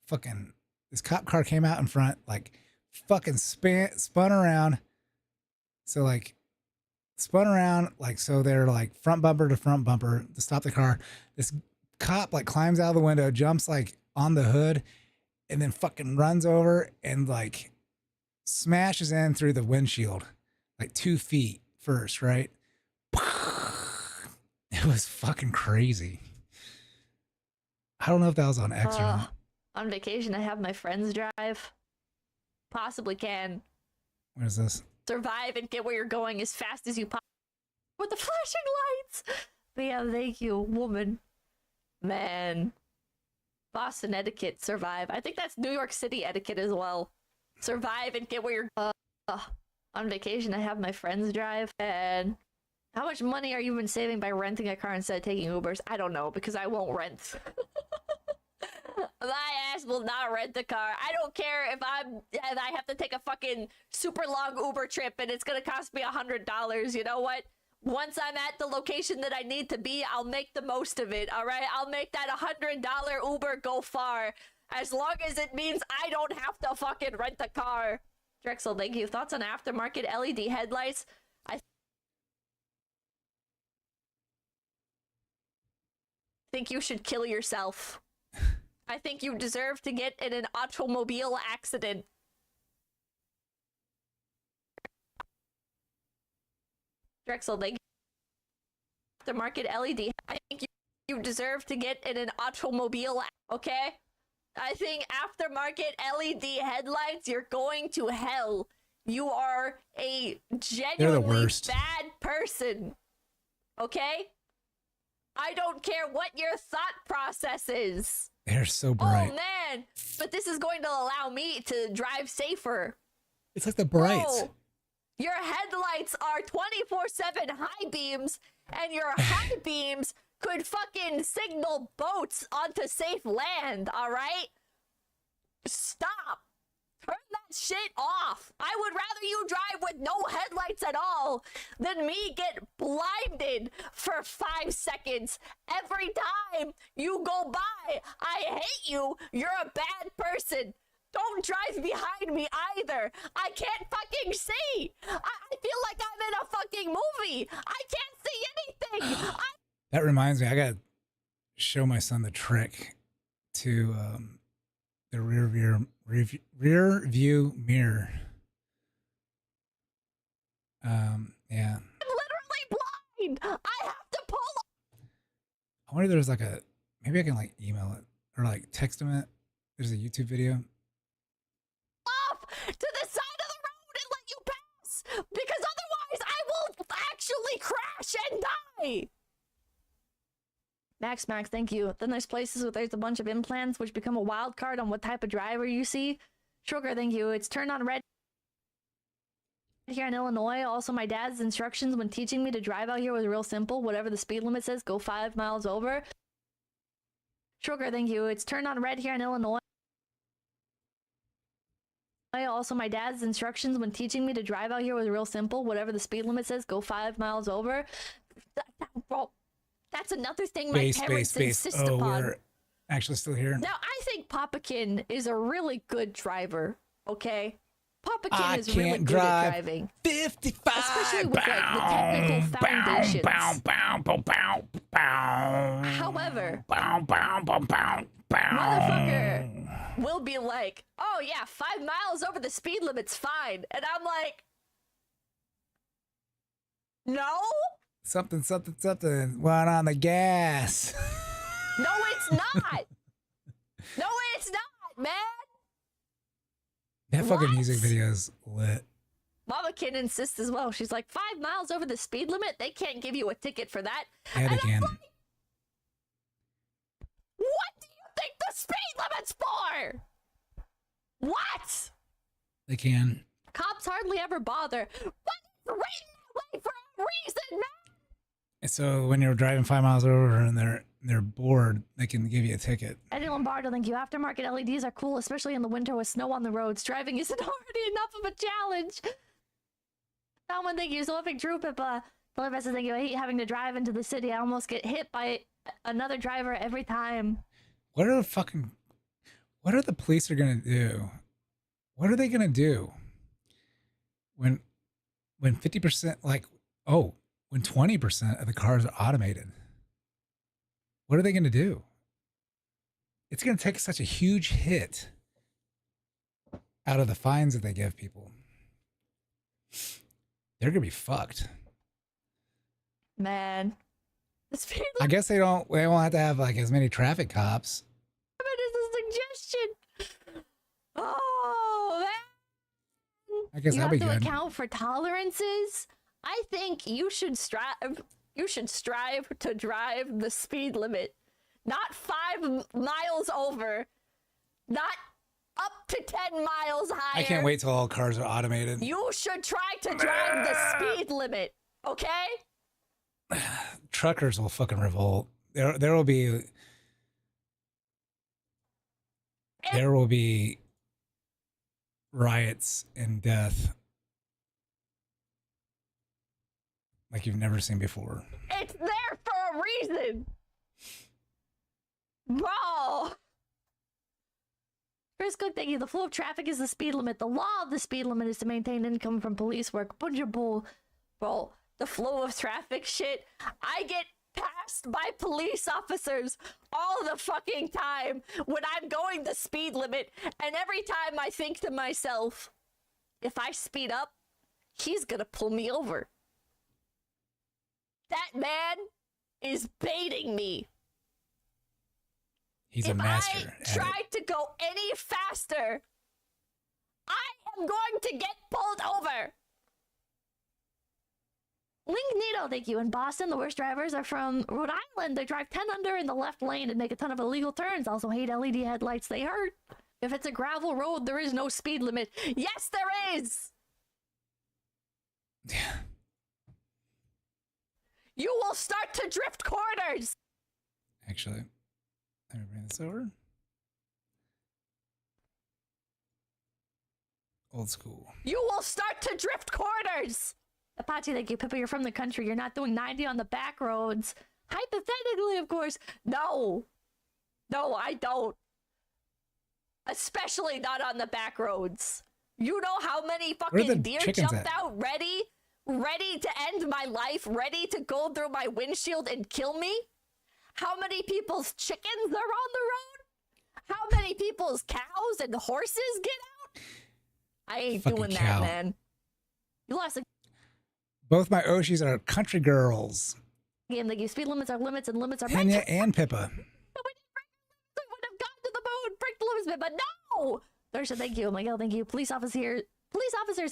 fucking, this cop car came out in front, like, fucking spun around. So, like, spun around, like, so they're, like, front bumper to front bumper to stop the car. This cop, like, climbs out of the window, jumps, like, on the hood, and then fucking runs over and, like, smashes in through the windshield, like 2 feet first, right? It was fucking crazy. I don't know if that was on X or not. On vacation, I have my friends drive. Possibly can. What is this? Survive and get where you're going as fast as you possibly with the flashing lights. But yeah, thank you, woman. Man. Boston etiquette, survive. I think that's New York City etiquette as well. Survive and get where you're on vacation. I have my friends drive. And how much money are you been saving by renting a car instead of taking Ubers? I don't know, because I won't rent. My ass will not rent the car. I don't care if I have to take a fucking super long Uber trip and it's gonna cost me $100. You know what? Once I'm at the location that I need to be, I'll make the most of it. All right, I'll make that $100 Uber go far, as long as it means I don't have to fucking rent a car. Drexel, thank you. Thoughts on aftermarket LED headlights? I think you should kill yourself. I think you deserve to get in an automobile accident. Drexel, thank you. Aftermarket LED. I think you deserve to get in an automobile, okay? I think aftermarket LED headlights, you're going to hell. You are a genuinely bad person. Okay? I don't care what your thought process is. They're so bright. Oh man, but this is going to allow me to drive safer. It's like the brights. Bro, your headlights are 24/7 high beams, and your high beams could fucking signal boats onto safe land, all right? Stop. Turn that shit off. I would rather you drive with no headlights at all than me get blinded for 5 seconds every time you go by. I hate you. You're a bad person. Don't drive behind me either. I can't fucking see. I feel like I'm in a fucking movie. I can't see anything. That reminds me, I gotta show my son the trick to the rear view mirror. Yeah. I'm literally blind. I have to pull. I wonder if there's like a, maybe I can like email it or like text him it. There's a YouTube video. Off to the side of the road and let you pass, because otherwise Why? Max, thank you. Then there's places where there's a bunch of implants which become a wild card on what type of driver you see. Sugar, thank you. It's turned on red here in Illinois. Also, my dad's instructions when teaching me to drive out here was real simple. Whatever the speed limit says, go 5 miles over. Sugar, thank you. It's turned on red here in Illinois. Also, my dad's instructions when teaching me to drive out here was real simple. Whatever the speed limit says, go 5 miles over. Bro, that's another thing my parents insist upon. We're actually still here. Now, I think Papakin is a really good driver, okay? Papakin is really good at driving. 55! Especially with like, the technical foundations. However, motherfucker will be like, oh yeah, 5 miles over the speed limit's fine. And I'm like, no? Something. One on the gas. No, it's not. No, it's not, man. That fucking music video is lit. Mama Kin insists as well. She's like, 5 miles over the speed limit? They can't give you a ticket for that. Yeah, they can. Like, what do you think the speed limit's for? What? They can. Cops hardly ever bother. But it's written that way for a reason, man. And so when you're driving 5 miles over and they're bored, they can give you a ticket. Eddie Lombardo, thank you. Aftermarket LEDs are cool, especially in the winter with snow on the roads. Driving isn't already enough of a challenge. Someone, thank you. Zolfic Drew Pippa. Deliver thank you. I hate having to drive into the city. I almost get hit by another driver every time. What are the police are gonna do? What are they gonna do when 50% when 20% of the cars are automated? What are they gonna do? It's gonna take such a huge hit out of the fines that they give people. They're gonna be fucked. Man. I guess they won't have to have like as many traffic cops. It's a suggestion. Oh man. I guess that'd be good. You have to account for tolerances. I think you should strive to drive the speed limit. Not 5 miles over. Not up to 10 miles higher. I can't wait till all cars are automated. You should try to drive the speed limit, okay? Truckers will fucking revolt. There will be riots and death like you've never seen before. It's there for a reason. Bro. Chris Cook, thank you. The flow of traffic is the speed limit. The law of the speed limit is to maintain income from police work. Bunch of bull. Bro, the flow of traffic shit. I get passed by police officers all the fucking time when I'm going the speed limit. And every time I think to myself, if I speed up, he's gonna pull me over. That man is baiting me. He's a master. If I try to go any faster, I am going to get pulled over. Link Nito, thank you. In Boston, the worst drivers are from Rhode Island. They drive 10 under in the left lane and make a ton of illegal turns. Also hate LED headlights. They hurt. If it's a gravel road, there is no speed limit. Yes, there is. You will start to drift corners. Actually, let me bring this over. Old school. You will start to drift corners. Apache, thank you. Pippa, you're from the country. You're not doing 90 on the back roads. Hypothetically, of course. No. No, I don't. Especially not on the back roads. You know how many fucking deer jumped out ready to end my life, ready to go through my windshield and kill me? How many people's chickens are on the road? How many people's cows and horses get out? I ain't doing that, man. You lost a Both my Oshis are country girls. game. Like, speed limits are limits and limits are Henya and Pippa. We would have gone to the moon, break the limits, but no! Thersha, thank you. Miguel, thank you. Police officers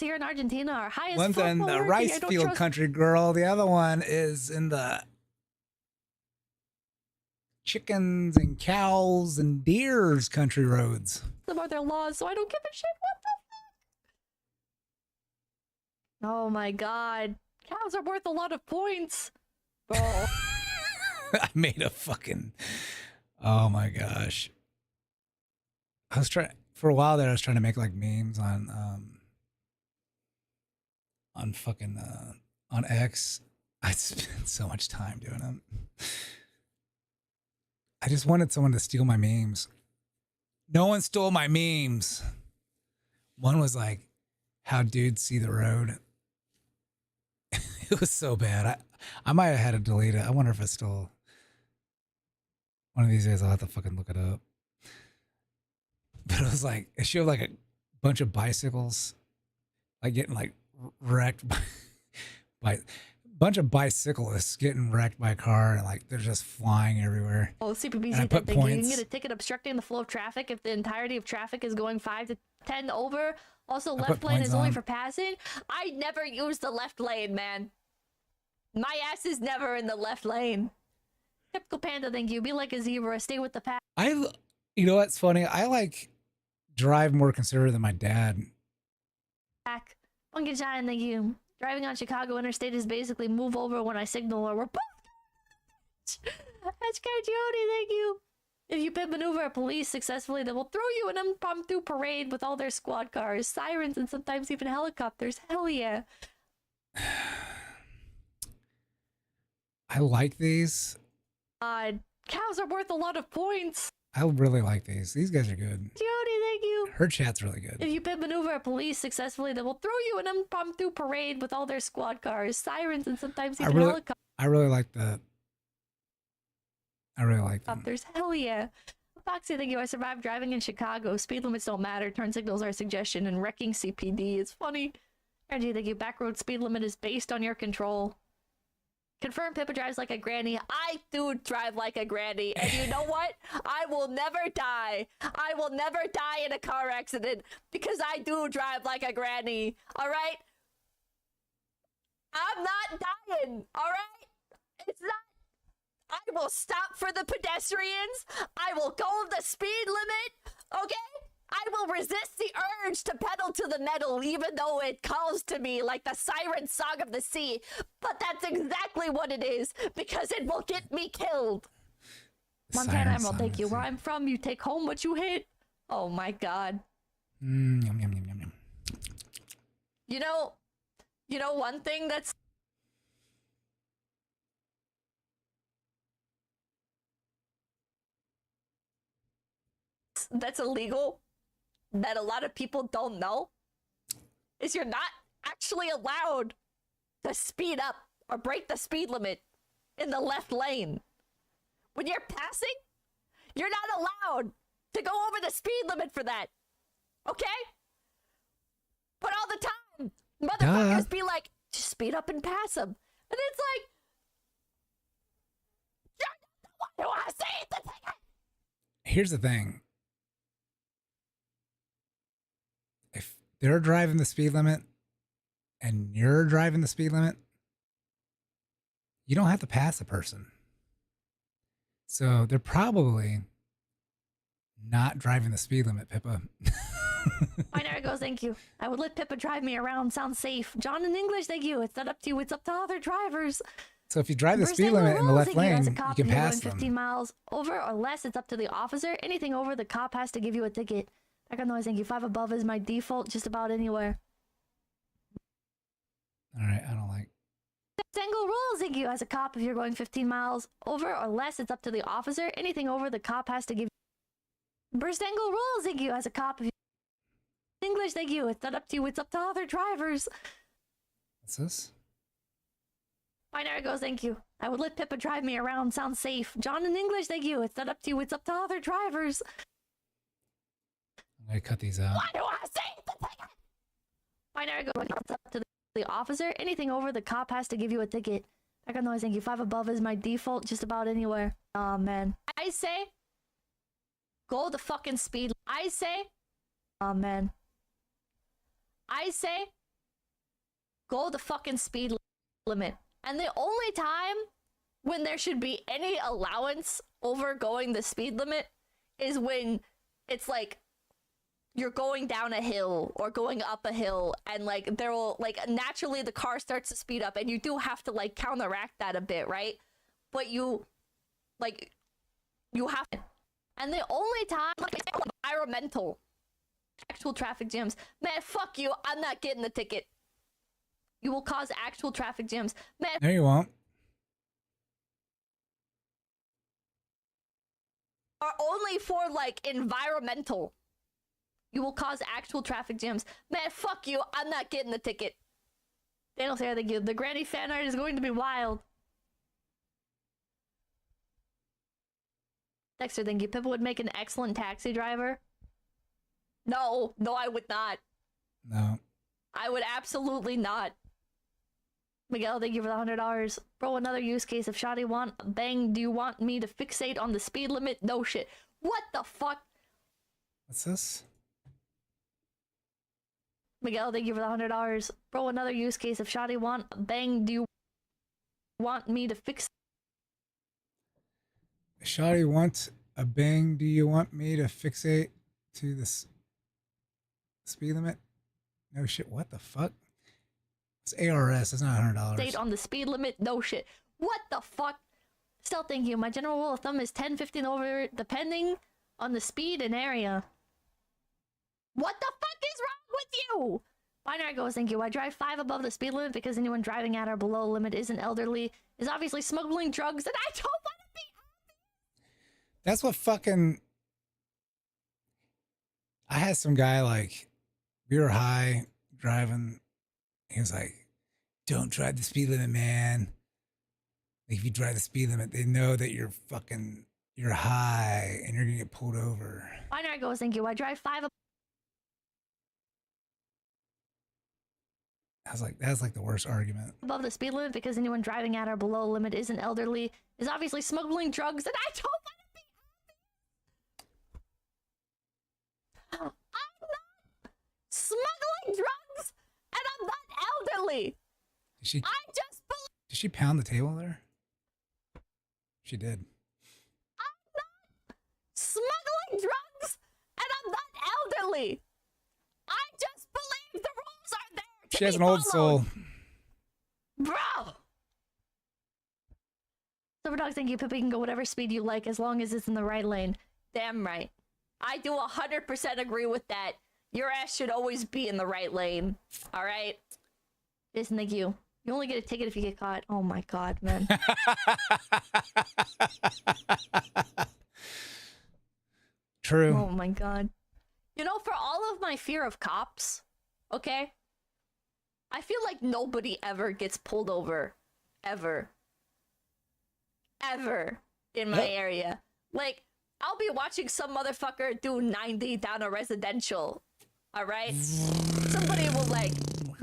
here in Argentina are high as fuck. One's in the rice field country girl. The other one is in the chickens and cows and deer's country roads. Some are their laws, so I don't give a shit. What the fuck? Oh my god. Cows are worth a lot of points. Bro. I made a fucking... Oh my gosh. I was trying... For a while there, I was trying to make like memes on fucking on X. I spent so much time doing them. I just wanted someone to steal my memes. No one stole my memes. One was like, how dudes see the road. It was so bad. I might have had to delete it. I wonder if it's still... One of these days I'll have to fucking look it up. But it was like, it showed like a bunch of bicycles, like getting like wrecked by bunch of bicyclists getting wrecked by a car, and like they're just flying everywhere. Oh, CPBC, And I put thank you. You can points. get a ticket obstructing the flow of traffic if the entirety of traffic is going 5 to 10 over. Also, I put left lane points is only on. for passing. I never use the left lane, man. My ass is never in the left lane. Typical panda, thank you. Be like a zebra. Stay with the pack. You know what's funny? I like drive more conservative than my dad. Funky Giant, thank you. Driving on Chicago Interstate is basically move over when I signal or we're both. That's Cargione, thank you. If you pit maneuver a police successfully, they will throw you an impromptu parade with all their squad cars, sirens, and sometimes even helicopters. Hell yeah. I like these. Cows are worth a lot of points. I really like these. These guys are good. Jody, thank you. Her chat's really good. If you pit maneuver a police successfully, they will throw you an impromptu parade with all their squad cars, sirens, and sometimes even helicopters. I really like that. I really like them. There's hell yeah. Foxy, thank you. I survived driving in Chicago. Speed limits don't matter. Turn signals are a suggestion, and wrecking CPD is funny. Reggie, thank you. Backroad speed limit is based on your control. Confirm Pippa drives like a granny. I do drive like a granny. And you know what? I will never die. I will never die in a car accident because I do drive like a granny. All right? I'm not dying. All right? It's not. I will stop for the pedestrians. I will go the speed limit. Okay? I will resist the urge to pedal to the metal, even though it calls to me like the siren song of the sea. But that's exactly what it is, because it will get me killed. Montana Emerald, thank you. Where I'm from, you take home what you hit. Oh my god. Yum, yum, yum, yum, yum. You know one thing that's illegal that a lot of people don't know is you're not actually allowed to speed up or break the speed limit in the left lane. When you're passing, you're not allowed to go over the speed limit for that. Okay? But all the time, motherfuckers be like, just speed up and pass them. And it's like, you're not the one who I see the ticket. Here's the thing. If they're driving the speed limit and you're driving the speed limit, you don't have to pass the person. So they're probably not driving the speed limit, Pippa. Binary goes, thank you. I would let Pippa drive me around. Sounds safe. John in English, thank you. It's not up to you. It's up to other drivers. So if you drive the First speed angle limit in the rules, left thank you. lane, As a you cop, can if you're pass going 15 them. miles over or less, it's up to the officer. Anything over, the cop has to give you a ticket. Background noise, thank you. 5 above is my default, just about anywhere. All right, I don't like. First angle rules, thank you. As a cop, if you're going 15 miles over or less, it's up to the officer. Anything over, the cop has to give. Burst angle rules, thank you. As a cop, if you English, thank you. It's not up to you. It's up to other drivers. What's this? Binary goes, thank you. I would let Pippa drive me around. Sounds safe. John in English, thank you. It's not up to you. It's up to other drivers. I'm gonna cut these out. Why do I say the ticket? Binary goes, it's up to the officer. Anything over, the cop has to give you a ticket. Background noise, thank you. 5 above is my default, just about anywhere. Oh man. I say, go the fucking speed. I say, oh man. I say, go the fucking speed limit. And the only time when there should be any allowance over going the speed limit is when it's like you're going down a hill or going up a hill, and like there will like naturally the car starts to speed up, and you do have to like counteract that a bit, right? But you have to. And the only time like environmental actual traffic jams, man, fuck you, I'm not getting the ticket. You will cause actual traffic jams, man. No, you won't. Are only for like environmental. You will cause actual traffic jams. Man, fuck you. I'm not getting the ticket. Daniel Sarah, thank you. The Granny fan art is going to be wild. Dexter, thank you. Pippa would make an excellent taxi driver. No, I would not. No. I would absolutely not. Miguel, thank you for the $100. Bro, another use case. If Shoddy want bang, do you want me to fixate on the speed limit? No shit. What the fuck? What's this? Miguel, thank you for the $100. Bro, another use case. If Shoddy want bang, do you want me to fix? Shoddy wants a bang. Do you want me to fixate to this speed limit? No shit. What the fuck? It's ARS. It's not $100. State on the speed limit? No shit. What the fuck? Still, thank you. My general rule of thumb is 10, 15 over, depending on the speed and area. What the fuck is wrong with you? Binary goes, thank you. I drive 5 above the speed limit because anyone driving at or below the limit isn't elderly, is obviously smuggling drugs, and I don't want to be. That's what fucking. I had some guy like, we were high driving. He was like, "Don't drive the speed limit, man. Like if you drive the speed limit, they know that you're high and you're gonna get pulled over." Binary goes, thank you. I drive 5 I was like, that's like the worst argument. above the speed limit because anyone driving at or below the limit isn't elderly, is obviously smuggling drugs, and I don't want to be. I'm not smuggling drugs, and I'm not elderly. Did she? I just believe. Did she pound the table there? She did. I'm not smuggling drugs, and I'm not elderly. I just believe the rules are there. She has an old soul. Bro! Silver Dog, thank you. Pippa can go whatever speed you like as long as it's in the right lane. Damn right. I do 100% agree with that. Your ass should always be in the right lane. Alright? Jason, thank you. You only get a ticket if you get caught. Oh my god, man. True. Oh my god. You know, for all of my fear of cops, okay? I feel like nobody ever gets pulled over. Ever. Ever. In my area. Like, I'll be watching some motherfucker do 90 down a residential. Alright? Somebody will, like,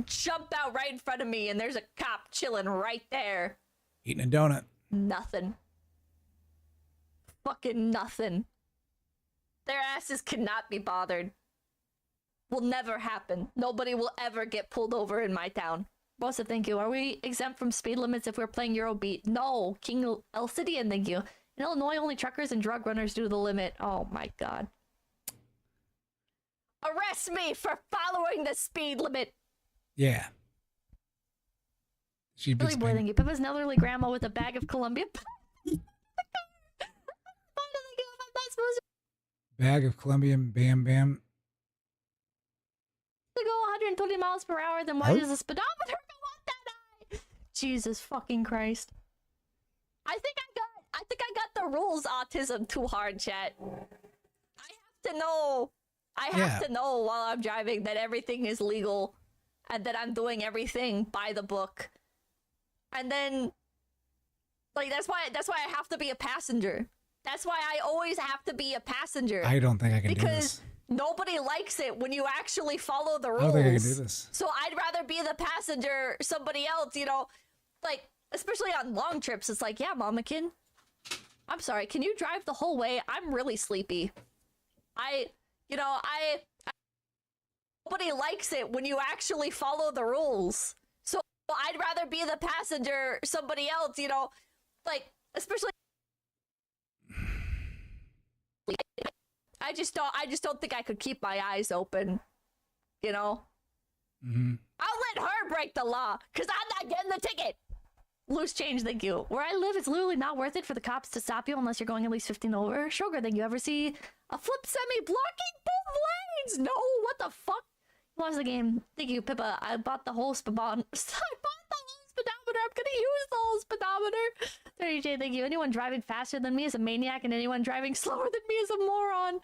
jump out right in front of me and there's a cop chilling right there. Eating a donut. Nothing. Fucking nothing. Their asses cannot be bothered. Will never happen. Nobody will ever get pulled over in my town. Bosa, thank you. Are we exempt from speed limits if we're playing Eurobeat? No. King Elcidian, thank you. In Illinois, only truckers and drug runners do the limit. Oh my god. Arrest me for following the speed limit. Yeah. She'd be Billy Boy, thank you. Pippa's an elderly grandma with a bag of Columbia. Bag of Colombian Bam Bam. To go 120 miles per hour, then why does the speedometer go up that high? Jesus fucking Christ. I think I got the rules autism too hard, chat. I have to know while I'm driving that everything is legal and that I'm doing everything by the book. And then like that's why I have to be a passenger. That's why I always have to be a passenger. I don't think I can do this. Because nobody likes it when you actually follow the rules. I don't think I can do this. So I'd rather be the passenger, somebody else, you know, like, especially on long trips. It's like, yeah, Mamakin, I'm sorry. Can you drive the whole way? I'm really sleepy. Nobody likes it when you actually follow the rules. So I'd rather be the passenger, somebody else, you know, like, especially. I just don't think I could keep my eyes open. You know? Mm-hmm. I'll let her break the law, because I'm not getting the ticket. Loose change, thank you. Where I live, it's literally not worth it for the cops to stop you unless you're going at least 15 over. Sugar, thank you. Ever see a flip semi blocking both lanes? No, what the fuck? Watch the game. Thank you, Pippa. I bought the whole speedometer. I'm gonna use the whole speedometer. 30J, thank you. Anyone driving faster than me is a maniac, and anyone driving slower than me is a moron.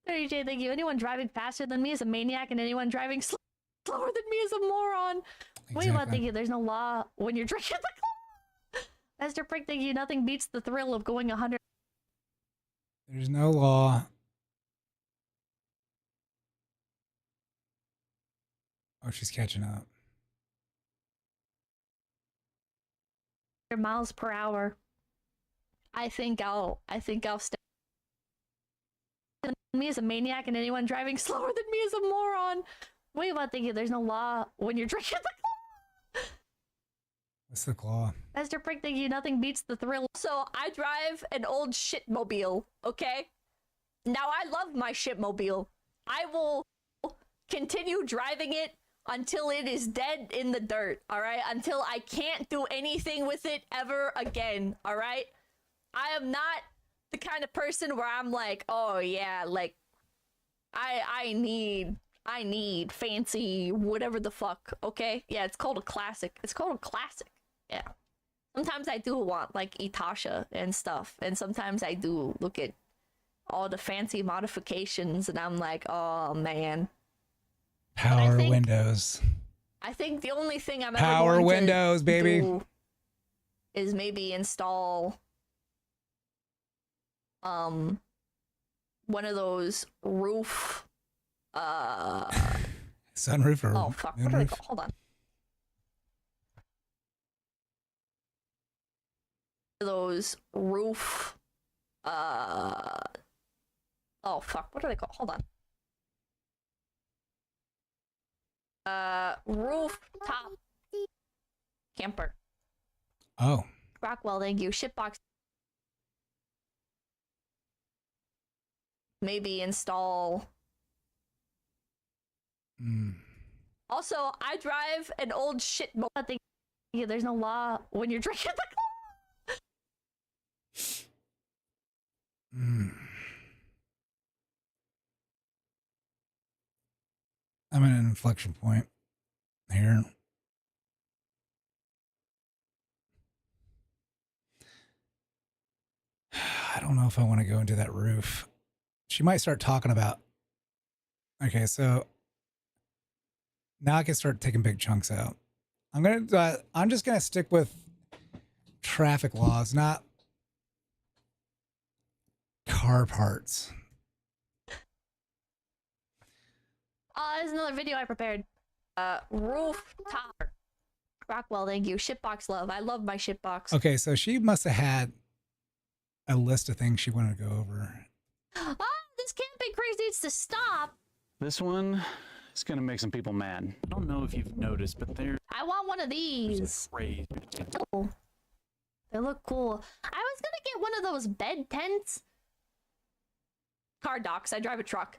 30J, thank you. Anyone driving faster than me is a maniac, and anyone driving slower than me is a moron. Wait, what? Thank you. There's no law when you're drinking the club. Mr. Prick, thank you. Nothing beats the thrill of going 100. There's no law. Oh, she's catching up. Miles per hour. I think I'll stay. Me as a maniac, and anyone driving slower than me is a moron. Wait, what? Thank you. There's no law when you're drinking the club. What's the claw? Mr. Prick, thank you. Nothing beats the thrill. So I drive an old shitmobile, okay? Now I love my shitmobile. I will continue driving it until it is dead in the dirt, all right? Until I can't do anything with it ever again, all right? I am not the kind of person where I'm like, oh yeah, like I need fancy whatever the fuck, okay? Yeah, it's called a classic. It's called a classic. Yeah. Sometimes I do want like Itasha and stuff, and sometimes I do look at all the fancy modifications and I'm like, oh man. Power windows. I think the only thing I'm Power ever going windows, to baby. do is maybe install one of those roof sunroof or oh fuck, what are they moonroof? called? Hold on. Those roof oh fuck, what are they called? Hold on. Rooftop camper. Oh. Rockwell, thank you. Shitbox. Maybe install. Also, I drive an old shit. Thank you. There's no law when you're drinking the I'm at an inflection point here. I don't know if I want to go into that roof. She might start talking about. Okay, so now I can start taking big chunks out. I'm just gonna stick with traffic laws, not car parts. there's another video I prepared. Rooftop. Rockwell, thank you. Shitbox love. I love my shitbox. Okay, so she must have had a list of things she wanted to go over. Ah, this camping craze needs to stop. This one is gonna make some people mad. I don't know if you've noticed, but I want one of these. Oh, they look cool. I was gonna get one of those bed tents. Car docks. I drive a truck.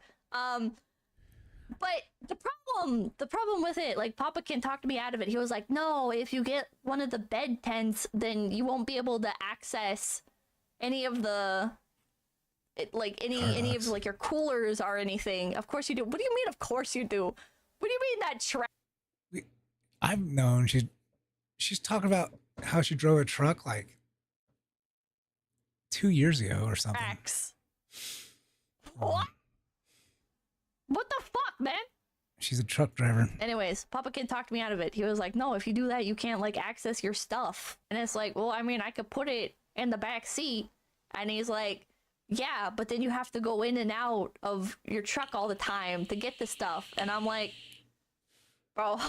But the problem with it, like Papa can talk me out of it. He was like, no, if you get one of the bed tents, then you won't be able to access any of the, any of like your coolers or anything. Of course you do. What do you mean? Of course you do. What do you mean that I've known she's talking about how she drove a truck like 2 years ago or something. What? What the fuck, man? She's a truck driver. Anyways, Papa Kid talked me out of it. He was like, no, if you do that, you can't like access your stuff. And it's like, well, I mean, I could put it in the back seat. And he's like, yeah, but then you have to go in and out of your truck all the time to get the stuff. And I'm like, bro.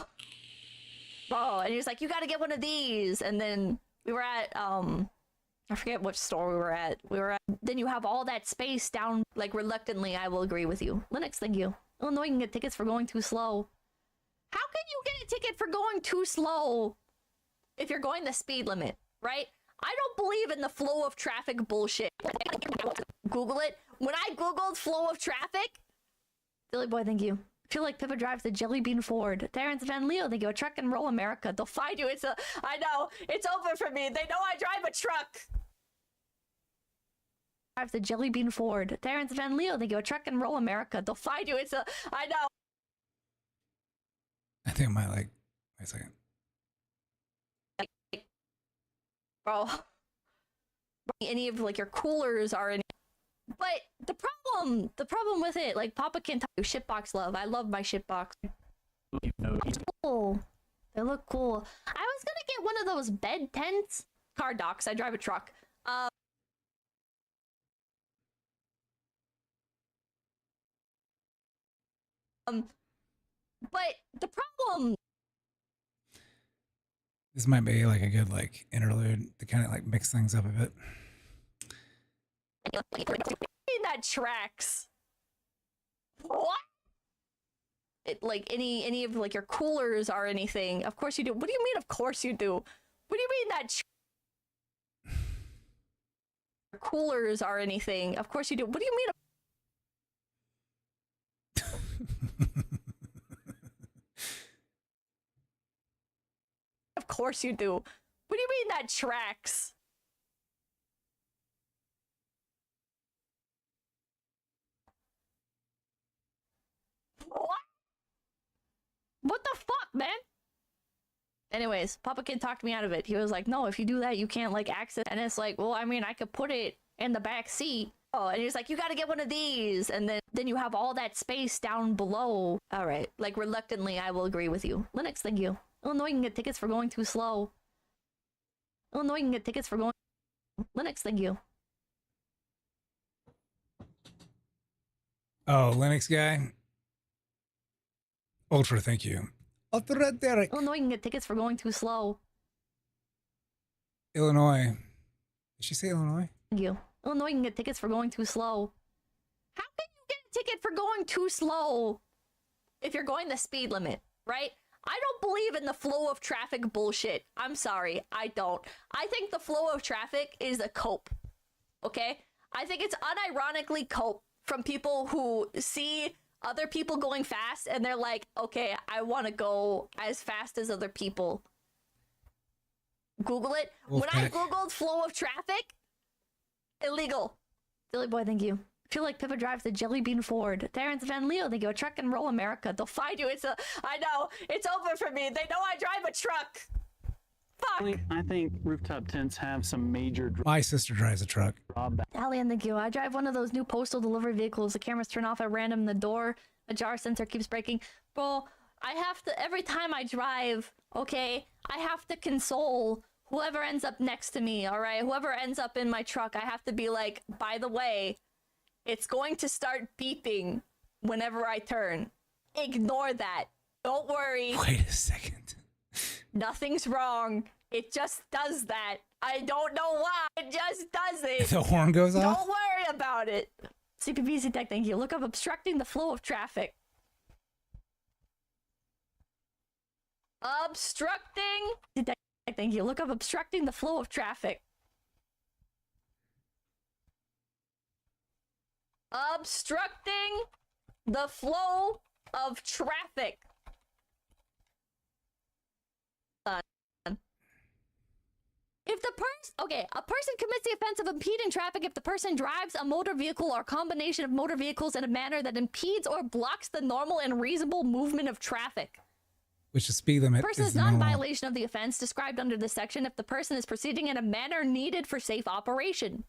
And he was like, you got to get one of these. And then we were at, I forget which store we were at. Then you have all that space down, like reluctantly, I will agree with you. Linux, thank you. Illinois can get tickets for going too slow. How can you get a ticket for going too slow if you're going the speed limit, right? I don't believe in the flow of traffic bullshit. Google it. When I googled flow of traffic, Silly boy, thank you. I feel like Pippa drives the Jelly Bean Ford. Terrence Van Leo, thank you. A truck and roll America. They'll find you. I know. It's open for me. They know I drive a truck. Drives the Jelly Bean Ford. Terrence Van Leo, thank you. A truck and roll America. They'll find you. I know. I think I might like. Wait a second. Bro. Any of like your coolers are in. But the problem with it, like Papa can talk shitbox love. I love my shitbox. Cool. They look cool. I was gonna get one of those bed tents. Car docks. I drive a truck. But the problem. This might be like a good like interlude to kind of like mix things up a bit. That tracks. What? It like any of like your coolers or anything. Of course you do. What do you mean? Of course you do. What do you mean that? Coolers or anything. Of course you do. What do you mean? Of course you do. What do you mean that tracks? What the fuck, man? Anyways, Papa Kid talked me out of it. He was like, no, if you do that, you can't like access. And it's like, well, I mean, I could put it in the back seat. Oh, and he was like, you got to get one of these. And then you have all that space down below. All right. Like reluctantly, I will agree with you. Linux, thank you. Illinois can get tickets for going too slow. Illinois can get tickets for going. Linux, thank you. Oh, Linux guy. Ultra, thank you. Ultra Derek. Illinois can get tickets for going too slow. Illinois. Did she say Illinois? Thank you. Illinois can get tickets for going too slow. How can you get a ticket for going too slow if you're going the speed limit, right? I don't believe in the flow of traffic bullshit. I'm sorry, I don't. I think the flow of traffic is a cope, okay? I think it's unironically cope from people who see other people going fast and they're like, okay, I want to go as fast as other people. Google it. When I googled flow of traffic, illegal. Silly boy, thank you. I feel like Pippa drives the Jelly Bean Ford. Terrence Van Leo, they go truck and roll America. They'll find you. I know. It's open for me. They know I drive a truck. Fuck. I think rooftop tents have some major. My sister drives a truck. FIlian, thank you. I drive one of those new postal delivery vehicles. The cameras turn off at random. The door, a jar sensor keeps breaking. Bro, I have to, every time I drive, okay, I have to console whoever ends up next to me, all right? Whoever ends up in my truck, I have to be like, by the way, it's going to start beeping whenever I turn. Ignore that. Don't worry. Wait a second. Nothing's wrong. It just does that. I don't know why. It just does it. If the horn goes off? Don't worry about it. CPVC Tech, thank you. Look up obstructing the flow of traffic. Obstructing. Thank you. Look up obstructing the flow of traffic. Obstructing the flow of traffic. If the a person commits the offense of impeding traffic if the person drives a motor vehicle or combination of motor vehicles in a manner that impedes or blocks the normal and reasonable movement of traffic. Which the speed limit The person is is not in normal. violation of the offense described under this section if the person is proceeding in a manner needed for safe operation.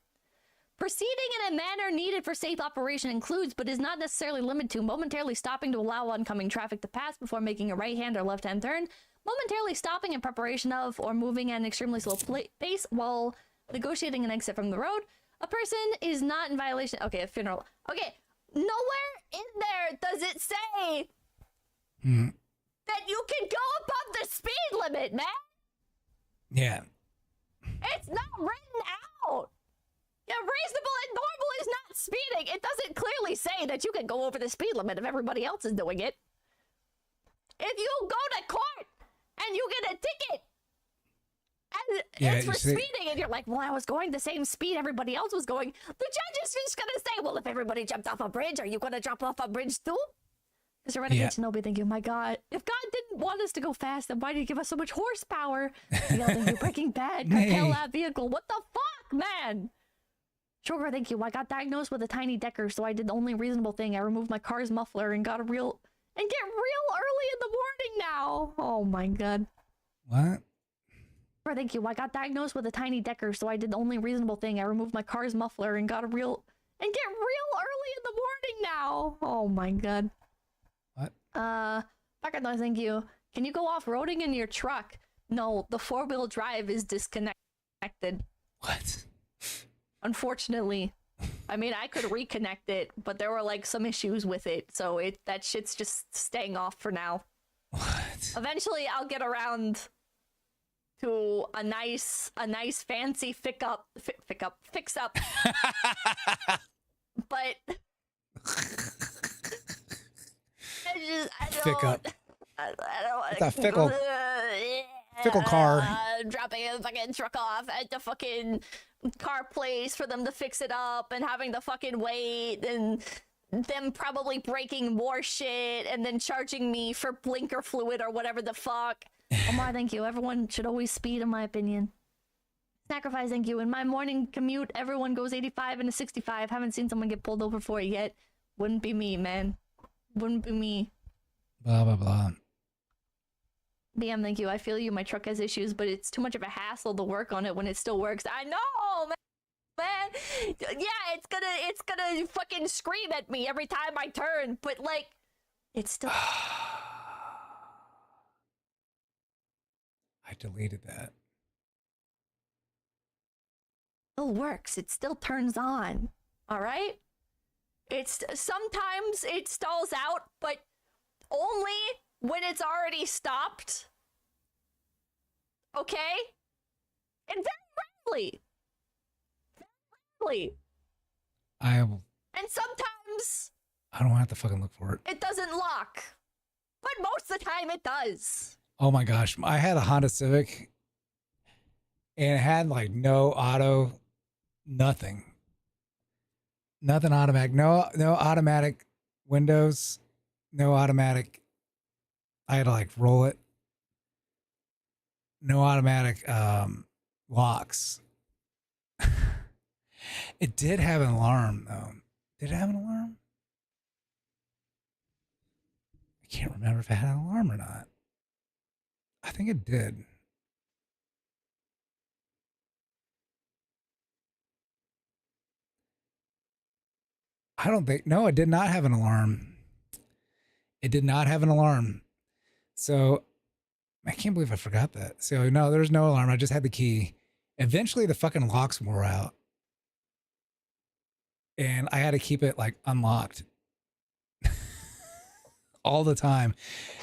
Proceeding in a manner needed for safe operation includes, but is not necessarily limited to, momentarily stopping to allow oncoming traffic to pass before making a right-hand or left-hand turn, momentarily stopping in preparation of or moving at an extremely slow pace while negotiating an exit from the road. A person is not in violation. Okay, a funeral. Okay, nowhere in there does it say that you can go above the speed limit, man. Yeah. It's not written out. Yeah, reasonable and normal is not speeding. It doesn't clearly say that you can go over the speed limit if everybody else is doing it. If you go to court and you get a ticket And Yeah, it's for you see- speeding, and you're like, well, I was going the same speed everybody else was going. The judge is just gonna say, well, if everybody jumped off a bridge, are you gonna jump off a bridge too? Mr. Renegade Shinobi, thank you. My God, if God didn't want us to go fast, then why did he give us so much horsepower? Miguel, thank you. Breaking Bad, cartel that vehicle. What the fuck, man? Sugar, thank you. I got diagnosed with a tiny Decker, so I did the only reasonable thing. I removed my car's muffler and got a real and get real early in the morning now. Oh my God. What? Sugar, thank you. I got diagnosed with a tiny Decker, so I did the only reasonable thing. I removed my car's muffler and got a real and get real early in the morning now. Oh my God. What? Back noise, thank you. Can you go off-roading in your truck? No, the 4-wheel drive is disconnected. What? Unfortunately. I mean, I could reconnect it, but there were like some issues with it, so that shit's just staying off for now. What? Eventually, I'll get around to a nice fancy fix up. But I Fick up. I don't want It's a fickle car. Dropping a fucking truck off at the fucking car place for them to fix it up and having to fucking wait and them probably breaking more shit and then charging me for blinker fluid or whatever the fuck. Omar, thank you. Everyone should always speed, in my opinion. Sacrifice, thank you. In my morning commute, everyone goes 85 and a 65. Haven't seen someone get pulled over for it yet. Wouldn't be me, man. Wouldn't be me. Blah, blah, blah. BM, thank you. I feel you. My truck has issues, but it's too much of a hassle to work on it when it still works. I know, man. Yeah, it's gonna fucking scream at me every time I turn, but like, it's still. I deleted that. Still works. It still turns on. All right. It's sometimes it stalls out, but only when it's already stopped. Okay? And very rarely. And sometimes I don't have to fucking look for it. it doesn't lock. But most of the time it does. Oh my gosh. I had a Honda Civic and it had like no auto, nothing. Nothing automatic. No automatic windows. No automatic. I had to like roll it. No automatic locks. It did have an alarm though. Did it have an alarm? I can't remember if it had an alarm or not. I think it did. I don't think, no, it did not have an alarm. It did not have an alarm. So I can't believe I forgot that. So no, there's no alarm. I just had the key. Eventually the fucking locks wore out. And I had to keep it like unlocked all the time.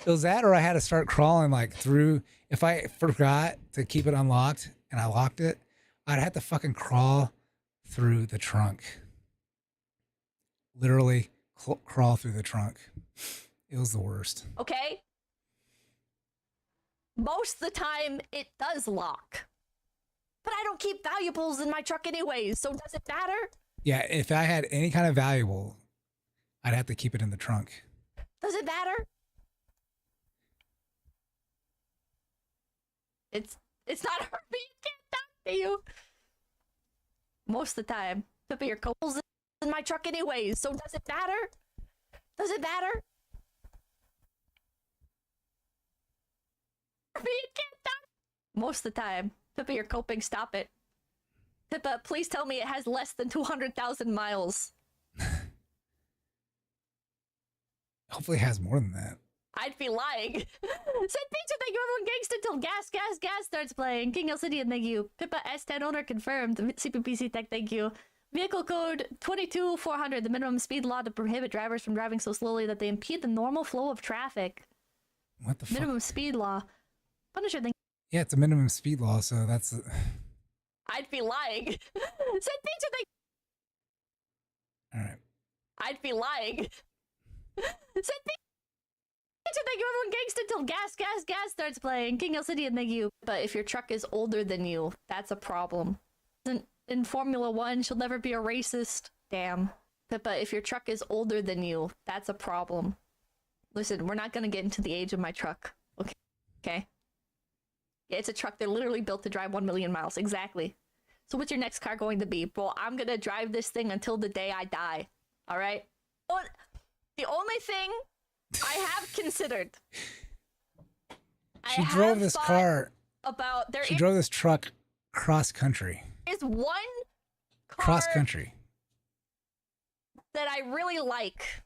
It was that, or I had to start crawling like through. If I forgot to keep it unlocked and I locked it, I'd have to fucking crawl through the trunk. Literally crawl through the trunk. It was the worst. Okay? Most of the time it does lock. But I don't keep valuables in my truck anyways, so does it matter? Yeah, if I had any kind of valuable, I'd have to keep it in the trunk. Does it matter? It's not hurting. It can't talk to you. Most of the time. Could be your coals in my truck anyways, so does it matter? Does it matter? It can't talk. Most of the time. Pippa, you're coping. Stop it. Pippa, please tell me it has less than 200,000 miles. Hopefully it has more than that. I'd be lying. Said pizza, thank you everyone. Gangsta till gas starts playing. King Elcidian, thank you. Pippa S10 owner confirmed. CPPC Tech, thank you. Vehicle code 22400, the minimum speed law to prohibit drivers from driving so slowly that they impede the normal flow of traffic. What the fuck? Minimum speed law. Punisher, thank Yeah, it's a minimum speed law, so that's... I'd be lying. Said pizza, thank All right. I'd be lying. Said pizza, thank you everyone. Gangsta until gas starts playing. King of City and thank you. But if your truck is older than you, that's a problem. In Formula 1, she'll never be a racist. Damn. But if your truck is older than you, that's a problem. Listen, we're not gonna get into the age of my truck. Okay? Yeah, it's a truck. They're literally built to drive 1 million miles. Exactly. So what's your next car going to be? Bro, I'm gonna drive this thing until the day I die. Alright? The only thing I have considered. She drove this car. She drove this truck cross country. Is one car Cross country. that I really like.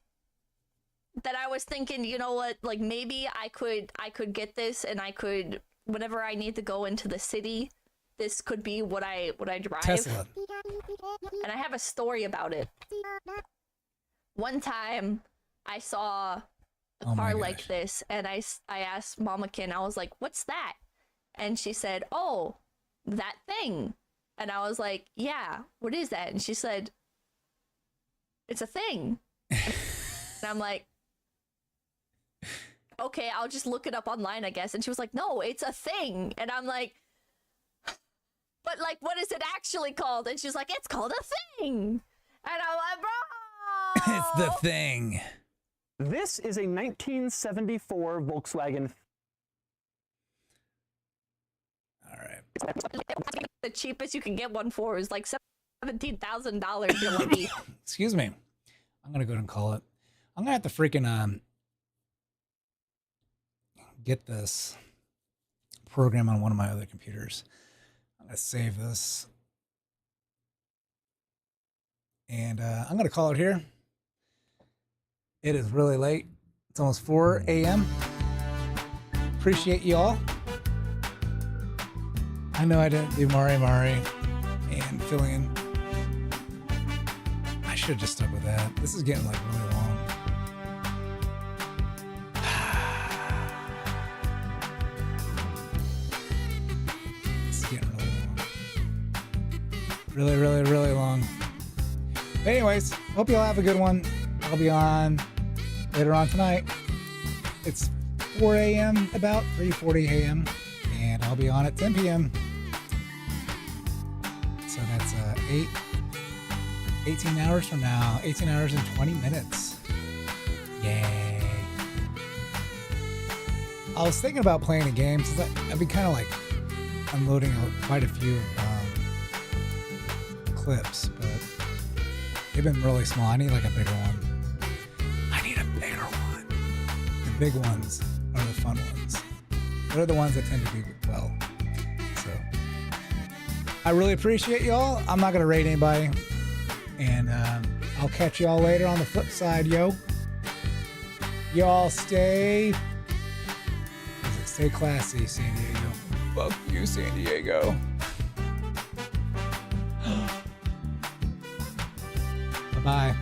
That I was thinking, you know what, like maybe I could get this and I could, whenever I need to go into the city, this could be what I drive. Tesla. And I have a story about it. One time I saw a car like this and I asked Mamakin, I was like, what's that? And she said, oh, that thing. And I was like, yeah, what is that? And she said, it's a thing. And I'm like, okay, I'll just look it up online, I guess. And she was like, no, it's a thing. And I'm like, but like, what is it actually called? And she's like, it's called a thing. And I'm like, bro. It's the thing. This is a 1974 Volkswagen. All right. The cheapest you can get one for is like $17,000. You're lucky. Excuse me. I'm gonna go ahead and call it. I'm gonna have to freaking get this program on one of my other computers. I'm gonna save this. And I'm gonna call it here. It is really late. It's almost 4 a.m. Appreciate you all. I know I didn't do Mari and FIlian. I should have just stuck with that. This is getting like really long. This is getting really long. Really long. But anyways, hope you all have a good one. I'll be on later on tonight. It's 4 a.m. about 3:40 a.m. and I'll be on at 10 p.m. So that's 18 hours from now. 18 hours and 20 minutes. Yay. I was thinking about playing a game since I've been kind of like unloading quite a few clips, but they've been really small. I need like a bigger one. The big ones are the fun ones. They're the ones that tend to do well. So I really appreciate y'all. I'm not gonna rate anybody, and I'll catch y'all later on the flip side, yo. Y'all stay classy, San Diego. Fuck you, San Diego. Bye-bye.